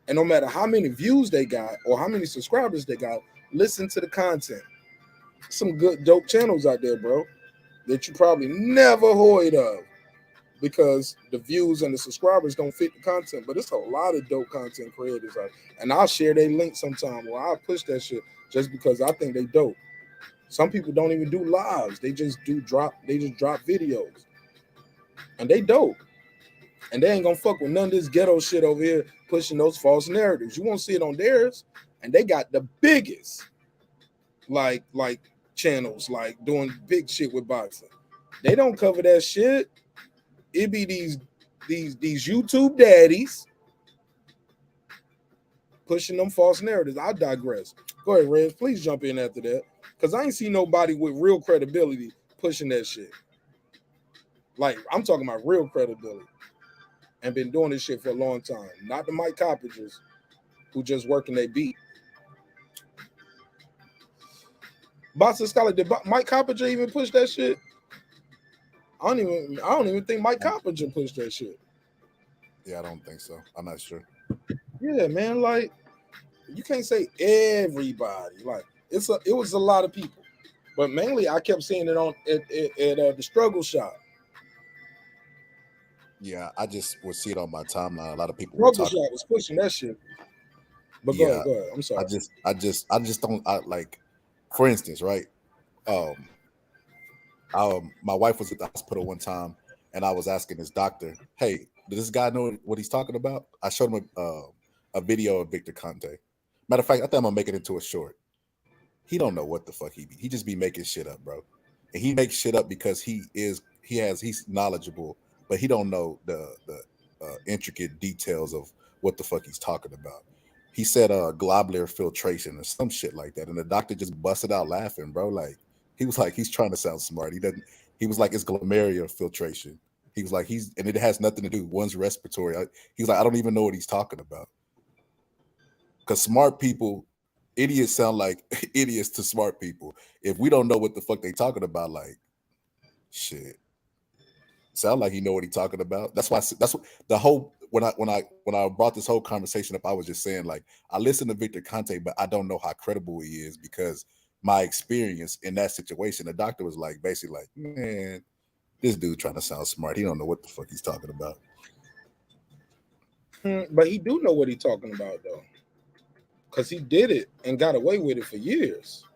And no matter how many views they got or how many subscribers they got, listen to the content. Some good dope channels out there, bro, that you probably never heard of because the views and the subscribers don't fit the content. But it's a lot of dope content creators out there. And I'll share their link sometime or I'll push that shit just because I think they dope. Some people don't even do lives. They just drop videos. And they dope. And they ain't gonna fuck with none of this ghetto shit over here pushing those false narratives. You won't see it on theirs. And they got the biggest like channels, like doing big shit with boxing. They don't cover that shit. It be these YouTube daddies pushing them false narratives. I digress. Go ahead, Reg. Please jump in after that. Because I ain't seen nobody with real credibility pushing that shit. Like, I'm talking about real credibility. And been doing this shit for a long time. Not the Mike Coppagers who just working their beat. Boxing Scholar, did Mike Coppager even push that shit? I don't even think Mike Coppager pushed that shit. Yeah, I don't think so. I'm not sure. Yeah, man, like you can't say everybody. Like it was a lot of people. But mainly I kept seeing it on at the Struggle Shop. Yeah, I just would see it on my timeline. A lot of people Struggle Shop was pushing that shit. But go ahead. I'm sorry. I just don't like. For instance, right? My wife was at the hospital one time, and I was asking this doctor, "Hey, does this guy know what he's talking about?" I showed him a video of Victor Conte. Matter of fact, I think I'm gonna make it into a short. He don't know what the fuck he just be making shit up, bro. And he makes shit up because he's knowledgeable, but he don't know the intricate details of what the fuck he's talking about. he said globular filtration or some shit like that, and the doctor just busted out laughing, bro. Like he was like, he's trying to sound smart. He doesn't. He was like, it's glomerular filtration. He was like, and it has nothing to do. One's respiratory. He's like, I don't even know what he's talking about. Because smart people, idiots sound like idiots to smart people. If we don't know what the fuck they talking about, like, shit, sound like he know what he talking about. That's what the whole when I brought this whole conversation up, I was just saying, like, I listen to Victor Conte, but I don't know how credible he is because my experience in that situation, the doctor was like, basically like, man, this dude trying to sound smart. He don't know what the fuck he's talking about. But he do know what he's talking about though, because he did it and got away with it for years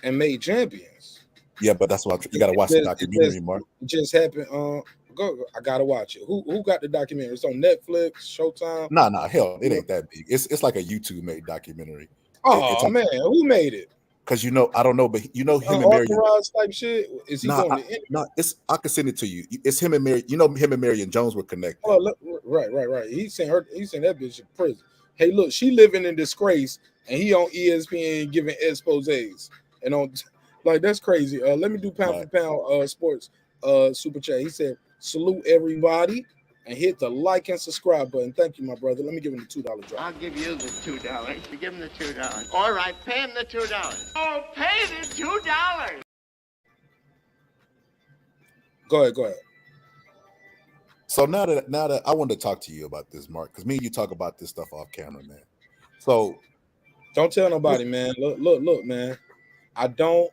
and made champions. Yeah, but that's why you got to watch the documentary, Mark. It just happened. I gotta watch it. Who got the documentary? It's on Netflix, Showtime. Nah, hell, it ain't that big. It's like a YouTube made documentary. Oh man, who made it? Because I don't know, but him and Mary type shit. Is he going to end? No, I can send it to you. It's him and Mary. Him and Marion Jones were connected. Oh, look, right. He sent that bitch in prison. Hey, look, she living in disgrace, and he on ESPN giving exposés, and on like that's crazy. Let me do pound for pound sports super chat. He said, salute everybody and hit the like and subscribe button. Thank you, my brother. Let me give him the $2 drop. I'll give you the $2. Give him the $2. All right, pay him the $2. Oh, pay the $2. Go ahead. So now that I wanted to talk to you about this, Mark, because me and you talk about this stuff off camera, man. So don't tell nobody, man. Look, man. I don't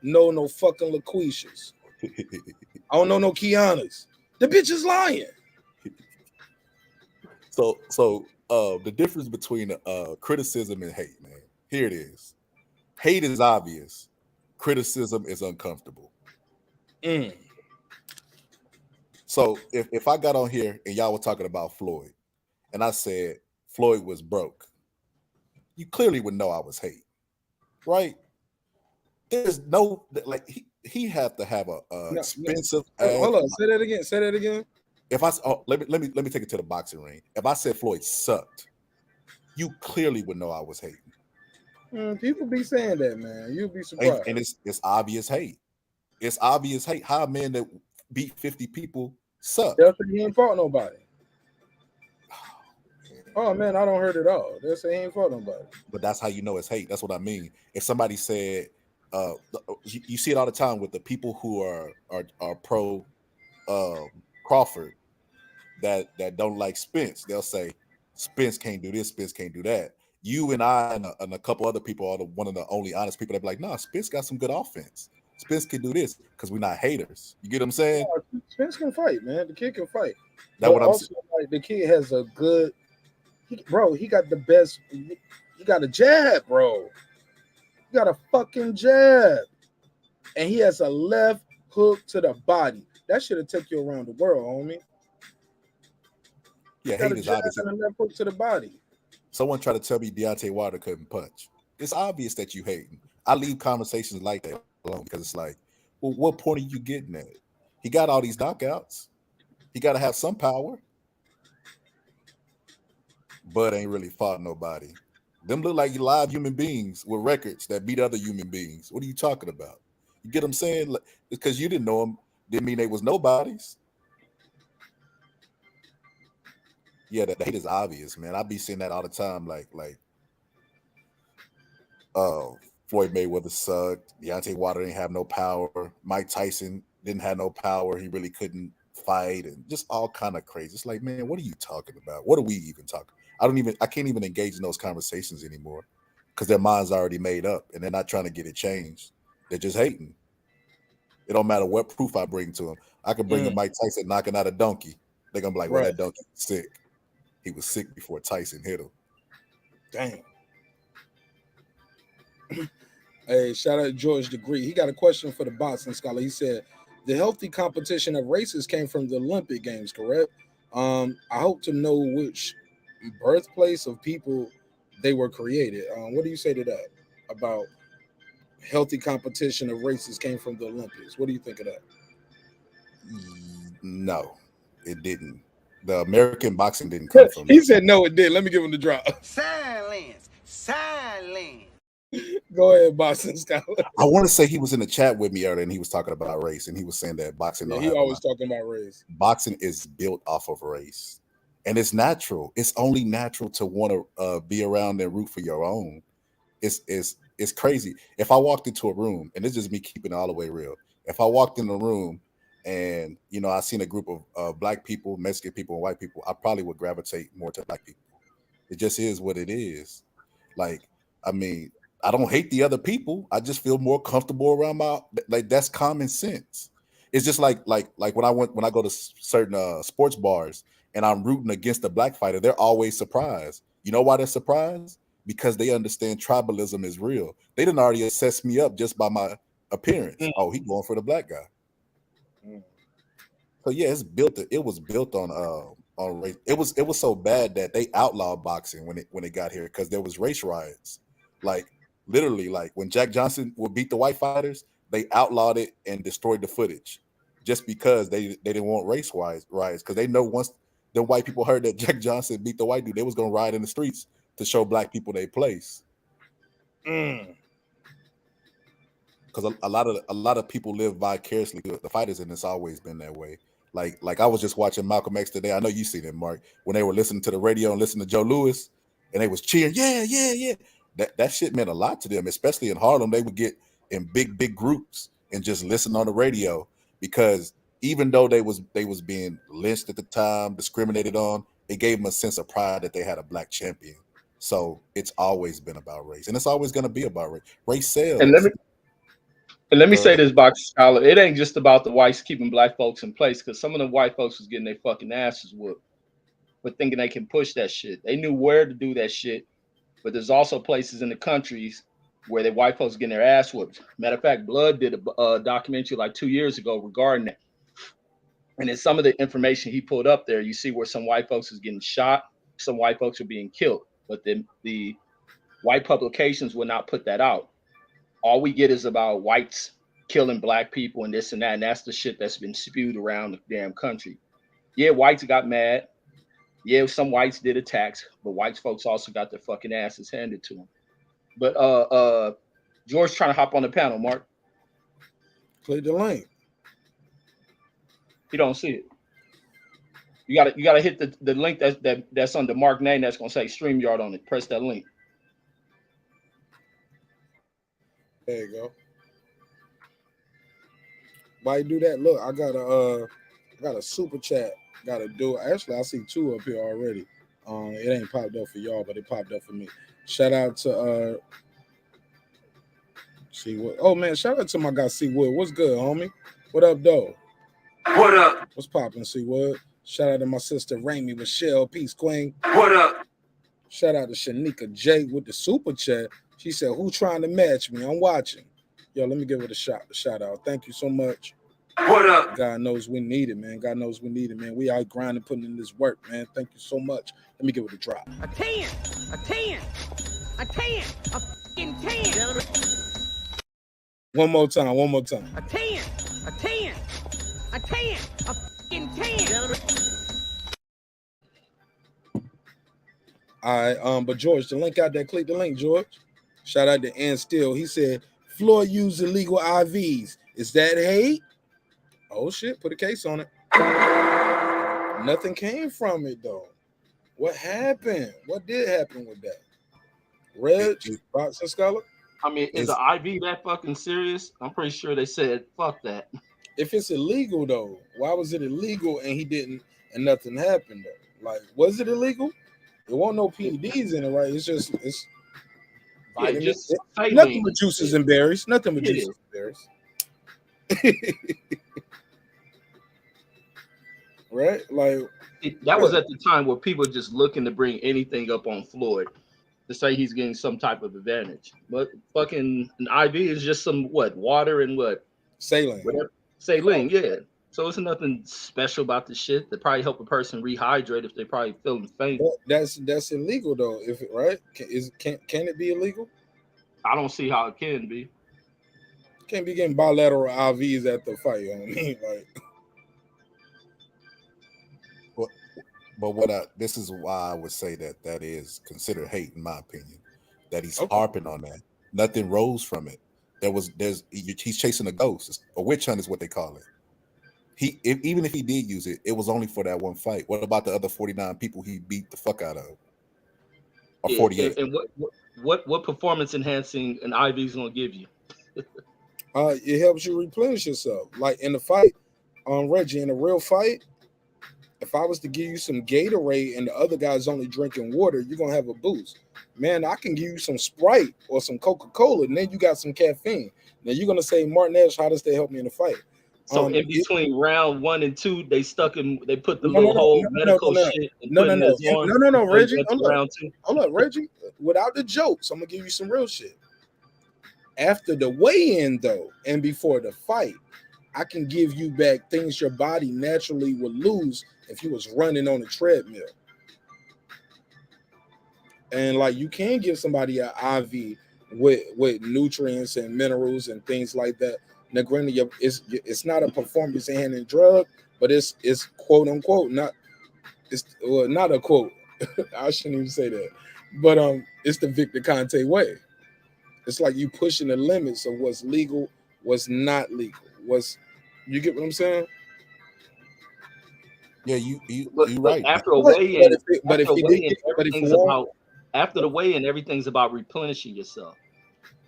know no fucking LaQuishas. I don't know no Kianas. The bitch is lying. So the difference between criticism and hate, man. Here it is. Hate is obvious. Criticism is uncomfortable. So if I got on here and y'all were talking about Floyd, and I said Floyd was broke, you clearly would know I was hating, right? There's no he have to have a expensive. Hold on, say that again. If I let me take it to the boxing ring. If I said Floyd sucked, you clearly would know I was hating. People be saying that, man. You'll be surprised. And it's obvious hate. It's obvious hate. How a man that beat 50 people suck. They'll say he ain't fought nobody. Oh man, I don't heard it all. They'll say he ain't fought nobody. But that's how you know it's hate. That's what I mean. If somebody said, you see it all the time with the people who are pro Crawford that don't like Spence. They'll say Spence can't do this, Spence can't do that. You and I and a couple other people are one of the only honest people that be like, nah, Spence got some good offense. Spence can do this because we're not haters. You get what I'm saying? Yeah, Spence can fight, man. The kid can fight. That's what I'm saying. Like, the kid has a good, he got the best. He got a jab, bro. He got a fucking jab, and he has a left hook to the body. That should have took you around the world, homie. Yeah, hate is obvious. And a left hook to the body. Someone tried to tell me Deontay Wilder couldn't punch. It's obvious that you hating. I leave conversations like that alone because it's like, well, what point are you getting at? He got all these knockouts. He got to have some power. But ain't really fought nobody. Them look like live human beings with records that beat other human beings. What are you talking about? You get what I'm saying? Like, because you didn't know them didn't mean they was nobodies. Yeah, the hate is obvious, man. I be seeing that all the time. Like Floyd Mayweather sucked. Deontay Wilder didn't have no power. Mike Tyson didn't have no power. He really couldn't fight, and just all kind of crazy. It's like, man, what are you talking about? What are we even talking? I can't even engage in those conversations anymore because their mind's already made up and they're not trying to get it changed. They're just hating. It don't matter what proof I bring to them. I can bring a Mike Tyson knocking out a donkey. They're gonna be like, well, that donkey was sick. He was sick before Tyson hit him. Damn. Hey, shout out George Degree. He got a question for the boxing scholar. He said, the healthy competition of races came from the Olympic Games, correct? I hope to know which birthplace of people they were created. What do you say to that about healthy competition of races came from the Olympics? What do you think of that? No, it didn't. The American boxing didn't come from He said no, it did. Let me give him the drop. Say lands. Sign land. Go ahead, Boston Scholar. I want to say he was in the chat with me earlier, and he was talking about race, and he was saying that boxing. Yeah, he always talking about race. Boxing is built off of race, and it's natural. It's only natural to want to be around and root for your own. It's crazy. If I walked into a room, and this is me keeping it all the way real. If I walked in the room and I seen a group of black people, Mexican people, and white people, I probably would gravitate more to black people. It just is what it is. Like, I mean, I don't hate the other people. I just feel more comfortable around that's common sense. It's just like when I go to certain sports bars and I'm rooting against a black fighter, they're always surprised. You know why they're surprised? Because they understand tribalism is real. They didn't already assess me up just by my appearance. Oh, he going for the black guy. So yeah, it was built on race. It was so bad that they outlawed boxing when it got here because there was race riots. Like literally, like when Jack Johnson would beat the white fighters, they outlawed it and destroyed the footage just because they didn't want race riots because they know once the white people heard that Jack Johnson beat the white dude, they was gonna riot in the streets to show black people their place. Because a lot of people live vicariously through the fighters, and it's always been that way. Like I was just watching Malcolm X today. I know you seen it, Mark, when they were listening to the radio and listening to Joe Louis, and they was cheering, yeah. That shit meant a lot to them, especially in Harlem. They would get in big groups and just listen on the radio because even though they was being lynched at the time, discriminated on, it gave them a sense of pride that they had a black champion. So it's always been about race, and it's always going to be about race. Race sells. And let me say this, Box Scholar. It ain't just about the whites keeping black folks in place, because some of the white folks was getting their fucking asses whooped for thinking they can push that shit. They knew where to do that shit, but there's also places in the countries where the white folks getting their ass whooped. Matter of fact, Blood did a documentary like 2 years ago regarding that. And in some of the information he pulled up there, you see where some white folks is getting shot, some white folks are being killed, but then the white publications will not put that out. All we get is about whites killing black people and this and that, and that's the shit that's been spewed around the damn country. Yeah, whites got mad. Yeah, some whites did attacks, but white folks also got their fucking asses handed to them. But George trying to hop on the panel, Mark. Click the link. You don't see it. You gotta hit the link that's under Marq name that's gonna say StreamYard on it. Press that link. There you go. Why you do that? Look, I got a super chat. Gotta do it. Actually, I see two up here already. It ain't popped up for y'all, but it popped up for me. Shout out to C Wood. Oh man, shout out to my guy C Wood. What's good, homie? What up, though? What up? What's popping, C Wood? Shout out to my sister Raimi Michelle, Peace Queen. What up? Shout out to Shanika J with the super chat. She said, "Who trying to match me? I'm watching." Yo, let me give it a shout out. Thank you so much. What up? God knows we need it, man. God knows we need it, man. We out grinding, putting in this work, man. Thank you so much. Let me give it a drop. A 10, a 10, a 10, a fucking 10. One more time. A 10, a 10, a 10, a fucking 10. All right, but George, the link out there, click the link, George. Shout out to Ann Steele. He said, Floyd used illegal IVs. Is that hate? Oh shit, put a case on it. Nothing came from it though. What happened? What did happen with that? Reg, Boxing Scholar? I mean, is the IV that fucking serious? I'm pretty sure they said fuck that. If it's illegal though, why was it illegal and he didn't and nothing happened though? Like, was it illegal? There wasn't no PEDs in it, right? It's vitamins. Yeah, just nothing but juices and berries. Nothing but juices and berries. Right? Like that was at the time where people just looking to bring anything up on Floyd to say he's getting some type of advantage. But fucking an IV is just some water and saline. Saline, yeah. So it's nothing special about the shit. That probably help a person rehydrate if they probably feeling faint. That's illegal though. If it right, can it be illegal? I don't see how it can be. Can't be getting bilateral IVs at the fight. You know what I mean? Like, But this is why I would say that is considered hate, in my opinion. That he's harping on that. Nothing rose from it. He's chasing a ghost. A witch hunt is what they call it. Even if he did use it, it was only for that one fight. What about the other 49 people he beat the fuck out of? Or 48? And what performance enhancing an IV is gonna give you? It helps you replenish yourself. Like in the fight, Reggie, in a real fight, if I was to give you some Gatorade and the other guy's only drinking water, you're gonna have a boost. Man, I can give you some Sprite or some Coca-Cola, and then you got some caffeine. Now you're gonna say, Marq Nash, how does that help me in the fight? So in between round 1 and 2, they put the little medical shit and put in his arm. No, Reggie. Hold up, Reggie. Without the jokes, I'm gonna give you some real shit. After the weigh-in, though, and before the fight, I can give you back things your body naturally would lose if you was running on a treadmill. And like you can give somebody an IV with nutrients and minerals and things like that. Now, granted, it's not a performance enhancing drug, but it's quote unquote not a quote. I shouldn't even say that, but it's the Victor Conte way. It's like you pushing the limits of what's legal, what's not legal. You get what I'm saying? Yeah, you right. After a weigh-in, after the weigh-in, everything's about replenishing yourself.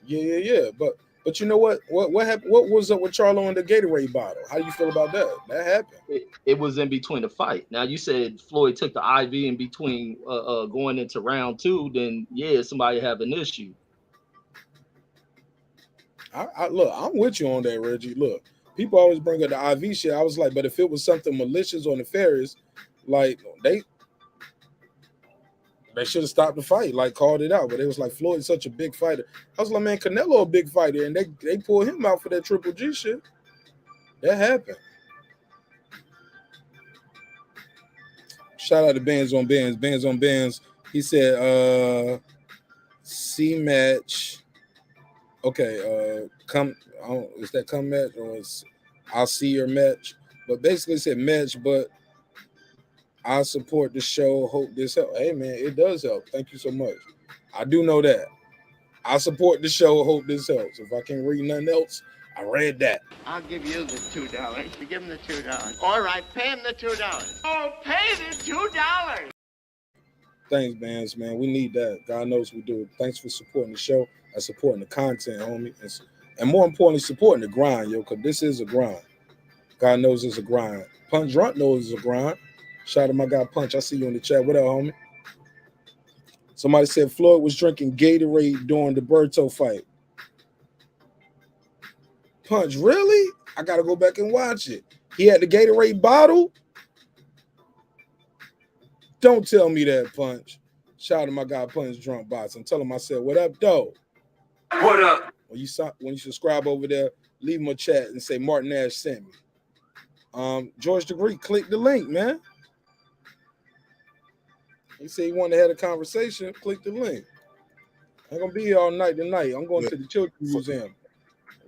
Yeah. But you know what happened? What was up with CHARLO and the Gatorade bottle? How do you feel about that? That happened. It was in between the fight. Now you said Floyd took the IV in between going into round 2. Then somebody have an issue. Look, I'm with you on that, Reggie. Look, people always bring up the IV shit. I was like, but if it was something malicious or nefarious, like they should have stopped the fight, like called it out. But it was like Floyd's such a big fighter. I was like, man, Canelo a big fighter, and they pulled him out for that Triple G shit. That happened. Shout out to Bands on Bands. Bands on Bands. He said, C match. Okay, is that come match or is I'll see your match? But basically it said match, but I support the show. Hope this helps. Hey man, it does help. Thank you so much. I do know that. I support the show. Hope this helps. If I can't read nothing else, I read that. I'll give you the $2. You give him the $2. All right, pay him the $2. Oh, pay the $2. Thanks, Bands, man. We need that. God knows we do. Thanks for supporting the show and supporting the content, homie. And more importantly, supporting the grind, yo, because this is a grind. God knows it's a grind. Punch Drunk knows it's a grind. Shout out to my guy Punch. I see you in the chat. What up, homie? Somebody said Floyd was drinking Gatorade during the Berto fight. Punch, really? I got to go back and watch it. He had the Gatorade bottle? Don't tell me that, Punch. Shout out to my guy Punch Drunk Bots and tell him I said, what up, though? What up? When you subscribe over there, leave him a chat and say Marq Nash sent me. George Degree, click the link, man. He said he wanted to have a conversation. Click the link. I'm gonna be here all night tonight. I'm going to the Children's Museum.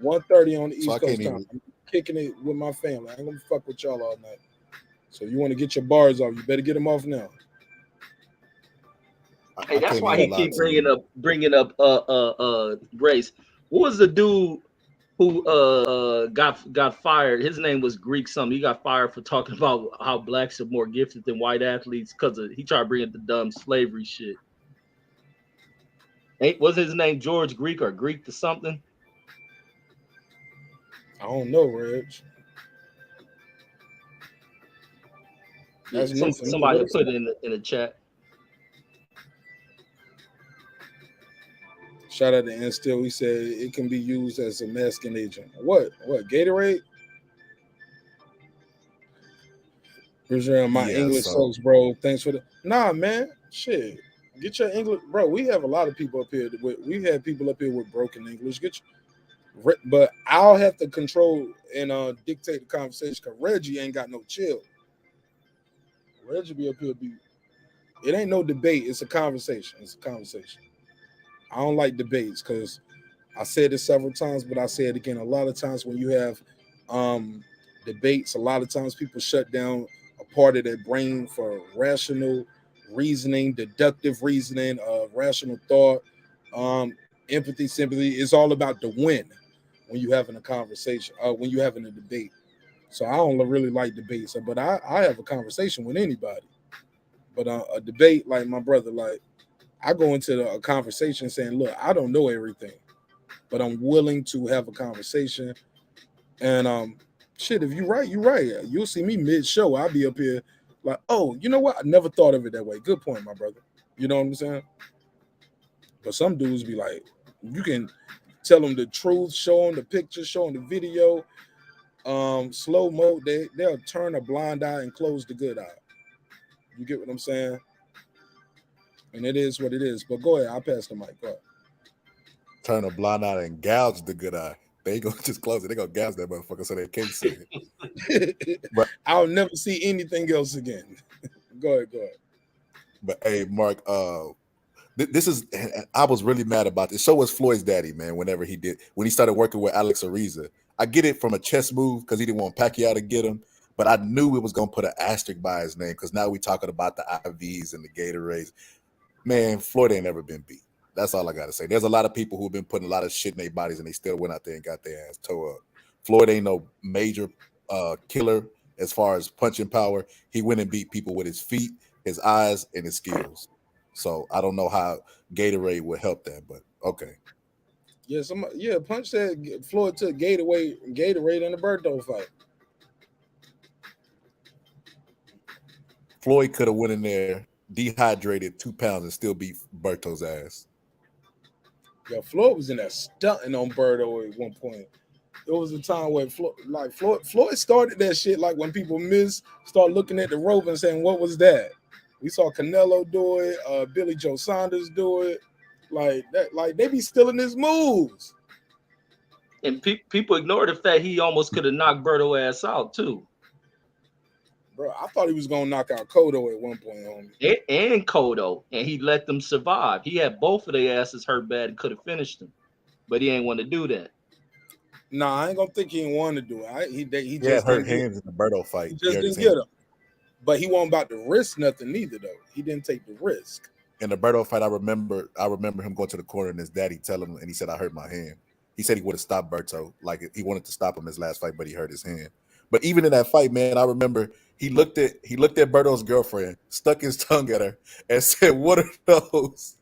1:30 on the East Coast time. I'm kicking it with my family. I ain't gonna fuck with y'all all night. So if you want to get your bars off, you better get them off now. Hey, that's why he keep bringing up race. What was the dude who got fired? His name was Greek something. He got fired for talking about how blacks are more gifted than white athletes because he tried to bring up the dumb slavery shit. Was his name George Greek or Greek to something? I don't know, Reg. Somebody put it in the chat. Shout out to Instill. He said it can be used as a masking agent. What? Gatorade? My English folks, bro. Thanks for the. Nah, man. Shit. Get your English, bro. We have a lot of people up here. We have people up here with broken English. But I'll have to control and dictate the conversation because Reggie ain't got no chill. Reggie be up here. It ain't no debate. It's a conversation. I don't like debates because I said it several times, but I say it again. A lot of times when you have debates, a lot of times people shut down a part of their brain for rational reasoning, deductive reasoning, rational thought, empathy, sympathy. It's all about the win when you're having a conversation, when you're having a debate. So I don't really like debates, but I have a conversation with anybody. But a debate, like my brother, like I go into a conversation saying, look, I don't know everything, but I'm willing to have a conversation. And shit, if you're right, you're right. You'll see me mid-show. I'll be up here like, oh, you know what? I never thought of it that way. Good point, my brother. You know what I'm saying? But some dudes be like, you can tell them the truth, show them the picture, show them the video, slow mo. They'll turn a blind eye and close the good eye. You get what I'm saying? And it is what it is. But go ahead, I'll pass the mic. Go ahead. Turn a blind eye and gouge the good eye. They ain't gonna just close it. They gonna gouge that motherfucker so they can't see it. But I'll never see anything else again. Go ahead. But hey, Mark, this is, I was really mad about this. So was Floyd's daddy, man. When he started working with Alex Ariza, I get it from a chess move because he didn't want Pacquiao to get him, but I knew it was gonna put an asterisk by his name because now we talking about the IVs and the Gatorades. Man, Floyd ain't never been beat. That's all I gotta say. There's a lot of people who've been putting a lot of shit in their bodies and they still went out there and got their ass tore up. Floyd ain't no major killer as far as punching power. He went and beat people with his feet, his eyes, and his skills. So I don't know how Gatorade would help that, but okay. Yeah, Punch said Floyd took Gatorade in the Berto fight. Floyd could have went in there, dehydrated 2 pounds, and still beat Berto's ass. Yeah, Floyd was in there stunting on Berto at one point. There was a time where Floyd started that shit, like when people start looking at the rope and saying, what was that? We saw Canelo do it, Billy Joe Saunders do it. Like that, like they be stealing his moves. And people ignore the fact he almost could have knocked Berto ass out too. Bro, I thought he was gonna knock out Cotto at one point, homie. And Cotto, and he let them survive. He had both of their asses hurt bad and could have finished them, but he ain't want to do that. Nah, I ain't gonna think he didn't want to do it. He just hurt hands in the Berto fight. He just didn't get him. But he wasn't about to risk nothing neither, though. He didn't take the risk. In the Berto fight, I remember him going to the corner and his daddy telling him, and he said, I hurt my hand. He said he would have stopped Berto. Like he wanted to stop him his last fight, but he hurt his hand. But even in that fight, man, I remember he looked at Berto's girlfriend, stuck his tongue at her, and said, what are those?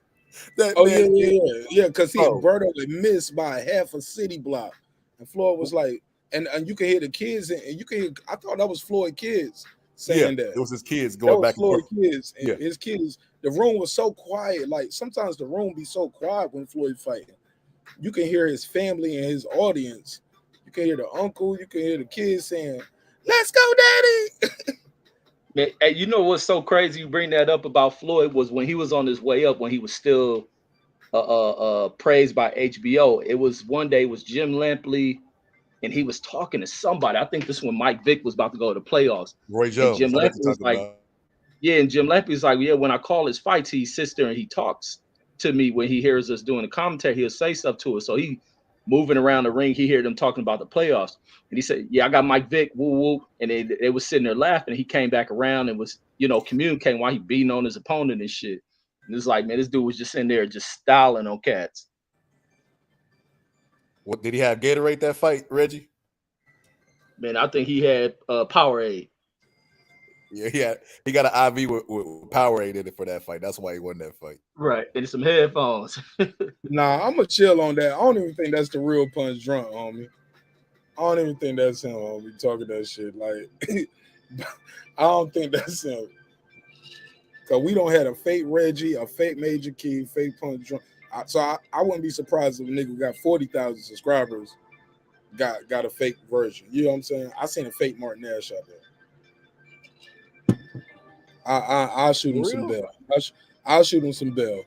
Yeah, because Berto had missed by half a city block. And Floyd was like, and you can hear the kids, and you can hear, I thought that was Floyd kids saying that. It was his kids going back and forth. Kids, and his kids, the room was so quiet. Like sometimes the room be so quiet when Floyd fighting. You can hear his family and his audience. You can hear the uncle, you can hear the kids saying, let's go, daddy. Man, and you know what's so crazy you bring that up about Floyd was when he was on his way up, when he was still praised by HBO. It was one day, it was Jim Lampley, and he was talking to somebody. I think this is when Mike Vick was about to go to the playoffs. Roy Jones. And Jim Lampley was like, and Jim Lampley's like, when I call his fights, he sits there and he talks to me when he hears us doing the commentary. He'll say stuff to us. So he moving around the ring, he heard them talking about the playoffs. And he said, I got Mike Vick, woo woo. And they was sitting there laughing. He came back around and was, communicating while he beating on his opponent and shit. And it's like, man, this dude was just in there just styling on cats. What did he have Gatorade that fight, Reggie? Man, I think he had Powerade. Yeah, he got an IV with Powerade in it for that fight. That's why he won that fight. Right, and some headphones. Nah, I'm gonna chill on that. I don't even think that's the real Punch Drunk, homie. I don't even think that's him, homie, talking that shit. Like, I don't think that's him. Because we don't have a fake Reggie, a fake Major Key, fake Punch Drunk. So I wouldn't be surprised if a nigga who got 40,000 subscribers got a fake version. You know what I'm saying? I seen a fake Marq Nash out there. I'll shoot him some bell. I'll shoot him some bell.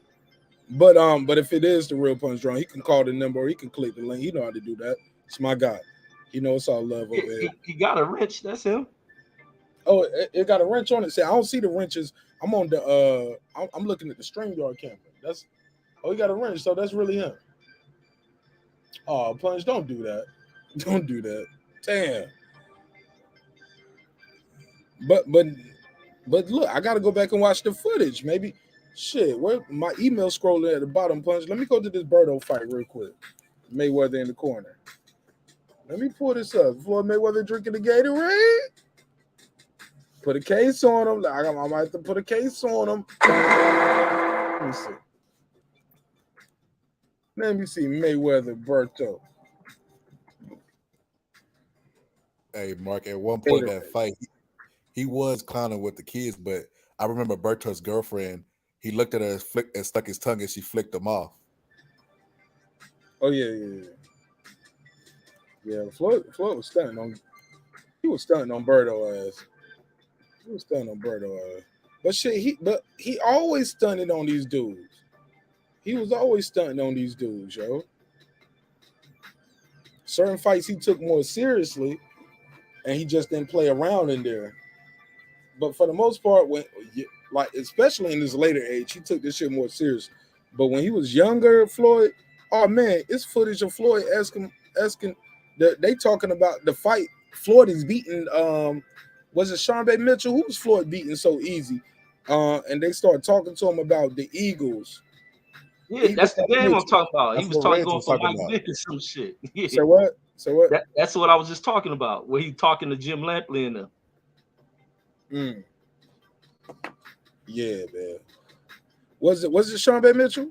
But if it is the real Punch Drunk, he can call the number or he can click the link. He know how to do that. It's my guy. He knows it's all love over here. He got a wrench. That's him. Oh, it got a wrench on it. See, I don't see the wrenches. I'm on the I'm looking at the StreamYard camera. He got a wrench, so that's really him. Oh, Punch, don't do that. Don't do that. Damn. But look, I gotta go back and watch the footage. Maybe shit. Where my email scrolling at the bottom, Punch. Let me go to this Birdo fight real quick. Mayweather in the corner. Let me pull this up. Floyd Mayweather drinking the Gatorade. Put a case on him. I might have to put a case on him. Let me see. Let me see Mayweather Berto. Hey, Mark, at one point in that fight, he was clowning with the kids, but I remember Berto's girlfriend, he looked at her and stuck his tongue and she flicked him off. Oh, yeah. Yeah, Floyd was stunting on. He was stunting on Berto ass. But shit, he always stunted on these dudes. He was always stunting on these dudes, yo. Certain fights he took more seriously, and he just didn't play around in there. But for the most part, especially in his later age, he took this shit more serious. But when he was younger, Floyd, oh man, it's footage of Floyd asking. They talking about the fight. Floyd is beating. Was it Sean Bay Mitchell? Who was Floyd beating so easy? And they started talking to him about the Eagles. Yeah, that's the game I'm talking about. He was going for Mike Vick or some shit. Yeah. So what? That's what I was just talking about. Where he talking to Jim Lampley and them. Yeah, man. Was it Sean Bay Mitchell?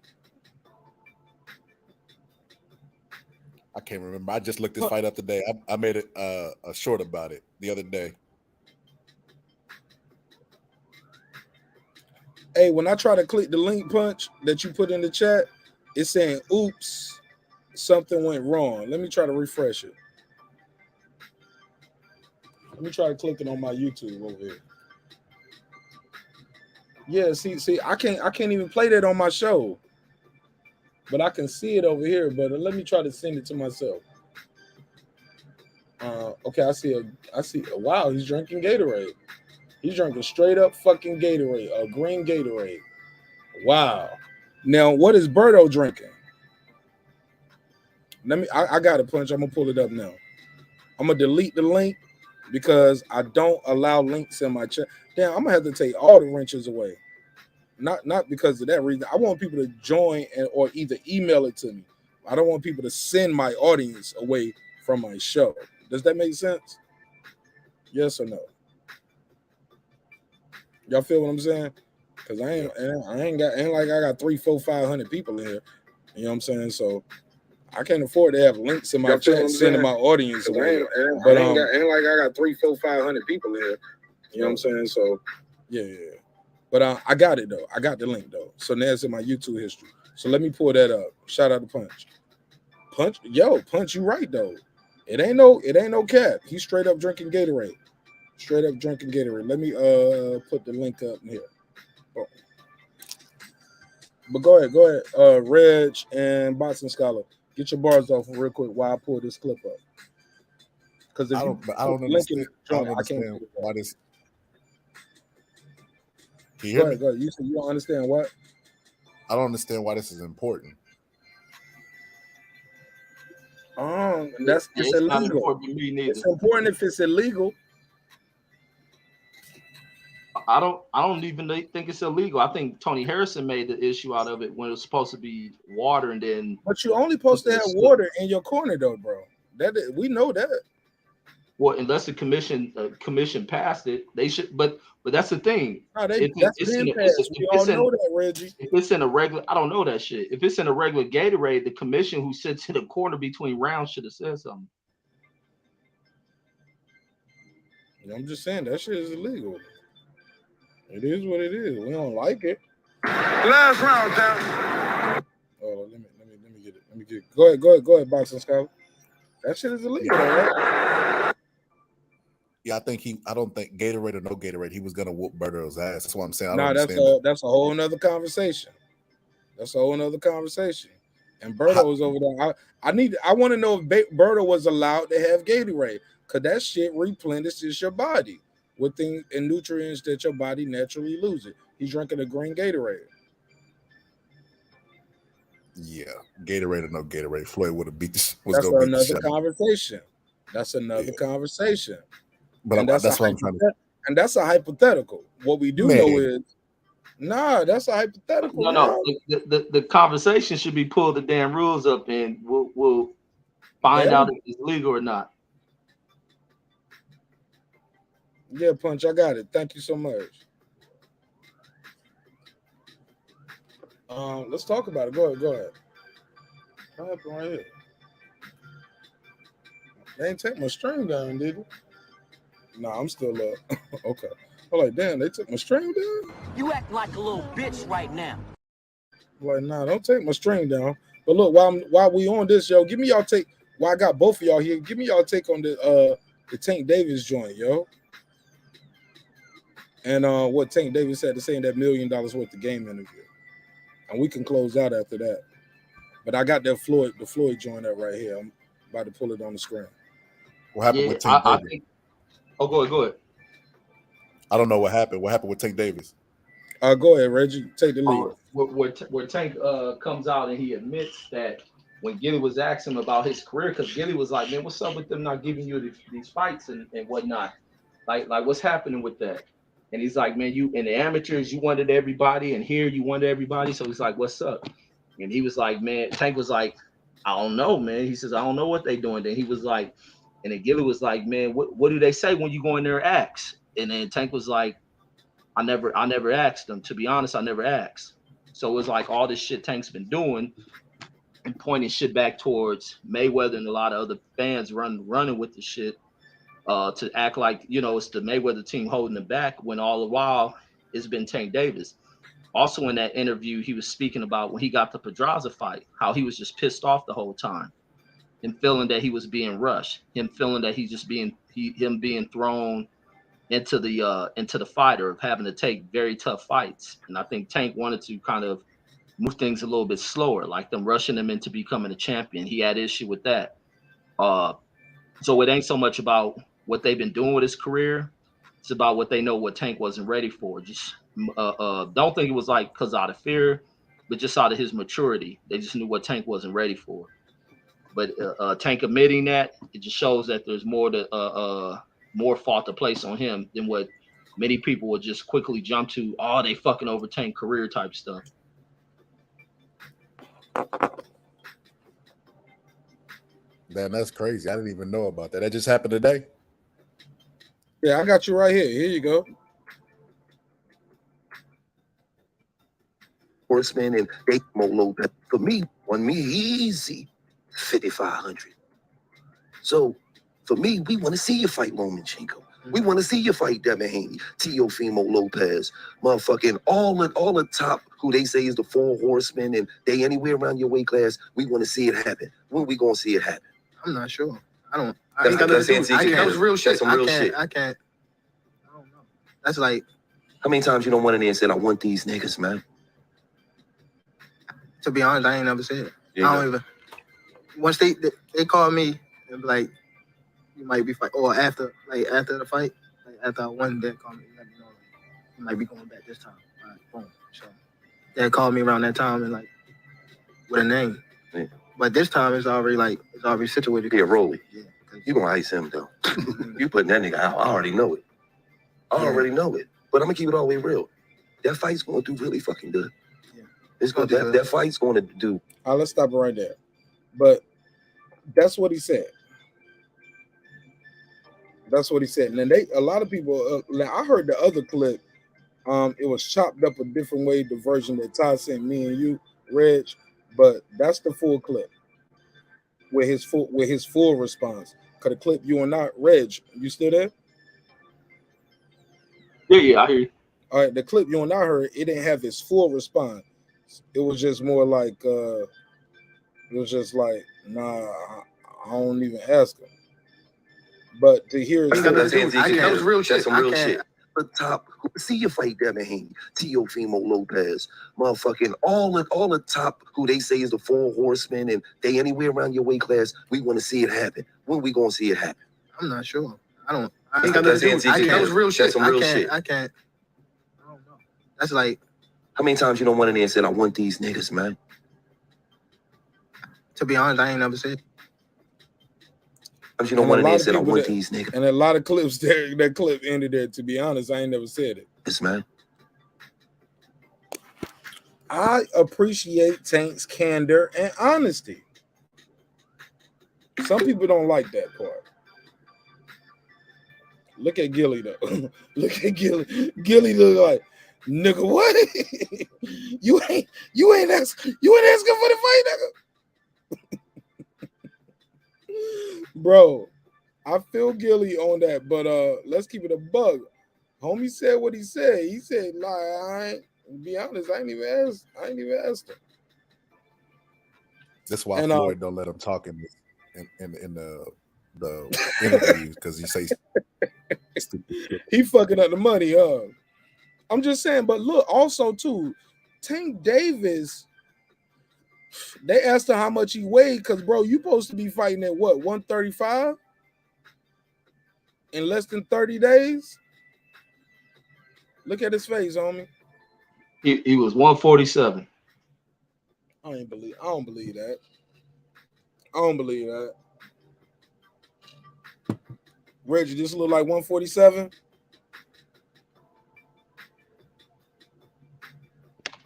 I can't remember. I just looked this fight up today. I made it a short about it the other day. Hey, when I try to click the link, Punch, that you put in the chat, it's saying, oops, something went wrong. Let me try to refresh it. Let me try to click it on my YouTube over here. Yeah, see, I can't even play that on my show. But I can see it over here. But let me try to send it to myself. Okay, I see. Wow, he's drinking Gatorade. He's drinking straight up fucking Gatorade, a green Gatorade. Wow. Now, what is Berto drinking? I got it, Punch. I'm gonna pull it up now. I'm gonna delete the link because I don't allow links in my chat. Damn, I'm gonna have to take all the wrenches away. Not because of that reason. I want people to join or either email it to me. I don't want people to send my audience away from my show. Does that make sense? Yes or no? Y'all feel what I'm saying? Because I ain't like I got 300, 400, 500 people in here. You know what I'm saying? So I can't afford to have links in my chat sending my audience away. But ain't like I got 300, 400, 500 people in here. You know what I'm saying? So yeah. But I got it though. I got the link though. So now it's in my YouTube history. So let me pull that up. Shout out to Punch. Punch, you right though. It ain't no cap. He's straight up drinking Gatorade. Let me put the link up here. Oh. But go ahead. Reg and Boxing Scholar, get your bars off real quick while I pull this clip up. Because I don't understand why this. Can you hear me? Go ahead. You said you don't understand what? I don't understand why this is important. It's illegal. It's important if it's illegal. I don't even think it's illegal. I think Tony Harrison made the issue out of it when it was supposed to be water and then. But you only supposed to have water in your corner though, bro. We know that. Well, unless the commission passed it, they should. But that's the thing. No, that's been passed. We all know that, Reggie. If it's in a regular, I don't know that shit. If it's in a regular Gatorade, the commission who sits in the corner between rounds should have said something. I'm just saying that shit is illegal. It is what it is. We don't like it. Last round, Tom. Oh, let me get it. Go ahead, Boxing Scholar. That shit is illegal, right? Yeah, I don't think Gatorade or no Gatorade, he was gonna whoop Berto's ass. That's what I'm saying. That's a whole nother conversation. And Berto is over there. I want to know if Berto was allowed to have Gatorade, because that shit replenishes your body with things and nutrients that your body naturally loses. He's drinking a green Gatorade. Yeah, Gatorade or no Gatorade, Floyd would have beat this. That's another conversation. But that's what I'm trying to. And that's a hypothetical. What we do know is, nah, that's a hypothetical. No. The conversation should be pull the damn rules up, and we'll find out if it's legal or not. Yeah, Punch, I got it. Thank you so much. Let's talk about it. Go ahead. What happened right here? They ain't take my string down, did it? Nah, I'm still up. Okay. I'm like, damn, they took my string down? You act like a little bitch right now. I'm like, nah, don't take my string down. But look, while we on this, yo, give me y'all take. While I got both of y'all here, give me y'all take on the Tank Davis joint, yo. And what Tank Davis had to say in that $1 million worth of game interview. And we can close out after that. But I got that the Floyd joint up right here. I'm about to pull it on the screen. What happened with Tank Davis? Go ahead. I don't know what happened. What happened with Tank Davis? Go ahead, Reggie. Take the lead. Where Tank comes out and he admits that when Gilly was asking him about his career, because Gilly was like, man, what's up with them not giving you these fights and whatnot? Like what's happening with that? And he's like, man, you in the amateurs, you wanted everybody, and here you wanted everybody. So he's like, what's up? And he was like, man, Tank was like, I don't know, man. He says, I don't know what they doing. Then he was like, and then Gilly was like, man, what do they say when you go in there and ask? And then Tank was like, I never asked them. To be honest, I never asked. So it was like all this shit Tank's been doing and pointing shit back towards Mayweather and a lot of other fans running with the shit to act like, you know, it's the Mayweather team holding it back when all the while it's been Tank Davis. Also in that interview, he was speaking about when he got the Pedraza fight, how he was just pissed off the whole time and feeling that he was being rushed, him feeling that he's just being thrown into the fighter of having to take very tough fights. And I think Tank wanted to kind of move things a little bit slower, like them rushing him into becoming a champion. He had issue with that. So it ain't so much about what they've been doing with his career. It's about what they know what Tank wasn't ready for. Just don't think it was like because out of fear, but just out of his maturity. They just knew what Tank wasn't ready for. But Tank admitting that, it just shows that there's more fault to place on him than what many people would just quickly jump to. Oh, they fucking over Tank career type stuff. Damn, that's crazy. I didn't even know about that. That just happened today. Yeah, I got you right here. Here you go. Horseman and Teofimo Lopez, for me, won me easy 5,500. So for me, we want to see you fight Lomachenko. We want to see you fight Devin Haney, Teofimo Lopez, motherfucking all the top who they say is the 4 horsemen, and they anywhere around your weight class. We want to see it happen. When we gonna see it happen? I'm not sure. I That's real shit. That's some real shit. I don't know. That's like, how many times you don't went in there and said, I want these niggas, man? To be honest, I ain't never said it. Yeah, I don't even. Once they call me and be like, you might be fight, or after the fight, like after I won, they call me, let me know like, you might be going back this time. All right, boom. So they called me around that time and like with a name. Yeah. But this time it's already situated. Yeah, roll it. Yeah, you gonna ice him though. You putting that nigga out. I already know it. I already know it. But I'm gonna keep it all the way real. That fight's gonna do really fucking good. Yeah. It's gonna that fight's gonna do. All right, let's stop it right there. But that's what he said. That's what he said. And then a lot of people. I heard the other clip. It was chopped up a different way. The version that Ty sent me and you, Reg. But that's the full clip with his full response. Cause the clip you and I, Reg, you still there? Yeah, I hear you. All right, the clip you and I heard, it didn't have his full response. It was just more like, it was just like, nah, I don't even ask him. But to hear it, that was real shit. That's some real shit. The top, see you fight Devin Haney, Teofimo Lopez, motherfucking all the top who they say is the 4 horsemen, and they anywhere around your weight class. We want to see it happen. When we gonna see it happen? I'm not sure. That was real shit. That's some real shit. I don't know. That's like, how many times you don't went in there and said, I want these niggas, man? To be honest, I ain't never said it. You know, And one a of them lot of said, I people want that, these niggas. and a lot of clips there. That clip ended there. To be honest, I ain't never said it. Yes, man. I appreciate Tank's candor and honesty. Some people don't like that part. Look at Gilly though. Look at Gilly. Gilly look like, nigga, what? you ain't asking for the fight, nigga. Bro, I feel Gilly on that, but let's keep it a bug. Homie said what he said. He said, I ain't, be honest, I ain't even asked him. That's why Floyd don't let him talk in the interviews, because he says stupid shit. He fucking up the money, I'm just saying, but look, also too, Tank Davis, they asked him how much he weighed, because bro, you supposed to be fighting at what, 135 in less than 30 days? Look at his face, homie. He was 147. I don't believe that. I don't believe that. Reggie, this look like 147.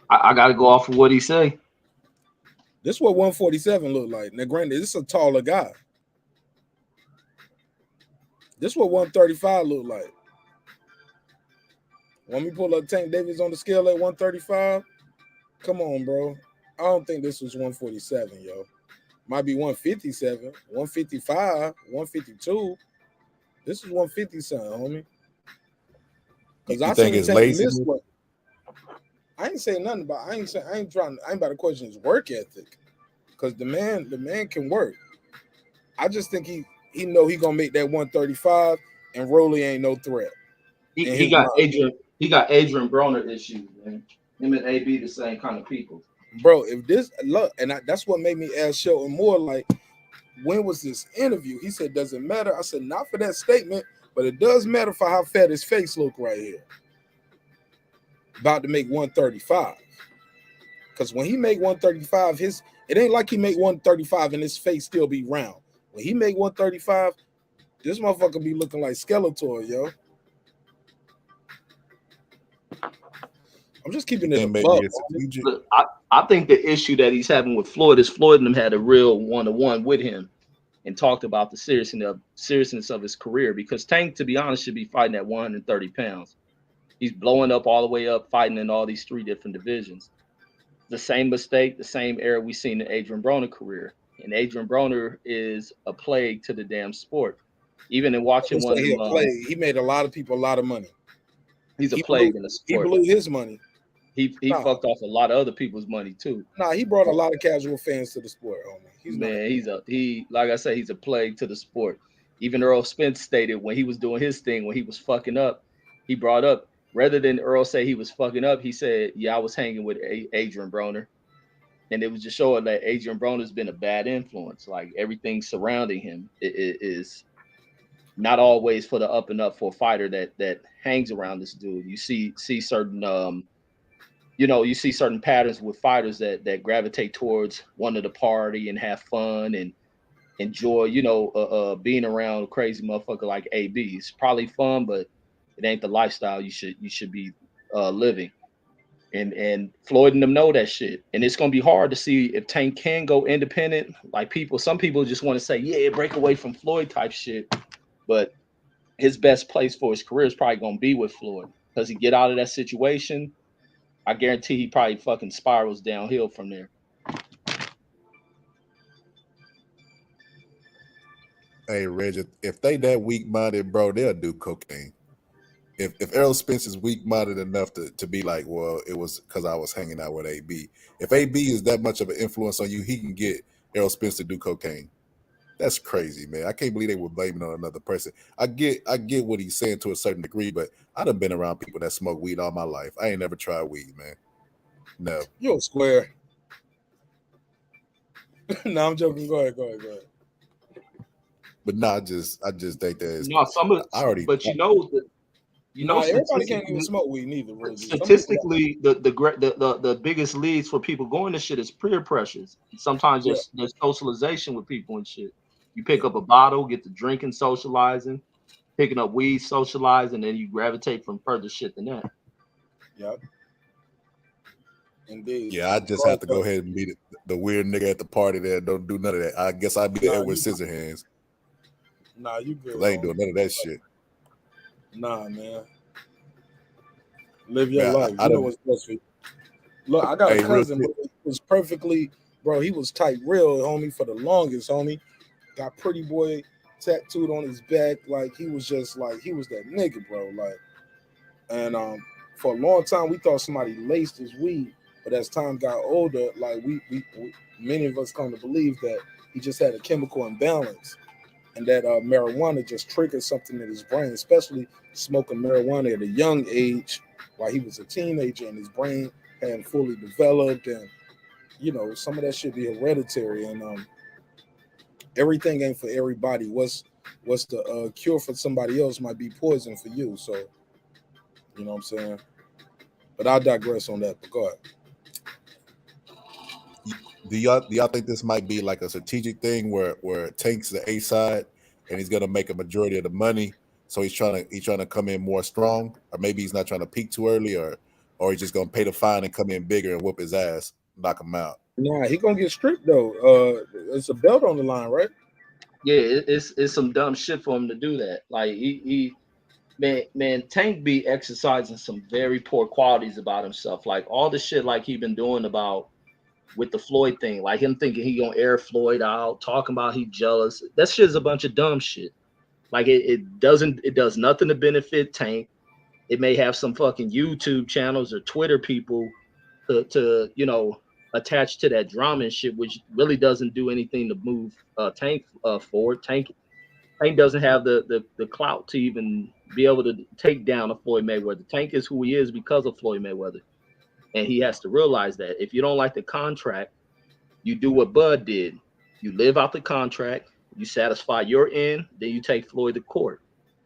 I got to go off of what he say. This is what 147 look like. Now, granted, this is a taller guy. This is what 135 look like. Want me to pull up Tank Davis on the scale at 135? Come on, bro. I don't think this was 147, yo. Might be 157, 155, 152. This is 150 something, homie. Because I think seen it's Tank lazy? miss what. I ain't saying nothing about. I ain't about to question his work ethic, because the man can work. I just think he know he gonna make that 135, and Rolly ain't no threat. He got Adrian Broner issues, man. Him and AB the same kind of people. Bro, if this look, and that's what made me ask Shelton Moore, like, when was this interview? He said, does it matter? I said, not for that statement, but it does matter for how fat his face look right here. About to make 135. Because when he make 135, it ain't like he make 135 and his face still be round. When he make 135, this motherfucker be looking like Skeletor, yo. I'm just keeping it above. Look, I think the issue that he's having with Floyd is Floyd and him had a real one-to-one with him and talked about the seriousness of his career, because Tank, to be honest, should be fighting at 130 pounds. He's blowing up all the way up, fighting in all these 3 different divisions. The same mistake, the same error we seen in Adrian Broner career. And Adrian Broner is a plague to the damn sport. Even in watching one of them, he made a lot of people a lot of money. He's a plague in the sport. He blew his money. He fucked off a lot of other people's money too. Nah, he brought a lot of casual fans to the sport, homie. Like I say, he's a plague to the sport. Even Errol Spence stated when he was doing his thing, when he was fucking up, he brought up, rather than Earl say he was fucking up, he said, yeah, I was hanging with Adrian Broner. And it was just showing that Adrian Broner's been a bad influence. Like, everything surrounding him is not always for the up and up for a fighter that hangs around this dude. You see certain you see certain patterns with fighters that gravitate towards wanting to party and have fun and enjoy, being around a crazy motherfucker like AB. It's probably fun, but it ain't the lifestyle you should be living. And Floyd and them know that shit. And it's gonna be hard to see if Tank can go independent. Like, some people just want to say, yeah, break away from Floyd type shit. But his best place for his career is probably gonna be with Floyd. Because he get out of that situation, I guarantee he probably fucking spirals downhill from there. Hey, Reggie, if they that weak-minded, bro, they'll do cocaine. If Errol Spence is weak-minded enough to be like, well, it was because I was hanging out with AB. If AB is that much of an influence on you, he can get Errol Spence to do cocaine. That's crazy, man. I can't believe they were blaming on another person. I get what he's saying to a certain degree, but I done been around people that smoke weed all my life. I ain't never tried weed, man. No. You're a square. No, I'm joking. Go ahead. But no, I just think that it's, everybody can't even smoke weed neither. Statistically, the biggest leads for people going to shit is peer pressures. Sometimes there's socialization with people and shit. You pick up a bottle, get to drinking, socializing, picking up weed, socializing, and then you gravitate from further shit than that. Yep. Indeed. Yeah, I just have to go ahead and be the weird nigga at the party that don't do none of that. I guess I'd be the Edward Scissorhands. Nah, you good. I ain't doing none of that shit. Nah, man. Live your Man, life. You know what's best for you. Look, I got a cousin, but he was perfectly, bro. He was tight, real homie for the longest, homie. Got Pretty Boy tattooed on his back, like he was just like he was that nigga, bro. Like, and for a long time we thought somebody laced his weed, but as time got older, like we many of us come to believe that he just had a chemical imbalance, and that marijuana just triggered something in his brain, especially smoking marijuana at a young age while he was a teenager and his brain hadn't fully developed, and you know some of that should be hereditary, and everything ain't for everybody. What's the cure for somebody else might be poison for you. So, you know what I'm saying? But I digress on that. But go ahead. Do y'all think this might be like a strategic thing where Tank's the A side and he's gonna make a majority of the money, so he's trying to come in more strong, or maybe he's not trying to peak too early, or he's just gonna pay the fine and come in bigger and whoop his ass, knock him out? Nah, he gonna get stripped though. It's a belt on the line, right? Yeah, it's some dumb shit for him to do that. Like man, Tank be exercising some very poor qualities about himself. Like all the shit like he been doing about with the Floyd thing, like him thinking he gonna air Floyd out, talking about he jealous. That shit is a bunch of dumb shit. Like it does nothing to benefit Tank. It may have some fucking YouTube channels or Twitter people to you know attached to that drama and shit, which really doesn't do anything to move Tank forward. Tank doesn't have the clout to even be able to take down a Floyd Mayweather. Tank is who he is because of Floyd Mayweather, and he has to realize that if you don't like the contract, you do what Bud did. You live out the contract, you satisfy your end, then you take Floyd to court.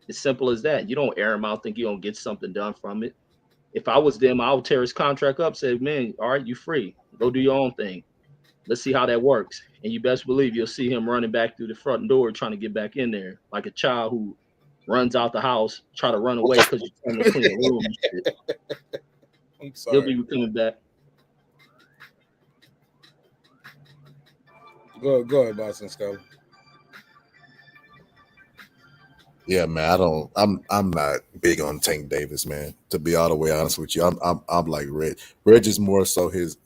It's simple as that. You don't air him out, think you're gonna get something done from it. If I was them, I would tear his contract up, say, man, all right, you free. Go do your own thing. Let's see how that works. And you best believe you'll see him running back through the front door trying to get back in there, like a child who runs out the house, try to run away because you're trying to clean the room and shit. I'm sorry. He'll be coming back. Go ahead, Boston Scholar. Yeah, man, I'm not big on Tank Davis, man. To be all the way honest with you, I'm like Reg. Reg is more so his.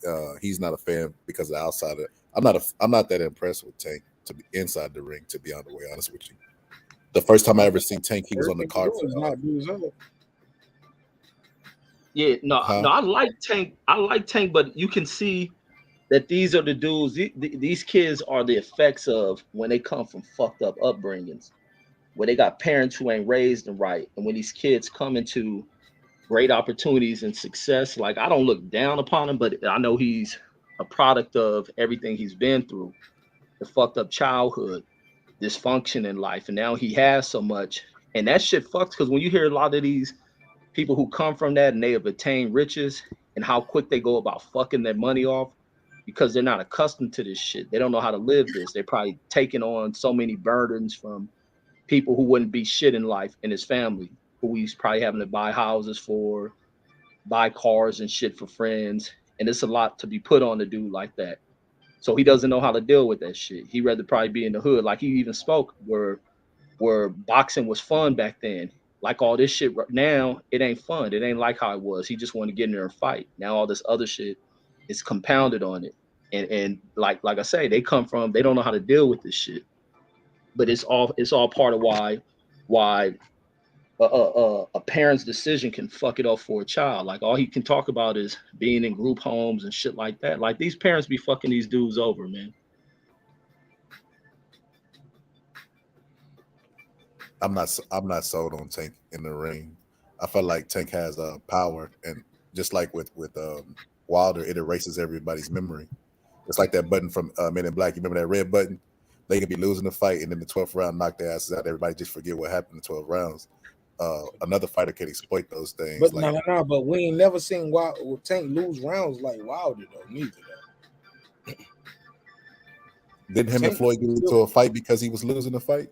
He's not a fan because of the outsider. I'm not that impressed with Tank to be inside the ring. To be all the way honest with you, the first time I ever seen Tank, he was on the card for. Yeah, no, I like Tank. I like Tank, but you can see that these are the dudes. These kids are the effects of when they come from fucked up upbringings, where they got parents who ain't raised them right. And when these kids come into great opportunities and success, like I don't look down upon him, but I know he's a product of everything he's been through, the fucked up childhood, dysfunction in life. And now he has so much. And that shit fucks, because when you hear a lot of these people who come from that and they have attained riches and how quick they go about fucking their money off because they're not accustomed to this shit. They don't know how to live this. They're probably taking on so many burdens from people who wouldn't be shit in life in his family, who he's probably having to buy houses for, buy cars and shit for friends. And it's a lot to be put on a dude like that. So he doesn't know how to deal with that shit. He'd rather probably be in the hood. Like he even spoke where boxing was fun back then. Like all this shit now, it ain't fun. It ain't like how it was. He just wanted to get in there and fight. Now all this other shit is compounded on it. And like I say, they don't know how to deal with this shit. But it's all part of why a parent's decision can fuck it up for a child. Like all he can talk about is being in group homes and shit like that. Like these parents be fucking these dudes over, man. I'm not sold on Tank in the ring. I feel like Tank has power, and just like with Wilder, it erases everybody's memory. It's like that button from Men in Black. You remember that red button? They could be losing the fight, and then the 12th round knock their asses out. Everybody just forget what happened in 12 rounds. Another fighter can exploit those things. But no. But we ain't never seen Tank lose rounds like Wilder though. Neither though. Didn't him and Floyd get into a fight because he was losing the fight?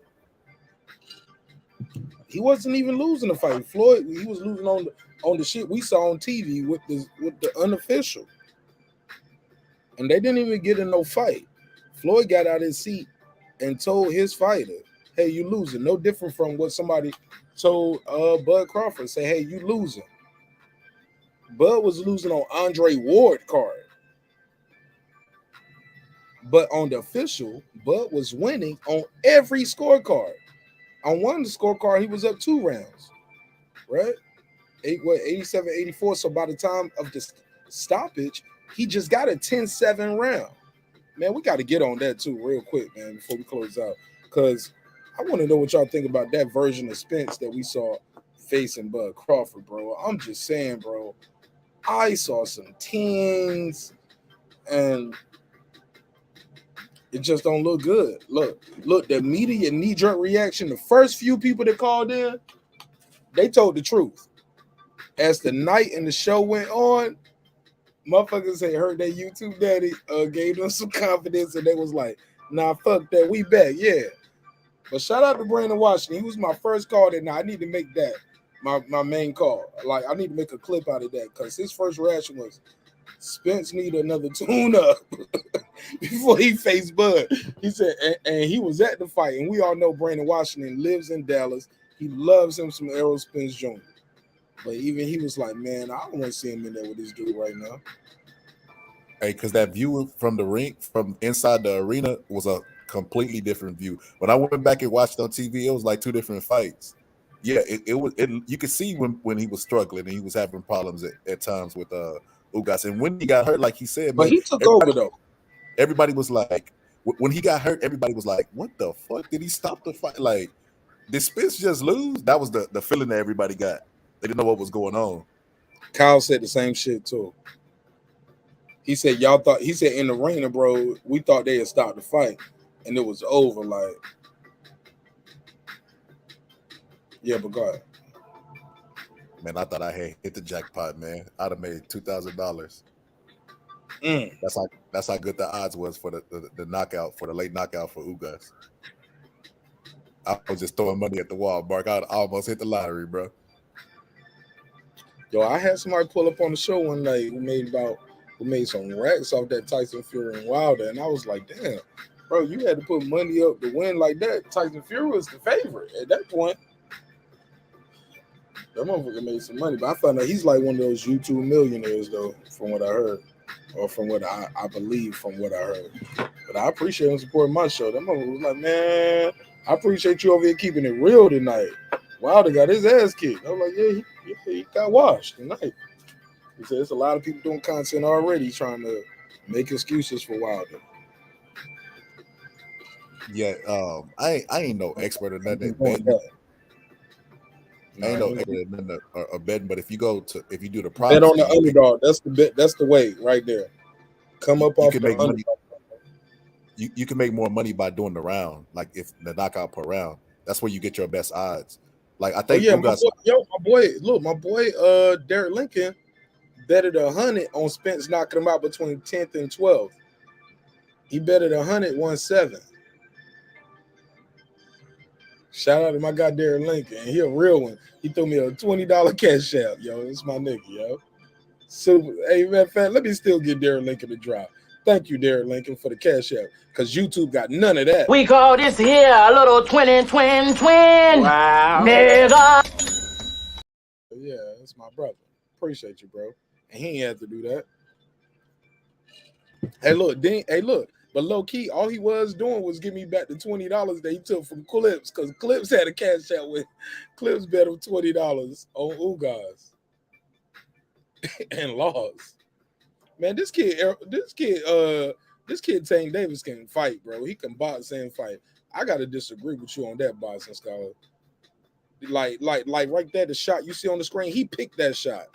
He wasn't even losing the fight. Floyd, he was losing on the shit we saw on TV with the unofficial. And they didn't even get in no fight. Floyd got out of his seat and told his fighter, hey, you losing. No different from what somebody told Bud Crawford. Say, hey, you losing. Bud was losing on Andre Ward card. But on the official, Bud was winning on every scorecard. On one of the scorecard, he was up 2 rounds, right? 87, 84. So by the time of the stoppage, he just got a 10-7 round. Man, we got to get on that too real quick, man, before we close out. Because I want to know what y'all think about that version of Spence that we saw facing Bud Crawford, bro. I'm just saying, bro, I saw some 10s, and it just don't look good. Look, the immediate knee-jerk reaction, the first few people that called in, they told the truth. As the night and the show went on, motherfuckers had heard that YouTube daddy gave them some confidence, and they was like, nah, fuck that, we back, yeah. But shout out to Brandon Washington. He was my first call that night. I need to make that my main call. Like, I need to make a clip out of that, because his first reaction was, Spence need another tune-up before he faced Bud. He said, and he was at the fight, and we all know Brandon Washington lives in Dallas. He loves him some ERROL Spence Jr. But even he was like, man, I don't want to see him in there with this dude right now. Hey, because that view from the ring, from inside the arena, was a completely different view. When I went back and watched on TV, it was like 2 different fights. Yeah, it was. You could see when he was struggling and he was having problems at times with Ugas. And when he got hurt, like he said, but man, he took over though. Everybody was like, when he got hurt, everybody was like, what the fuck? Did he stop the fight? Like, did Spence just lose? That was the feeling that everybody got. They didn't know what was going on. Kyle said the same shit too. He said, y'all thought, he said in the arena, bro, we thought they had stopped the fight and it was over. Like, yeah, but go ahead. Man, I thought I had hit the jackpot, man. I'd have made $2,000. That's how good the odds was for the knockout, for the late knockout for Ugas. I was just throwing money at the wall, Mark. I almost hit the lottery, bro. Yo, I had somebody pull up on the show one night who made some racks off that Tyson Fury and Wilder, and I was like, damn, bro, you had to put money up to win like that. Tyson Fury was the favorite at that point. That motherfucker made some money, but I found out he's like one of those YouTube millionaires, though, from what I heard, or from what I believe from what I heard. But I appreciate him supporting my show. That motherfucker was like, man, I appreciate you over here keeping it real tonight. Wilder got his ass kicked. I was like, yeah, he got washed tonight. He said there's a lot of people doing content already trying to make excuses for Wilder. Yeah, I ain't no expert or nothing. I ain't no expert or betting, but if you do the props, bet on the underdog. That's the bet. That's the way right there. Come up off the underdog. You can make more money by doing the round, like if the knockout per round. That's where you get your best odds. Like I think, my boy, Derek Lincoln betted 100 on Spence knocking him out between 10th and 12th. He betted 100, won 7. Shout out to my guy Derek Lincoln. He a real one. He threw me a $20 cash out, yo. It's my nigga, yo. Super. Hey, man, let me still get Derek Lincoln to drop. Thank you, Derek Lincoln, for the cash out, because YouTube got none of that. We call this here a little twin. Wow. Nigga. Yeah, that's my brother. Appreciate you, bro. And he ain't have to do that. Hey, look. But low key, all he was doing was give me back the $20 that he took from Clips, because Clips had a cash out with Clips bet him $20 on Ugas and lost. Man, this kid Tank Davis can fight, bro. He can box and fight. I gotta disagree with you on that, boxing scholar. Like right there, the shot you see on the screen, he picked that shot.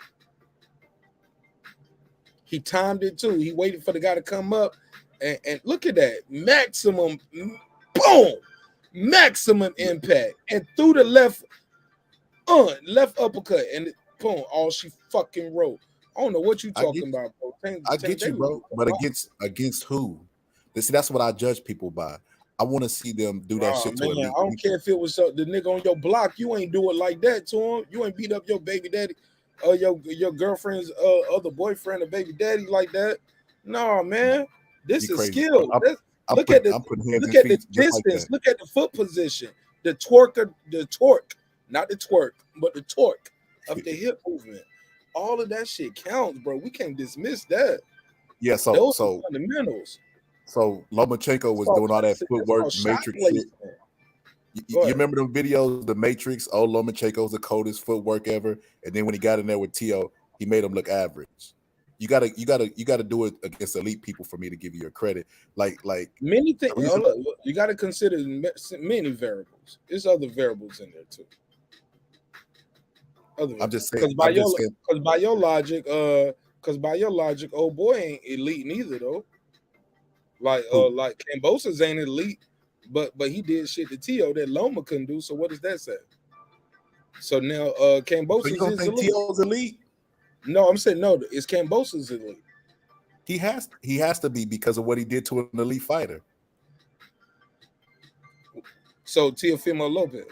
He timed it too. He waited for the guy to come up. And look at that, maximum, boom, maximum impact, and through the left uppercut, and boom, all she fucking wrote. I don't know what you talking about, bro. I get you, bro, but against who? See, that's what I judge people by. I want to see them do that shit to man, elite. I don't care if it was the nigga on your block. You ain't do it like that to him. You ain't beat up your baby daddy or your girlfriend's other boyfriend or baby daddy like that. No, man. This is skill. Look at the distance. Like look at the foot position. The torque, not the twerk, but the torque of the hip movement. All of that shit counts, bro. We can't dismiss that. Yeah, those are fundamentals. So Lomachenko was doing all that footwork, matrix shit. You remember them videos, the Matrix? Oh, Lomachenko's the coldest footwork ever. And then when he got in there with Tio, he made him look average. You gotta do it against elite people for me to give you your credit. Like many things. You gotta consider many variables. There's other variables in there too. I'm just saying. Because by your logic, old boy ain't elite neither though. Like Kambosos ain't elite, but he did shit to Tio that Loma couldn't do. So what does that say? So now Kambosos so you don't think elite. Tio's elite? No, I'm saying no. Is Kambosos elite? He has to be because of what he did to an elite fighter. So Teofimo Lopez.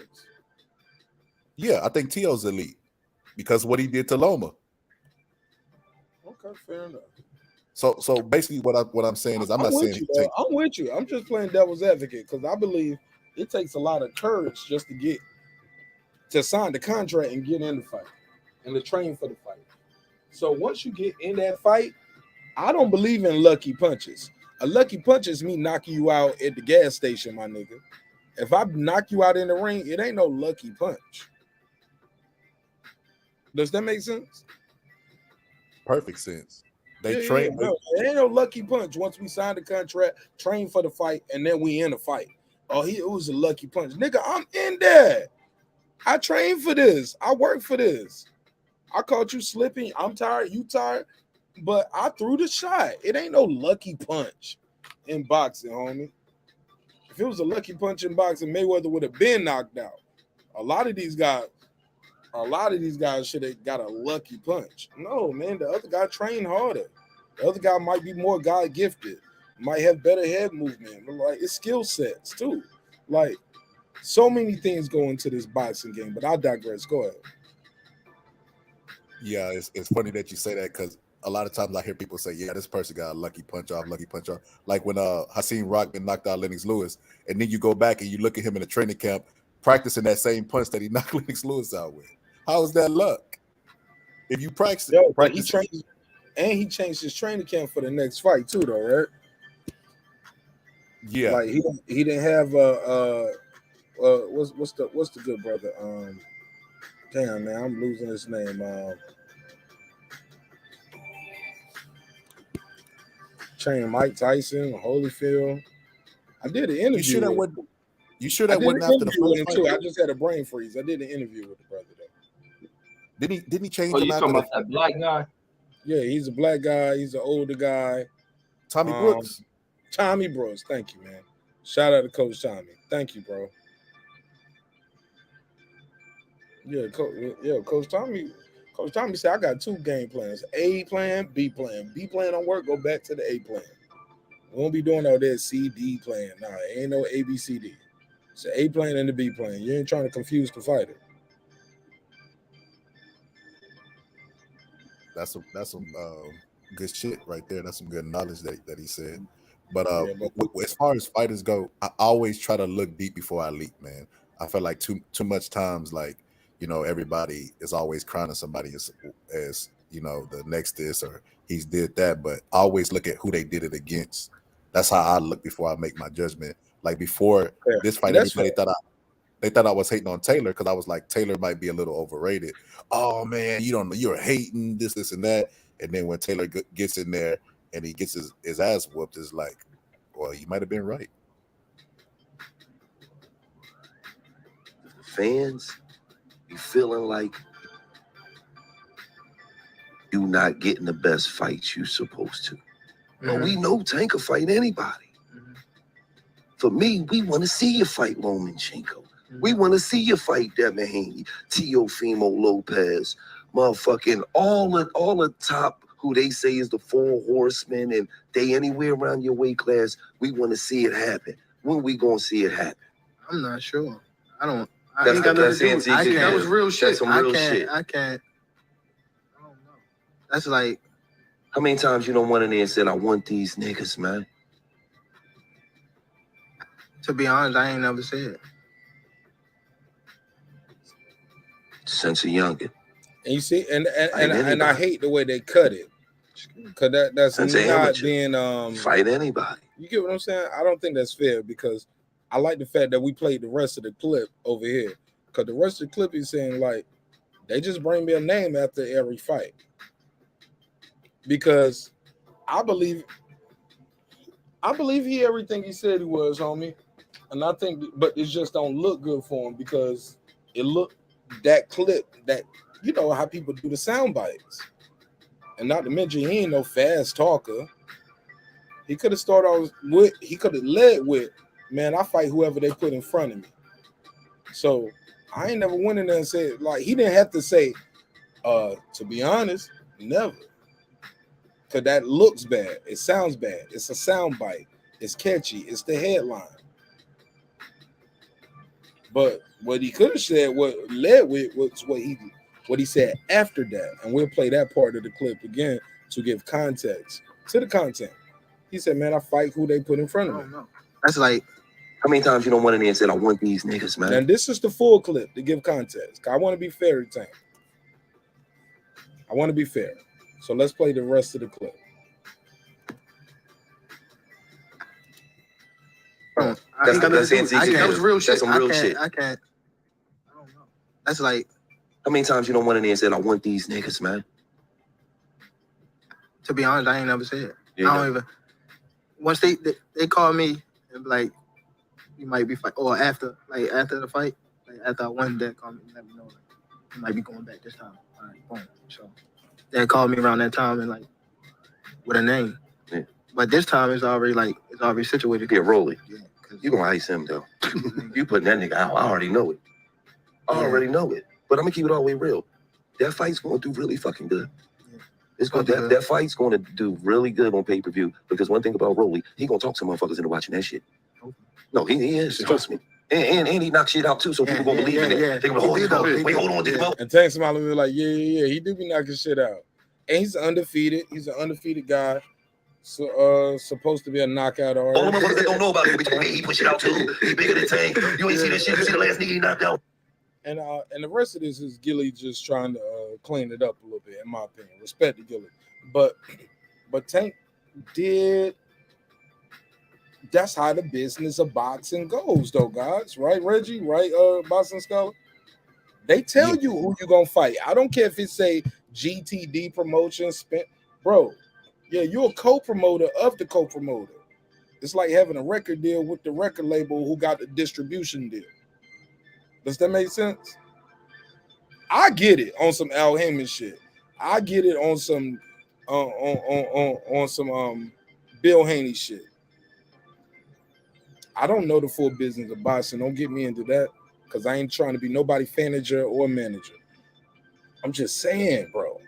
Yeah, I think Tio's elite because of what he did to Loma. Okay, fair enough. So basically, what I'm saying is, I'm not saying I'm with you. I'm just playing devil's advocate because I believe it takes a lot of courage just to sign the contract and get in the fight and to train for the fight. So once you get in that fight, I don't believe in lucky punches. A lucky punch is me knocking you out at the gas station, my nigga. If I knock you out in the ring, it ain't no lucky punch. Does that make sense? Perfect sense. They Yeah, train. no, it ain't no lucky punch. Once we sign the contract, train for the fight, and then we in a fight. Oh, it was a lucky punch. Nigga, I'm in there. I trained for this. I worked for this. I caught you slipping. I'm tired. You tired. But I threw the shot. It ain't no lucky punch in boxing, homie. If it was a lucky punch in boxing, Mayweather would have been knocked out. A lot of these guys should have got a lucky punch. No, man, the other guy trained harder. The other guy might be more God gifted, might have better head movement. But like it's skill sets too. Like so many things go into this boxing game, but I digress. Go ahead. Yeah, it's funny that you say that because a lot of times I hear people say, yeah, this person got a lucky punch off. Like when Hakeem Rockman knocked out Lennox Lewis, and then you go back and you look at him in a training camp practicing that same punch that he knocked Lennox Lewis out with. How is that luck? If you practice, he changed his training camp for the next fight too, though, right? Yeah, like he didn't have what's the good brother? Damn man, I'm losing his name. Train Mike Tyson, Holyfield. I did an interview. You sure that wasn't after the first fight? Too. I just had a brain freeze. I did an interview with the brother though. Didn't he change? Oh, you talking about that black guy? Yeah, he's a black guy. He's an older guy. Tommy Brooks. Tommy Brooks. Thank you, man. Shout out to Coach Tommy. Thank you, bro. Yeah, Coach Tommy. Coach Tommy said I got two game plans: A plan, B plan. B plan don't work. Go back to the A plan. We won't be doing all that C D plan. Nah, ain't no A B C D. It's an A plan and the B plan. You ain't trying to confuse the fighter. That's some good shit right there. That's some good knowledge that he said. But as far as fighters go, I always try to look deep before I leap, man. I feel like too much times, like, you know, everybody is always crowning somebody as you know, the next this or he's did that, but I always look at who they did it against. That's how I look before I make my judgment. Like before this fight, everybody thought I was hating on Taylor because I was like, Taylor might be a little overrated. Oh man, you're hating this and that. And then when Taylor gets in there and he gets his ass whooped, it's like, well, you might have been right. Fans, you feeling like you not getting the best fights you supposed to. But we know Tank can fight anybody. For me, we want to see you fight Lomachenko. We want to see you fight Devin Haney, Teofimo Lopez, motherfucking all the top who they say is the 4 horsemen, and they anywhere around your weight class. We want to see it happen. When we gonna see it happen? I'm not sure. I don't. That's got nothing it. to do. I can't. That was real shit. That's some real shit. I can't. I don't know. That's like. How many times you don't went in there and said, "I want these niggas, man"? To be honest, I ain't never said it. Since a youngin'. And you see, and I hate the way they cut it, cause that's not being fight anybody. You get what I'm saying? I don't think that's fair because I like the fact that we played the rest of the clip over here, cause the rest of the clip is saying like they just bring me a name after every fight because I believe he everything he said he was, homie, and I think, but it just don't look good for him because it looked that clip that. You know how people do the sound bites. And not to mention, he ain't no fast talker. He could have started off with, he could have led with, man, I fight whoever they put in front of me. So I ain't never went in there and said, like, he didn't have to say, to be honest, never. Because that looks bad. It sounds bad. It's a sound bite. It's catchy. It's the headline. But what he could have said, what led with, was what he said after that, and we'll play that part of the clip again to give context to the content. He said, man, I fight who they put in front of me. That's like, how many times you don't went in there and said, I want these niggas, man? And this is the full clip to give context. I want to be fair to Tank. I want to be fair. So let's play the rest of the clip. That was real shit. That's some real shit. I don't know. That's like, how many times you don't went in there and said, I want these niggas, man? To be honest, I ain't never said it. I don't even. Once they call me and be like, you might be fight, or after the fight, like after I won, they call me and let me know like, you might be going back this time. All right, boom. So they called me around that time and like with a name. Yeah. But this time it's already situated. Yeah, Rolly. Yeah, you gonna ice him though. You putting that nigga out. I already know it. I already know it. But I'm gonna keep it all the way real. That fight's gonna do really fucking good. Yeah. It's gonna that fight's gonna do really good on pay-per-view because one thing about Rolly, he gonna talk to motherfuckers into watching that shit. No, he is. Trust me. And he knocked shit out too, so people gonna believe in it. They gonna hold on. And Tank Smiley was like, yeah, he do be knocking shit out. And he's undefeated. He's an undefeated guy. So supposed to be a knockout artist. All the motherfuckers that don't know about it, he push it out too. He bigger than Tank. You ain't see that shit. You see the last nigga he knocked out. And the rest of this is Gilly just trying to clean it up a little bit, in my opinion. Respect to Gilly. But Tank did. That's how the business of boxing goes, though, guys. Right, Reggie? Right, Boxing Scholar? They tell you who you're going to fight. I don't care if it's, say, GTD Promotions. Bro, yeah, you're a co-promoter of the co-promoter. It's like having a record deal with the record label who got the distribution deal. Does that make sense? I get it on some Al Heyman shit. I get it on some on some Bill Haney shit. I don't know the full business of boxing. Don't get me into that because I ain't trying to be nobody manager or manager. I'm just saying, bro.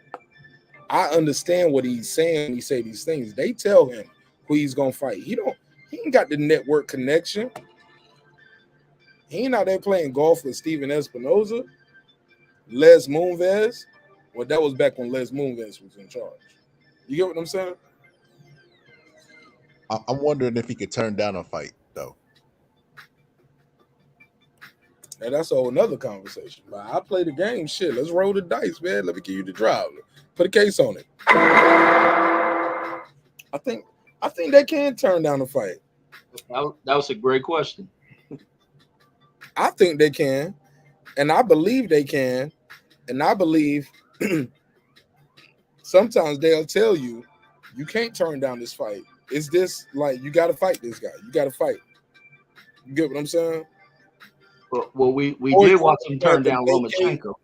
I understand what he's saying when he say these things. They tell him who he's gonna fight. He ain't got the network connection. He ain't out there playing golf with Steven Espinoza, Les Moonves. Well, that was back when Les Moonves was in charge. You get what I'm saying? I'm wondering if he could turn down a fight, though. Now, that's a whole nother conversation. But I play the game. Shit, let's roll the dice, man. Let me give you the drive. Put a case on it. I think they can turn down a fight. That was a great question. I think they can, and I believe they can, and I believe sometimes they'll tell you, you can't turn down this fight. It's this, like, you got to fight this guy. You got to fight. You get what I'm saying? Well, we did watch him turn down Lomachenko.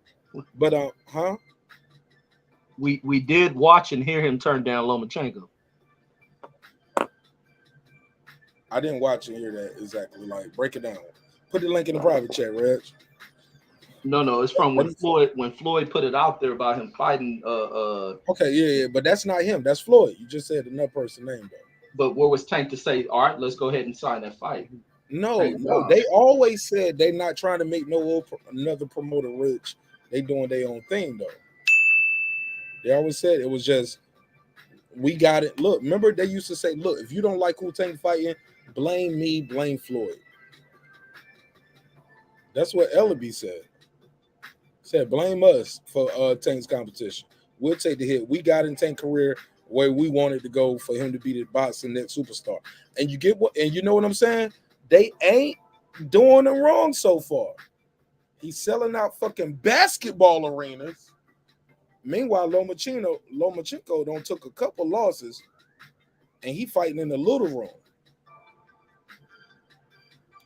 But, huh? We did watch and hear him turn down Lomachenko. I didn't watch and hear that exactly. Like, break it down. Put the link in the private chat, Reg. No, it's from when Floyd put it out there about him fighting. Okay, yeah, but that's not him. That's Floyd. You just said another person's name, though. But what was Tank to say? All right, let's go ahead and sign that fight. No, they always said they not trying to make another promoter rich. They doing their own thing though. They always said it was just we got it. Look, remember they used to say, look, if you don't like who Tank fighting, blame me, blame Floyd. That's what Ellaby said. Said blame us for Tank's competition. We'll take the hit. We got in Tank's career where we wanted to go for him to be the boxing next superstar. And you get what? And you know what I'm saying? They ain't doing him wrong so far. He's selling out fucking basketball arenas. Meanwhile, Lomachenko don't took a couple losses, and he fighting in the little room.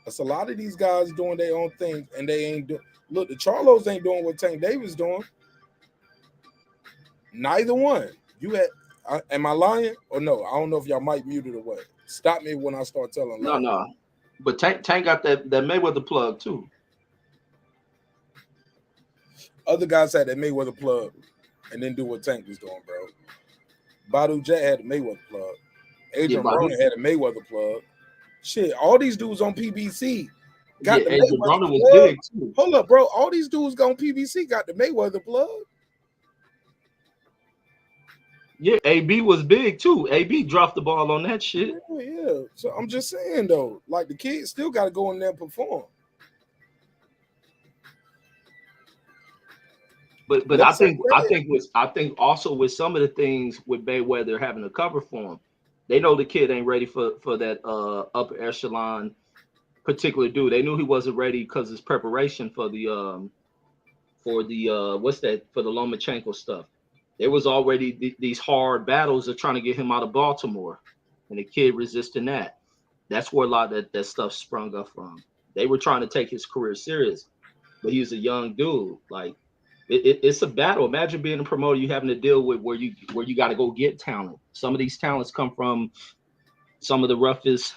That's a lot of these guys doing their own thing, and they ain't doing. Look, the Charlos ain't doing what Tank Davis doing. Neither one. You had. Am I lying or no? I don't know if y'all might mute it or what. Stop me when I start telling lies. No. But Tank got that Mayweather plug too. Other guys had that Mayweather plug and then do what Tank was doing, bro. Badu Jet had a Mayweather plug. Adrian Broner had a Mayweather plug. Shit, all these dudes on PBC got the Adrian Mayweather Broner was plug. big too. Hold up, bro. All these dudes on PBC got the Mayweather plug. Yeah, AB was big too. AB dropped the ball on that shit. Oh, yeah. So I'm just saying though, like the kids still got to go in there and perform. But I think also with some of the things with Mayweather having a cover for him, they know the kid ain't ready for that upper echelon particular dude. They knew he wasn't ready because his preparation for the Lomachenko stuff. There was already these hard battles of trying to get him out of Baltimore, and the kid resisting that. That's where a lot of that stuff sprung up from. They were trying to take his career serious, but he was a young dude. Like it's a battle. Imagine being a promoter you having to deal with where you got to go get talent. Some of these talents come from some of the roughest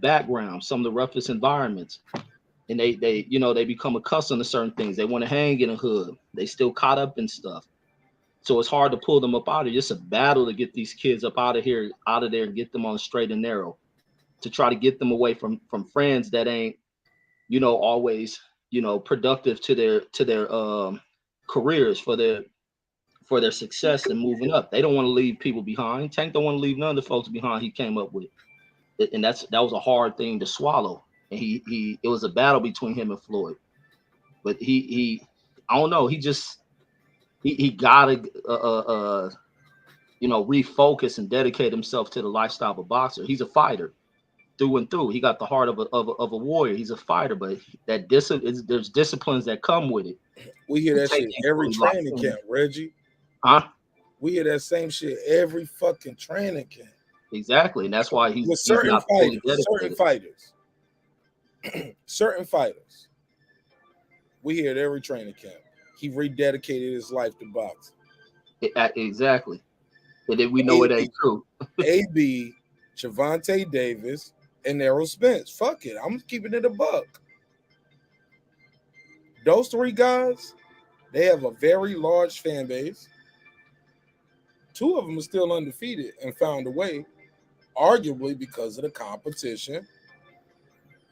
backgrounds, some of the roughest environments, and they become accustomed to certain things. They want to hang in a hood. They still caught up in stuff. So it's hard to pull them up out of it. It's a battle to get these kids up out of there, and get them on the straight and narrow, to try to get them away from friends that ain't, always, productive to their careers, for their success and moving up. They don't want to leave people behind. Tank don't want to leave none of the folks behind he came up with. And that was a hard thing to swallow. And it was a battle between him and Floyd. But I don't know, he gotta refocus and dedicate himself to the lifestyle of a boxer. He's a fighter through and through. He got the heart of a warrior. He's a fighter, but there's disciplines that come with it. We hear that shit every training camp, Reggie. Huh? We hear that same shit every fucking training camp. Exactly, and that's why he's certain not fighters, fully certain fighters. We hear it every training camp. He rededicated his life to boxing. Exactly. And then we know it ain't true. AB, Gervonta Davis, and ERROL Spence. Fuck it. I'm keeping it a buck. Those three guys, they have a very large fan base. Two of them are still undefeated and found a way, arguably because of the competition.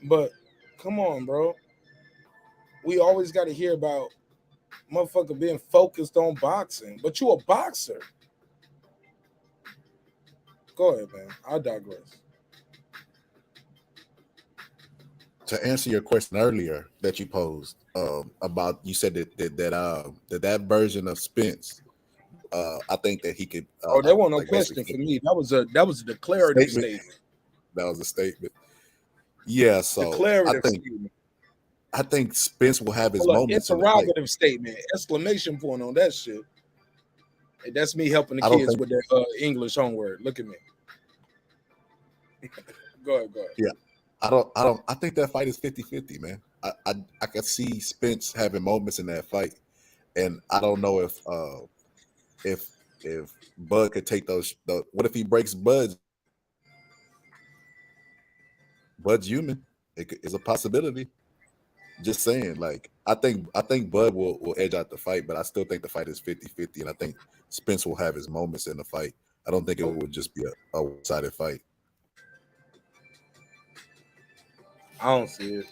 But come on, bro. We always got to hear about motherfucker being focused on boxing, but you a boxer. Go ahead, man. I digress. To answer your question earlier that you posed about, you said that version of Spence, I think that he could. There wasn't no question for me. That was a declarative statement. That was a statement. Yeah, so I think Spence will have his moments. Interrogative statement, exclamation point on that shit. Hey, that's me helping the kids with their English homework. Look at me. Go ahead. Yeah. I think that fight is 50-50, man. I can see Spence having moments in that fight. And I don't know if Bud could take those. What if he breaks Bud's human? It's a possibility. Just saying, like, I think Bud will edge out the fight, but I still think the fight is 50-50, and I think Spence will have his moments in the fight. I don't think it would just be a one-sided fight. I don't see it.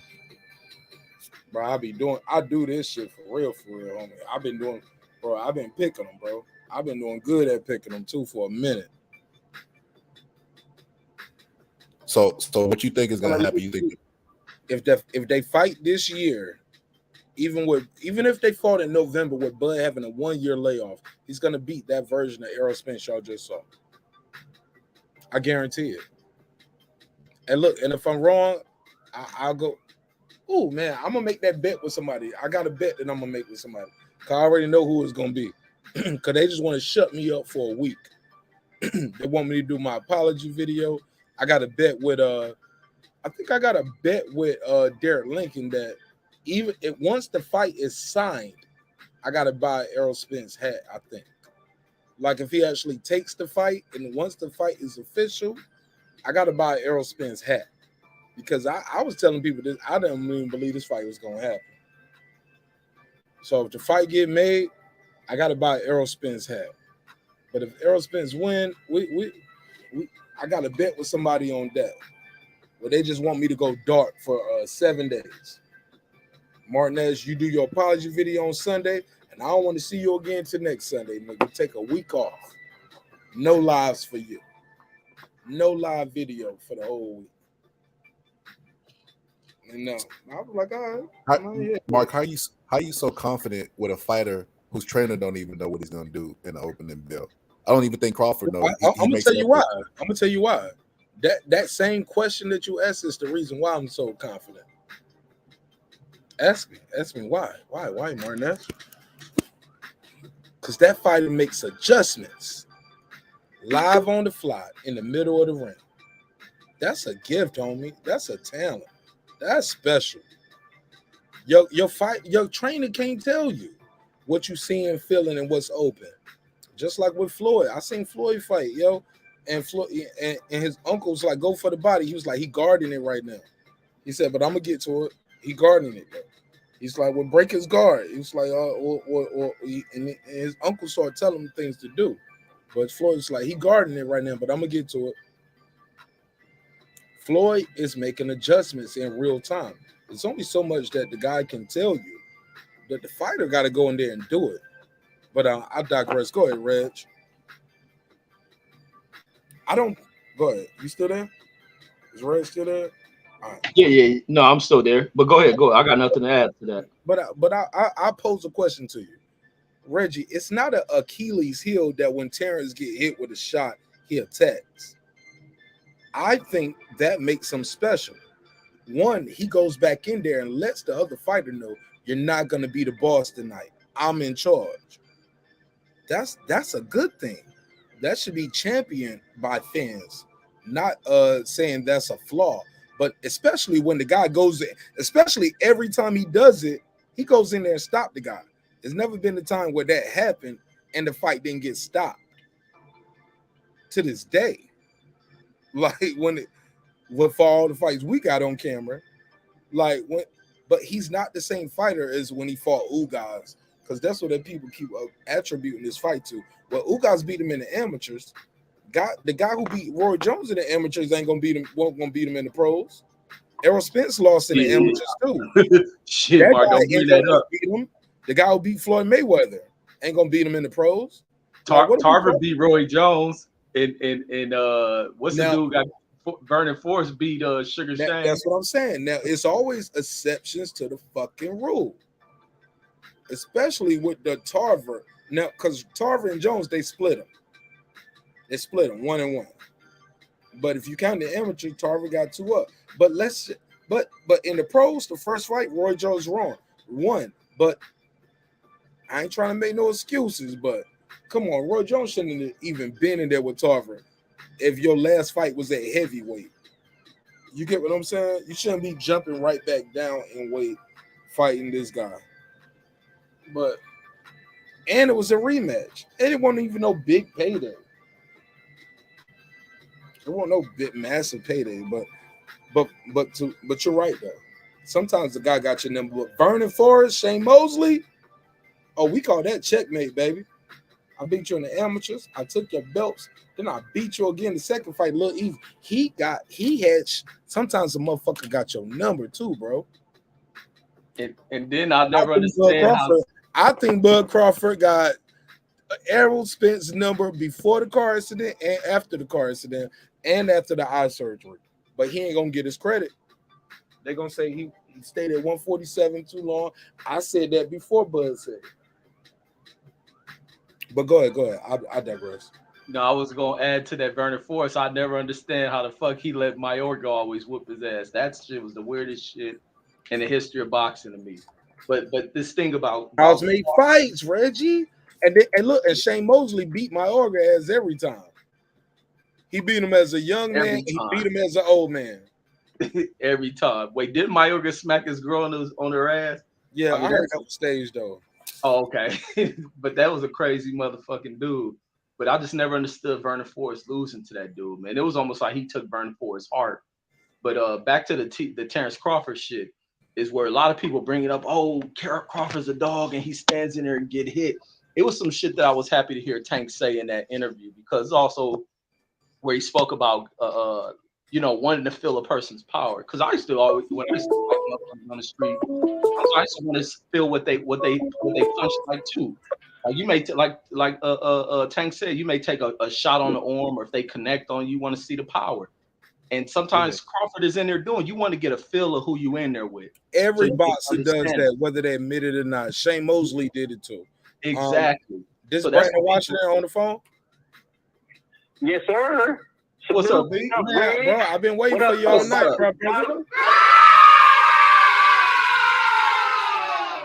Bro, I do this shit for real, homie. I've been picking them, bro. I've been doing good at picking them too for a minute. So what you think is gonna happen? You think if they fight this year, even if they fought in November with Bud having a 1-year layoff, he's gonna beat that version of ERROL Spence y'all just saw. I guarantee it. And look, and if I'm wrong, I'll go. Oh man, I'm gonna make that bet with somebody. I got a bet that I'm gonna make with somebody. Cause I already know who it's gonna be. Cause they just want to shut me up for a week. They want me to do my apology video. I got a bet with I think I got a bet with Derek Lincoln that even if once the fight is signed, I gotta buy ERROL Spence hat. I think, like if he actually takes the fight and once the fight is official, I gotta buy ERROL Spence hat because I was telling people this. I didn't even believe this fight was gonna happen. So if the fight get made, I gotta buy ERROL Spence hat. But if ERROL Spence win, I got to bet with somebody on that. Where they just want me to go dark for 7 days. Marq Nash, you do your apology video on Sunday, and I don't want to see you again till next Sunday. Nigga, take a week off. No lives for you. No live video for the whole week. And I was like, all right. Mark, how you so confident with a fighter whose trainer don't even know what he's gonna do in the opening bell? I don't even think Crawford knows. I'm gonna tell you why. I'm gonna tell you why. That same question that you asked is the reason why I'm so confident. Ask me why. Why, Marq Nash? Because that fighter makes adjustments live on the fly in the middle of the ring. That's a gift, homie. That's a talent. That's special. Your trainer can't tell you what you seeing, feeling, and what's open. Just like with Floyd. I seen Floyd fight, and Floyd and his uncle's like, go for the body. He was like, he guarding it right now. He said, but I'm gonna get to it. He guarding it though. He's like, well, break his guard. He's like, and his uncle started telling him things to do. But Floyd's like, he guarding it right now, but I'm gonna get to it. Floyd is making adjustments in real time. There's only so much that the guy can tell you. That the fighter got to go in there and do it. But I digress. Go ahead, Reg. Go ahead. You still there? Is Reg still there? All right. Yeah. No, I'm still there. But go ahead. Go. I got nothing to add to that. But I pose a question to you, Reggie. It's not an Achilles heel that when Terrence get hit with a shot, he attacks. I think that makes him special. One, he goes back in there and lets the other fighter know you're not going to be the boss tonight. I'm in charge. That's a good thing. That should be championed by fans, not saying that's a flaw. But especially when the guy goes in, especially every time he does it, he goes in there and stop the guy. There's never been a time where that happened and the fight didn't get stopped. To this day, like for all the fights we got on camera, but he's not the same fighter as when he fought Ugas. Because that's what the people keep attributing this fight to. Well, Ugas beat him in the amateurs. The guy who beat Roy Jones in the amateurs ain't gonna beat him. Won't gonna beat him in the pros. ERROL Spence lost in the amateurs too. Shit, Mark, don't bring that up. The guy who beat Floyd Mayweather ain't gonna beat him in the pros. Tarver beat Roy Jones, and what's the dude got? Vernon Forrest beat Sugar Shane. That's what I'm saying. Now it's always exceptions to the fucking rule. Especially with the Tarver. Now, because Tarver and Jones, they split them. They split them 1-1. But if you count the amateur, Tarver got 2 up. But in the pros, the first fight, Roy Jones won. But I ain't trying to make no excuses, but come on, Roy Jones shouldn't have even been in there with Tarver if your last fight was at heavyweight. You get what I'm saying? You shouldn't be jumping right back down in weight fighting this guy. And it was a rematch. And it wasn't even no big payday. It wasn't no big massive payday, but you're right though. Sometimes the guy got your number. But Vernon Forrest, Shane Mosley, oh, we call that checkmate, baby. I beat you in the amateurs. I took your belts. Then I beat you again the second fight, Lil Eve. Sometimes the motherfucker got your number too, bro. And then I never understand how. I think Bud Crawford got ERROL Spence number before the car accident and after the car accident and after the eye surgery. But he ain't gonna get his credit. They're gonna say he stayed at 147 too long. I said that before Bud said it. But go ahead. I digress. No, I was gonna add to that Vernon Forrest. I never understand how the fuck he let Mayorga always whoop his ass. That shit was the weirdest shit in the history of boxing to me. But this thing about made fights, Reggie, and look, and Shane Mosley beat Mayorga ass every time. He beat him as a young man. He beat him as an old man. Every time. Wait, did Mayorga smack his girl on her ass? Yeah, I heard that on stage though. Oh, okay. But that was a crazy motherfucking dude. But I just never understood Vernon Forrest losing to that dude, man. It was almost like he took Vernon Forrest's heart. But back to the Terrence Crawford shit is where a lot of people bring it up. Oh, Crawford's a dog and he stands in there and get hit. It was some shit that I was happy to hear Tank say in that interview, because also where he spoke about wanting to feel a person's power. Because I used to always, when I used to fight on the street, I used to want to feel what they punch like too. Like you may Tank said, you may take a shot on the arm, or if they connect on you, want to see the power. And sometimes Crawford is in there doing. You want to get a feel of who you in there with. Every boxer does that, whether they admit it or not. Shane Mosley did it too. Exactly. This Brandon Washington on the phone. Yes, sir. What's up, B? Man, bro, I've been waiting for you all night, bro.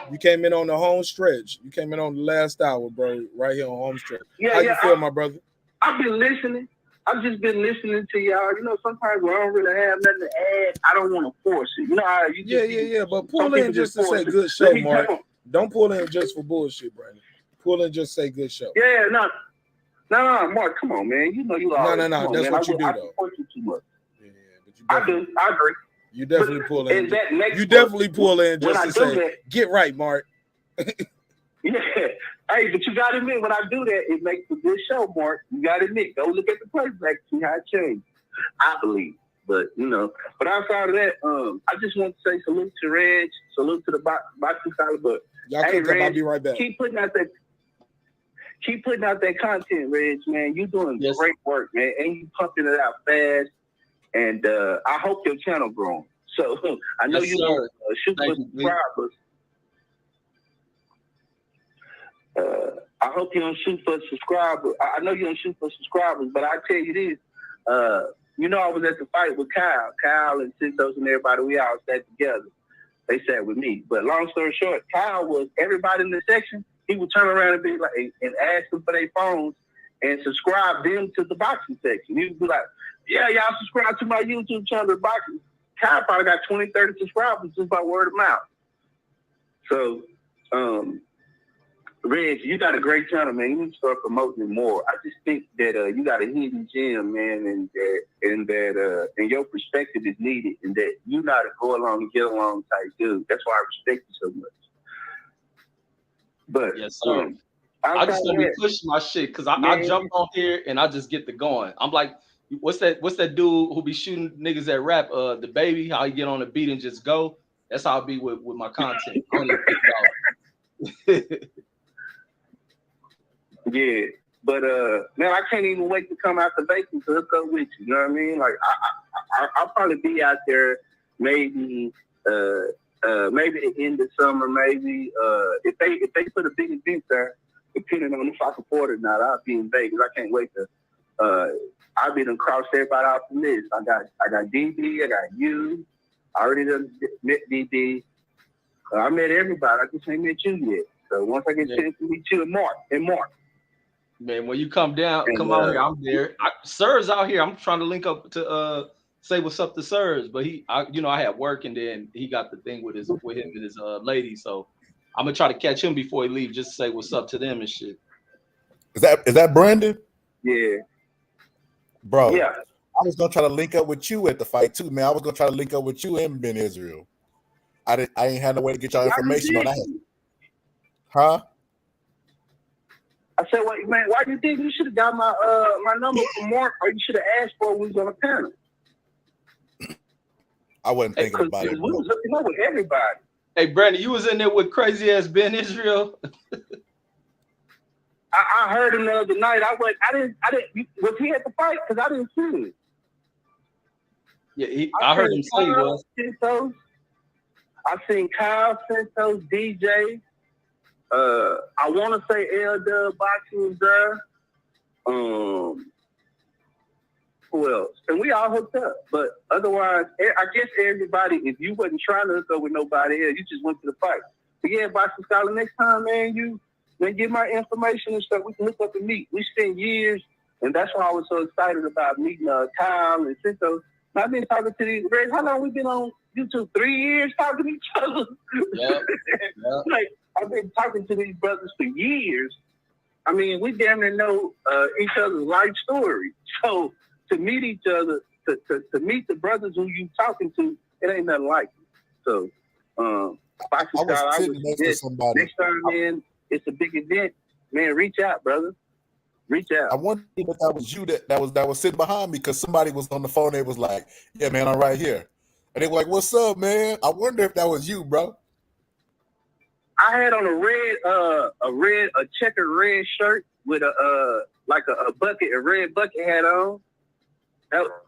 You came in on the home stretch. You came in on the last hour, bro, right here on home stretch. How you feel, my brother? I've been listening. I've just been listening to y'all. You know, sometimes when I don't really have nothing to add, I don't want to force it. You know how you just yeah. But pull in just to say good show, Mark. Don't pull in just for bullshit, Brandon. Pull in just say good show. Yeah, no, Mark, come on, man. You know you always. No. That's what you do, though. I support you too much. Yeah, but you I agree. You definitely pull in. You definitely pull in just to say, get right, Mark. Yeah. Hey, but you got to admit, when I do that, it makes a good show, Mark. You got to admit. Go look at the playback, see how it changed. I believe. But, but outside of that, I just want to say salute to Reg, salute to the boxing style. But, hey, Reg, I'll be right back. Keep putting out that content, Reg, man. You're doing great work, man. And you pumping it out fast. And I hope your channel growing. So I know you want to shoot for subscribers. I hope you don't shoot for subscribers. I know you don't shoot for subscribers, but I tell you this. I was at the fight with Kyle. Kyle and Cintos and everybody, we all sat together. They sat with me. But long story short, Kyle was everybody in the section. He would turn around and be like, and ask them for their phones and subscribe them to the boxing section. He would be like, yeah, y'all subscribe to my YouTube channel, The Boxing. Kyle probably got 20, 30 subscribers just by word of mouth. So, Reg, you got a great channel, man. You need to start promoting it more. I just think that you got a hidden gem, man, and your perspective is needed, and that you know how to go along and get along type dude. That's why I respect you so much. But yes, sir. I just want to be pushing my shit because I jump on here and I just get the going. I'm like, what's that dude who be shooting niggas at rap? The baby, how he get on the beat and just go. That's how I be with my content. I don't even think about it. Yeah, but man, I can't even wait to come out to Vegas to hook up with you. You know what I mean? Like I'll probably be out there maybe the end of summer, maybe if they put a big event there, depending on if I can afford it or not, I'll be in Vegas. I can't wait to. I'll be done cross everybody off the list. I got DB, I got you. I already done met DB. I met everybody. I just ain't met you yet. So once I get a chance to meet you and Mark. Man, when you come out here, I'm there. Sir's out here. I'm trying to link up to say what's up to Sir's, but I had work and then he got the thing with him and his lady. So I'm gonna try to catch him before he leaves, just to say what's up to them and shit. Is that Brandon? Yeah. Bro. Yeah. I was gonna try to link up with you at the fight too, man. I was gonna try to link up with you and Ben Israel. I ain't had no way to get y'all Why you information on that. didn't? Huh? I said, well, man, why you think you should have got my number from Mark, or you should have asked for it when we was on the panel? I wasn't thinking about it. We was hooking up with everybody. Hey, Brandon, you was in there with crazy ass Ben Israel. I heard him the other night. I didn't. Was he at the fight? Because I didn't see him. Yeah, I heard him say he was. Santos. I seen Kyle Santos, DJ. I want to say L-Dub Boxing was there. Who else? And we all hooked up. But otherwise, I guess everybody, if you wasn't trying to hook up with nobody else, you just went to the fight. But yeah, Boxing Scholar, next time, man, get my information and stuff. We can hook up and meet. We spent years, and that's why I was so excited about meeting Kyle and Santos. I've been talking to these guys. How long we been on YouTube? 3 years talking to each other. Yep. Like, I've been talking to these brothers for years. I mean, we damn near know each other's life story. So to meet each other, to meet the brothers who you talking to, it ain't nothing like it. So, Boxing Style, I was next to somebody. Next time, man, it's a big event. Man, reach out, brother. Reach out. I wondered if that was you that was sitting behind me, because somebody was on the phone. They was like, "Yeah, man, I'm right here," and they were like, "What's up, man?" I wonder if that was you, bro. I had on a checkered red shirt with a bucket, a red bucket hat on.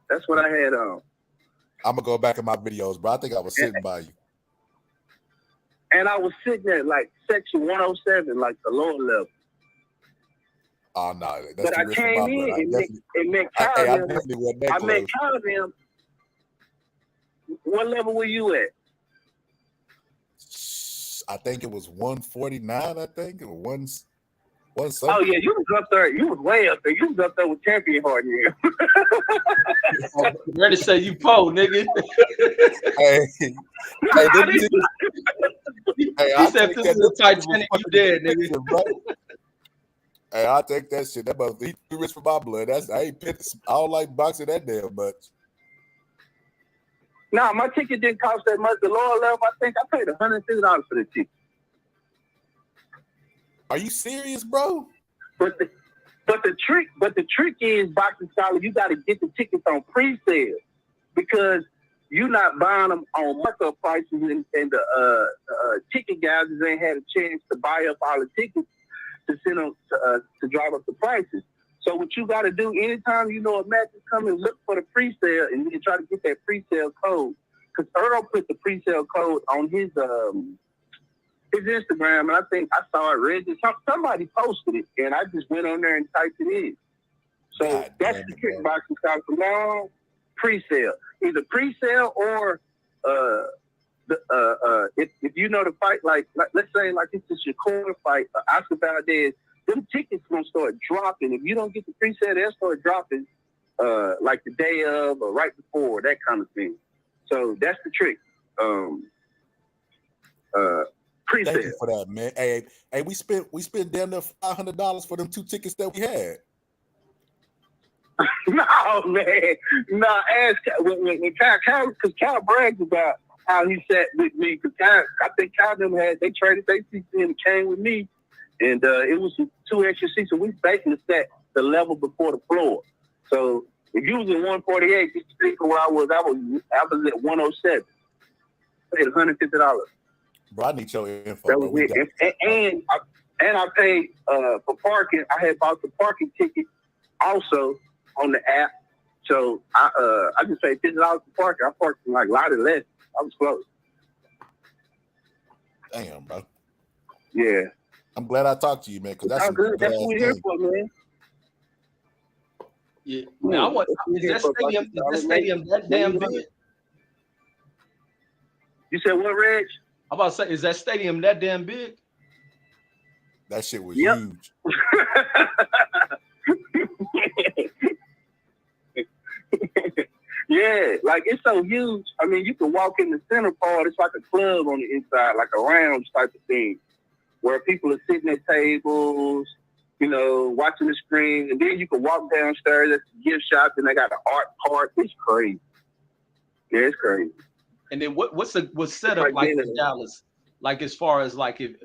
That's what I had on. I'm gonna go back in my videos, bro. I think I was sitting by you. And I was sitting at like section 107, like the lower level. Oh no, that's but I came in and met Kyle. I met Kyle of them. What level were you at? I think it was 149. I think it was one. Oh yeah, you was up there. You was way up there. You was up there with Champion Hard. Yeah. Ready to say you po, nigga. Hey, he said this is the Titanic. You dead, nigga. Hey, I'll take that shit. That must be too rich for my blood. I don't like boxing that damn much. Nah, my ticket didn't cost that much. The lower level, I think I paid $150 for the ticket. Are you serious, bro? But the trick is, Boxing Scholar, you got to get the tickets on pre-sale, because you're not buying them on markup prices, and the ticket guys ain't had a chance to buy up all the tickets to send them to drive up the prices. So what you got to do, anytime you know a match is coming, look for the pre-sale, and you try to get that pre-sale code. Because Earl put the pre-sale code on his Instagram, and I think I saw it read. Somebody posted it, and I just went on there and typed it in. So that's the kickboxing style for now. Pre-sale, either pre-sale or if you know the fight, like let's say like this is your corner fight, Oscar Valdez, them tickets gonna start dropping. If you don't get the pre-sale, they'll start dropping like the day of or right before, that kind of thing. So that's the trick. Pre-sale. Thank you for that, man. Hey, we spent damn near $500 for them 2 tickets that we had. No, man. No, ask when Kyle, because Kyle brags about how he sat with me. Because I think Kyle them they traded their seats in and came with me, and it was 2 extra seats. So we basically sat the level before the floor. So if you was in 148, just think of where I was at 107. Paid $150. Bro, I need your info. That was it. And I paid for parking. I had bought the parking ticket also on the app. So I just paid $50 for parking. I parked in like a lot of less. I was close. Damn, bro. Yeah. I'm glad I talked to you, man. Because that's good. That's what we're here for, man. Yeah. Man, I want. Is that stadium that damn big? You said what, Reg? I'm about to say, is that stadium that damn big? That shit was huge. Yeah, like it's so huge. I mean, you can walk in the center part. It's like a club on the inside, like a lounge type of thing, where people are sitting at tables, watching the screen, and then you can walk downstairs at the gift shop, and they got an art part. It's crazy. Yeah, it's crazy. And then what's set up like in Dallas? Like as far as like if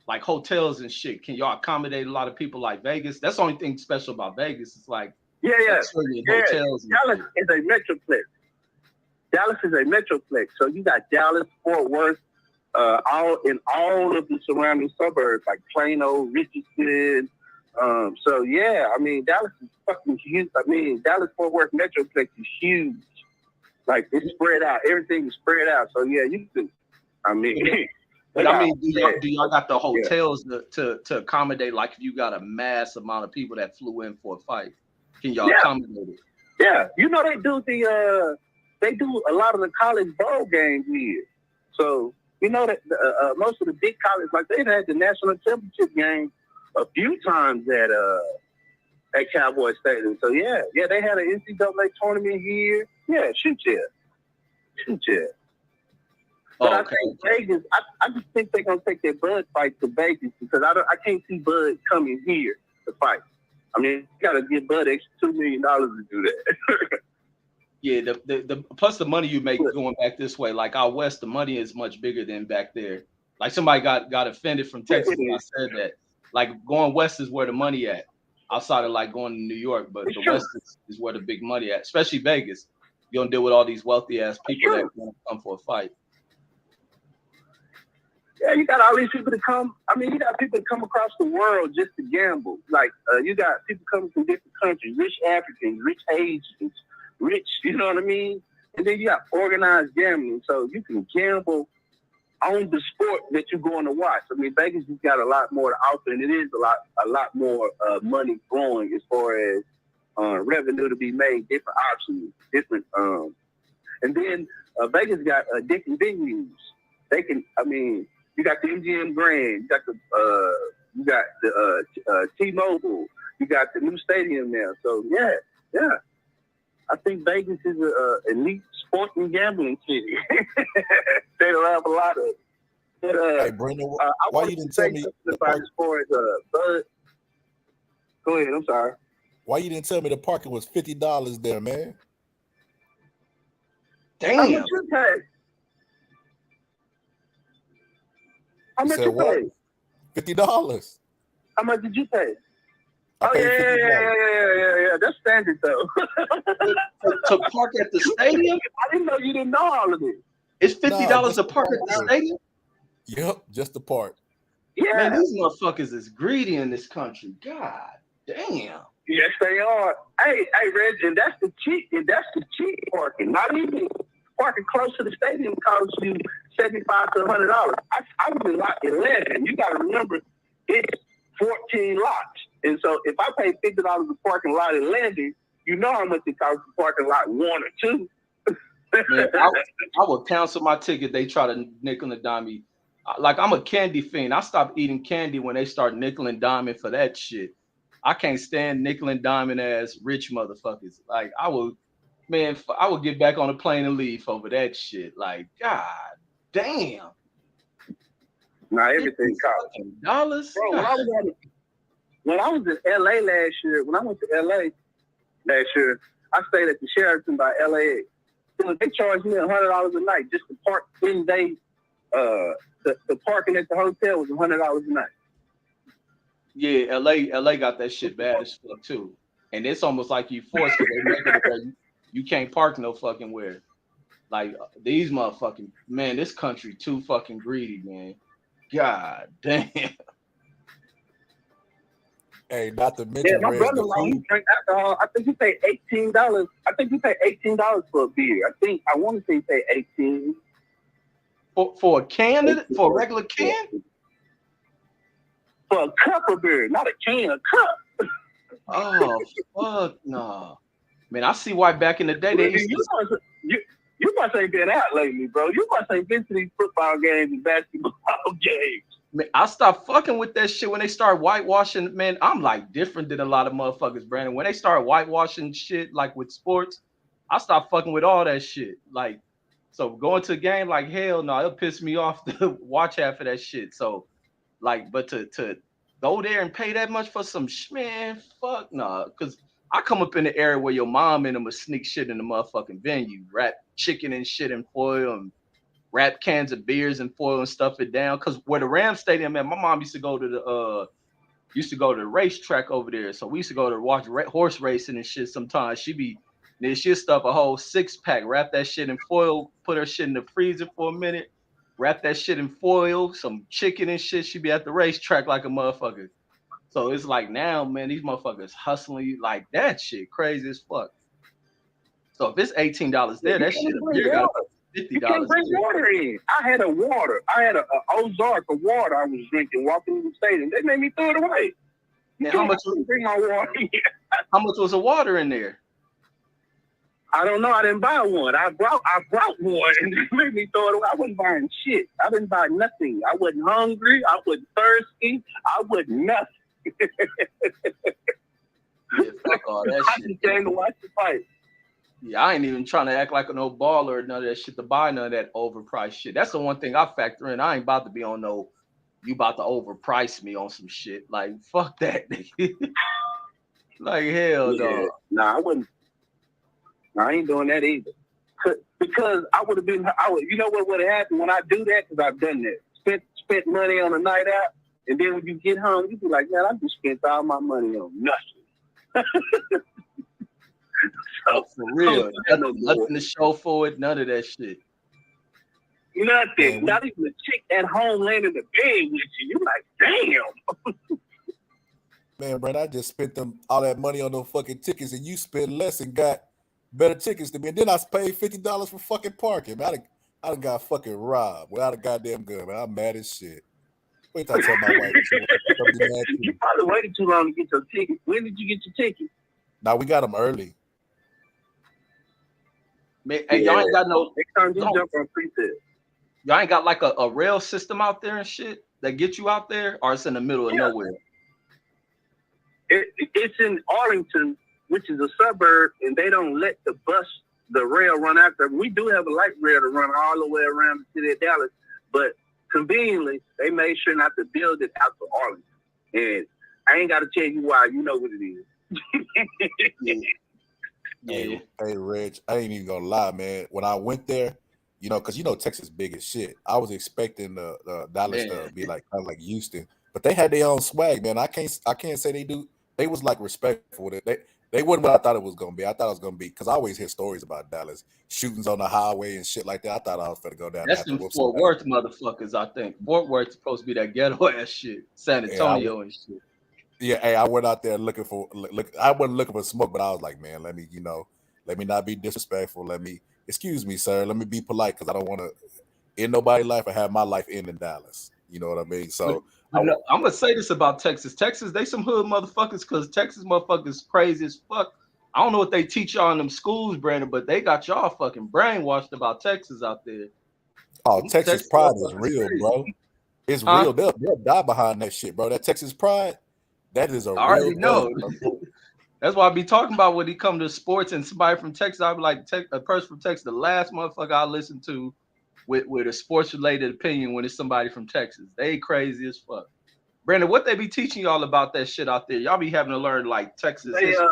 like hotels and shit, can y'all accommodate a lot of people like Vegas? That's the only thing special about Vegas. It's like hotels. Dallas is a metroplex. Dallas is a metroplex. So you got Dallas, Fort Worth, all of the surrounding suburbs like Plano, Richardson. So yeah, I mean Dallas is fucking huge. I mean Dallas Fort Worth metroplex is huge. Like it's spread out. Everything is spread out. So yeah, you can. I mean. But I mean, do y'all got the hotels to accommodate, like if you got a mass amount of people that flew in for a fight? Can y'all accommodate it? Yeah, you know they do a lot of the college bowl games here. So you know that most of the big colleges, like they've had the national championship game a few times at Cowboy Stadium. So yeah, they had an NCAA tournament here. Yeah, shoot yeah. But I think Vegas, I just think they're gonna take their Bud fight to Vegas because I can't see Bud coming here to fight. I mean, you gotta give Bud extra $2 million to do that. Yeah, the plus the money you make going back this way, like out west, the money is much bigger than back there. Like somebody got offended from Texas when I said that. Like going west is where the money at, outside of like going to New York, but the west is where the big money at, especially Vegas. You don't deal with all these wealthy ass people that want to come for a fight. Yeah, you got all these people to come. I mean, you got people to come across the world just to gamble. Like, you got people coming from different countries, rich Africans, rich Asians, rich, you know what I mean? And then you got organized gambling. So you can gamble on the sport that you're going to watch. I mean, Vegas has got a lot more to offer, and it is a lot more money flowing as far as revenue to be made, different options, different. And then Vegas got different venues. They can, I mean, you got the MGM Grand, you got the T-Mobile, you got the new stadium now. So yeah. I think Vegas is an elite sport and gambling city. They'll have a lot of. Hey, Brandon, why you didn't tell me about as far as Bud? Go ahead. I'm sorry. Why you didn't tell me the parking was $50 there, man? Damn. How much you pay? How much you pay? $50. How much did you pay? I paid Yeah. That's standard though. To park at the stadium? I didn't know you didn't know all of it. It's $50 to park at the stadium? Yep, just the park. Yeah. Man, these motherfuckers is greedy in this country. God damn. Yes, they are. Hey, Reg, and that's the cheap parking. Not even parking close to the stadium costs you $75 to $100. I was in lot 11. You got to remember, it's 14 lots. And so if I pay $50 to park in lot 11, you know how much it costs to park in lot 1 or 2. Man, I would cancel my ticket. They try to nickel and dime me. Like, I'm a candy fiend. I stopped eating candy when they start nickel and diming for that shit. I can't stand nickel and diming ass rich motherfuckers. Like, I would get back on a plane and leave over that shit. Like, God damn. Nah, everything costs dollars. Bro, when I was in LA last year, when I went to LA last year, I stayed at the Sheraton by LAX. They charged me $100 a night just to park in the parking at the hotel was $100 a night. Yeah, LA got that shit bad as fuck too. And it's almost like you forced because they make it where you can't park no fucking where. Like these motherfucking man, this country too fucking greedy, man. God damn. Hey, not to mention, my brother, like, he drank alcohol. I think he paid $18. I think he paid $18 for a beer. I want to say he paid $18 for a can, for a regular can, for a cup of beer, not a can, a cup. Oh fuck no, man! I see why back in the day they used to. You must ain't been out lately, bro. You must ain't been to these football games and basketball games. Man, I stopped fucking with that shit when they start whitewashing. Man, I'm like different than a lot of motherfuckers, Brandon. When they start whitewashing shit like with sports, I stopped fucking with all that shit. Like, so going to a game, like hell no, it'll piss me off to watch half of that shit. So, like, but to go there and pay that much for some man, fuck no. Because I come up in the area where your mom and them will sneak shit in the motherfucking venue, wrap chicken and shit in foil and wrap cans of beers in foil and stuff it down. Cause where the Rams Stadium at, my mom used to go to the racetrack over there. So we used to go to watch horse racing and shit sometimes. She'll stuff a whole 6-pack, wrap that shit in foil, put her shit in the freezer for a minute, wrap that shit in foil, some chicken and shit. She be at the racetrack like a motherfucker. So it's like now, man, these motherfuckers hustling you like that shit crazy as fuck. So if it's $18 there, that shit a beer got $50. You can't bring water in. I had an Ozark of water I was drinking walking in the stadium. They made me throw it away. And how much bring my water in? How much was the water in there? I don't know. I didn't buy one. I brought one and they made me throw it away. I wasn't buying shit. I didn't buy nothing. I wasn't hungry. I wasn't thirsty. I wasn't nothing. Yeah, fuck all that I shit. just came to watch the fight. Yeah, I ain't even trying to act like no baller or none of that shit to buy none of that overpriced shit. That's the one thing I factor in. I ain't about to be on no, you about to overprice me on some shit. Like, fuck that, nigga. Like, hell no. Nah, I wouldn't. I ain't doing that either. Because I would have been, you know what would have happened when I do that? Because I've done that. Spent money on a night out, and then when you get home, you be like, man, I just spent all my money on nothing. For real. Nothing to show for it, none of that shit. Nothing. Not even a chick at home laying in the bed with you. You like, damn. Man, Brad, I just spent all that money on those fucking tickets, and you spent less and got better tickets than me. And then I paid $50 for fucking parking. Man, I done got fucking robbed without a goddamn gun, man. I'm mad as shit. Wait till I tell my wife. You probably waited too long to get your ticket. When did you get your ticket? Now we got them early. Man, hey, y'all ain't got no. Next time you jump on pre-sale. Y'all ain't got like a rail system out there and shit that get you out there, or it's in the middle of nowhere? It's in Arlington, which is a suburb, and they don't let the rail run after. We do have a light rail to run all the way around the city of Dallas, but conveniently, they made sure not to build it out to Arlington. And I ain't got to tell you why. You know what it is. Hey, Reg, I ain't even gonna lie, man. When I went there, because Texas big as shit. I was expecting the Dallas to be like kind of like Houston, but they had their own swag, man. I can't say they do. They was like respectful. They wasn't what I thought it was gonna be. I thought it was gonna be because I always hear stories about Dallas shootings on the highway and shit like that. I thought I was gonna go down. That's them Fort Worth motherfuckers. I think Fort Worth supposed to be that ghetto ass shit. San Antonio and shit. Yeah, hey, I went out there looking for. I wasn't looking for smoke, but I was like, man, let me not be disrespectful. Excuse me, sir. Let me be polite because I don't want to end nobody's life or have my life end in Dallas. You know what I mean? So I'm gonna say this about Texas. Texas, they some hood motherfuckers because Texas motherfuckers crazy as fuck. I don't know what they teach y'all in them schools, Brandon, but they got y'all fucking brainwashed about Texas out there. Oh, Texas pride is real, bro. It's real. They'll die behind that shit, bro. That Texas pride, that is a real. I already know. That's why I be talking about when he come to sports and somebody from Texas. I be like, a person from Texas, the last motherfucker I listen to with a sports related opinion when it's somebody from Texas. They crazy as fuck. Brandon, what they be teaching y'all about that shit out there? Y'all be having to learn like Texas history.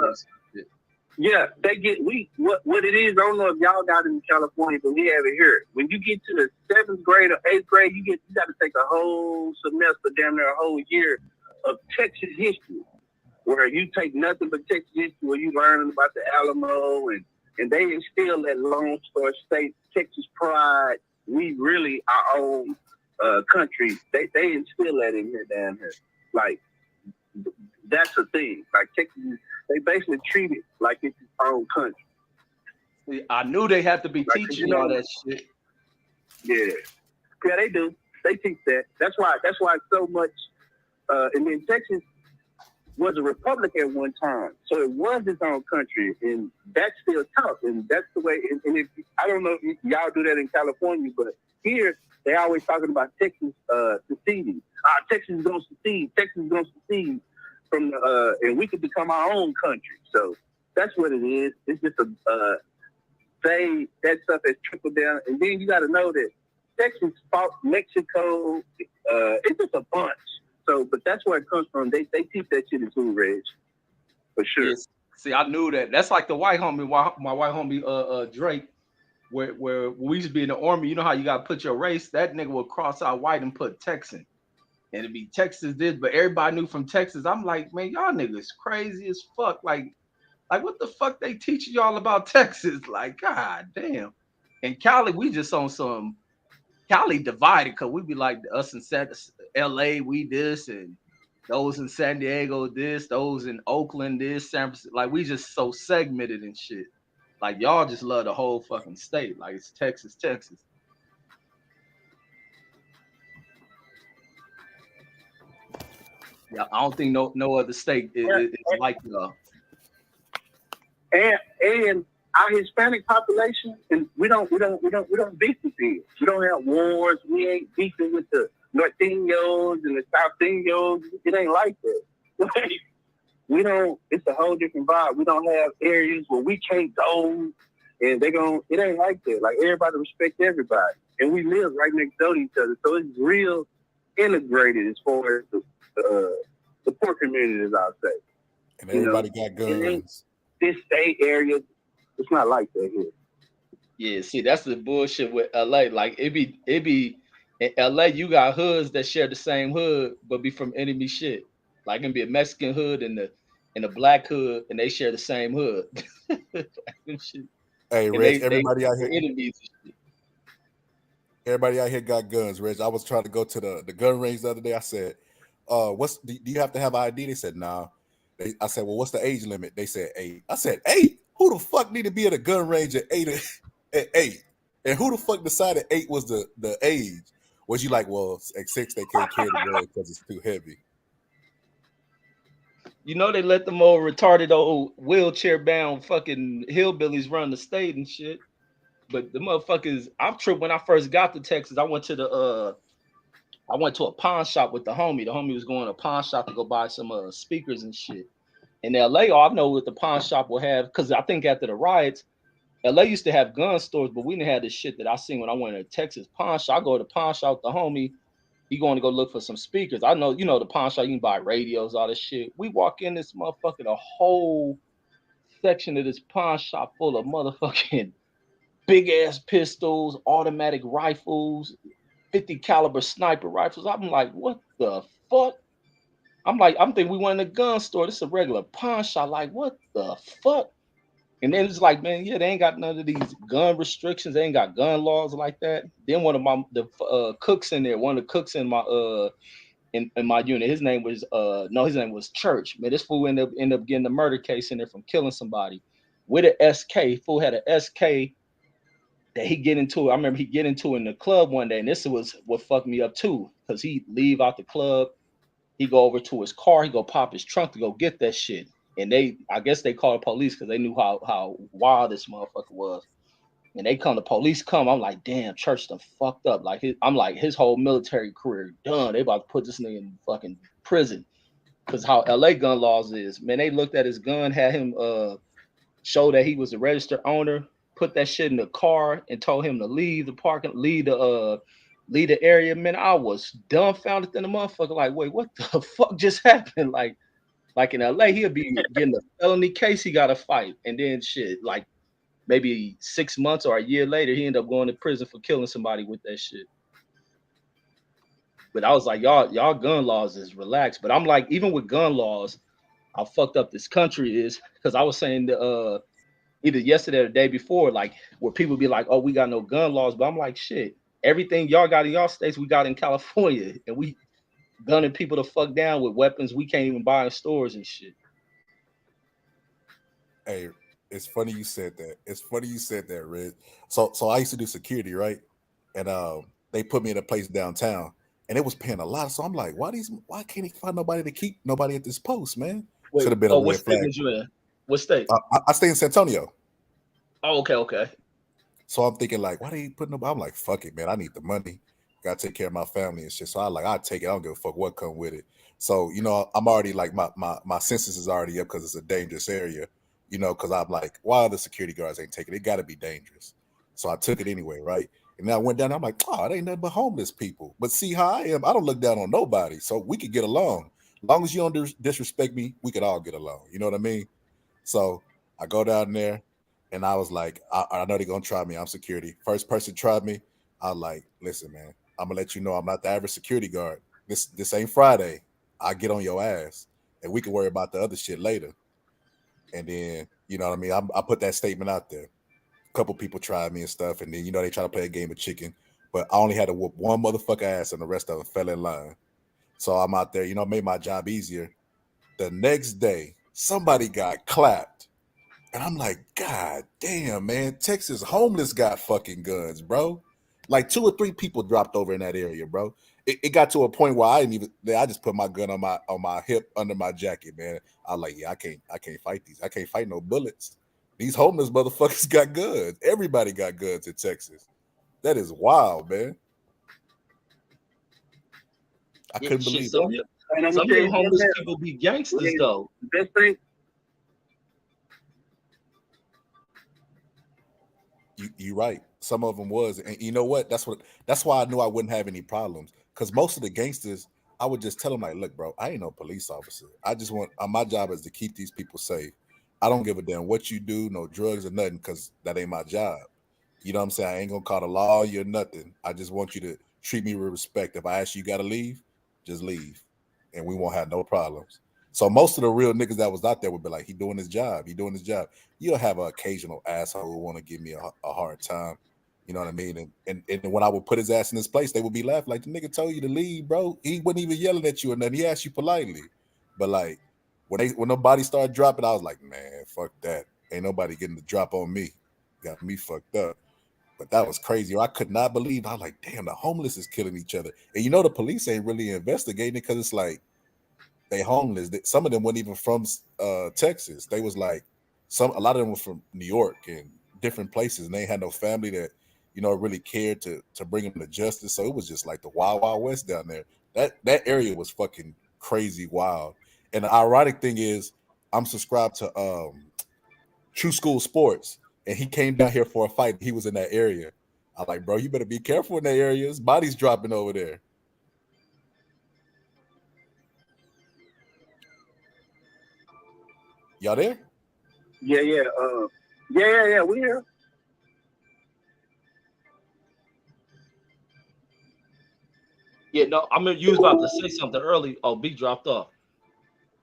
Yeah, they get what it is. I don't know if y'all got it in California, but we have it here. When you get to the 7th grade or 8th grade, you got to take a whole semester, damn near a whole year of Texas history, where you take nothing but Texas history, where you learning about the Alamo and they instill that Lone Star State Texas pride. We really our own country. They instill that in here, down here. Like that's the thing. Like Texas, they basically treat it like it's its own country. I knew they had to be teaching y'all that shit. Yeah, they do. They teach that. That's why it's so much. And then Texas was a republic at one time, so it was its own country, and that's still tough. And that's the way. And if I don't know if y'all do that in California, but here they always talking about Texas seceding. Texas is gonna secede. Texas is gonna secede from the, and we could become our own country. So that's what it is. It's just that stuff has trickled down, and then you got to know that Texas fought Mexico. It's just a bunch. So, but that's where it comes from. They teach that shit in school, Reg, for sure. See, I knew that. That's like the white homie, my white homie, Drake, where we used to be in the army. You know how you got to put your race? That nigga would cross out white and put Texan. And it'd be Texas this, but everybody knew from Texas. I'm like, man, y'all niggas crazy as fuck. Like what the fuck they teaching y'all about Texas? Like, god damn. And Cali, we just on some Cali divided because we be like us in LA, we this, and those in San Diego this, those in Oakland this, San Francisco. Like we just so segmented and shit. Like y'all just love the whole fucking state. Like it's Texas, Texas. Yeah, I don't think no other state is like y'all. And our Hispanic population, and we don't beef with them. We don't have wars. We ain't beefing with the Norteños and the Southeños. It ain't like that. We don't. It's a whole different vibe. We don't have areas where we can't go, and it ain't like that. Like everybody respect everybody, and we live right next door to each other. So it's real integrated as far as the poor community, as I'll say. And everybody got guns. This state area, it's not like that here. Yeah, see, that's the bullshit with LA. Like it be in LA, you got hoods that share the same hood, but be from enemy shit. Like it can be a Mexican hood and a black hood, and they share the same hood. Hey, Reg, everybody out here. Enemies. Everybody out here got guns, Reg. I was trying to go to the gun range the other day. I said, do you have to have ID? They said, nah. I said, well, what's the age limit? They said 8. I said, 8? Who the fuck need to be at a gun range at 8? And who the fuck decided 8 was the age? Was you like, well, at 6 they can't carry the gun because it's too heavy? You know they let them old retarded old wheelchair bound fucking hillbillies run the state and shit. But the motherfuckers, I'm tripped. When I first got to Texas, I went to a pawn shop with the homie. The homie was going to a pawn shop to go buy some speakers and shit. In LA, all I know what the pawn shop will have, because I think after the riots, LA used to have gun stores, but we didn't have this shit that I seen when I went to Texas pawn shop. I go to the pawn shop with the homie. He going to go look for some speakers. I know, the pawn shop, you can buy radios, all this shit. We walk in this motherfucker, the whole section of this pawn shop full of motherfucking big ass pistols, automatic rifles, 50 caliber sniper rifles. I'm like, what the fuck? I'm thinking we went in a gun store. This is a regular pawn shop. Like, what the fuck? And then it's like, man, yeah, they ain't got none of these gun restrictions. They ain't got gun laws like that. Then one of the cooks in there, one of the cooks in my in my unit, his name was Church. Man, this fool ended up getting a murder case in there from killing somebody with an SK. Fool had an SK that he get into. I remember he get into in the club one day, and this was what fucked me up too, because he leave out the club, he go over to his car, he go pop his trunk to go get that shit. And I guess they called the police because they knew how wild this motherfucker was. And they come, the police come. I'm like, damn, Church done fucked up. Like his whole military career done. They about to put this nigga in fucking prison. Because how LA gun laws is, man, they looked at his gun, had him show that he was a registered owner, put that shit in the car, and told him to leave the parking, leave the area. Man, I was dumbfounded in the motherfucker. Like, wait, what the fuck just happened? Like in LA, he'll be getting a felony case he got to fight. And then shit, like maybe 6 months or a year later, he ended up going to prison for killing somebody with that shit. But I was like, y'all gun laws is relaxed. But I'm like, even with gun laws, how fucked up this country is. Because I was saying either yesterday or the day before, like where people be like, oh, we got no gun laws. But I'm like, shit, everything y'all got in y'all states, we got in California. And we gunning people to fuck down with weapons we can't even buy in stores and shit. Hey, it's funny you said that. Red. So I used to do security, right? And they put me in a place downtown, and it was paying a lot. So I'm like, why can't he find nobody to keep nobody at this post, man? Should have been a red flag. What state was you in? What state? I stay in San Antonio. Oh, okay. So I'm thinking like, why they put nobody? I'm like, fuck it, man. I need the money. Got to take care of my family and shit. So I take it. I don't give a fuck what come with it. So, I'm already like my census is already up because it's a dangerous area, because I'm like, why the security guards ain't taking it? It got to be dangerous. So I took it anyway, right? And then I went down, I'm like, oh, it ain't nothing but homeless people. But see how I am, I don't look down on nobody. So we could get along. As long as you don't disrespect me, we could all get along. You know what I mean? So I go down there, and I was like, I know they're gonna try me. I'm security. First person tried me. I was like, listen, man, I'm gonna let you know I'm not the average security guard. This ain't Friday. I get on your ass, and we can worry about the other shit later. And then, you know what I mean? I put that statement out there. A couple people tried me and stuff, and then, you know, they try to play a game of chicken. But I only had to whoop one motherfucker ass, and the rest of them fell in line. So I'm out there, you know, made my job easier. The next day, somebody got clapped. And I'm like, God damn, man, Texas homeless got fucking guns, bro. Like 2 or 3 people dropped over in that area, bro. It got to a point where I just put my gun on my hip under my jacket, man. I was like, yeah, I can't fight these. I can't fight no bullets. These homeless motherfuckers got guns. Everybody got guns in Texas. That is wild, man. I couldn't believe some it. Some of them homeless people be gangsters, though. Best thing. You right. Some of them was, and you know what? That's why I knew I wouldn't have any problems. Because most of the gangsters, I would just tell them like, look, bro, I ain't no police officer. I just want my job is to keep these people safe. I don't give a damn what you do, no drugs or nothing, because that ain't my job. You know what I'm saying? I ain't gonna call the law on you or nothing. I just want you to treat me with respect. If I ask you gotta leave, just leave, and we won't have no problems. So most of the real niggas that was out there would be like, he doing his job. He doing his job. You'll have an occasional asshole who want to give me a hard time. You know what I mean? And when I would put his ass in his place, they would be laughing like, the nigga told you to leave, bro. He wasn't even yelling at you or nothing. He asked you politely. But like when nobody started dropping, I was like, man, fuck that. Ain't nobody getting the drop on me. Got me fucked up. But that was crazy. I could not believe. I was like, damn, the homeless is killing each other. And you know the police ain't really investigating because it's like they homeless. Some of them weren't even from Texas. They was like a lot of them were from New York and different places, and they had no family that, you know, really cared to bring them to justice. So it was just like the wild, wild west down there. That area was fucking crazy wild. And the ironic thing is, I'm subscribed to True School Sports, and he came down here for a fight. He was in that area. I'm like, bro, you better be careful in that area. His body's dropping over there. Y'all there? Yeah. We here. Yeah, no, I mean, you was about to say something early. Oh, B dropped off.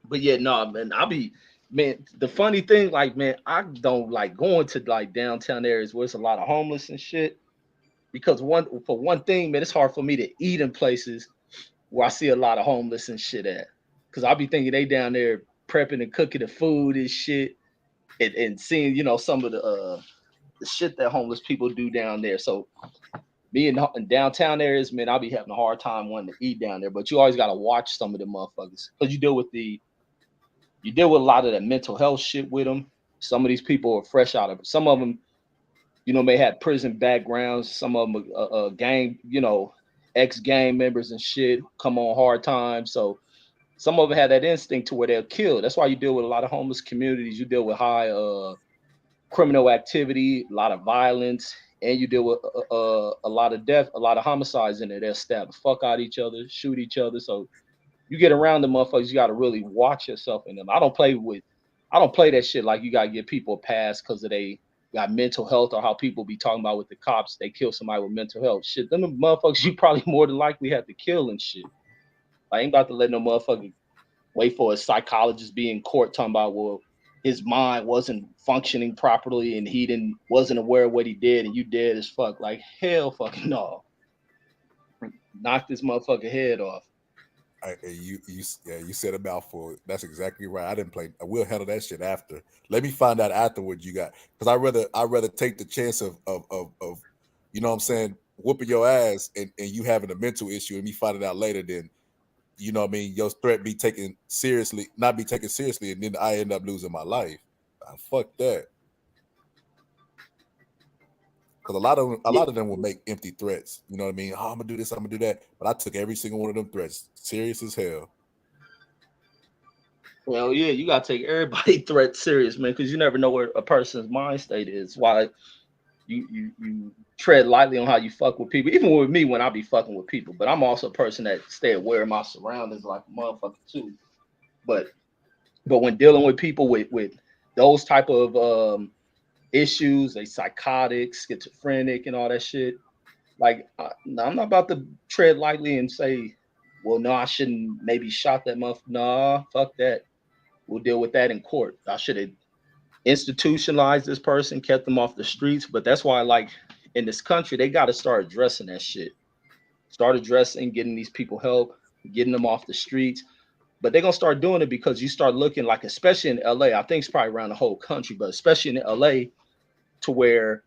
But yeah, no, man, man, the funny thing, like, man, I don't like going to like downtown areas where there's a lot of homeless and shit. Because for one thing, man, it's hard for me to eat in places where I see a lot of homeless and shit at. Because I'll be thinking they down there prepping and cooking the food and shit, and seeing, you know, some of the shit that homeless people do down there. So me in downtown areas, man, I'll be having a hard time wanting to eat down there. But you always gotta watch some of the motherfuckers because you deal with a lot of the mental health shit with them. Some of these people are fresh out of it. Some of them, you know, may have prison backgrounds. Some of them are gang, you know, ex-gang members and shit, come on hard times. So some of them have that instinct to where they'll kill. That's why you deal with a lot of homeless communities. You deal with high criminal activity, a lot of violence, and you deal with a lot of death, a lot of homicides in there. They'll stab the fuck out of each other, shoot each other. So you get around the motherfuckers, you got to really watch yourself in them. I don't play that shit like you got to give people a pass because they got mental health or how people be talking about with the cops. They kill somebody with mental health. Shit, them the motherfuckers you probably more than likely have to kill and shit. I ain't about to let no motherfucker wait for a psychologist be in court talking about, well, his mind wasn't functioning properly and he wasn't aware of what he did and you dead as fuck. Like, hell fucking no. Knock this motherfucker head off. You said a mouthful. That's exactly right. I didn't play. We'll handle that shit after. Let me find out afterwards you got, because I'd rather take the chance of you know what I'm saying, whooping your ass and you having a mental issue and me finding out later than, you know what I mean, your threat not be taken seriously, and then I end up losing my life. Fuck that. Because a lot of them will make empty threats. You know what I mean? Oh, I'm gonna do this, I'm gonna do that. But I took every single one of them threats serious as hell. Well, yeah, you gotta take everybody threat serious, man, because you never know where a person's mind state is. Why you tread lightly on how you fuck with people. Even with me when I be fucking with people, but I'm also a person that stay aware of my surroundings like a motherfucker too. But when dealing with people with those type of issues, they psychotic, schizophrenic, and all that shit. Like, no, I'm not about to tread lightly and say, well, no, I shouldn't maybe shot that motherfucker. Nah, fuck that. We'll deal with that in court. I should have institutionalized this person, kept them off the streets. But that's why, like, in this country, they got to start addressing that shit. Start addressing getting these people help, getting them off the streets. But they're gonna start doing it because you start looking like, especially in LA, I think it's probably around the whole country, but especially in LA, to where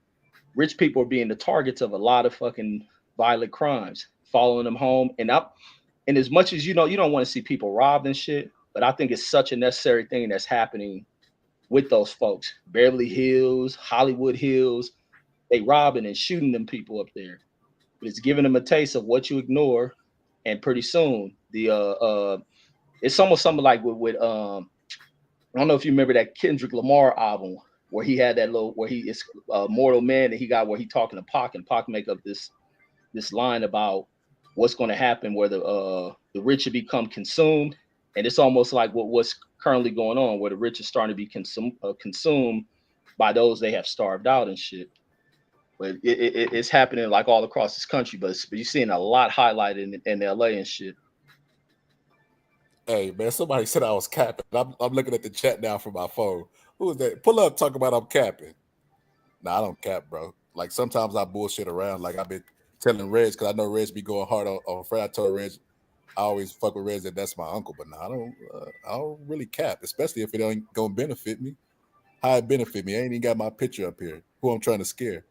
rich people are being the targets of a lot of fucking violent crimes, following them home. And as much as you know, you don't want to see people robbed and shit, but I think it's such a necessary thing that's happening with those folks. Beverly Hills, Hollywood Hills, they robbing and shooting them people up there. But it's giving them a taste of what you ignore, and pretty soon it's almost something like with I don't know if you remember that Kendrick Lamar album where he had that little where he is Mortal Man, and he got where he talking to Pac, and Pac make up this line about what's going to happen where the rich have become consumed, and it's almost like what's currently going on where the rich are starting to be consumed by those they have starved out and shit. But it's happening like all across this country, but you're seeing a lot highlighted in LA and shit. Hey man, somebody said I was capping. I'm looking at the chat now from my phone. Who is that? Pull up, talk about I'm capping. Nah, I don't cap, bro. Like sometimes I bullshit around. Like I've been telling Reg, because I know Reg be going hard on Fred. I told Reg I always fuck with Reg that that's my uncle, but nah, I don't really cap, especially if it ain't gonna benefit me. How it benefit me? I ain't even got my picture up here. Who I'm trying to scare.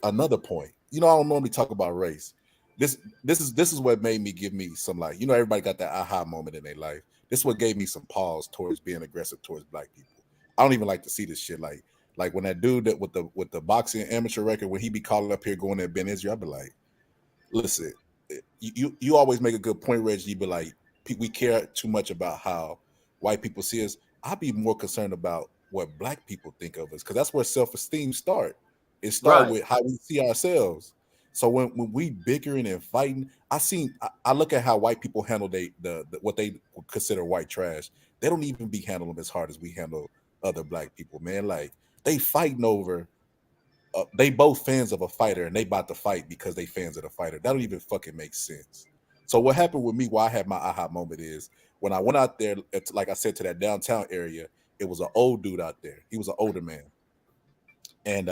Another point. You know, I don't normally talk about race. This is what made me give me some, like, you know, everybody got that aha moment in their life. This is what gave me some pause towards being aggressive towards black people. I don't even like to see this shit. Like when that dude that with the boxing amateur record, when he be calling up here going at Ben Israel, I be like, listen, you always make a good point, Reggie. You be like, we care too much about how white people see us. I'd be more concerned about what black people think of us, because that's where self-esteem start. It starts with how we see ourselves. So when we bickering and fighting, I look at how white people handle the what they consider white trash. They don't even be handling them as hard as we handle other black people, man. Like they fighting over. They both fans of a fighter, and they about to fight because they fans of the fighter. That don't even fucking make sense. So what happened with me, why I had my aha moment, is when I went out there, like I said, to that downtown area, it was an old dude out there. He was an older man. And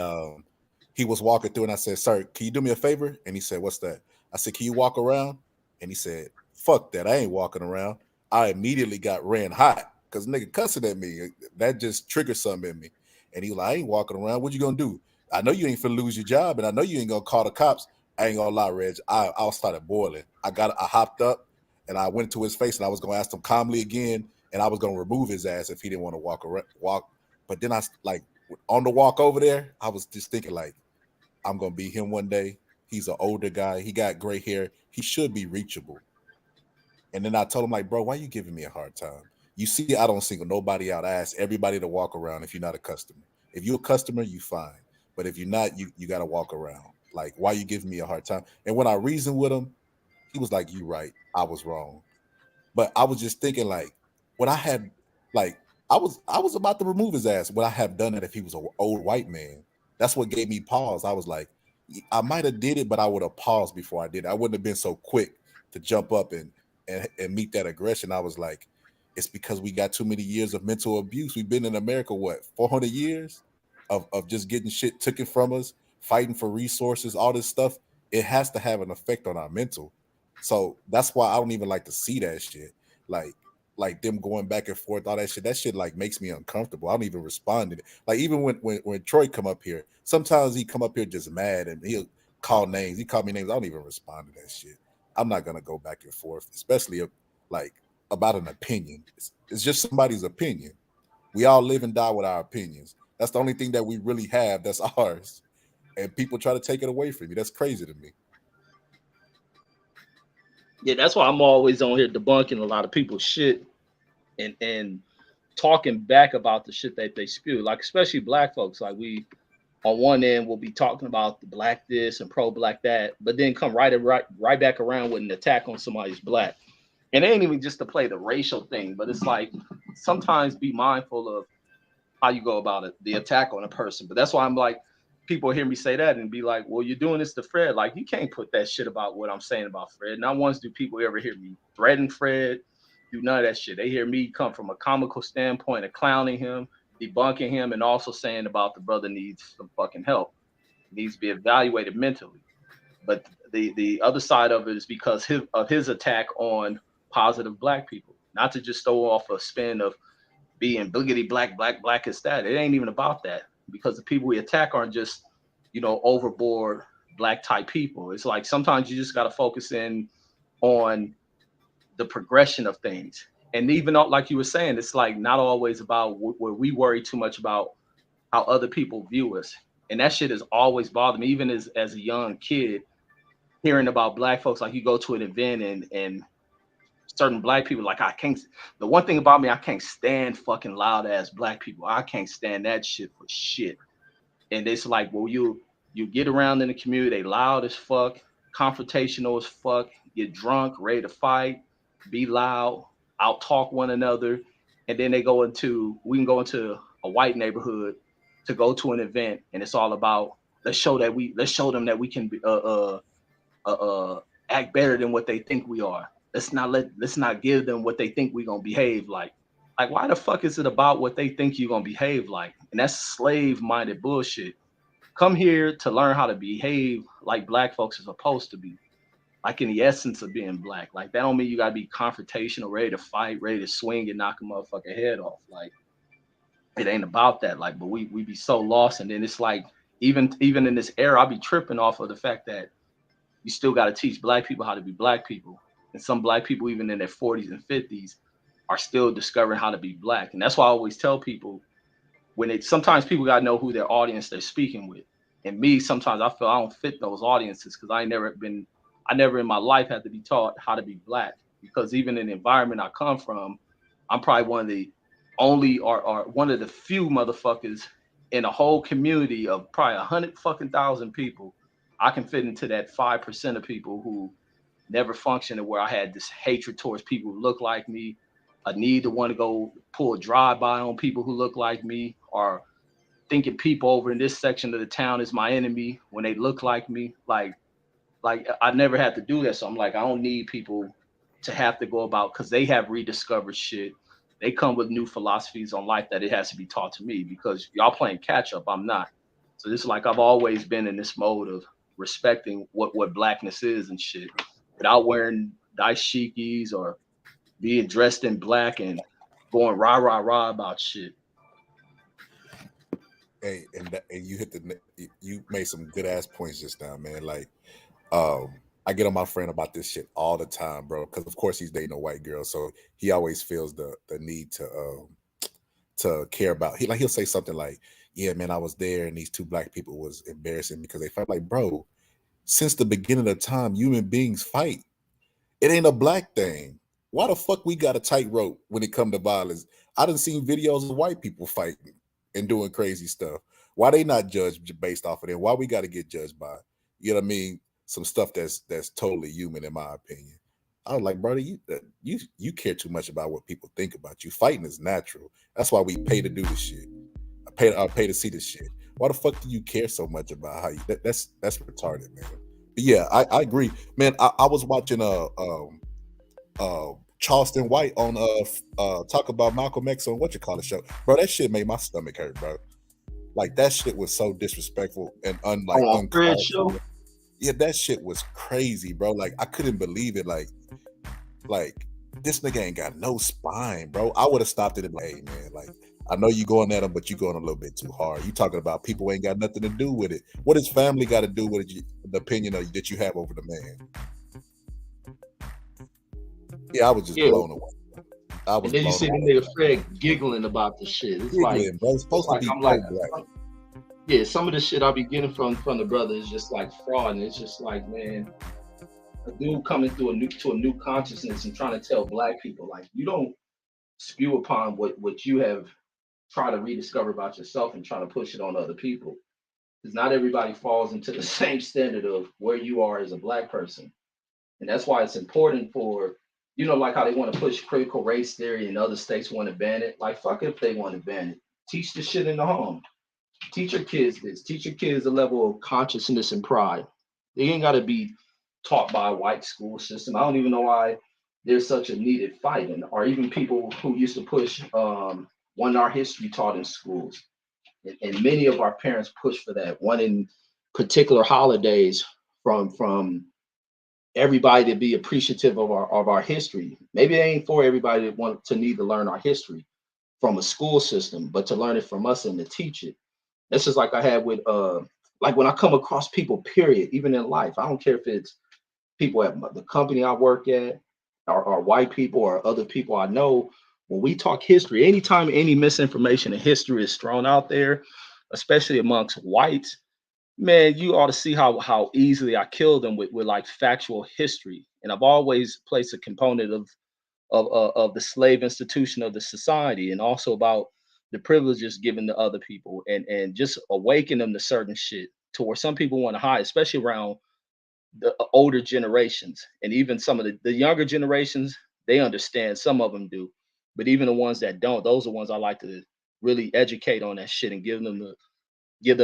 he was walking through, and I said, "Sir, can you do me a favor?" And he said, "What's that?" I said, "Can you walk around?" And he said, "Fuck that, I ain't walking around." I immediately got ran hot because nigga cussing at me. That just triggered something in me. And he was like, "I ain't walking around. What you gonna do? I know you ain't finna lose your job, and I know you ain't gonna call the cops." I ain't gonna lie, Reg. I started boiling. I hopped up, and I went to his face, and I was gonna ask him calmly again, and I was gonna remove his ass if he didn't want to walk. But then I, like, on the walk over there, I was just thinking, like, I'm gonna be him one day. He's an older guy. He got gray hair. He should be reachable. And then I told him, like, bro, why you giving me a hard time? You see, I don't single nobody out. I ask everybody to walk around if you're not a customer. If you're a customer, you fine. But if you're not, you got to walk around. Like, why you giving me a hard time? And when I reasoned with him, he was like, "You right. I was wrong." But I was just thinking, like, what I had, like, I was about to remove his ass. Would I have done it if he was an old white man? That's what gave me pause. I was like, I might have did it, but I would have paused before I did it. I wouldn't have been so quick to jump up and meet that aggression. I was like, it's because we got too many years of mental abuse. We've been in America, what, 400 years of just getting shit taken from us, fighting for resources, all this stuff. It has to have an effect on our mental. So that's why I don't even like to see that shit. Like them going back and forth, all that shit. That shit like makes me uncomfortable. I don't even respond to it. Like even when Troy come up here, sometimes he come up here just mad and he'll call names. He call me names. I don't even respond to that shit. I'm not gonna go back and forth, especially like about an opinion. It's just somebody's opinion. We all live and die with our opinions. That's the only thing that we really have that's ours. And people try to take it away from you. That's crazy to me. Yeah, that's why I'm always on here debunking a lot of people's shit and talking back about the shit that they spew. Like especially black folks. Like we on one end will be talking about the black this and pro black that, but then come right back around with an attack on somebody's black. And it ain't even just to play the racial thing, but it's like sometimes be mindful of how you go about it, the attack on a person. But that's why I'm like, people hear me say that and be like, well, you're doing this to Fred. Like, you can't put that shit about what I'm saying about Fred. Not once do people ever hear me threaten Fred, do none of that shit. They hear me come from a comical standpoint of clowning him, debunking him, and also saying about the brother needs some fucking help, needs to be evaluated mentally. But the other side of it is because of his attack on positive black people, not to just throw off a spin of being biggity black is that. It ain't even about that, because the people we attack aren't just, overboard black type people. It's like sometimes you just got to focus in on the progression of things. And even like you were saying, it's like not always about where we worry too much about how other people view us. And that shit has always bothered me, even as a young kid, hearing about black folks. Like, you go to an event and certain black people, like, the one thing about me, I can't stand fucking loud ass black people. I can't stand that shit for shit. And it's like, well, you get around in the community, they loud as fuck, confrontational as fuck, get drunk, ready to fight, be loud, out talk one another. And then we can go into a white neighborhood to go to an event, and it's all about, let's show them that we can act better than what they think we are. Let's not give them what they think we're gonna behave like. Like, why the fuck is it about what they think you're gonna behave like? And that's slave-minded bullshit. Come here to learn how to behave like black folks are supposed to be, like in the essence of being black. Like, that don't mean you gotta be confrontational, ready to fight, ready to swing and knock a motherfucker head off. Like, it ain't about that. Like, but we be so lost, and then it's like, even in this era, I be tripping off of the fact that you still got to teach black people how to be black people. And some black people, even in their 40s and 50s, are still discovering how to be black. And that's why I always tell people, sometimes people got to know who their audience they're speaking with. And me, sometimes I feel I don't fit those audiences, because I never in my life had to be taught how to be black. Because even in the environment I come from, I'm probably one of the only or one of the few motherfuckers in a whole community of probably 100,000 people. I can fit into that 5% of people who never functioned, where I had this hatred towards people who look like me, a need to want to go pull a drive-by on people who look like me, or thinking people over in this section of the town is my enemy when they look like me. Like I never had to do that. So I'm like, I don't need people to have to go about, because they have rediscovered shit. They come with new philosophies on life that it has to be taught to me, because y'all playing catch up. I'm not. So it's like I've always been in this mode of respecting what blackness is and shit, without wearing dashikis or being dressed in black and going rah rah rah about shit. Hey, and you made some good ass points just now, man. Like, I get on my friend about this shit all the time, bro, because of course he's dating a white girl, so he always feels the need to care about. He'll say something like, yeah, man, I was there and these two black people was embarrassing because they felt like, bro, since the beginning of time, human beings fight. It ain't a black thing. Why the fuck we got a tightrope when it come to violence? I done seen videos of white people fighting and doing crazy stuff. Why they not judged based off of that? Why we got to get judged by, you know what I mean? Some stuff that's totally human, in my opinion. I was like, brother, you care too much about what people think about you. Fighting is natural. That's why we pay to do this shit. I pay to see this shit. Why the fuck do you care so much about how you? That's retarded, man. But yeah, I agree, man. I was watching Charleston White on talk about Malcolm X on show, bro. That shit made my stomach hurt, bro. Like, that shit was so disrespectful and uncalled for. Yeah, that shit was crazy, bro. Like, I couldn't believe it. Like this nigga ain't got no spine, bro. I would have stopped it and like, hey, man, like, I know you going at him, but you going a little bit too hard. You talking about people ain't got nothing to do with it. What does family got to do with the opinion that you have over the man? Yeah, I was just blown away. And then you see the nigga Fred giggling about the shit. It's giggling, bro. It's supposed to be yeah, some of the shit I be getting from the brother is just like fraud, and it's just like, man, a dude coming to a new consciousness and trying to tell black people, like, you don't spew upon what you have tried to rediscover about yourself and try to push it on other people, because not everybody falls into the same standard of where you are as a black person. And that's why it's important for you know, like how they want to push critical race theory and other states want to ban it. Like, fuck if they want to ban it. Teach the shit in the home. Teach your kids this. Teach your kids a level of consciousness and pride. They ain't got to be taught by a white school system. I don't even know why there's such a needed fight, or even people who used to push one our history taught in schools. And many of our parents push for that. One in particular holidays from everybody to be appreciative of our history. Maybe it ain't for everybody that want to need to learn our history from a school system, but to learn it from us and to teach it. This is like I had with like when I come across people, period, even in life. I don't care if it's people at the company I work at, or white people or other people I know. When we talk history, anytime any misinformation in history is thrown out there, especially amongst whites, man, you ought to see how easily I kill them with like factual history. And I've always placed a component of the slave institution of the society, and also about the privileges given to other people, and just awaken them to certain shit to where some people want to hide, especially around the older generations. And even some of the younger generations, they understand, some of them do, but even the ones that don't, those are ones I like to really educate on that shit and give them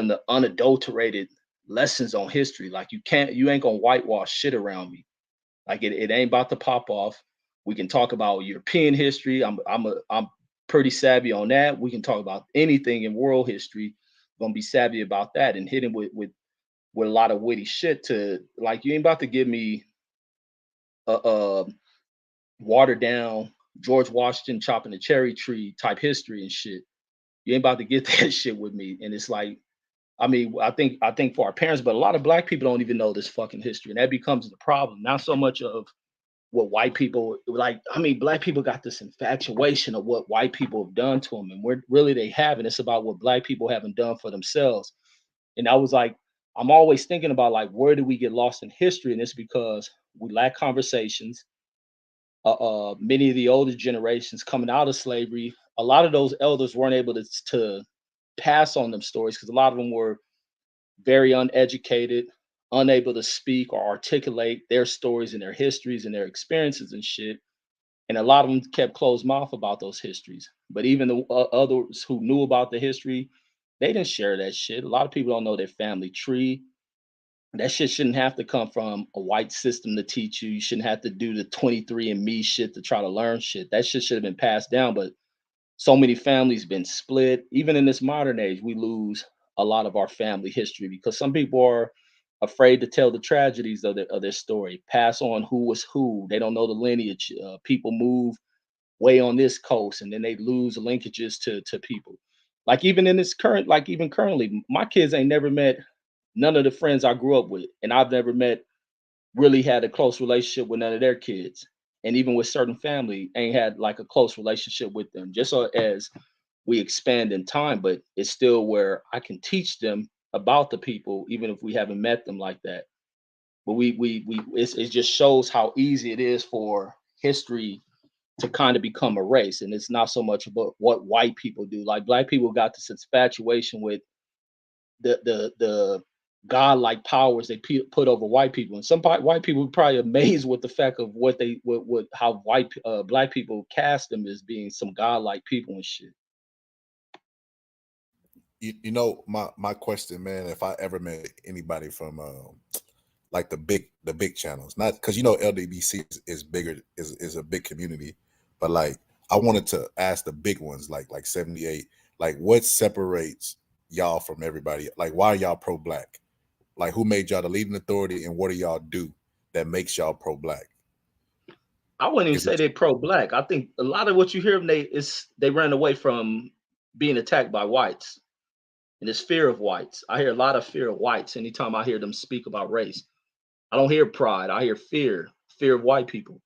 the unadulterated lessons on history. Like, you ain't gonna whitewash shit around me. Like, it ain't about to pop off. We can talk about European history. I'm pretty savvy on that. We can talk about anything in world history. I'm gonna be savvy about that and hit him with a lot of witty shit. To like, you ain't about to give me a watered down George Washington chopping a cherry tree type history and shit. You ain't about to get that shit with me. And it's like, I mean, I think for our parents, but a lot of black people don't even know this fucking history, and that becomes the problem. Not so much of what white people like. I mean, black people got this infatuation of what white people have done to them, and we're really they haven't. It's about what black people haven't done for themselves. And I was like, I'm always thinking about like, where do we get lost in history? And it's because we lack conversations. Many of the older generations coming out of slavery, a lot of those elders weren't able to pass on them stories because a lot of them were very uneducated, unable to speak or articulate their stories and their histories and their experiences and shit. And a lot of them kept closed mouth about those histories. But even the others who knew about the history, they didn't share that shit. A lot of people don't know their family tree. That shit shouldn't have to come from a white system to teach you. You shouldn't have to do the 23andMe shit to try to learn shit. That shit should have been passed down. But so many families been split. Even in this modern age, we lose a lot of our family history because some people are afraid to tell the tragedies of their story, pass on who was who. They don't know the lineage. People move way on this coast, and then they lose linkages to people. Like even in this current, like even currently, my kids ain't never met none of the friends I grew up with, and I've never met really had a close relationship with none of their kids. And even with certain family, ain't had like a close relationship with them. Just so as we expand in time, but it's still where I can teach them about the people, even if we haven't met them like that. But it just shows how easy it is for history to kind of become a race, and it's not so much about what white people do. Like black people got this infatuation with the godlike powers they put over white people, and some white people are probably amazed with the fact of what how black people cast them as being some godlike people and shit. You know, my question, man, if I ever met anybody from like the big channels, not because you know LDBC is bigger, is a big community, but like I wanted to ask the big ones like 78, like what separates y'all from everybody? Like why are y'all pro-black? Like who made y'all the leading authority, and what do y'all do that makes y'all pro-black? I wouldn't even say they're pro-black. I think a lot of what you hear them, they ran away from being attacked by whites, and it's fear of whites. I hear a lot of fear of whites anytime I hear them speak about race. I don't hear pride. I hear fear of white people.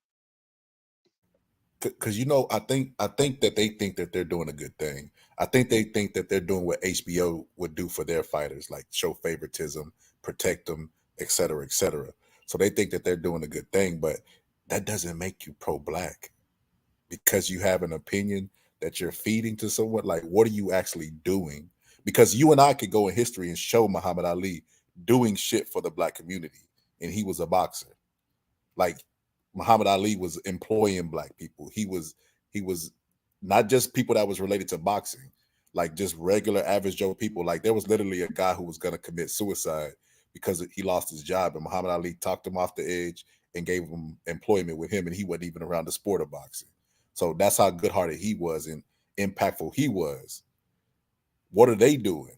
Because you know, I think that they think that they're doing a good thing. I think they think that they're doing what HBO would do for their fighters, like show favoritism, protect them, et cetera, et cetera. So they think that they're doing a good thing, but that doesn't make you pro-black because you have an opinion that you're feeding to someone. Like, what are you actually doing? Because you and I could go in history and show Muhammad Ali doing shit for the black community, and he was a boxer. Like, Muhammad Ali was employing black people. He was not just people that was related to boxing, like just regular average Joe people. Like there was literally a guy who was gonna commit suicide because he lost his job, and Muhammad Ali talked him off the edge and gave him employment with him, and he wasn't even around the sport of boxing. So that's how good-hearted he was and impactful he was. What are they doing?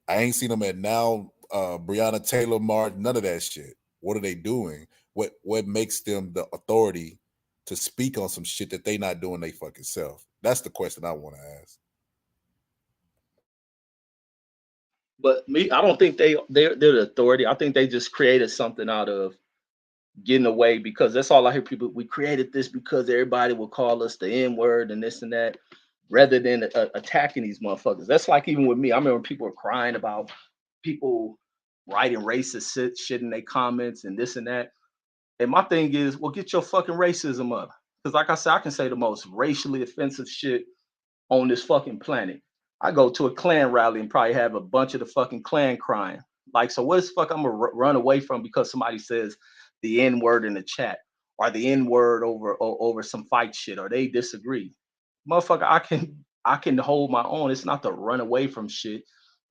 I ain't seen them at now, Breonna Taylor Martin, none of that shit. What are they doing? What makes them the authority to speak on some shit that they not doing they fucking self? That's the question I want to ask. But me, I don't think they're the authority. I think they just created something out of getting away, because that's all I hear people. We created this because everybody will call us the N-word and this and that, rather than attacking these motherfuckers. That's like even with me. I remember people were crying about people writing racist shit in their comments and this and that. And my thing is, well, get your fucking racism up. Because like I said, I can say the most racially offensive shit on this fucking planet. I go to a Klan rally and probably have a bunch of the fucking Klan crying. Like, so what the fuck I'm gonna run away from because somebody says the N-word in the chat, or the N-word over some fight shit, or they disagree? Motherfucker, I can hold my own. It's not to run away from shit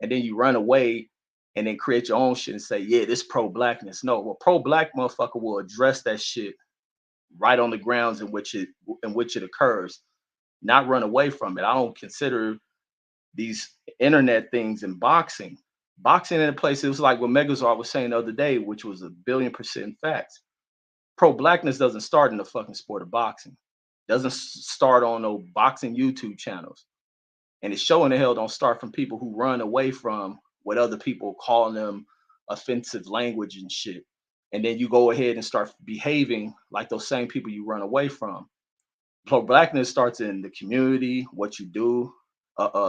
and then you run away and then create your own shit and say, yeah, this pro-blackness. No, well, pro-black motherfucker will address that shit right on the grounds in which it occurs, not run away from it. I don't consider these internet things in boxing in a place. It was like what Megazord was saying the other day, which was 1,000,000,000% facts. Pro-blackness doesn't start in the fucking sport of boxing. Doesn't start on no boxing YouTube channels. And it's showing the hell don't start from people who run away from what other people call them offensive language and shit. And then you go ahead and start behaving like those same people you run away from. Pro-blackness starts in the community, what you do.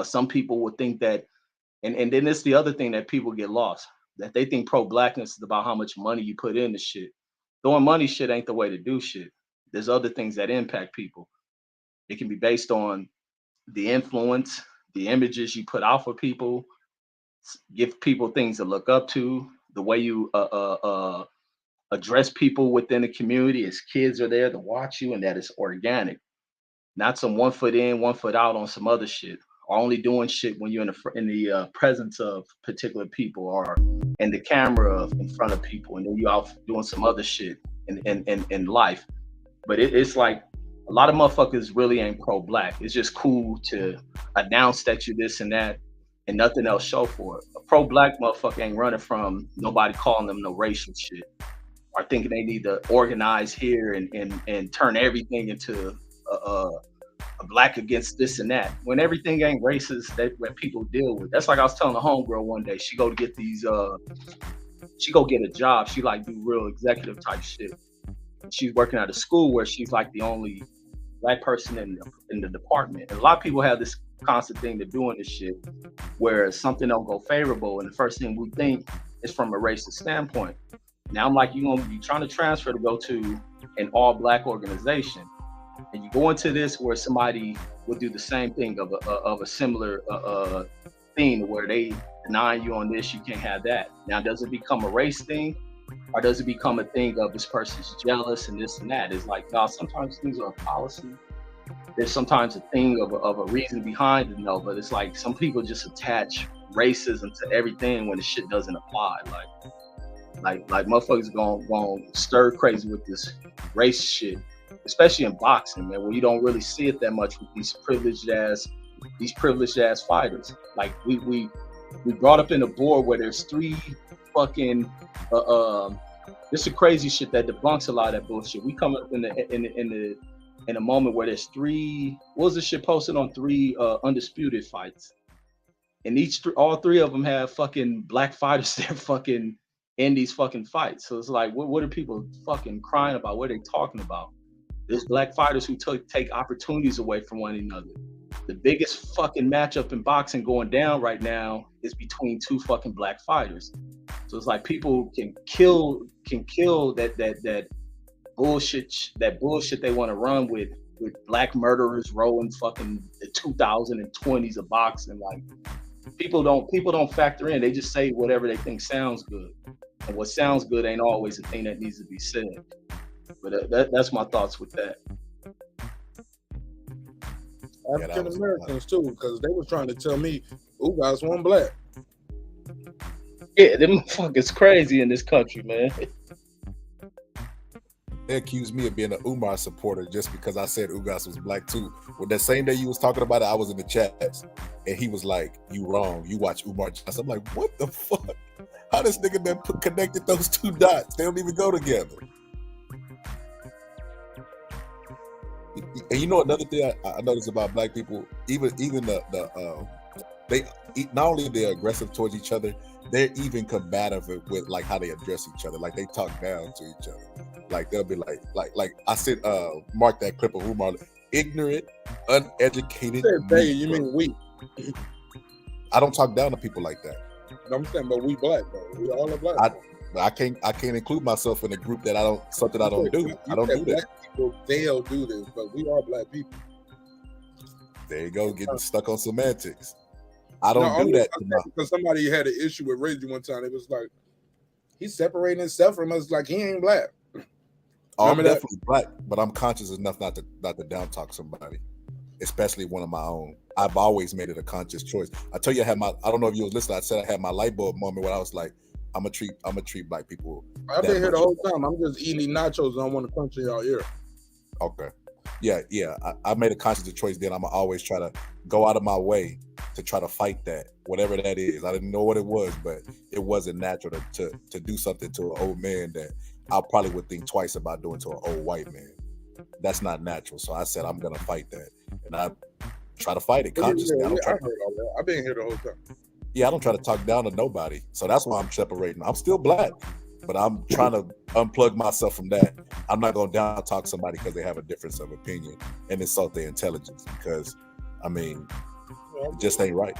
Some people would think that, and then it's the other thing that people get lost, that they think pro-blackness is about how much money you put into shit. Throwing money shit ain't the way to do shit. There's other things that impact people. It can be based on the influence, the images you put out for people, give people things to look up to, the way you address people within the community as kids are there to watch you, and that is organic. Not some 1 foot in, 1 foot out on some other shit, or only doing shit when you're in the presence of particular people, or in the camera in front of people, and then you out doing some other shit in life. But it's like a lot of motherfuckers really ain't pro-black. It's just cool to announce that you this and that, and nothing else show for it. A pro-black motherfucker ain't running from nobody calling them no racial shit, or thinking they need to organize here and turn everything into a black against this and that, when everything ain't racist that people deal with. That's like I was telling a homegirl one day, she go to get these she go get a job, she like do real executive type shit. She's working at a school where she's like the only black person in the department. And a lot of people have this constant thing to doing this shit where something don't go favorable, and the first thing we think is from a racist standpoint. Now I'm like, you're trying to transfer to go to an all black organization, and you go into this where somebody would do the same thing of a similar thing where they deny you on this, you can't have that. Now, does it become a race thing, or does it become a thing of this person's jealous and this and that? It's like, no, sometimes things are a policy. There's sometimes a thing of a reason behind it, but it's like some people just attach racism to everything when the shit doesn't apply. Like motherfuckers going stir crazy with this race shit, especially in boxing, man, where you don't really see it that much with these privileged ass fighters. Like we brought up in a board where there's 3 fucking this is crazy shit that debunks a lot of that bullshit. We come up in a moment where there's 3, what was this shit posted on 3 undisputed fights, and all 3 of them have fucking black fighters there fucking in these fucking fights. So it's like, what are people fucking crying about? What are they talking about? There's black fighters who take opportunities away from one another. The biggest fucking matchup in boxing going down right now is between 2 fucking black fighters. So it's like people can kill that bullshit they want to run with black murderers rolling fucking the 2020s of boxing. Like people don't factor in. They just say whatever they think sounds good. And what sounds good ain't always the thing that needs to be said. But that's my thoughts with that. African Americans too, because they were trying to tell me, guys want black. Yeah, them fuckers crazy in this country, man. They accused me of being an Umar supporter just because I said Ugas was black too. Well, that same day you was talking about it, I was in the chats, and he was like, "You wrong. You watch Umar Johnson." I'm like, "What the fuck? How this nigga man connected those two dots? They don't even go together." And you know another thing I noticed about black people, even they not only they're aggressive towards each other, they're even combative with like how they address each other. Like they talk down to each other. Like they'll be like I said, mark that clip of Umar, ignorant, uneducated. You mean weak? I don't talk down to people like that. I'm saying, but we black though. We all are black. I can't include myself in a group that I don't do. I don't do that. People, they'll do this, but we are black people. There you go, getting stuck on semantics. I don't do that because somebody had an issue with Reggie one time. It was like he's separating himself from us, like he ain't black. I'm definitely black, but I'm conscious enough not to down talk somebody, especially one of my own. I've always made it a conscious choice. I tell you, I don't know if you was listening. I said I had my light bulb moment where I was like, I'm gonna treat black people. I've been here the whole time. I'm just eating nachos and I want to punch in y'all ear. Okay. Yeah. I made a conscious choice. Then I'm gonna always try to go out of my way to try to fight that, whatever that is. I didn't know what it was, but it wasn't natural to do something to an old man that I probably would think twice about doing to an old white man. That's not natural. So I said I'm gonna fight that, and I try to fight it consciously. I've been here the whole time. Yeah, I don't try to talk down to nobody. So that's why I'm separating. I'm still black, but I'm trying to unplug myself from that. I'm not going to down talk somebody because they have a difference of opinion and insult their intelligence because, I mean, it just ain't right.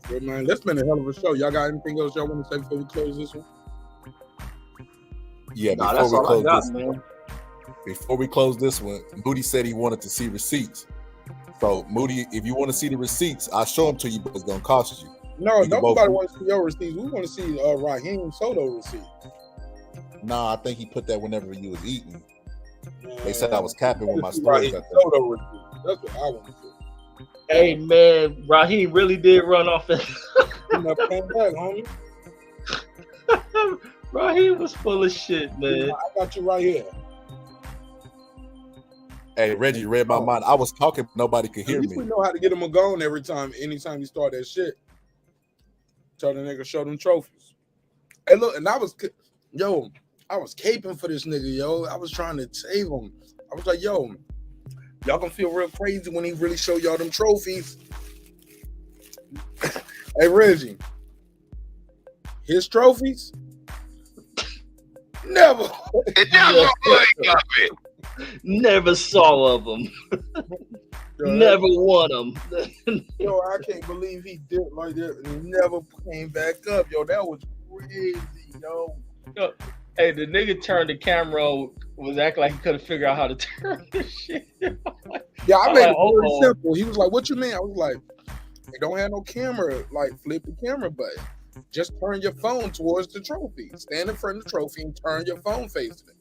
Good, man. That's been a hell of a show. Y'all got anything else y'all want to say before we close this one? Yeah, before we close this one, Moody said he wanted to see receipts. So Moody, if you want to see the receipts, I'll show them to you, but it's gonna cost you. No, nobody wants to see your receipts. We want to see Raheem Soto receipts. Nah, I think he put that whenever you was eating. They said I was capping with my stories. Raheem Soto receipts. That's what I want to see. Hey man, Raheem really did run off that. He never came back, homie. Raheem was full of shit, man. I got you right here. Hey, Reggie read my mind. I was talking, nobody could hear me. We know how to get him a gone anytime you start that shit. Tell the nigga, show them trophies. Hey, look, and I was caping for this nigga, yo. I was trying to save him. I was like, yo, y'all gonna feel real crazy when he really show y'all them trophies. Hey, Reggie, his trophies? Never. Never saw of them. Never won them. Yo, I can't believe he did like that and never came back up. Yo, that was crazy, yo. Hey, the nigga turned the camera on, was acting like he couldn't figure out how to turn this shit. Yeah, I made it very simple. He was like, "What you mean?" I was like, "They don't have no camera. Like, flip the camera button. Just turn your phone towards the trophy. Stand in front of the trophy and turn your phone facing it."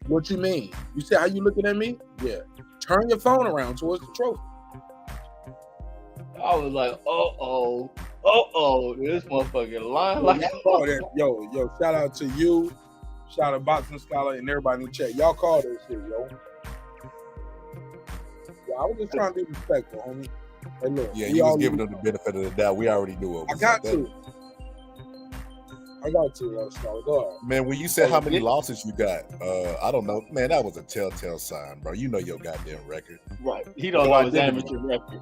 What you mean? You said how you looking at me? Yeah. Turn your phone around towards the trophy. I was like, this motherfucking lying like yo, shout out to you, shout out Boxing Scholar and everybody in the chat. Y'all call that shit, yo. Yeah, I was just trying to be respectful, homie. Hey, look, yeah, you was giving them the benefit of the doubt. We already knew what was I got to, Scholar. Go ahead. Man, when you said how many losses you got, I don't know. Man, that was a telltale sign, bro. You know your goddamn record. Right. He don't know his amateur record.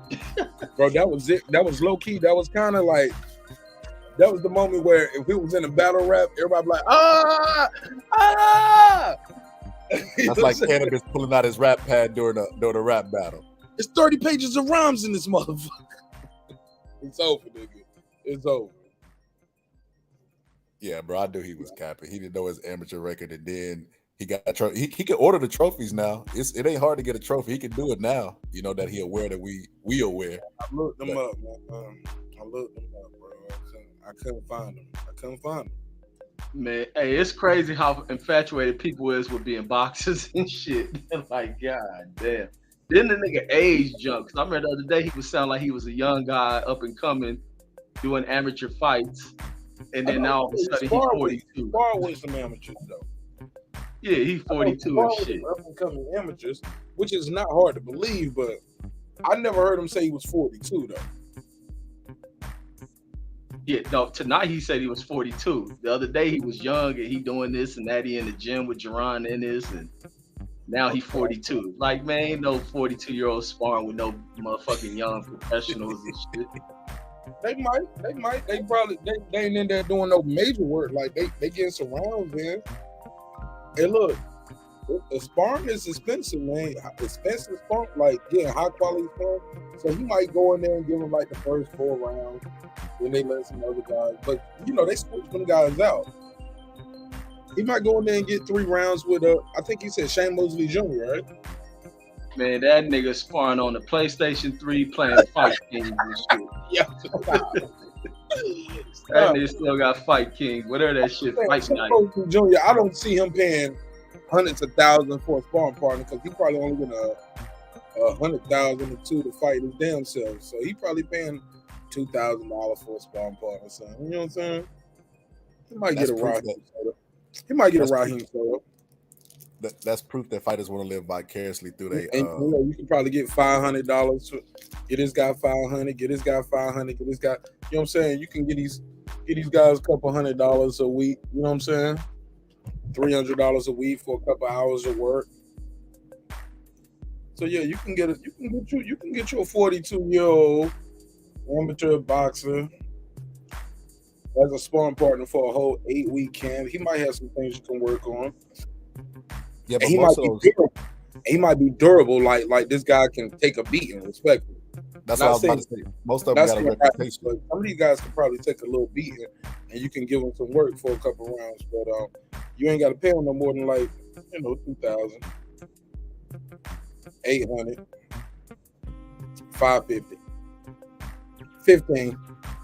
Bro, that was it. That was low key. That was kind of like, that was the moment where if it was in a battle rap, everybody be like, That's like Cannabis pulling out his rap pad during a rap battle. It's 30 pages of rhymes in this motherfucker. It's over, nigga. It's over. Yeah, bro, I knew he was capping. He didn't know his amateur record, and then he got a trophy. He can order the trophies now. It ain't hard to get a trophy. He can do it now. You know that he aware that we aware. I looked them up, man. I looked them up, bro. I couldn't find them. Man, hey, it's crazy how infatuated people is with being boxers and shit. Like, god damn. Then the nigga age jump. Cause I remember the other day he was sounding like he was a young guy up and coming, doing amateur fights, and then now all of a sudden he's 42. Far with some amateurs though. Yeah, he's 42 and shit. Up and coming amateurs, which is not hard to believe, but I never heard him say he was 42 though. Yeah, no, tonight he said he was 42. The other day he was young and he doing this and that. He in the gym with Jerron in this, and now he's 42. Like, man, ain't no 42-year-old sparring with no motherfucking young professionals and shit. They might. They probably they ain't in there doing no major work. Like they getting some rounds in. Hey, look, the sparring is expensive, man. Expensive sparring, like getting high quality sparring. So he might go in there and give him like the first 4 rounds. Then they let some other guys, but they switch them guys out. He might go in there and get 3 rounds with I think he said Shane Mosley Jr., right? Man, that nigga sparring on the PlayStation 3 playing Fight King and shit. Yeah. That nigga still got Fight King, whatever that shit, Fight Night. Mosley Jr., I don't see him paying hundreds of thousands for a sparring partner because he probably only getting $100,000 or $2 to fight his damn self. So he probably paying $2,000 for a sparring partner or something. You know what I'm saying? He might get a Raheem Soto. He might get a Raheem Soto. That's proof that fighters want to live vicariously through their. You can probably get $500. Get this guy $500. Get this guy $500. Get this guy. You know what I'm saying? You can get these guys a couple $100 a week. You know what I'm saying? $300 a week for a couple hours of work. So yeah, you can get you can get you a 42-year-old amateur boxer as a sparring partner for a whole 8-week camp. He might have some things you can work on. Yeah, but he might be durable. Like this guy can take a beating, respectfully. That's what I was about to say. Most of them got a reputation. Some of these guys can probably take a little beating, and you can give them some work for a couple rounds. But you ain't got to pay them no more than $2,000, $800, $550, $15,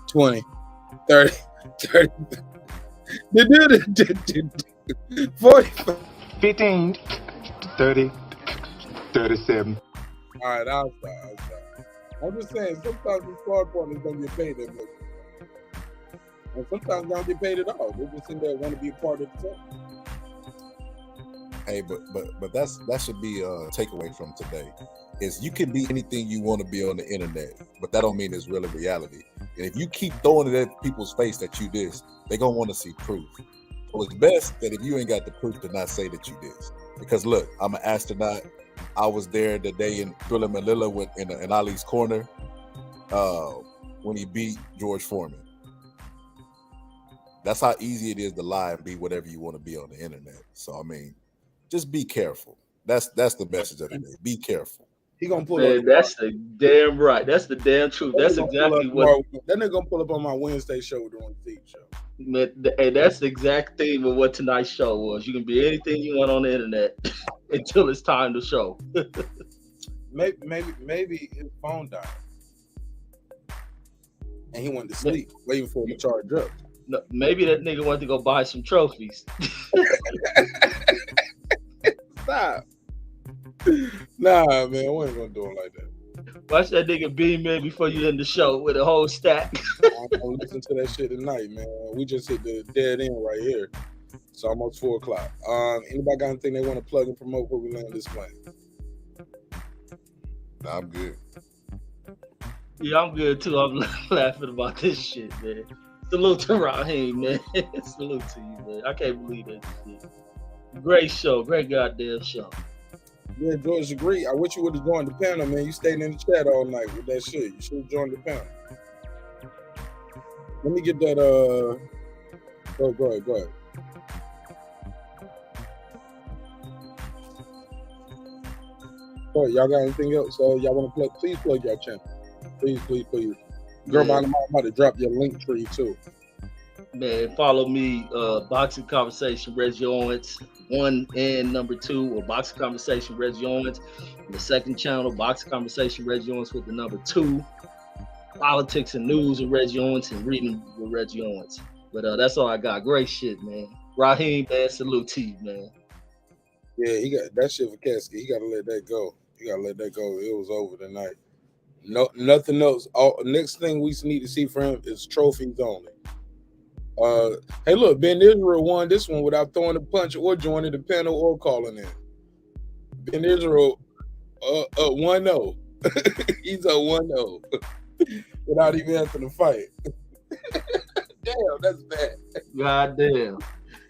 $20, $30, $30, $45, $15, $30, $37. All right, I'll stop. I'm just saying, sometimes the sparring partners don't get paid that much. And sometimes they don't get paid at all. They just in there want to be a part of the team. Hey, but that should be a takeaway from today. Is you can be anything you want to be on the internet, but that don't mean it's really reality. And if you keep throwing it at people's face that you this, they're gonna want to see proof. So it's best that if you ain't got the proof to not say that you this. Because look, I'm an astronaut. I was there the day in Thriller Manila in Ali's corner when he beat George Foreman. That's how easy it is to lie and be whatever you want to be on the internet. So I mean, just be careful. That's the message of the day. Be careful. He gonna pull up. That's the damn right. That's the damn truth. That's exactly what that nigga gonna pull up on my Wednesday show during the feed show. Hey, that's the exact theme of what tonight's show was. You can be anything you want on the internet until it's time to show. maybe his phone died, and he went to sleep, waiting for him to charge up. No, maybe that nigga went to go buy some trophies. Stop. Nah, man, we ain't gonna do it like that. Watch that nigga beam in before you end the show with a whole stack. I'm gonna listen to that shit tonight, man. We just hit the dead end right here. It's almost 4:00. Anybody got anything they want to plug and promote before we land this plane? Nah, I'm good. Yeah, I'm good too. I'm laughing about this shit, man. Salute to Raheem, man. Salute to you, man. I can't believe that shit. Great show. Great goddamn show. Yeah, George, agree. I wish you would have joined the panel, man. You stayed in the chat all night with that shit. You should have joined the panel. Let me get that. Go ahead. All right, y'all got anything else? Y'all want to plug? Please plug your channel. Please. Girl, yeah. I'm about to drop your link tree too. Man, follow me, Boxing Conversation Reggie Owens 1 and number 2, or Boxing Conversation Reggie Owens. The second channel, Boxing Conversation Reggie Owens with the number 2. politics and news with Reggie Owens and reading with Reggie Owens. But that's all I got. Great shit, man. Raheem, man, salute to you, man. Yeah, he got that shit for Casket. He got to let that go. He got to let that go. It was over tonight. No, nothing else. Next thing we need to see from him is trophies only. Hey, look, Ben Israel won this one without throwing a punch or joining the panel or calling in. Ben Israel, 1-0. He's a 1-0 without even having to fight. Damn, that's bad. God damn.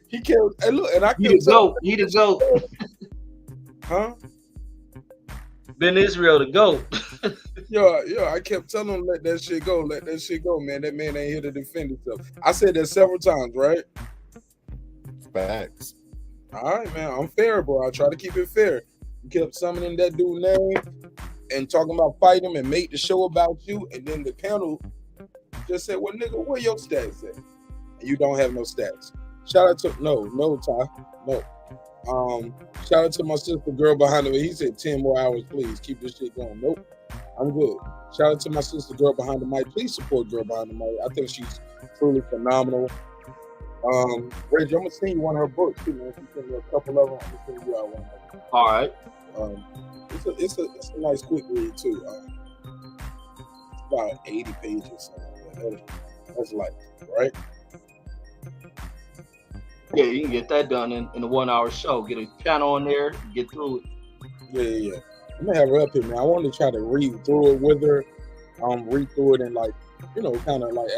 He kept. Hey, look, and I kept. He the GOAT. Huh? Ben Israel the GOAT. Yo, I kept telling him, let that shit go, man. That man ain't here to defend himself. I said that several times, right? Facts. All right, man. I'm fair, bro. I try to keep it fair. You kept summoning that dude's name and talking about fighting him and make the show about you, and then the panel just said, well, nigga, where your stats at? And you don't have no stats. Shout out to no, Ty. No. Shout out to my sister girl behind the mic. He said 10 more hours, please. Keep this shit going. Nope. I'm good. Shout out to my sister girl behind the mic. Please support girl behind the mic. I think she's truly phenomenal. Reggie, I'm gonna send you one of her books too, man. She sent me a couple of them. I'm gonna send you out one of them. All right. It's a nice quick read too. It's about 80 pages. That's light, right? Yeah, you can get that done in a 1 hour show. Get a channel on there, get through it. Yeah. I'm gonna have her up here, man. I want to try to read through it with her. Read through it and like, kind of like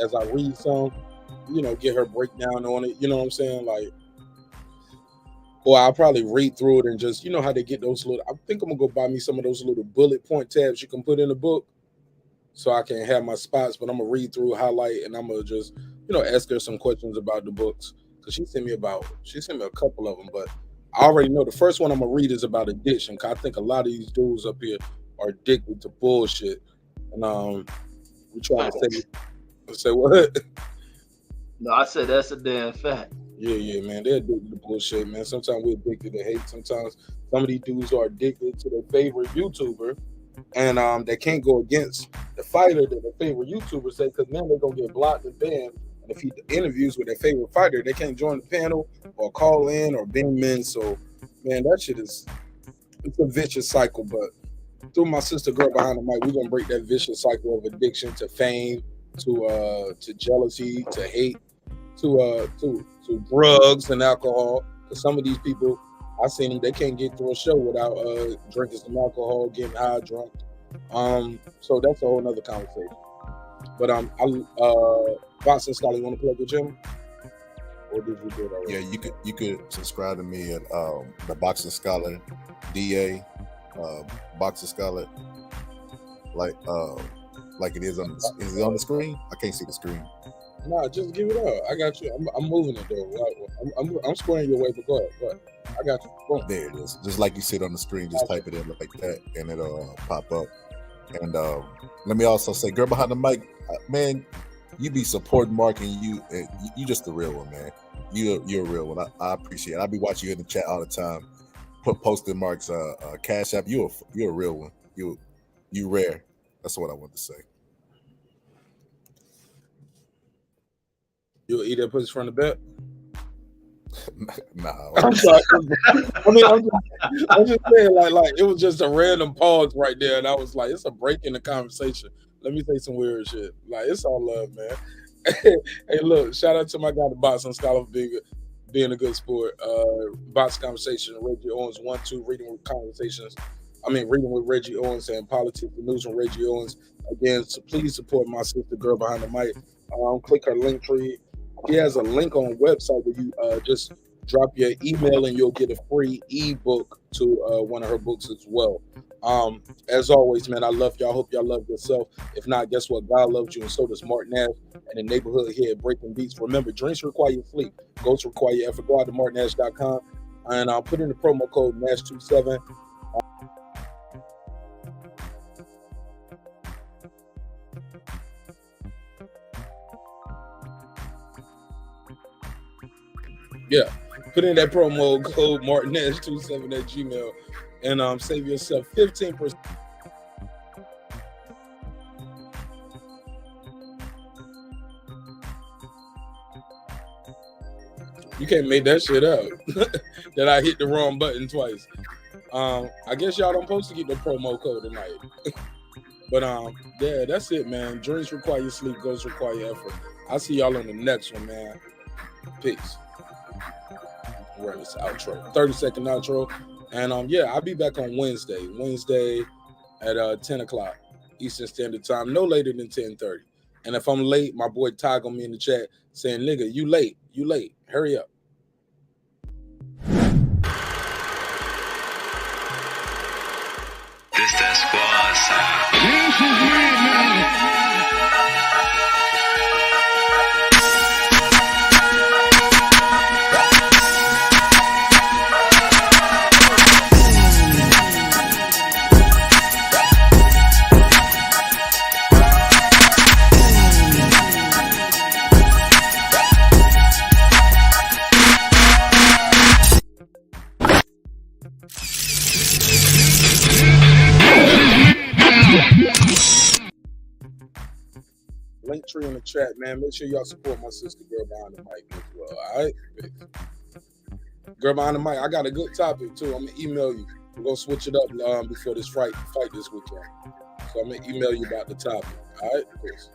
as I read some, get her breakdown on it. You know what I'm saying? Like, or I'll probably read through it and just, how they get those little. I think I'm gonna go buy me some of those little bullet point tabs you can put in the book, so I can have my spots. But I'm gonna read through, highlight, and I'm gonna just, ask her some questions about the books. Cause she sent me a couple of them, but I already know the first one I'm gonna read is about addiction. Cause I think a lot of these dudes up here are addicted to bullshit, and we try to say what? No, I said that's a damn fact. Yeah, man, they're addicted to bullshit, man. Sometimes we're addicted to hate. Sometimes some of these dudes are addicted to their favorite YouTuber, and they can't go against the fighter that their favorite YouTuber say, because then they're gonna get blocked and banned. And if he interviews with their favorite fighter, they can't join the panel or call in or beam in. So, man, that shit it's a vicious cycle. But through my sister girl behind the mic, we're gonna break that vicious cycle of addiction to fame, to jealousy, to hate, to drugs and alcohol. Because some of these people, I seen them, they can't get through a show without drinking some alcohol, getting high, drunk. So that's a whole nother conversation. But Boxing Scholar, you want to plug with Jim? Or did you do it already? Yeah, you could subscribe to me at the Boxing Scholar DA, Boxing Scholar, like it is on. Is it on the screen? I can't see the screen. Nah, just give it up. I got you. I'm moving it though. I'm squaring your way, but go ahead. But I got you. Boom. There it is. Just like you see it on the screen, just type it in like that, and it'll pop up. And let me also say, girl behind the mic, man, you be supporting Mark, and you just the real one, man. You're a real one. I appreciate it. I be watching you in the chat all the time, posting Mark's Cash App. You're a real one. You rare. That's what I want to say. You'll eat that pussy from the back? Nah. I'm sorry. I mean, I'm just saying, like it was just a random pause right there, and I was like, it's a break in the conversation. Let me say some weird shit. Like, it's all love, man. Hey, look, shout out to my guy, the Boxing Scholar, for being a good sport. Boxing Conversation, Reggie Owens 1-2, reading with Reggie Owens and politics and news from Reggie Owens. Again, so please support my sister girl behind the mic. Click her link tree. He has a link on the website where you just drop your email and you'll get a free ebook to one of her books as well. As always, man, I love y'all. Hope y'all love yourself. If not, guess what? God loves you, and so does Marq Nash and the neighborhood here at Breaking Beats. Remember, drinks require your sleep. Ghosts require your effort. Go out to marqnash.com and I'll put in the promo code NASH27. Yeah, put in that promo code marqnash27 at Gmail and save yourself 15%. You can't make that shit up. That I hit the wrong button twice. I guess y'all don't supposed to get the promo code tonight. But yeah, that's it, man. Dreams require sleep, goals require effort. I'll see y'all on the next one, man. Peace. Run this outro. 30-second outro. And yeah, I'll be back on Wednesday. Wednesday at 10 o'clock Eastern Standard Time, no later than 10:30. And if I'm late, my boy Ty gonna be in the chat saying, nigga, you late. Hurry up. This that squad sound. This is madness. Link tree in the chat, man. Make sure y'all support my sister, Girl Behind the Mic, as well. All right? Girl Behind the Mic, I got a good topic, too. I'm going to email you. We're going to switch it up before this fight this weekend. So I'm going to email you about the topic. All right? Peace.